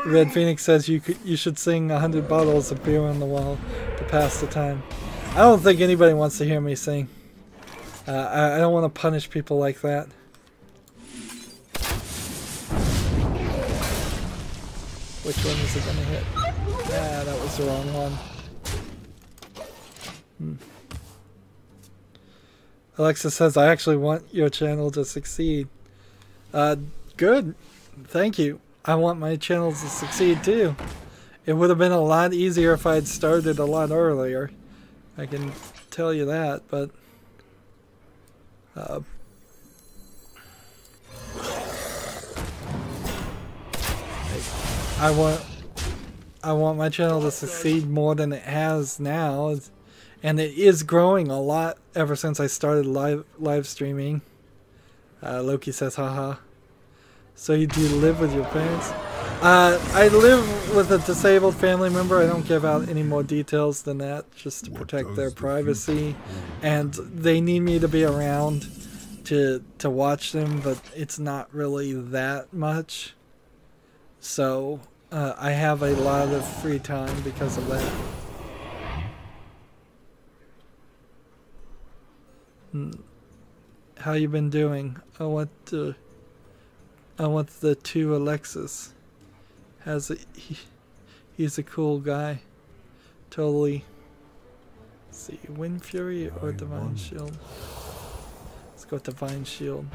Red Phoenix says you should sing 100 bottles of beer on the wall to pass the time. I don't think anybody wants to hear me sing. I don't want to punish people like that. Which one is it going to hit? Ah, that was the wrong one. Alexa says, "I actually want your channel to succeed." Good. Thank you. I want my channel to succeed too. It would have been a lot easier if I'd started a lot earlier. I can tell you that, but I want my channel to succeed more than it has now, and it is growing a lot ever since I started live streaming. Loki says, "Haha." So do you live with your parents? I live with a disabled family member. I don't give out any more details than that, just to protect their privacy. And they need me to be around to watch them, but it's not really that much. So I have a lot of free time because of that. How you been doing? I want the 2 Alexis. He's a cool guy. Totally. Let's see, Wind Fury or Divine Shield? Let's go with Divine Shield.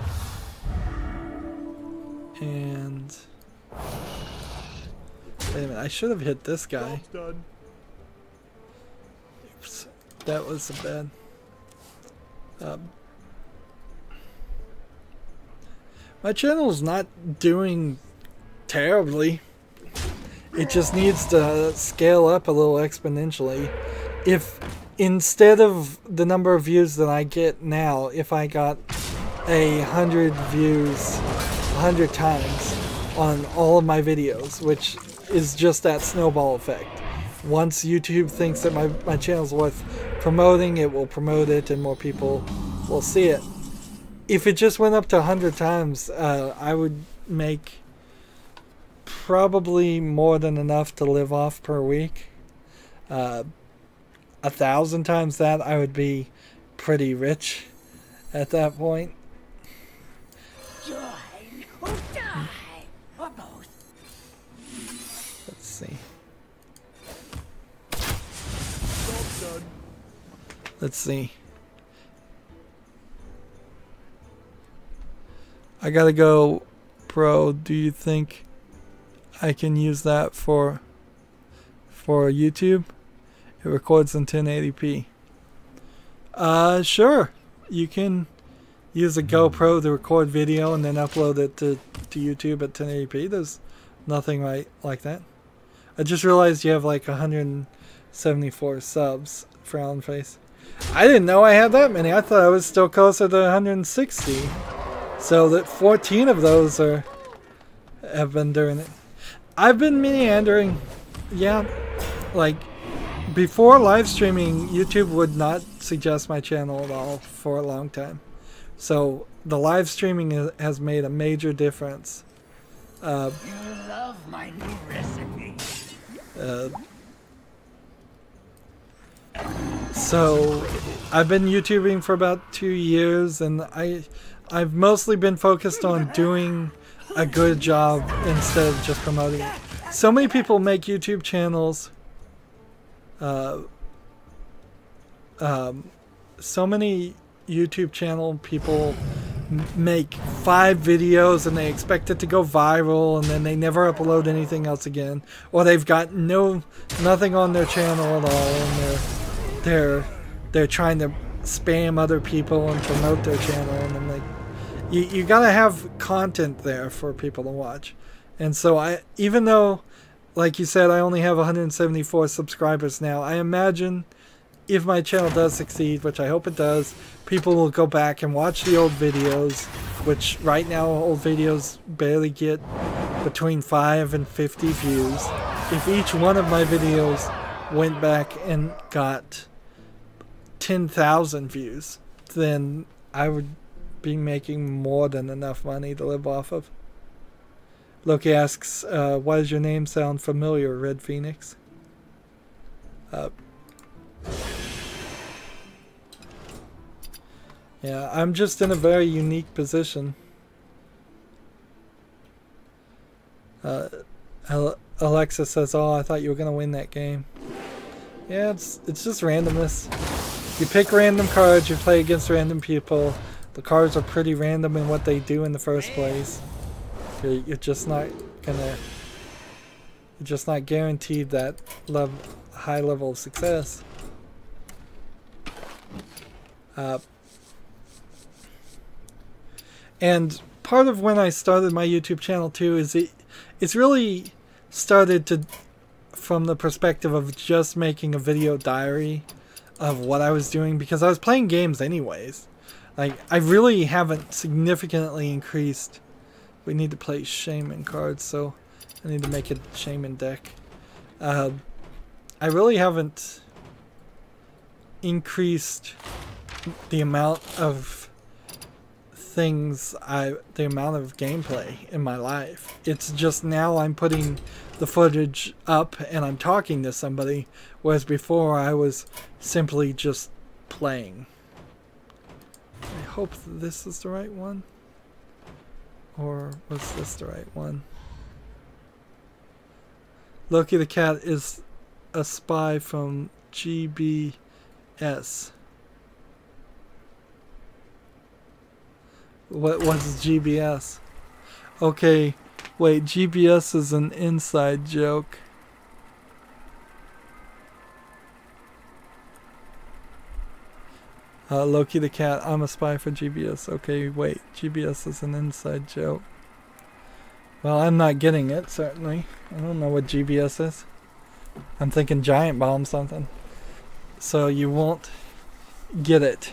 And wait a minute, I should have hit this guy. Oops, that was a bad. My channel's not doing terribly. It just needs to scale up a little exponentially. If instead of the number of views that I get now, if I got 100 views 100 times on all of my videos, which is just that snowball effect. Once YouTube thinks that my channel's worth promoting, it will promote it and more people will see it. If it just went up to 100 times, I would make probably more than enough to live off per week. 1,000 times that, I would be pretty rich at that point. Join or die, or both. Let's see. Let's see. I gotta go, bro. Do you think I can use that for YouTube? It records in 1080p. Sure. You can use a GoPro to record video and then upload it to YouTube at 1080p. There's nothing like that. I just realized you have like 100 174 subs. Frown face. I didn't know I had that many. I thought I was still closer to 160. So that 14 of those have been during it. I've been meandering. Yeah, like before live streaming, YouTube would not suggest my channel at all for a long time. So the live streaming has made a major difference. You love my new recipe. So I've been YouTubing for about 2 years, and I've mostly been focused on doing a good job instead of just promoting it. So many people make YouTube channels. So many YouTube channel people make 5 videos and they expect it to go viral, and then they never upload anything else again, or they've got nothing on their channel at all, and they're trying to spam other people and promote their channel, and I'm like, you gotta have content there for people to watch. And so even though, like you said, I only have 174 subscribers now, I imagine if my channel does succeed, which I hope it does, people will go back and watch the old videos, which right now old videos barely get between 5 and 50 views. If each one of my videos went back and got 10,000 views, then I would be making more than enough money to live off of. Loki asks, why does your name sound familiar, Red Phoenix? Yeah, I'm just in a very unique position. Alexa says, oh, I thought you were going to win that game. Yeah, it's just randomness. You pick random cards, you play against random people. The cards are pretty random in what they do in the first place. You're just not guaranteed that high level of success. And part of when I started my YouTube channel too is it's really started from the perspective of just making a video diary of what I was doing, because I was playing games anyways. Like, I really haven't significantly increased. We need to play Shaman cards, so I need to make a Shaman deck. I really haven't increased the amount of the amount of gameplay in my life. It's just now I'm putting the footage up and I'm talking to somebody, whereas before I was simply just playing. I hope this is the right one. Or was this the right one? Loki the cat is a spy from GBS. What's GBS? Okay, wait, GBS is an inside joke. Loki the cat, I'm a spy for GBS. Okay, wait, GBS is an inside joke. Well, I'm not getting it, certainly. I don't know what GBS is. I'm thinking giant bomb something. So you won't get it.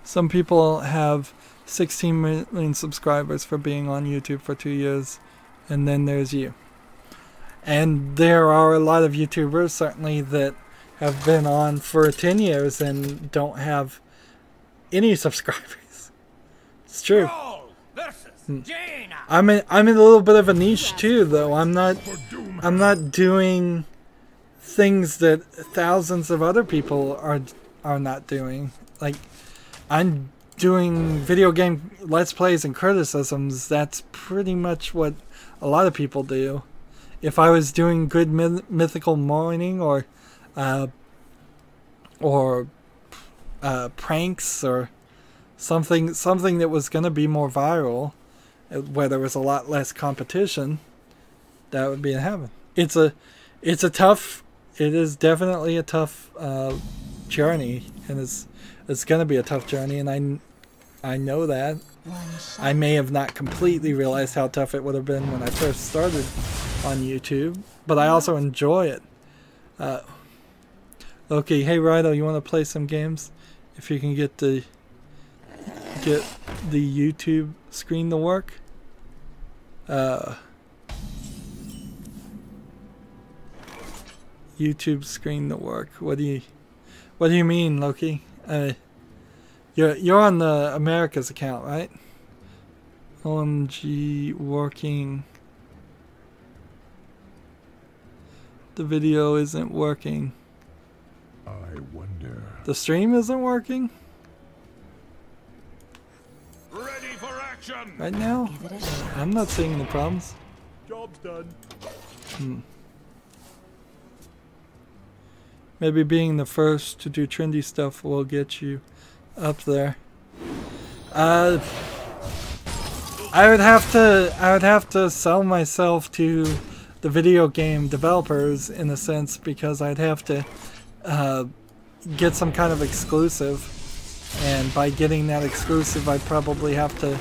Some people have 16 million subscribers for being on YouTube for 2 years, and then there's you. And there are a lot of YouTubers, certainly, that have been on for 10 years and don't have any subscribers. It's true. I'm in a little bit of a niche too, though. I'm not doing things that thousands of other people are not doing. Like, I'm doing video game Let's Plays and criticisms. That's pretty much what a lot of people do. If I was doing good mythical mining or pranks or something that was going to be more viral, where there was a lot less competition, that would be in heaven. It is definitely a tough journey, and it's going to be a tough journey, and I know that. I may have not completely realized how tough it would have been when I first started on YouTube, but I also enjoy it. Okay, hey Rydo, you want to play some games? If you can get the YouTube screen to work. YouTube screen to work. What do you mean, Loki? You're on the America's account, right? OMG working. The video isn't working. I wonder. The stream isn't working? Ready for action. Right now? I'm not seeing any problems. Job's done. Maybe being the first to do trendy stuff will get you up there. I would have to sell myself to the video game developers in a sense, because I'd have to get some kind of exclusive, and by getting that exclusive I'd probably have to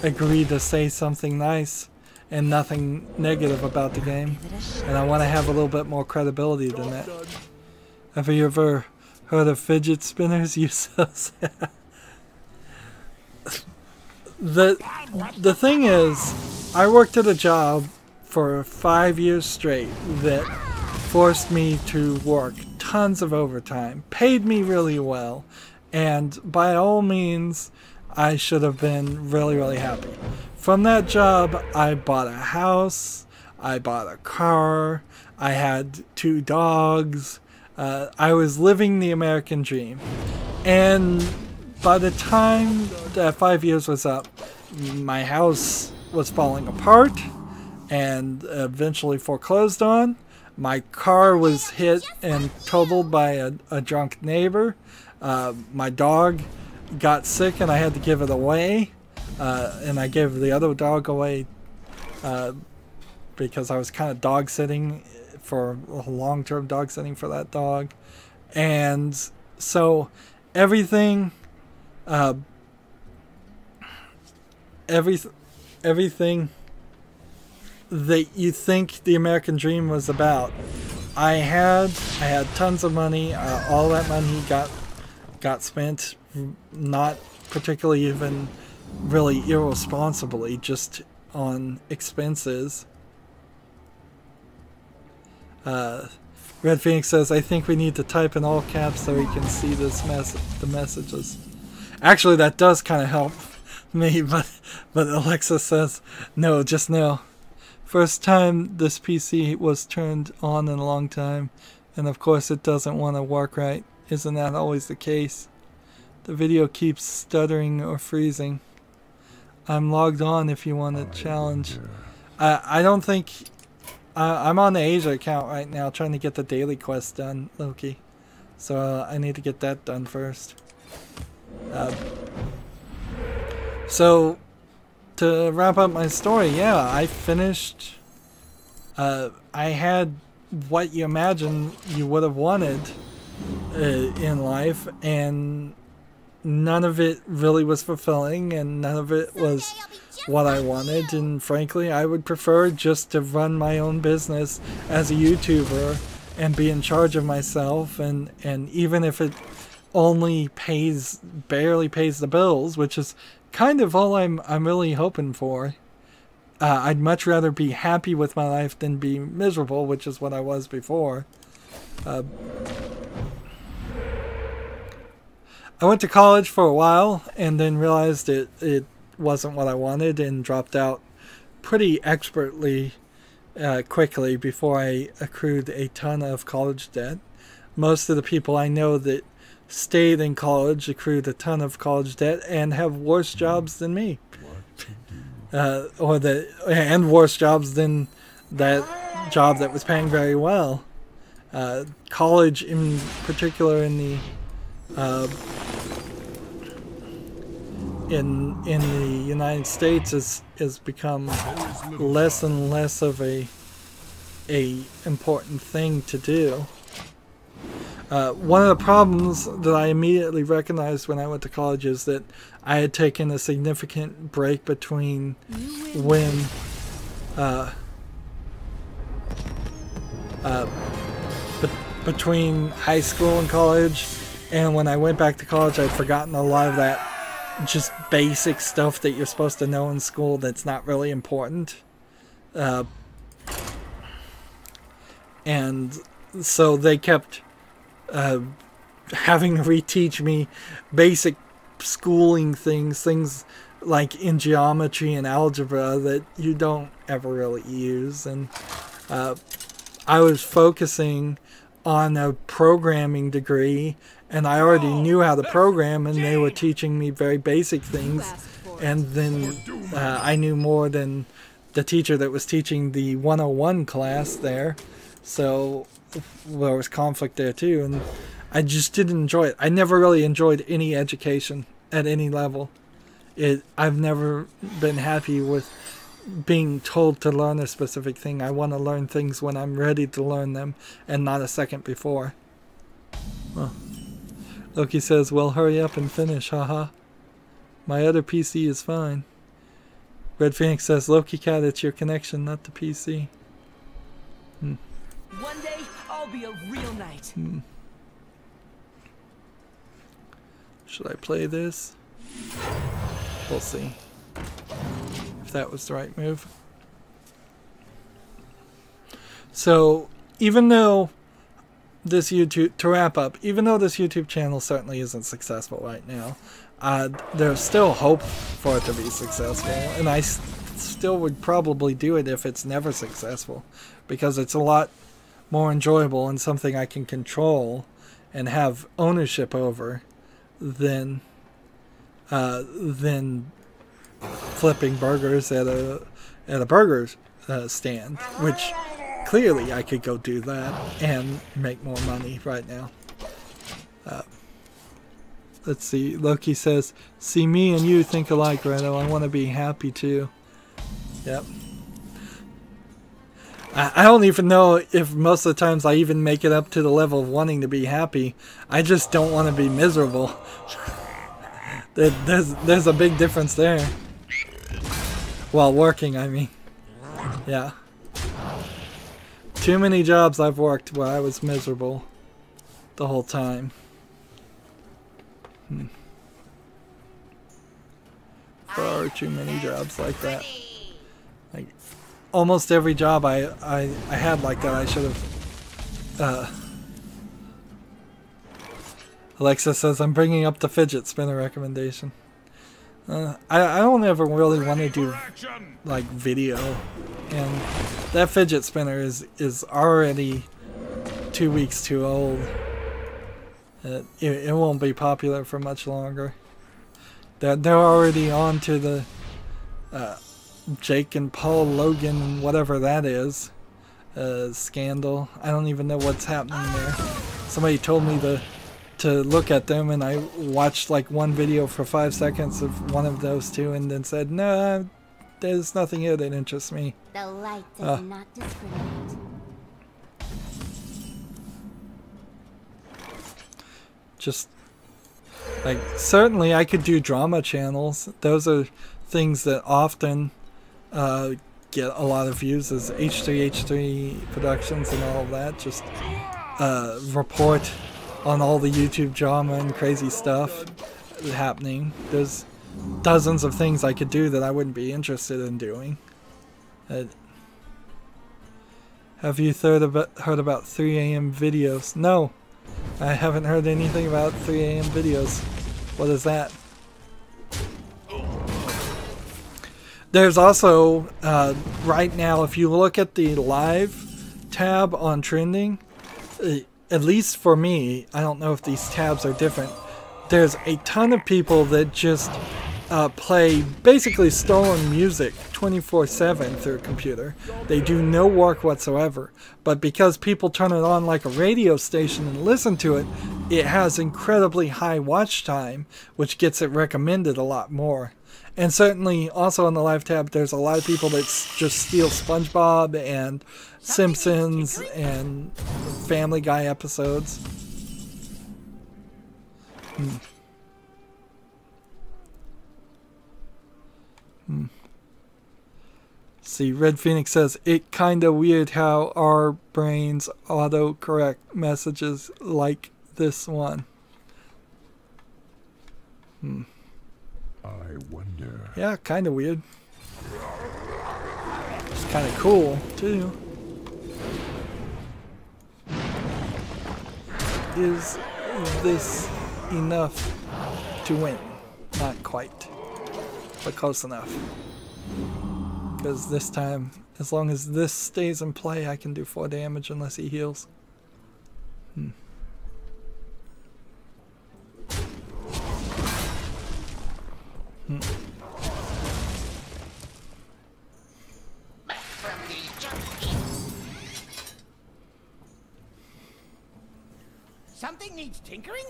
agree to say something nice and nothing negative about the game, and I want to have a little bit more credibility than that. Have you ever heard of fidget spinners? You so sad. The thing is, I worked at a job for 5 years straight that forced me to work tons of overtime, paid me really well, and by all means I should have been really happy. From that job I bought a house, I bought a car, I had 2 dogs, I was living the American dream. And by the time that 5 years was up, my house was falling apart and eventually foreclosed on. My car was hit and totaled by a drunk neighbor. My dog got sick and I had to give it away. And I gave the other dog away because I was kind of dog sitting for long-term dog sitting for that dog. And so everything everything that you think the American dream was about, I had tons of money. All that money got spent, not particularly even really irresponsibly, just on expenses. Red Phoenix says, I think we need to type in all caps so we can see the messages. Actually, that does kind of help me, but Alexa says, no, just no. First time this PC was turned on in a long time, and of course it doesn't want to work right. Isn't that always the case? The video keeps stuttering or freezing. I'm logged on if you want a challenge. I don't think... I'm on the Asia account right now trying to get the daily quest done, Loki. So I need to get that done first. So, to wrap up my story, yeah, I finished... I had what you imagine you would have wanted in life, and none of it really was fulfilling, and none of it was what I wanted, and frankly I would prefer just to run my own business as a YouTuber and be in charge of myself, and even if it only barely pays the bills, which is kind of all I'm really hoping for. I'd much rather be happy with my life than be miserable, which is what I was before. I went to college for a while and then realized it wasn't what I wanted and dropped out pretty expertly quickly before I accrued a ton of college debt. Most of the people I know that stayed in college accrued a ton of college debt and have worse jobs than me. And worse jobs than that job that was paying very well. College in particular in the in the United States has become less and less of a important thing to do. One of the problems that I immediately recognized when I went to college is that I had taken a significant break between when between high school and college, and when I went back to college, I'd forgotten a lot of that just basic stuff that you're supposed to know in school that's not really important. And so they kept having to reteach me basic schooling things like in geometry and algebra that you don't ever really use. And I was focusing on a programming degree, and I already knew how to program, and they were teaching me very basic things. And then I knew more than the teacher that was teaching the 101 class there. So there was conflict there too, and I just didn't enjoy it. I never really enjoyed any education at any level. I've never been happy with being told to learn a specific thing. I want to learn things when I'm ready to learn them, and not a second before. Well, Loki says, well, hurry up and finish, haha. My other PC is fine. Red Phoenix says, Loki Cat, it's your connection, not the PC. One day, I'll be a real knight. Should I play this? We'll see if that was the right move. So, even though this YouTube, to wrap up, even though this YouTube channel certainly isn't successful right now, there's still hope for it to be successful, and I still would probably do it if it's never successful, because it's a lot more enjoyable and something I can control and have ownership over than flipping burgers at a burger stand, which clearly I could go do that and make more money right now. Let's see. Loki says, see, me and you think alike, Rydo. I want to be happy too. Yep. I don't even know if most of the times I even make it up to the level of wanting to be happy. I just don't want to be miserable. There's a big difference there. While working, I mean. Yeah. Too many jobs I've worked where I was miserable the whole time. Far too many jobs like that. Like, almost every job I had like that, I should have. Alexa says, I'm bringing up the fidget spinner recommendation. I don't ever really want to do like video, and that fidget spinner is already 2 weeks too old. It won't be popular for much longer. They're already on to the Jake and Paul Logan, whatever that is, scandal. I don't even know what's happening there. Somebody told me to look at them, and I watched like one video for 5 seconds of one of those two, and then said, no, there's nothing here that interests me. The light does not discriminate. Just like, certainly I could do drama channels. Those are things that often get a lot of views, as H3H3 Productions and all of that. Just report on all the YouTube drama and crazy stuff happening. There's dozens of things I could do that I wouldn't be interested in doing. Have you heard about 3 a.m. videos? No, I haven't heard anything about 3 a.m. videos. What is that? There's also, right now, if you look at the live tab on trending, at least for me, I don't know if these tabs are different, there's a ton of people that just play basically stolen music 24/7 through a computer. They do no work whatsoever, but because people turn it on like a radio station and listen to it, it has incredibly high watch time, which gets it recommended a lot more. And certainly also on the live tab, there's a lot of people that just steal SpongeBob and Simpsons and Family Guy episodes. See, Red Phoenix says, it kinda weird how our brains auto-correct messages like this one. I wonder. Yeah, kinda weird. It's kinda cool, too. Is this enough to win? Not quite, but close enough. Because this time, as long as this stays in play, I can do 4 damage unless he heals. Something needs tinkering?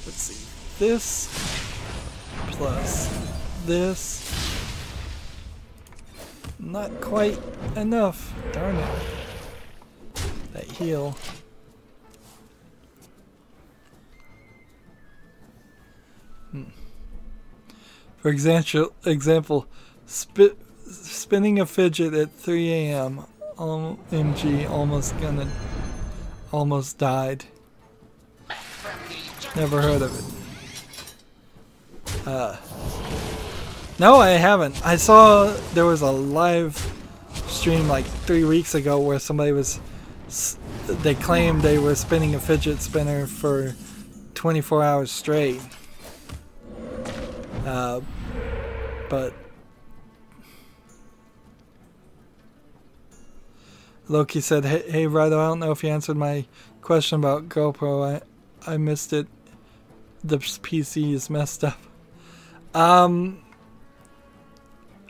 Let's see. This plus this. Not quite enough. Darn it. That heal. For example, spinning a fidget at 3 a.m. OMG, almost died. Never heard of it. No, I haven't. I saw there was a live stream like 3 weeks ago where somebody was, they claimed they were spinning a fidget spinner for 24 hours straight. But Loki said, hey Rydo, I don't know if you answered my question about GoPro. I missed it. The PC is messed up.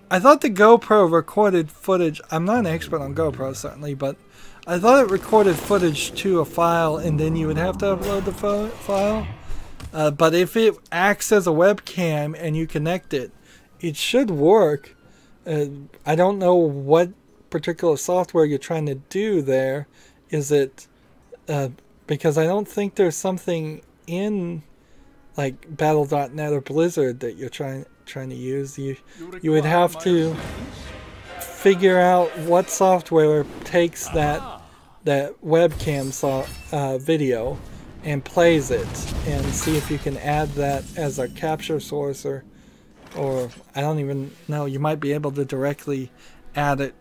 I thought the GoPro recorded footage. I'm not an expert on GoPro, certainly, but I thought it recorded footage to a file and then you would have to upload the file. But if it acts as a webcam and you connect it, it should work. I don't know what particular software you're trying to do there. Is it because I don't think there's something in like Battle.net or Blizzard that you're trying to use. You would have to figure out what software takes that webcam video and plays it, and see if you can add that as a capture source, or I don't even know. You might be able to directly add it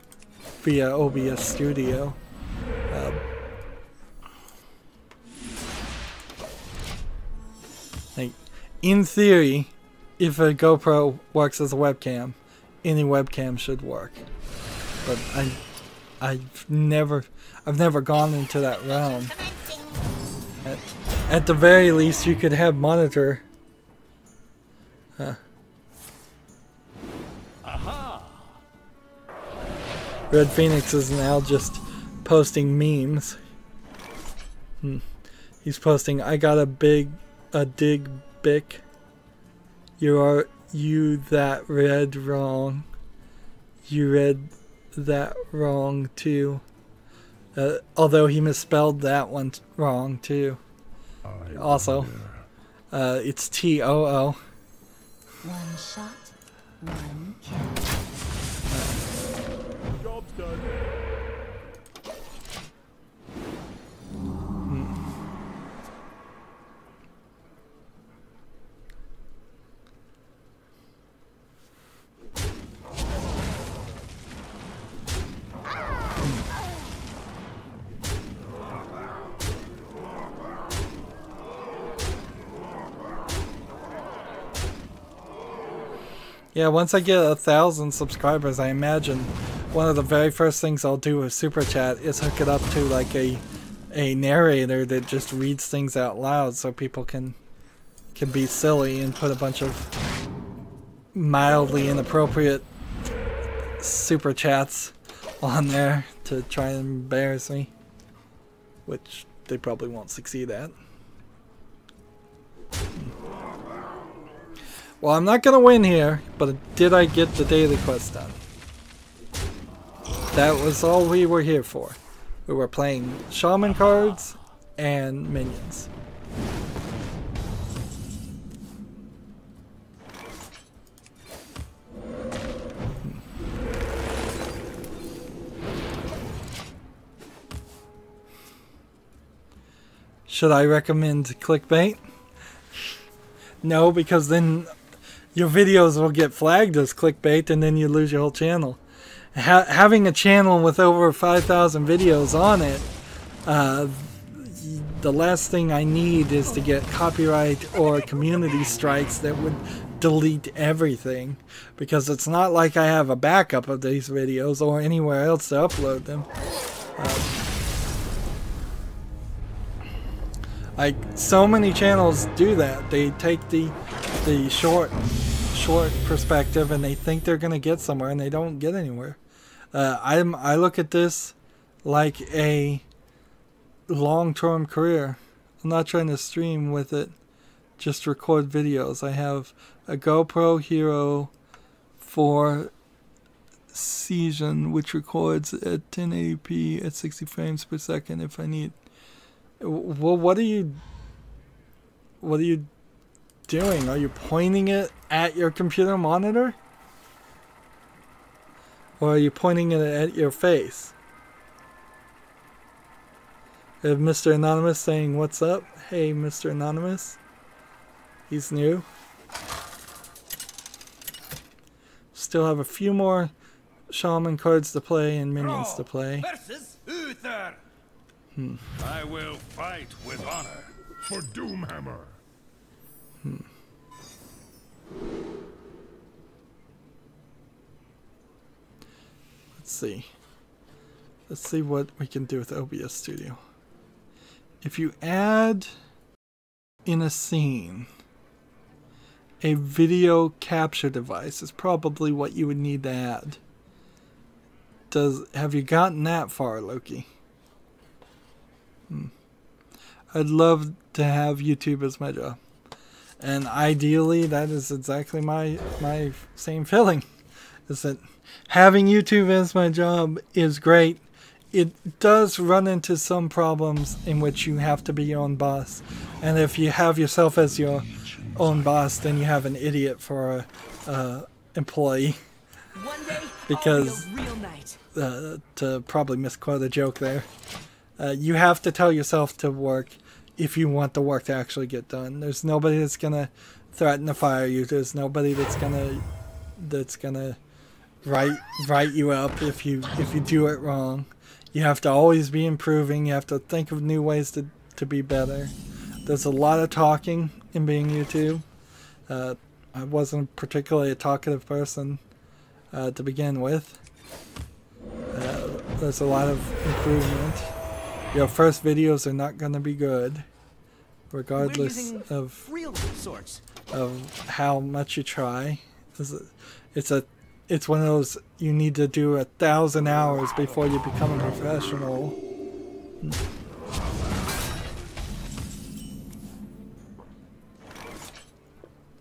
via OBS Studio. Like, in theory, if a GoPro works as a webcam, any webcam should work. But I've never gone into that realm. At the very least, you could have monitor. Red Phoenix is now just posting memes. He's posting, I got a dig bic. You that read wrong. You read that wrong too. Although he misspelled that one wrong too. Also, it's TOO. One shot, one kill. Job's done. Yeah, once I get 1,000 subscribers, I imagine one of the very first things I'll do with Super Chat is hook it up to like a narrator that just reads things out loud, so people can be silly and put a bunch of mildly inappropriate Super Chats on there to try and embarrass me, which they probably won't succeed at. Well, I'm not gonna win here, but did I get the daily quest done? That was all we were here for. We were playing shaman cards and minions. Should I recommend clickbait? No, because then your videos will get flagged as clickbait and then you lose your whole channel. Having a channel with over 5,000 videos on it, the last thing I need is to get copyright or community strikes that would delete everything, because it's not like I have a backup of these videos or anywhere else to upload them. Like, so many channels do that. They take the short perspective and they think they're gonna get somewhere and they don't get anywhere. I look at this like a long-term career. I'm not trying to stream with it, just record videos. I have a GoPro Hero 4 Season, which records at 1080p at 60 frames per second if I need. Well, what are you doing? Are you pointing it at your computer monitor? Or are you pointing it at your face? We have Mr. Anonymous saying, "What's up?" Hey, Mr. Anonymous. He's new. Still have a few more shaman cards to play and minions to play. Versus Uther. I will fight with honor for Doomhammer. Let's see. Let's see what we can do with OBS Studio. If you add in a scene a video capture device is probably what you would need to add. Have you gotten that far, Loki? I'd love to have YouTube as my job. And ideally, that is exactly my same feeling. Is that having YouTube as my job is great. It does run into some problems in which you have to be your own boss. And if you have yourself as your own boss, then you have an idiot for a employee. One day, because, I'll be a real knight. To probably misquote a joke there, you have to tell yourself to work if you want the work to actually get done. There's nobody that's gonna threaten to fire you. There's nobody that's gonna write you up if you do it wrong. You have to always be improving. You have to think of new ways to be better. There's a lot of talking in being YouTube. I wasn't particularly a talkative person to begin with. There's a lot of improvement. Your first videos are not going to be good, regardless of how much you try. It's one of those, you need to do 1,000 hours before you become a professional.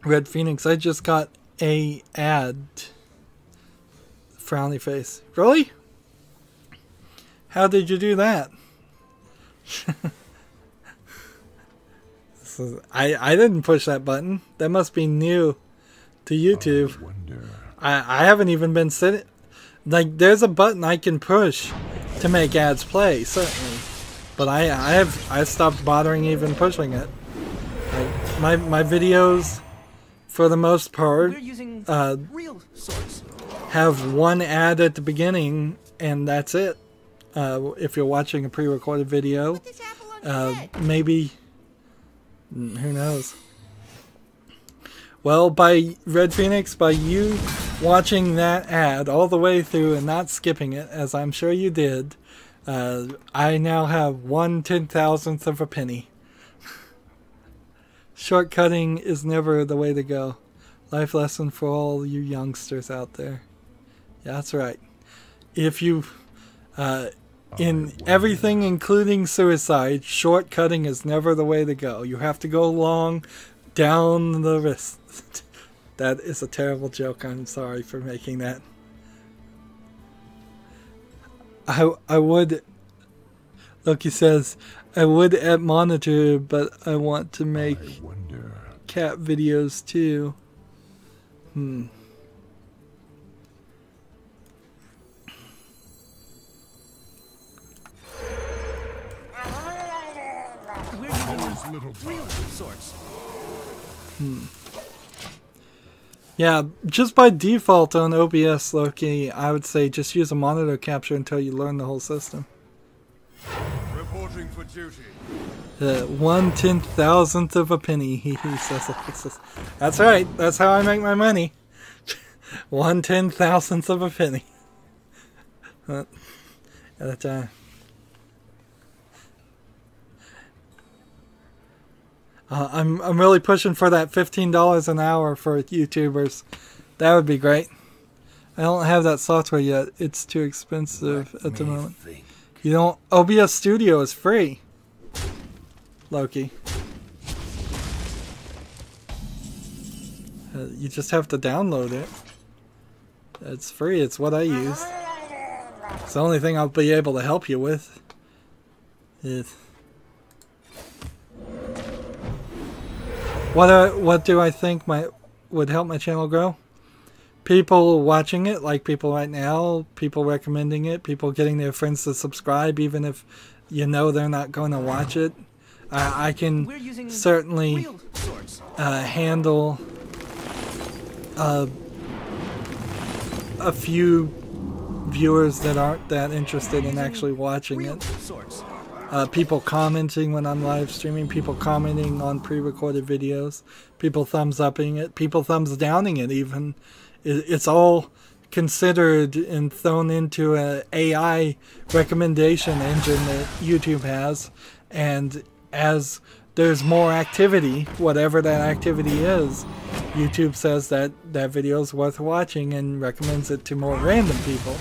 Red Phoenix, I just got a ad. Frowny face. Really? How did you do that? I didn't push that button. That must be new to YouTube. I haven't even been sitting. Like, there's a button I can push to make ads play, certainly, but I've stopped bothering even pushing it. Like, my videos, for the most part, have one ad at the beginning, and that's it. If you're watching a pre-recorded video, maybe, who knows. Well, by Red Phoenix, by you watching that ad all the way through and not skipping it, as I'm sure you did, I now have 1/10,000th of a penny. Shortcutting is never the way to go. Life lesson for all you youngsters out there. Yeah, that's right. If you, in everything including suicide, shortcutting is never the way to go. You have to go long down the wrist. That is a terrible joke. I'm sorry for making that. I would, Loki says, I would at monitor, but I want to make cat videos too. little Real sorts. Yeah, just by default on OBS, Loki, I would say just use a monitor capture until you learn the whole system. Reporting for duty. 1/10,000th of a penny, he says. That's right, that's how I make my money. 1/10,000th of a penny. I'm really pushing for that $15 an hour for YouTubers. That would be great. I don't have that software yet. It's too expensive at the moment. You don't. OBS Studio is free. Loki. You just have to download it. It's free. It's what I use. It's the only thing I'll be able to help you with. What do I think would help my channel grow? People watching it, like people right now, people recommending it, people getting their friends to subscribe even if you know they're not going to watch it. I can certainly handle a few viewers that aren't that interested in actually watching it. People commenting when I'm live streaming, people commenting on pre-recorded videos, people thumbs upping it, people thumbs downing it even. It's all considered and thrown into an AI recommendation engine that YouTube has, and as there's more activity, whatever that activity is, YouTube says that that video is worth watching and recommends it to more random people.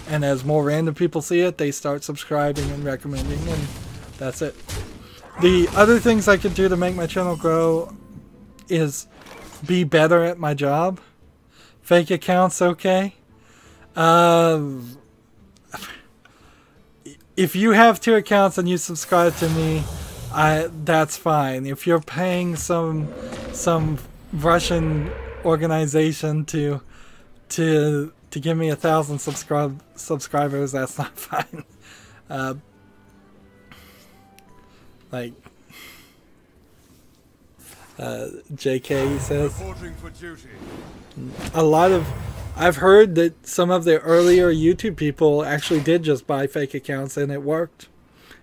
And as more random people see it, they start subscribing and recommending, and that's it. The other things I could do to make my channel grow is be better at my job. Fake accounts, okay. If you have 2 accounts and you subscribe to me, that's fine. If you're paying some Russian organization to give me 1,000 subscribers, that's not fine. Like JK says, I've heard that some of the earlier YouTube people actually did just buy fake accounts and it worked.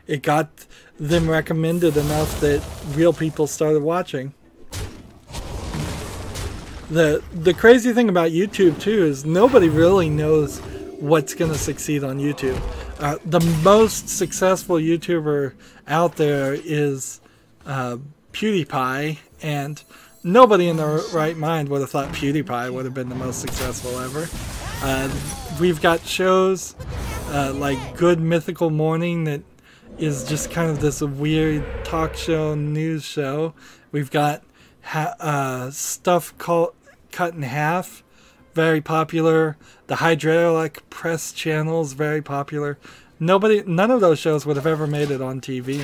It got them recommended enough that real people started watching. The crazy thing about YouTube too is nobody really knows what's going to succeed on YouTube. The most successful YouTuber out there is PewDiePie, and nobody in their right mind would have thought PewDiePie would have been the most successful ever. We've got shows like Good Mythical Morning that is just kind of this weird talk show, news show. We've got stuff called Cut in Half, very popular. The Hydraulic Press channel is very popular. None of those shows would have ever made it on TV.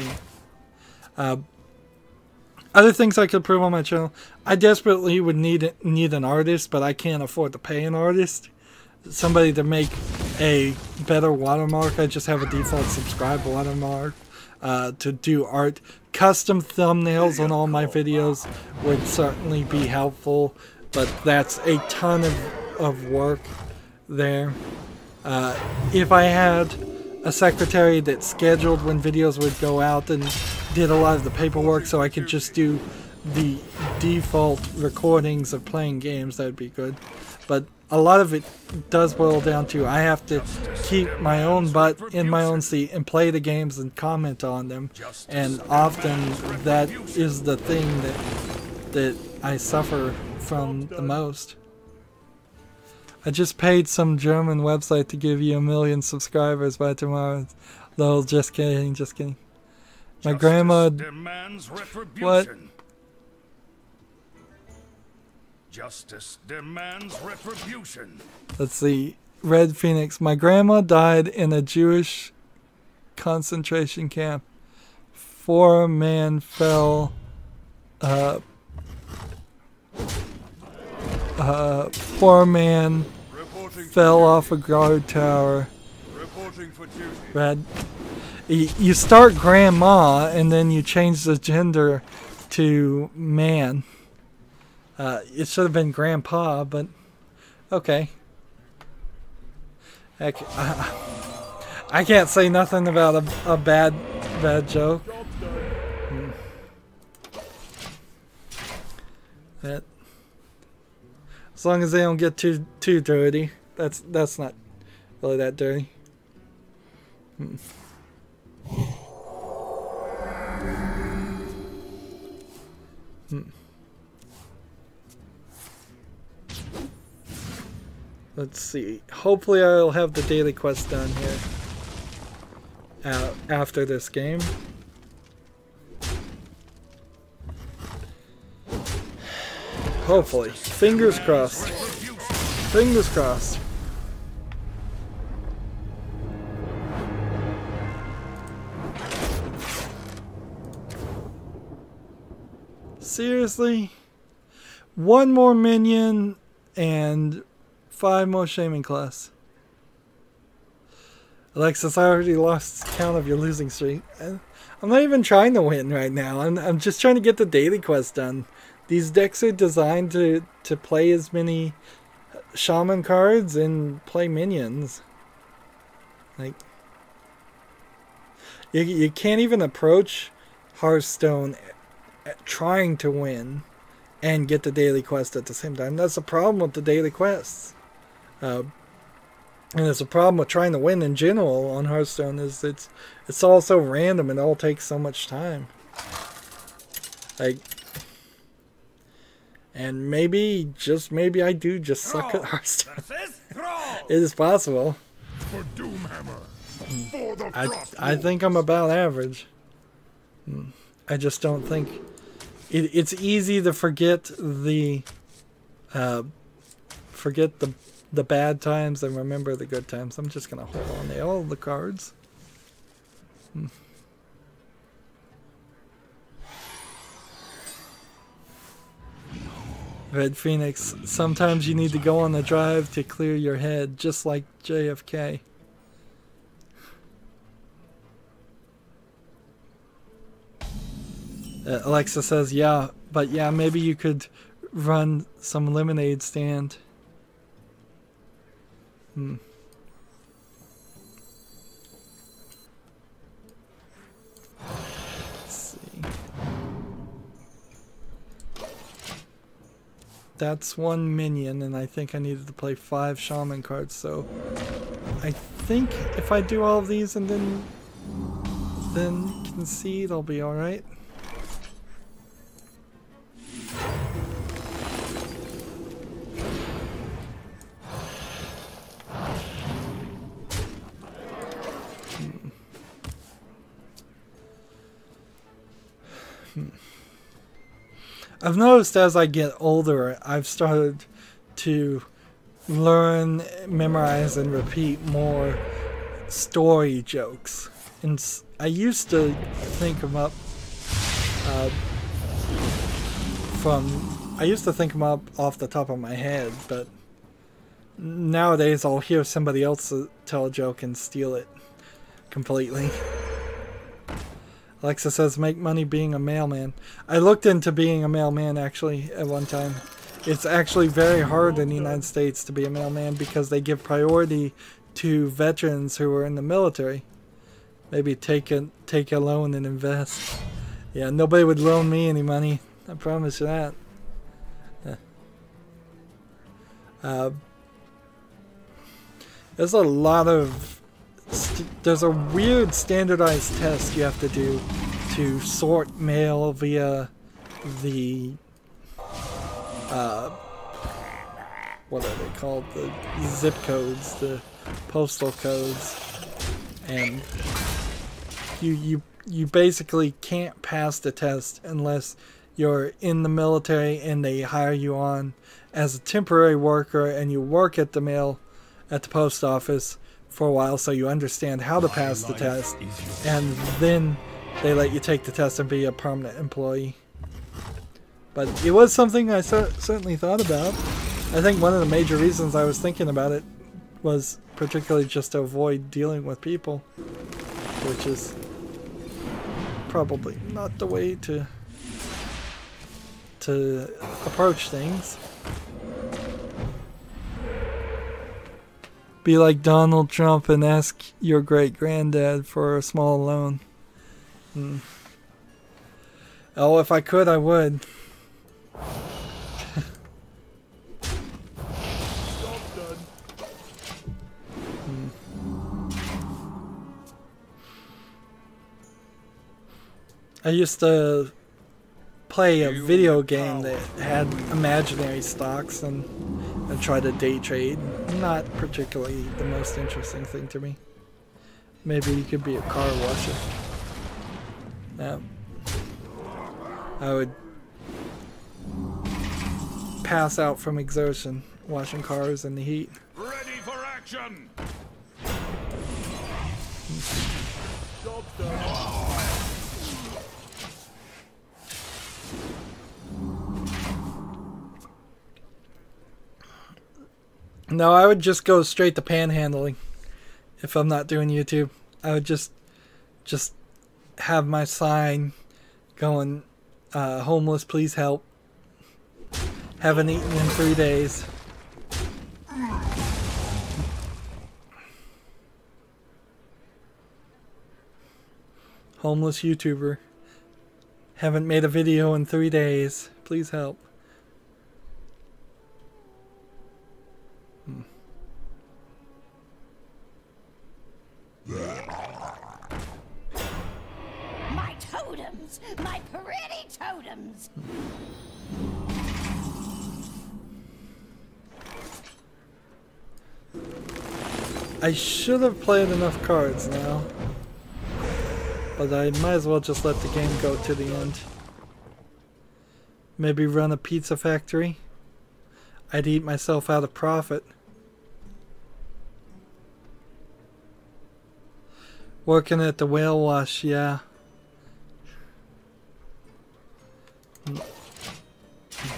Other things I could prove on my channel, I desperately would need an artist, but I can't afford to pay an artist. Somebody to make a better watermark. I just have a default subscribe watermark to do art. Custom thumbnails on all my videos would certainly be helpful, but that's a ton of work there. If I had a secretary that scheduled when videos would go out and did a lot of the paperwork so I could just do the default recordings of playing games, that'd be good. But a lot of it does boil down to I have to keep my own butt in my own seat and play the games and comment on them, and often that is the thing that I suffer from the most. I just paid some German website to give you 1 million subscribers by tomorrow. Lol, just kidding, just kidding. My grandma... What? Justice demands retribution. Let's see. Red Phoenix. My grandma died in a Jewish concentration camp. 4 men fell... poor man fell off a guard tower. Red. You start grandma and then you change the gender to man. It should have been grandpa, but okay. Heck, I can't say nothing about a bad joke. That, as long as they don't get too dirty, that's not really that dirty. Let's see. Hopefully I'll have the daily quest done here after this game. Hopefully. Fingers crossed. Fingers crossed. Seriously? One more minion and 5 more shaming class. Alexis, I already lost count of your losing streak. I'm not even trying to win right now. I'm just trying to get the daily quest done. These decks are designed to play as many shaman cards and play minions. Like, you can't even approach Hearthstone trying to win and get the daily quest at the same time. That's the problem with the daily quests. And it's a problem with trying to win in general on Hearthstone is it's all so random and it all takes so much time. Like, and maybe, just maybe I do just suck at Hearthstone. It is possible. For Doomhammer. For the I think I'm about average. I just don't think it's easy to forget the bad times and remember the good times. I'm just gonna hold on to all the cards. Red Phoenix, sometimes you need to go on the drive to clear your head, just like JFK. Alexa says, yeah, but yeah, maybe you could run some lemonade stand. Let's see. That's one minion, and I think I needed to play 5 shaman cards, so I think if I do all of these and then concede, I'll be alright. I've noticed as I get older, I've started to learn, memorize, and repeat more story jokes. And I used to think them up off the top of my head, but nowadays I'll hear somebody else tell a joke and steal it completely. Alexa says, make money being a mailman. I looked into being a mailman, actually, at one time. It's actually very hard in the United States to be a mailman because they give priority to veterans who are in the military. Maybe take a loan and invest. Yeah, nobody would loan me any money. I promise you that. There's a lot of... There's a weird standardized test you have to do to sort mail via the what are they called? The zip codes, the postal codes, and you basically can't pass the test unless you're in the military and they hire you on as a temporary worker and you work at the mail at the post office for a while so you understand how to pass the test, and then they let you take the test and be a permanent employee. But it was something I certainly thought about. I think one of the major reasons I was thinking about it was particularly just to avoid dealing with people. which is probably not the way to approach things. Be like Donald Trump and ask your great-granddad for a small loan. Oh, if I could, I would. I used to play a video game that had imaginary stocks and try to day trade. Not particularly the most interesting thing to me. Maybe you could be a car washer. I would pass out from exertion washing cars in the heat. Ready for action! Job's done. No, I would just go straight to panhandling if I'm not doing YouTube. I would just have my sign going, homeless, please help. Haven't eaten in 3 days. Homeless YouTuber. Haven't made a video in 3 days. Please help. My totems! My pretty totems! I should have played enough cards now. But I might as well just let the game go to the end. Maybe run a pizza factory. I'd eat myself out of profit. Working at the whale wash, yeah.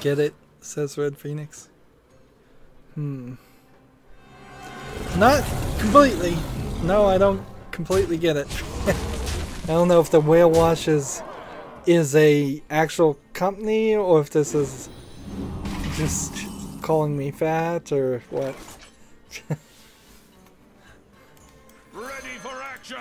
Get it? Says Red Phoenix. Not completely. No, I don't completely get it. I don't know if the whale wash is a actual company or if this is just calling me fat or what. Ready for action!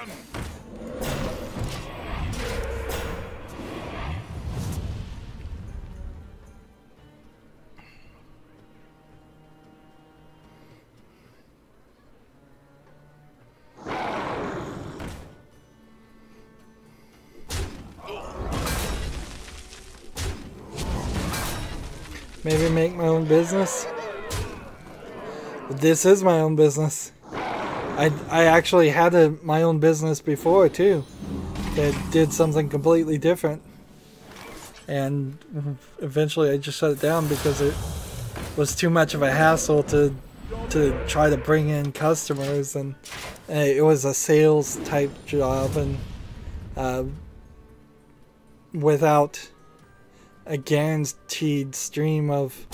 Maybe make my own business. This is my own business. I actually had my own business before too that did something completely different, and eventually I just shut it down because it was too much of a hassle to try to bring in customers, and it was a sales type job, and without a guaranteed stream of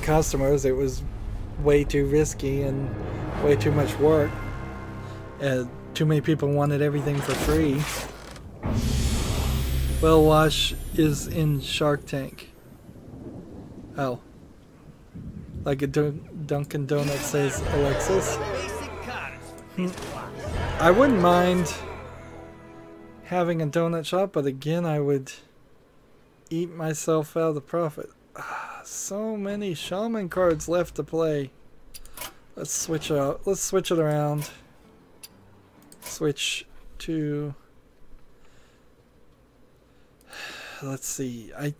customers, it was way too risky and way too much work. Too many people wanted everything for free. Whale wash is in Shark Tank. Oh. Like a Dunkin' Donuts says Alexis. I wouldn't mind having a donut shop, but again, I would eat myself out of the profit. So many shaman cards left to play. Let's switch out. Let's switch it around. Switch to... Let's see. I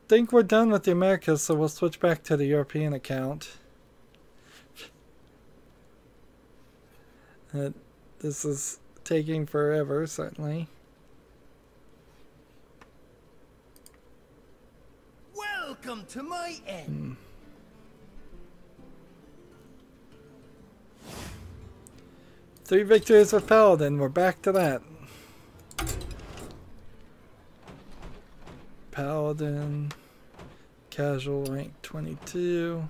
think we're done with the Americas, so we'll switch back to the European account. This is taking forever, certainly. Welcome to my end. 3 victories with Paladin. We're back to that. Paladin. Casual rank 22.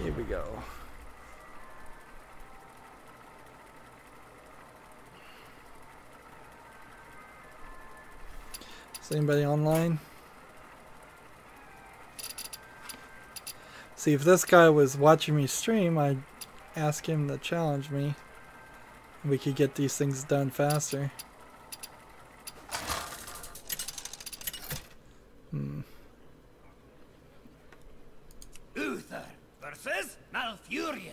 Here we go. Is anybody online? See, if this guy was watching me stream, I'd ask him to challenge me. We could get these things done faster. Uther versus Malfurion.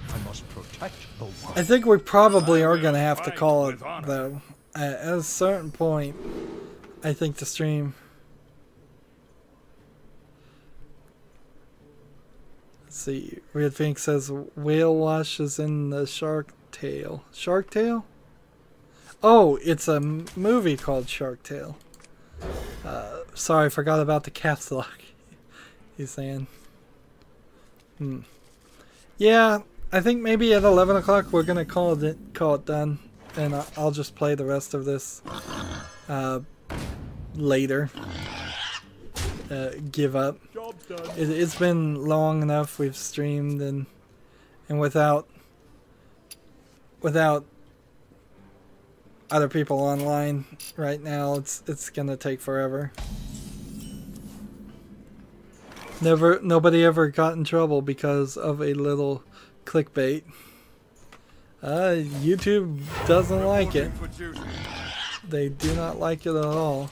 I must protect the one. I think we probably are going to have to call it, though. At a certain point, I think the stream... Let's see. Red Phoenix says whale wash is in the Shark Tale. Shark Tale? Oh, it's a movie called Shark Tale. Sorry, I forgot about the caps lock. He's saying. Yeah, I think maybe at 11 o'clock we're gonna call it done, and I'll just play the rest of this later. Give up. Job's done. It's been long enough. We've streamed and without other people online right now, it's gonna take forever. Nobody ever got in trouble because of a little clickbait. YouTube doesn't like it. They do not like it at all.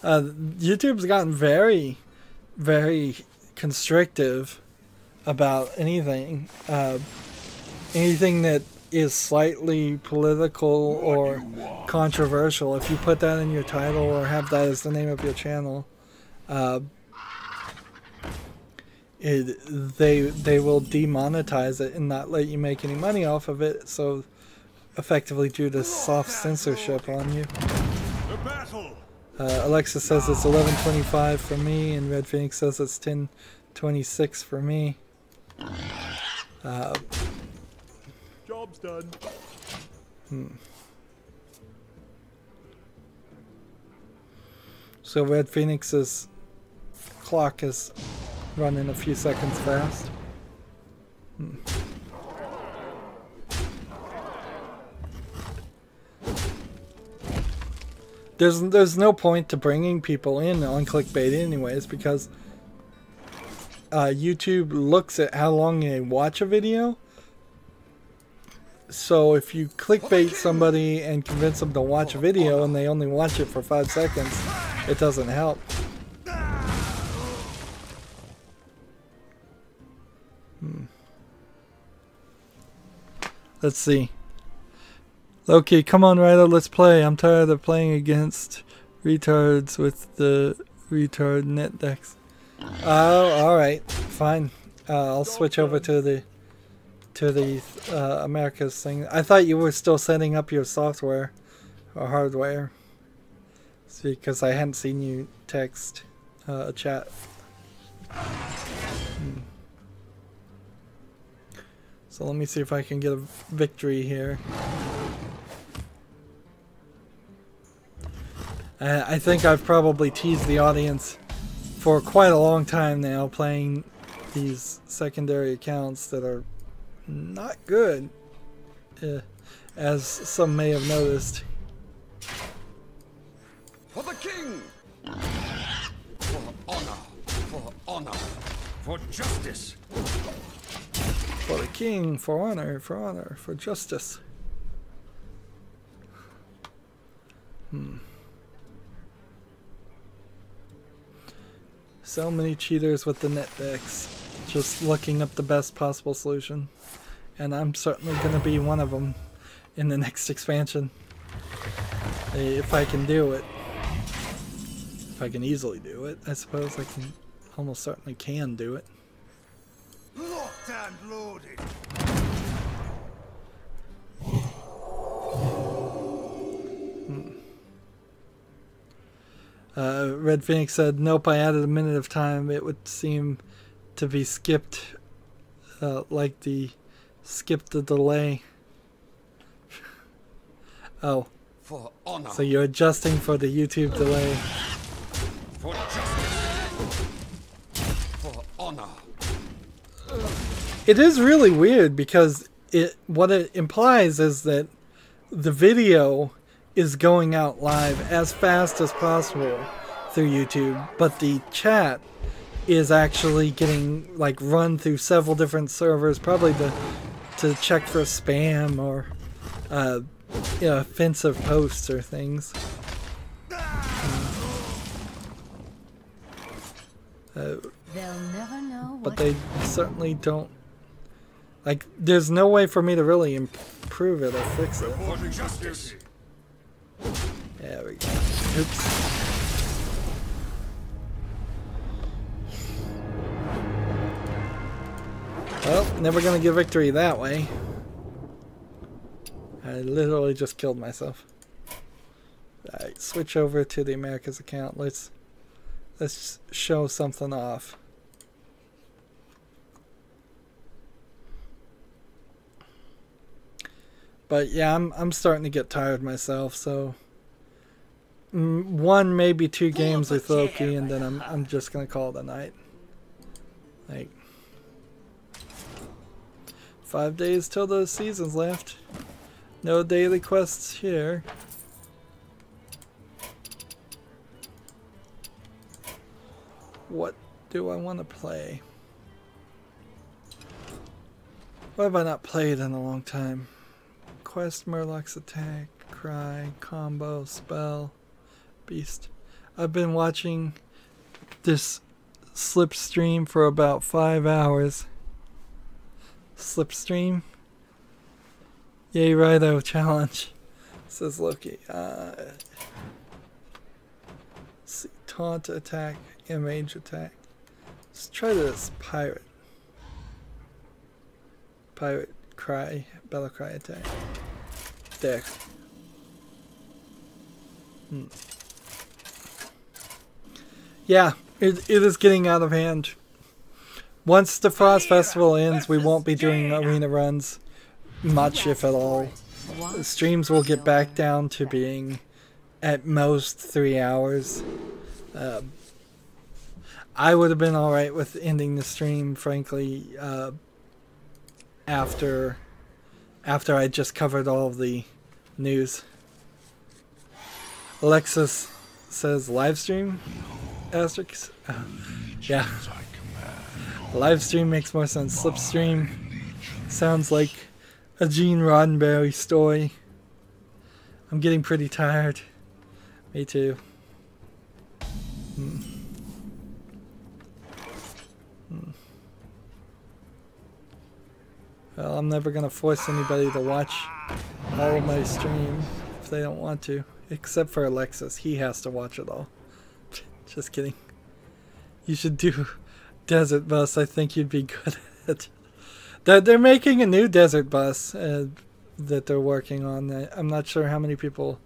YouTube's gotten very, very constrictive about anything. Anything that is slightly political or controversial. If you put that in your title or have that as the name of your channel, they will demonetize it and not let you make any money off of it. So effectively due to soft censorship on you. Alexa says it's 11:25 for me, and Red Phoenix says it's 10:26 for me. Job's done. So Red Phoenix's clock is running a few seconds fast. There's no point to bringing people in on clickbait anyways, because YouTube looks at how long they watch a video. So if you clickbait somebody and convince them to watch a video and they only watch it for 5 seconds, it doesn't help. Let's see. Okay, come on, Rydo, let's play. I'm tired of playing against retards with the retard net decks. Oh, alright, fine. I'll switch over to the America's thing. I thought you were still setting up your software or hardware. See, because I hadn't seen you text a chat. So let me see if I can get a victory here. I think I've probably teased the audience for quite a long time now, playing these secondary accounts that are not good, as some may have noticed. For the king! For honor, for justice! For the king, for honor, for justice. So many cheaters with the net decks, just looking up the best possible solution, and I'm certainly going to be one of them in the next expansion, if I can do it. If I can easily do it, I suppose I can, almost certainly can do it. Locked and loaded. Red Phoenix said, nope, I added a minute of time. It would seem to be skipped, like skip the delay. Oh, For honor. so you're adjusting for the YouTube delay. For justice. For honor. It is really weird because what it implies is that the video is going out live as fast as possible through YouTube, but the chat is actually getting like run through several different servers, probably to check for spam or you know, offensive posts or things. They'll never know. But they certainly don't. Like, there's no way for me to really improve it or fix it. There we go. Oops. Well, never gonna get victory that way. I literally just killed myself. Alright, switch over to the Americas account. Let's show something off. But yeah, I'm starting to get tired myself, so one, maybe two games with Loki, and then I'm just gonna call it a night. Like 5 days till the season's left. No daily quests here. What do I want to play? What have I not played in a long time? Quest, Murloc's Attack, Cry, Combo, Spell, Beast. I've been watching this Slipstream for about 5 hours. Slipstream? Yay, Rydo challenge, says Loki. Let's see, taunt attack, mage attack. Let's try this pirate. Pirate cry, battle cry attack. There. Yeah, it is getting out of hand. Once the Frost Festival ends, we won't be doing arena runs much, if at all. The streams will get back down to being at most 3 hours. I would have been alright with ending the stream, frankly, after I just covered all of the news. Alexis says live stream? Asterisk? Yeah. Live stream makes more sense. Slipstream sounds like a Gene Roddenberry story. I'm getting pretty tired. Me too. Well, I'm never gonna force anybody to watch all of my stream if they don't want to. Except for Alexis. He has to watch it all. Just kidding. You should do Desert Bus. I think you'd be good at it. They're making a new Desert Bus that they're working on. I'm not sure how many people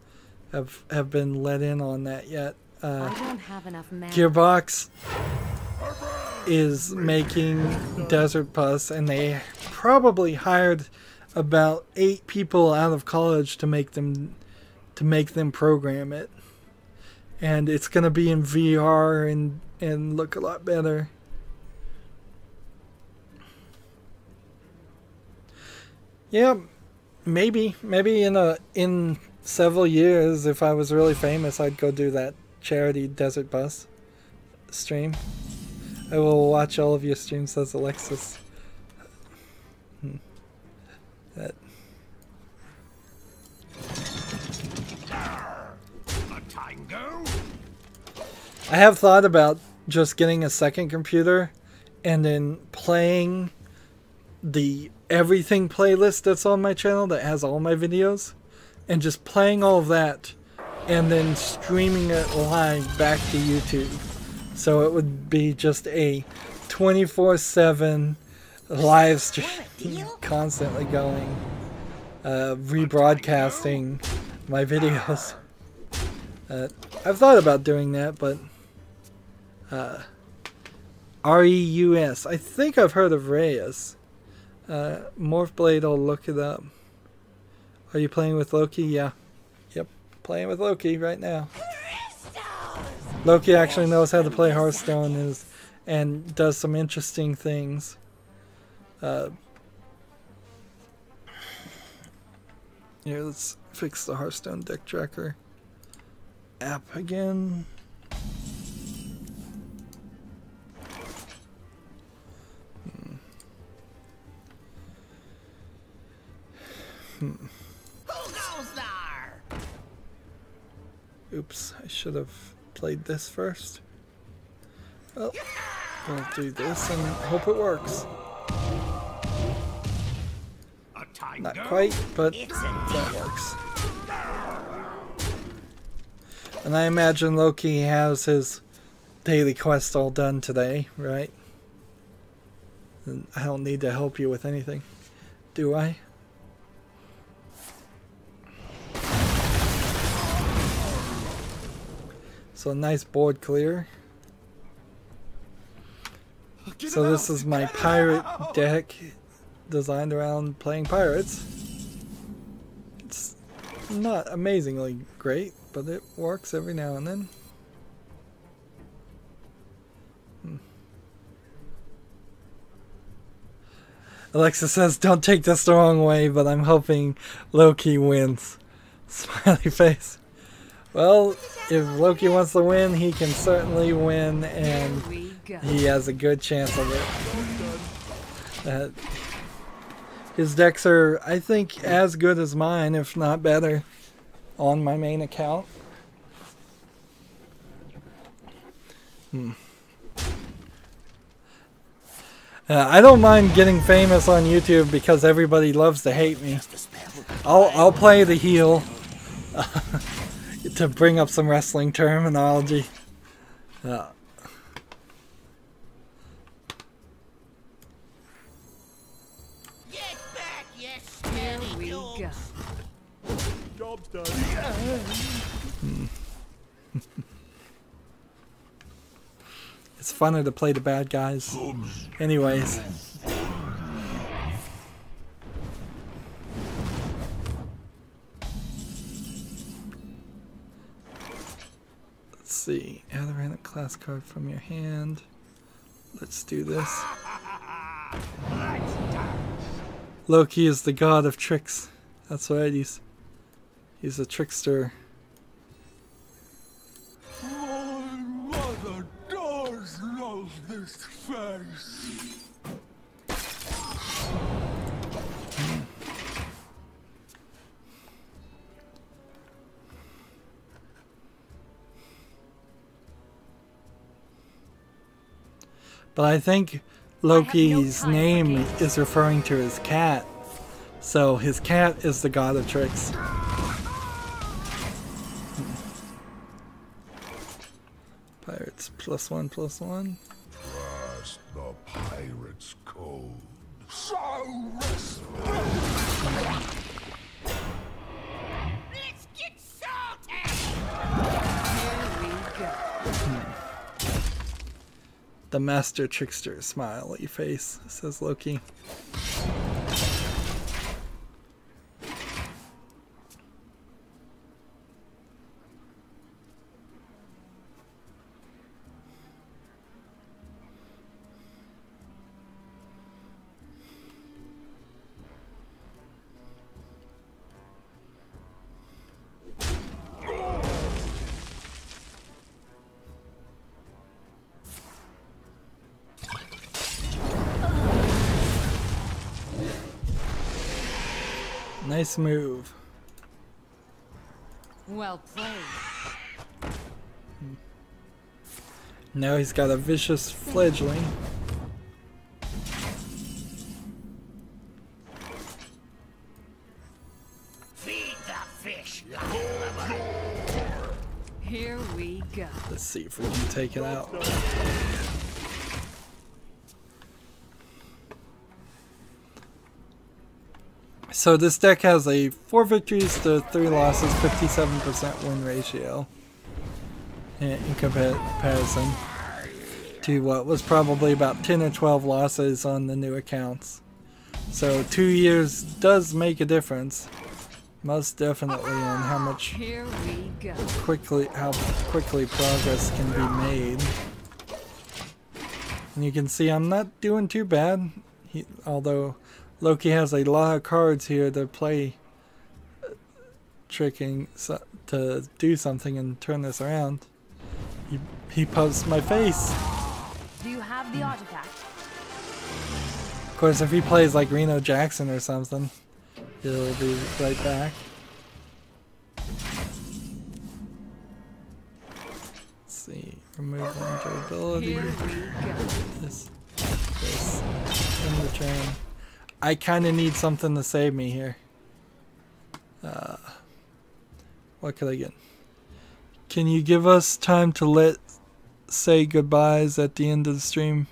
have been let in on that yet. I don't have enough mana. Gearbox is making Desert Bus, and they probably hired about 8 people out of college to make them program it. And it's gonna be in VR and look a lot better. Yeah, maybe in several years, if I was really famous, I'd go do that charity Desert Bus stream. I will watch all of your streams, says Alexis. That. I have thought about just getting a second computer and then playing the everything playlist that's on my channel that has all my videos, and just playing all of that and then streaming it live back to YouTube. So it would be just a 24/7 live stream constantly going, rebroadcasting my videos. I've thought about doing that, but Reus. I think I've heard of Reus. Morphblade, I'll look it up. Are you playing with Loki? Yeah. Yep. Playing with Loki right now. Loki actually knows how to play Hearthstone and does some interesting things. Here, let's fix the Hearthstone deck tracker app again. Who goes there? Oops, I should have played this first. Well, I'll do this and hope it works. Not quite, but that works. And I imagine Loki has his daily quest all done today, right? And I don't need to help you with anything, do I? So nice board clear. So this is my pirate deck designed around playing pirates. It's not amazingly great, but it works every now and then. Alexa says, don't take this the wrong way, but I'm hoping Loki wins. Smiley face. Well, if Loki wants to win, he can certainly win, and he has a good chance of it. His decks are, I think, as good as mine, if not better, on my main account. I don't mind getting famous on YouTube because everybody loves to hate me. I'll play the heel to bring up some wrestling terminology. Get back, you Here we go. Job's done. It's funner to play the bad guys. Anyways. Let's see. Add a random class card from your hand. Let's do this. Loki is the god of tricks. That's right, he's a trickster. My mother does love this face. But I think Loki's name is referring to his cat. So his cat is the god of tricks. Pirates +1/+1. Trust the pirate's code. So restless. Let's get salty! Here we go. The master trickster smiley face, says Loki. Nice move. Well played. Now he's got a vicious fledgling. Feed the fish. Here we go. Let's see if we can take it out. So this deck has a 4 victories to 3 losses, 57% win ratio in comparison to what was probably about 10 or 12 losses on the new accounts. So 2 years does make a difference, most definitely, on how much Here we go. how quickly progress can be made. And you can see I'm not doing too bad, although Loki has a lot of cards here to play tricking to do something and turn this around. He posts my face. Do you have the artifact? Of course, if he plays like Reno Jackson or something, he'll be right back. Let's see. Remove enjoyability. This in the train. I kind of need something to save me here. What could I get? Can you give us time to say goodbyes at the end of the stream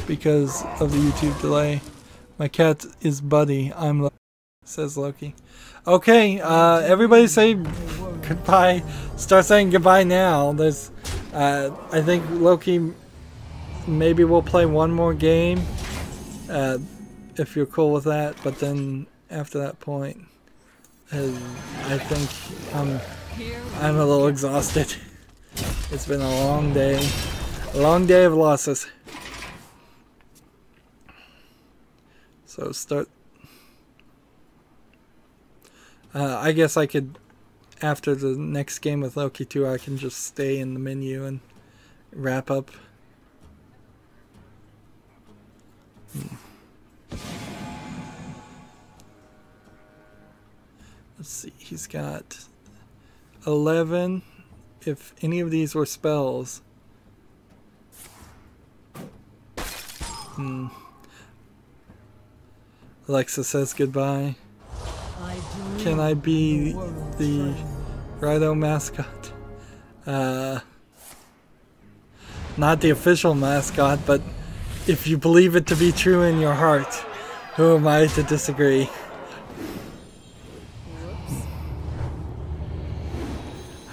because of the YouTube delay? My cat is Buddy. I'm Loki, says Loki. Okay, everybody say goodbye. Start saying goodbye now. There's, I think Loki, maybe we'll play one more game, if you're cool with that. But then after that point, I think I'm a little exhausted. It's been a long day of losses. So start. I guess I could, after the next game with Loki 2, I can just stay in the menu and wrap up. Let's see, he's got 11. If any of these were spells. Alexa says goodbye. Can I be the Rydo mascot? Not the official mascot, but if you believe it to be true in your heart, who am I to disagree?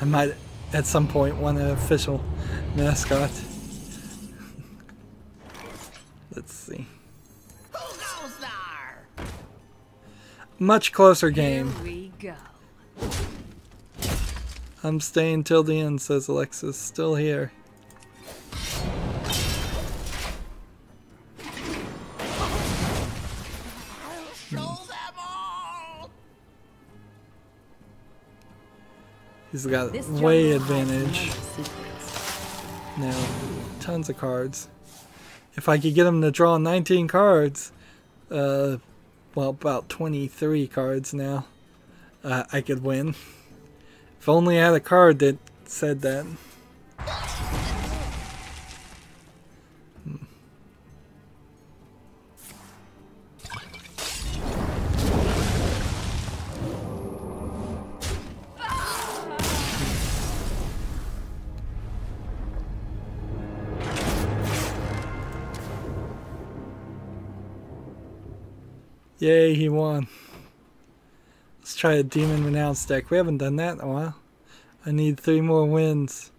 I might at some point want an official mascot. Let's see. Who goes there? Much closer game. Here we go. I'm staying till the end, says Alexis. Still here. He's got way advantage. Now, tons of cards. If I could get him to draw 19 cards, well, about 23 cards now, I could win. If only I had a card that said that. Yay, he won. Let's try a Demon Renounce deck. We haven't done that in a while. I need 3 more wins.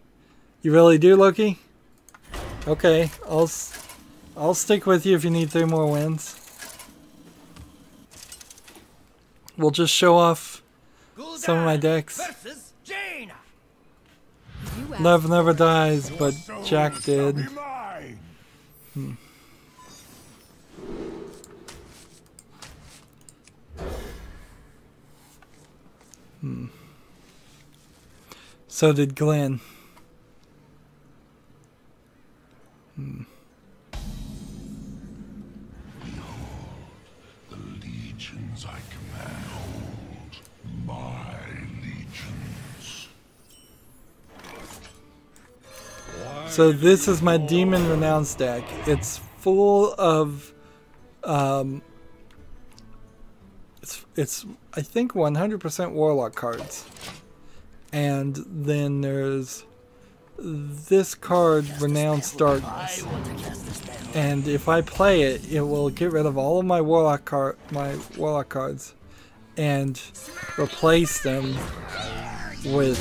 You really do, Loki? Okay, I'll stick with you if you need 3 more wins. We'll just show off some of my decks. Love never dies, but Jack did. So did Glenn. The legions I command hold. My legions. So this is my Demon Renounce deck. It's full of it's I think 100% Warlock cards. And then there's this card, Renounce Darkness. And if I play it, it will get rid of all of my Warlock cards and replace them with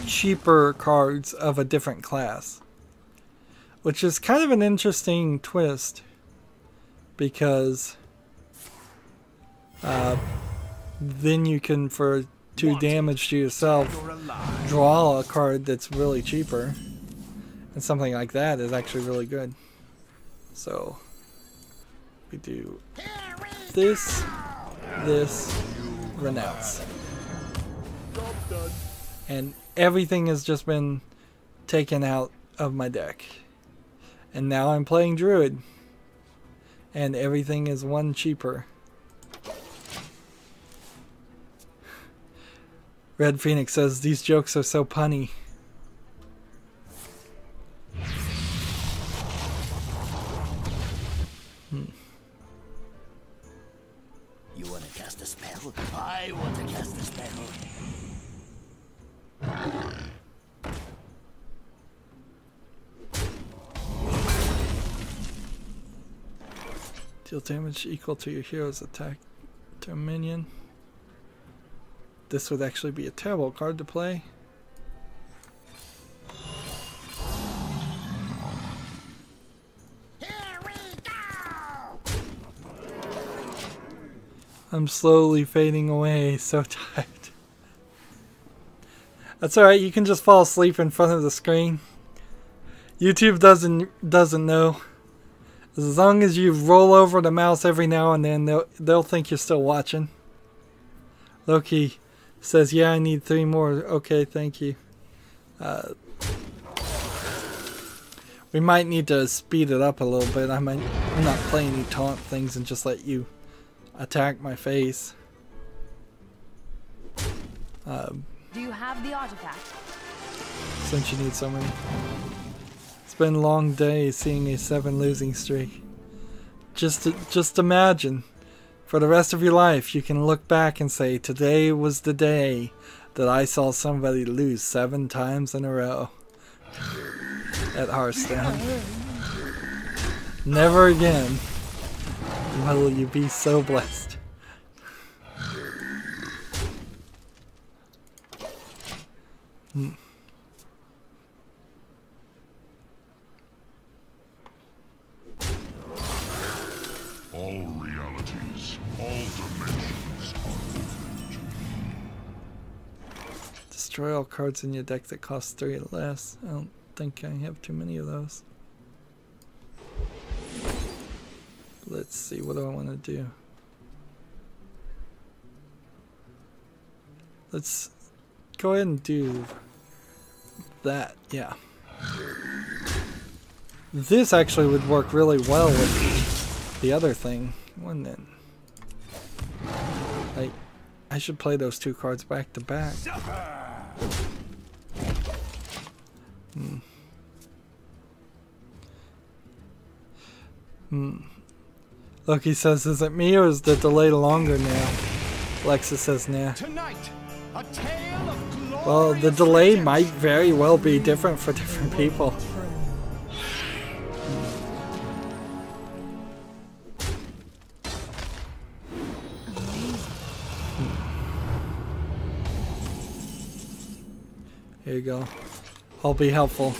cheaper cards of a different class. Which is kind of an interesting twist, because then you can, for 2 damage to yourself, draw a card that's really cheaper, and something like that is actually really good. So we do this, Renounce. And everything has just been taken out of my deck. And now I'm playing Druid. And everything is one cheaper. Red Phoenix says, these jokes are so punny. You want to cast a spell? I want to cast a spell. Deal damage equal to your hero's attack to a minion. This would actually be a terrible card to play. Here we go! I'm slowly fading away, so tired. That's alright, you can just fall asleep in front of the screen. YouTube doesn't know. As long as you roll over the mouse every now and then, they'll think you're still watching. Loki says, yeah, I need 3 more. Okay, thank you. We might need to speed it up a little bit. I'm not playing any taunt things and just let you attack my face. Do you have the artifact? Since you need so many. It's been a long day seeing a 7 losing streak. Just imagine, for the rest of your life, you can look back and say, today was the day that I saw somebody lose 7 times in a row at Hearthstone. Never again will you be so blessed. All realities, all dimensions are Destroy all cards in your deck that cost 3 or less. I don't think I have too many of those. Let's see, what do I want to do? Let's go ahead and do that, yeah. This actually would work really well with the other thing, wouldn't it? Like, I should play those 2 cards back to back. Loki says, is it me or is the delay longer now? Lexa says, nah. Tonight, a tale of Well, the delay might very well be different for different people. Here you go. I'll be helpful.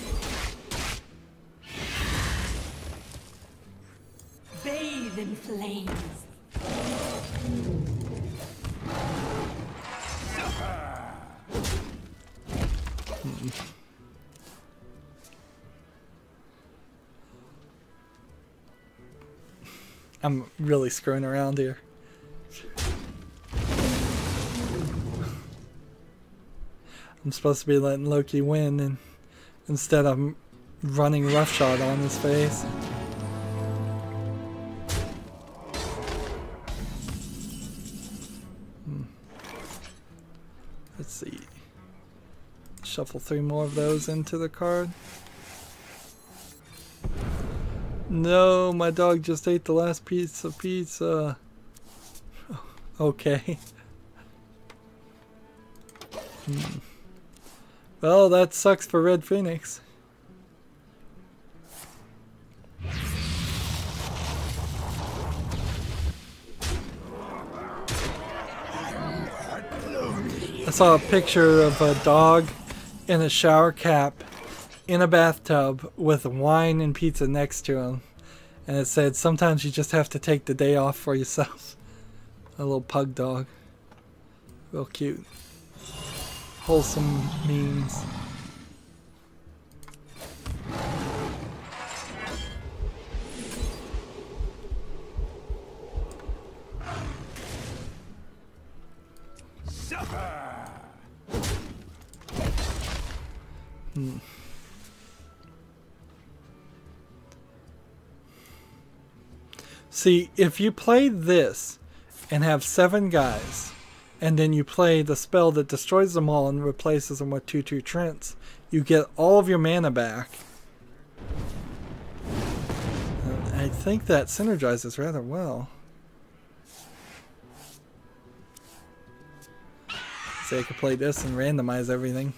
Bathe in flames. I'm really screwing around here. I'm supposed to be letting Loki win, and instead I'm running roughshod on his face. Let's see. Shuffle 3 more of those into the card. No, my dog just ate the last piece of pizza. Okay. Well, that sucks for Red Phoenix. I saw a picture of a dog in a shower cap in a bathtub with wine and pizza next to him. And it said, sometimes you just have to take the day off for yourself. A little pug dog. Real cute. Wholesome memes. See, if you play this and have 7 guys, and then you play the spell that destroys them all and replaces them with 2/2 Trents, you get all of your mana back. I think that synergizes rather well. So I could play this and randomize everything.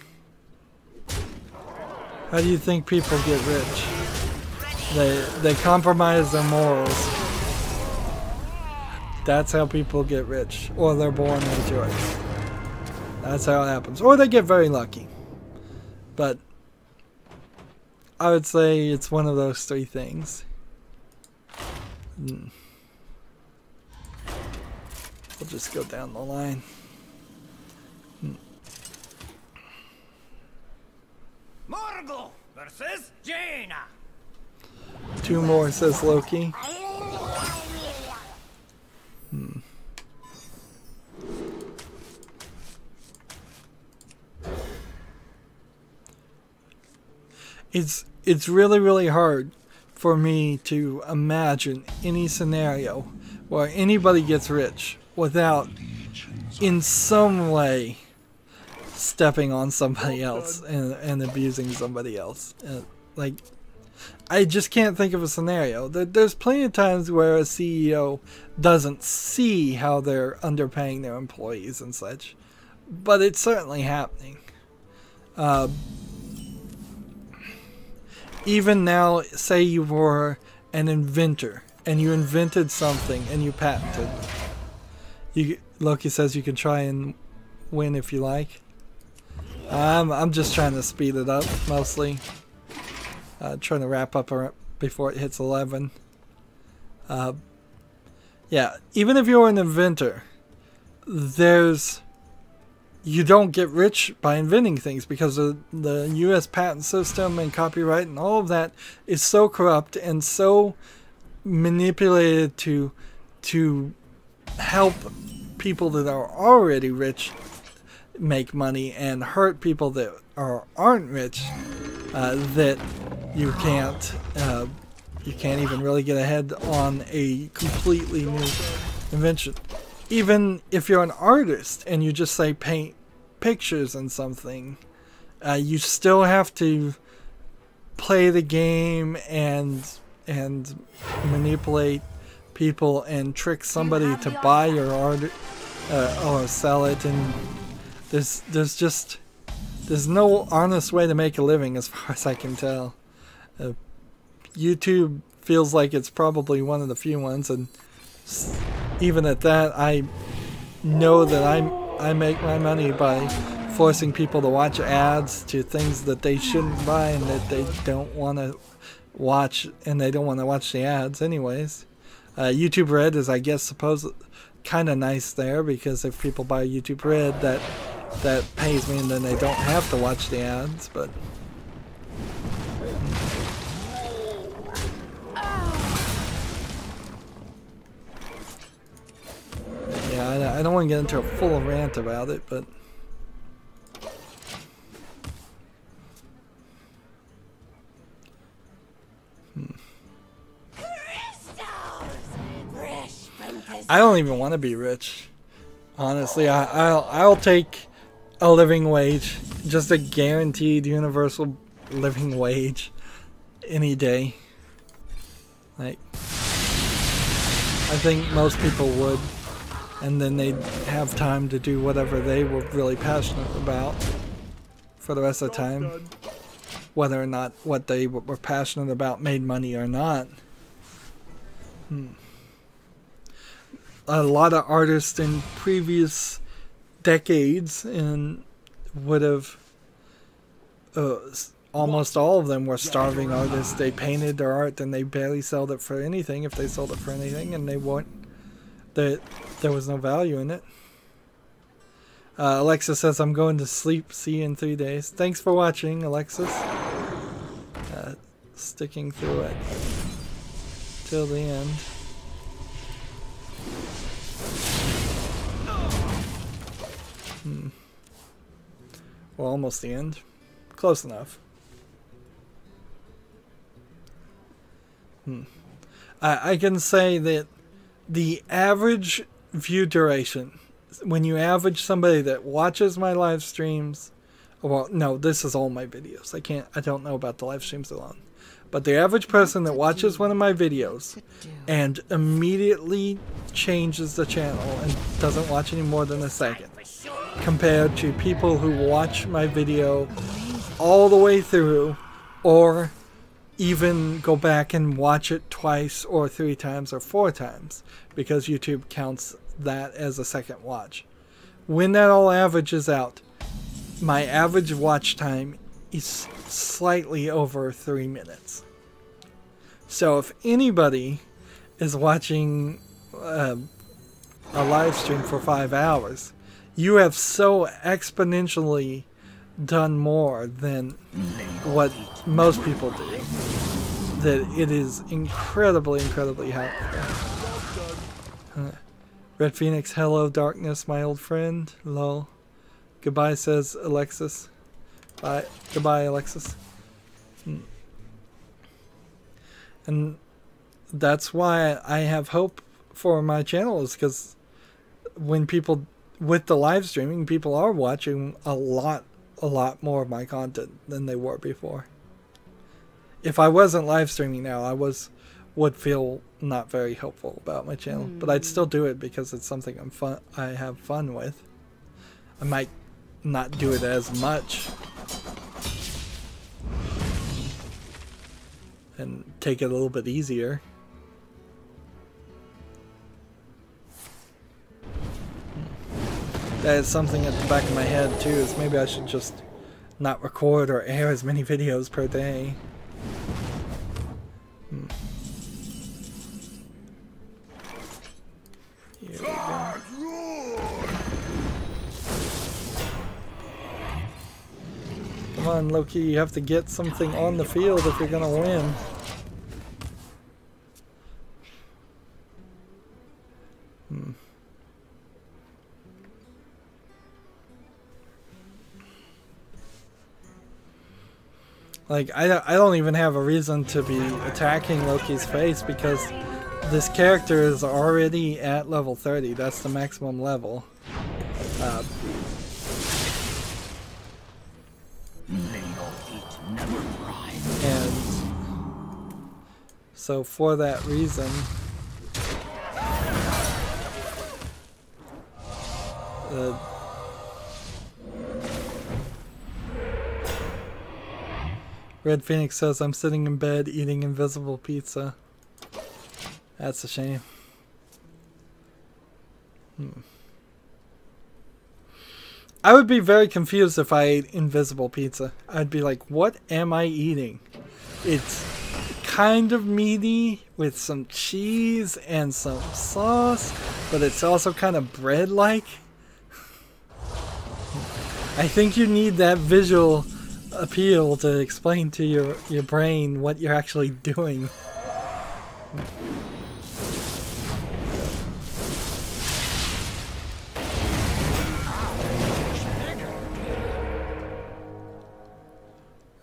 How do you think people get rich? They compromise their morals. That's how people get rich. Or they're born into it. That's how it happens. Or they get very lucky. But I would say it's one of those 3 things. We'll just go down the line. Morgul versus Jaina. 2 more, says Loki. It's really hard for me to imagine any scenario where anybody gets rich without in some way stepping on somebody else and abusing somebody else. Like, I just can't think of a scenario. There's plenty of times where a CEO doesn't see how they're underpaying their employees and such, but it's certainly happening. Even now, say you were an inventor and you invented something and you patented it. Loki says you can try and win if you like. I'm just trying to speed it up mostly. Trying to wrap up before it hits 11. Yeah, even if you're an inventor, you don't get rich by inventing things because the U.S. patent system and copyright and all of that is so corrupt and so manipulated to help people that are already rich make money and hurt people that aren't rich, that you can't even really get ahead on a completely new invention. Even if you're an artist and you just say paint pictures and something, you still have to play the game and manipulate people and trick somebody to buy your art or sell it. And there's no honest way to make a living as far as I can tell. YouTube feels like it's probably one of the few ones, and even at that, I know that I make my money by forcing people to watch ads to things that they shouldn't buy and that they don't want to watch, and they don't want to watch the ads anyways. YouTube Red is, I guess, kind of nice there, because if people buy YouTube Red, that pays me, and then they don't have to watch the ads. But yeah, I don't want to get into a full rant about it, but I don't even want to be rich. Honestly, I'll take a living wage, just a guaranteed universal living wage, any day. Like, I think most people would, and then they'd have time to do whatever they were really passionate about for the rest of the time, whether or not what they were passionate about made money or not. A lot of artists in previous decades and would have, almost all of them were starving artists. They painted their art and they barely sold it for anything, if they sold it for anything, and there was no value in it. Alexa says, I'm going to sleep. See you in 3 days. Thanks for watching, Alexis. Sticking through it till the end. Well, almost the end. Close enough. I can say that the average view duration, when you average somebody that watches my live streams, well, no, this is all my videos. I don't know about the live streams alone. But the average person that watches one of my videos and immediately changes the channel and doesn't watch any more than a second, compared to people who watch my video all the way through, or even go back and watch it twice or 3 times or 4 times, because YouTube counts that as a second watch. When that all averages out, my average watch time is slightly over 3 minutes. So if anybody is watching a live stream for 5 hours, you have so exponentially done more than what most people do that it is incredibly helpful. Red Phoenix, hello darkness, my old friend. Lol. Goodbye, says Alexis. Bye. Goodbye, Alexis. And that's why I have hope for my channel, is because when people, with the live streaming, people are watching a lot more of my content than they were before. If I wasn't live streaming now, I would feel not very hopeful about my channel, but I'd still do it because it's something I have fun with. I might not do it as much and take it a little bit easier. That is something at the back of my head too, is maybe I should just not record or air as many videos per day. Here we go. Come on, Loki, you have to get something on the field if you're gonna win. Like, I don't even have a reason to be attacking Loki's face, because this character is already at level 30. That's the maximum level. And so for that reason, Red Phoenix says, I'm sitting in bed eating invisible pizza. That's a shame. I would be very confused if I ate invisible pizza. I'd be like, what am I eating? It's kind of meaty with some cheese and some sauce, but it's also kind of bread-like. I think you need that visual appeal to explain to your brain what you're actually doing.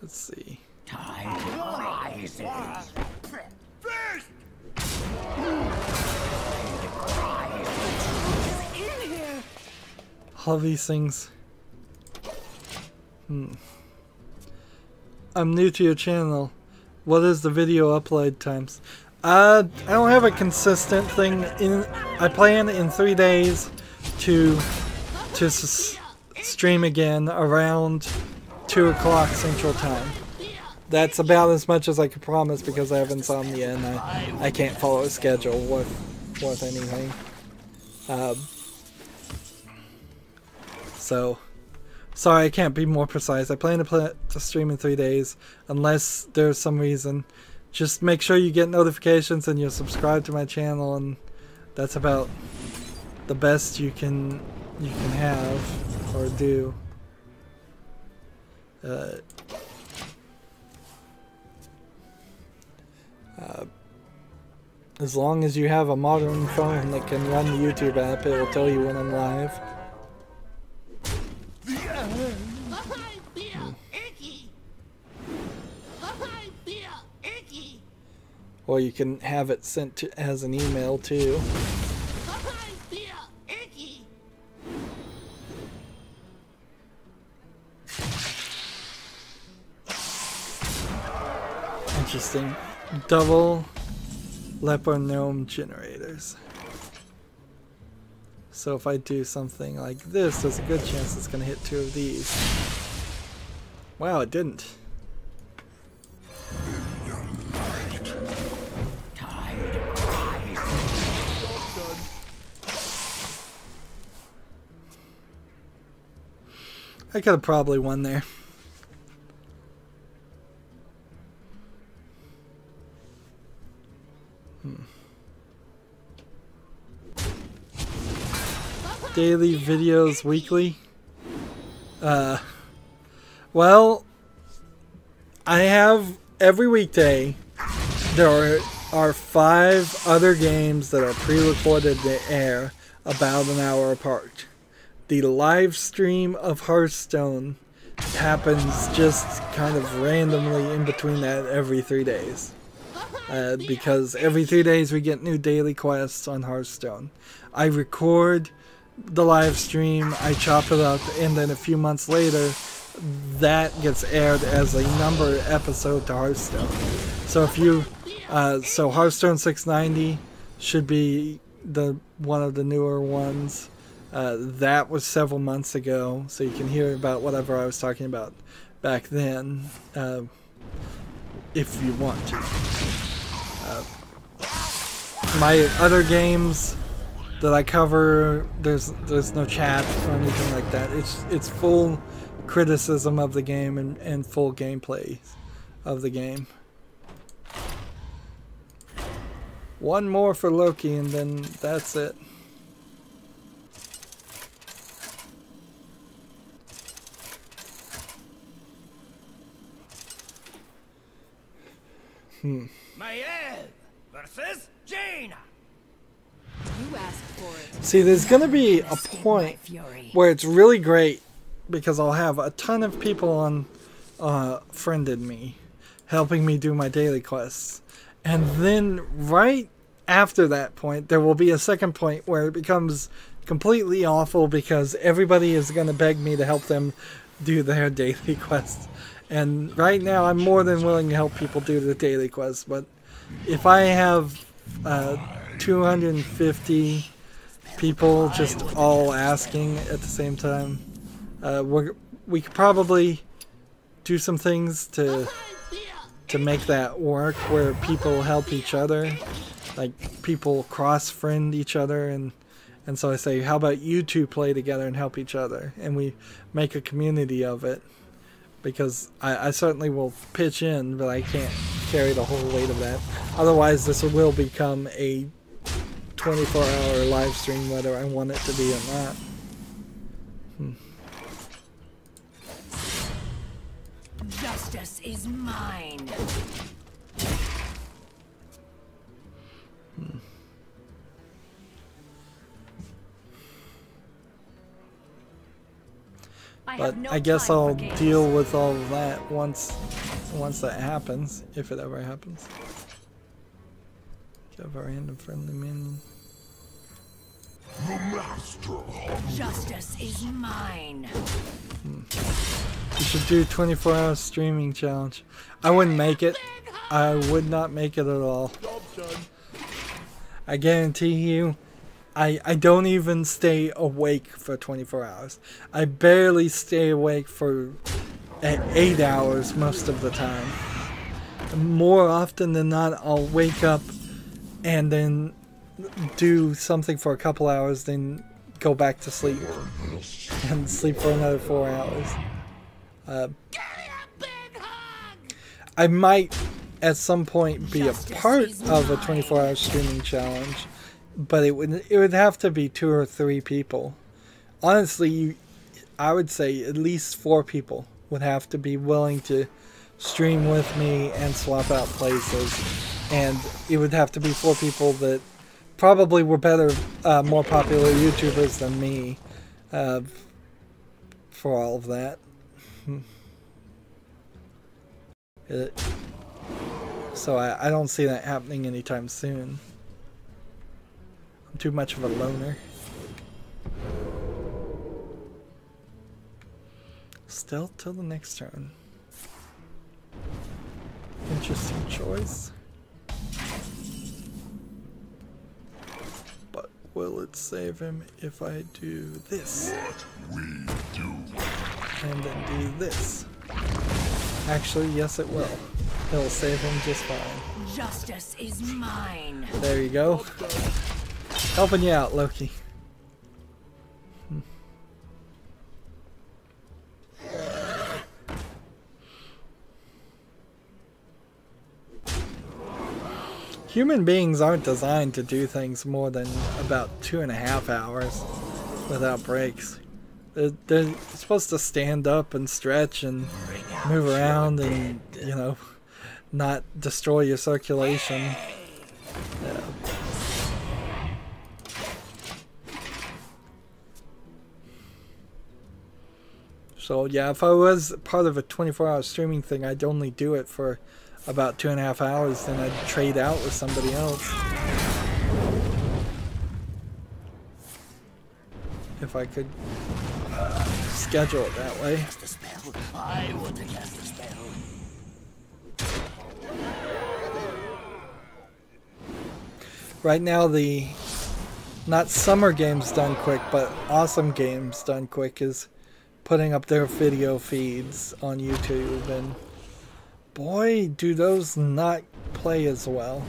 Let's see. All of these things. I'm new to your channel. What is the video upload times? I don't have a consistent thing. I plan in 3 days to stream again around 2 o'clock Central Time. That's about as much as I can promise, because I have insomnia and I can't follow a schedule worth anything. So, sorry, I can't be more precise. I plan to stream in 3 days, unless there's some reason. Just make sure you get notifications and you're subscribed to my channel, and that's about the best you can have or do. As long as you have a modern phone that can run the YouTube app, it will tell you when I'm live. or you can have it sent to as an email too. I feel icky. Interesting. Double leopard gnome generators. So if I do something like this, there's a good chance it's going to hit 2 of these. Wow, it didn't. I could have probably won there. Daily videos weekly. Well, I have every weekday. There are 5 other games that are pre-recorded to air about an hour apart. The live stream of Hearthstone happens just kind of randomly in between that every 3 days. Because every 3 days we get new daily quests on Hearthstone. I record the live stream, I chop it up, and then a few months later that gets aired as a numbered episode to Hearthstone. So if you so Hearthstone 690 should be one of the newer ones. That was several months ago, so you can hear about whatever I was talking about back then, if you want to. My other games that I cover, there's no chat or anything like that. It's full criticism of the game and full gameplay of the game. One more for Loki, and then that's it. Maiev versus Jaina. You asked for it. See, there's going to be a point where it's really great because I'll have a ton of people on friended me, helping me do my daily quests. And then right after that point, there will be a second point where it becomes completely awful because everybody is going to beg me to help them do their daily quests. And right now, I'm more than willing to help people do the daily quests. But if I have 250 people just all asking at the same time, we could probably do some things to make that work, where people help each other, like people cross-friend each other, and so I say, how about you two play together and help each other, and we make a community of it. Because I certainly will pitch in, but I can't carry the whole weight of that. Otherwise, this will become a 24-hour live stream, whether I want it to be or not. Justice is mine. But I guess I'll deal with all of that once that happens, if it ever happens. Give a random friendly minion. The master. Justice is mine. You should do 24-hour streaming challenge. I wouldn't make it. I would not make it at all. I guarantee you, I don't even stay awake for 24 hours. I barely stay awake for 8 hours most of the time. More often than not, I'll wake up and then do something for a couple hours, then go back to sleep and sleep for another 4 hours. I might at some point be a part of a 24-hour streaming challenge, but it would have to be 2 or 3 people. Honestly, I would say at least 4 people would have to be willing to stream with me and swap out places, and it would have to be 4 people that probably were better, more popular YouTubers than me, for all of that. So I don't see that happening anytime soon. I'm too much of a loner. Stealth till the next turn. Interesting choice. But will it save him if I do this? We do. And then do this. Actually, yes it will. It'll save him just fine. Justice is mine. There you go. Helping you out, Loki. Human beings aren't designed to do things more than about 2.5 hours without breaks. They're supposed to stand up and stretch and move around and, you know, not destroy your circulation. Yeah. So yeah, if I was part of a 24-hour streaming thing, I'd only do it for about 2.5 hours, then I'd trade out with somebody else. If I could schedule it that way. I want to cast a spell. Right now, the not Summer Games Done Quick, but Awesome Games Done Quick is putting up their video feeds on YouTube, and boy, do those not play as well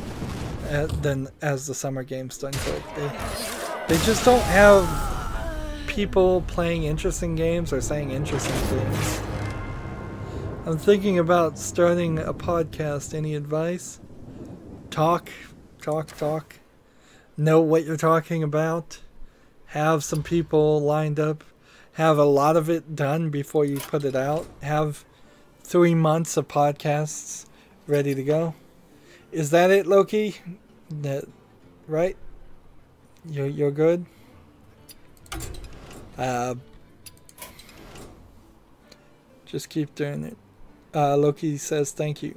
as the Summer Games Done Quick. They just don't have people playing interesting games or saying interesting things. I'm thinking about starting a podcast. Any advice? Talk. Know what you're talking about. Have some people lined up. Have a lot of it done before you put it out. Have 3 months of podcasts ready to go. Is that it, Loki? Right? You're good? Just keep doing it. Loki says thank you.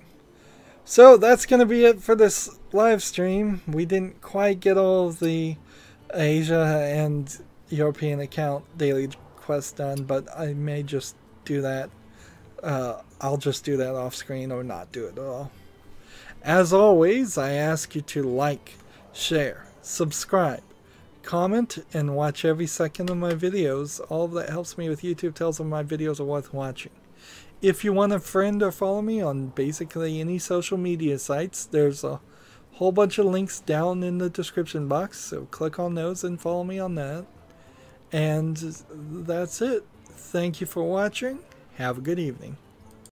So that's going to be it for this live stream. We didn't quite get all of the Asia and European account daily quests done, but I may just do that. I'll just do that off screen or not do it at all. As always, I ask you to like, share, subscribe, comment, and watch every second of my videos. All of that helps me with YouTube, tells them my videos are worth watching. If you want to friend or follow me on basically any social media sites, there's a whole bunch of links down in the description box, so click on those and follow me on that. And that's it. Thank you for watching. Have a good evening.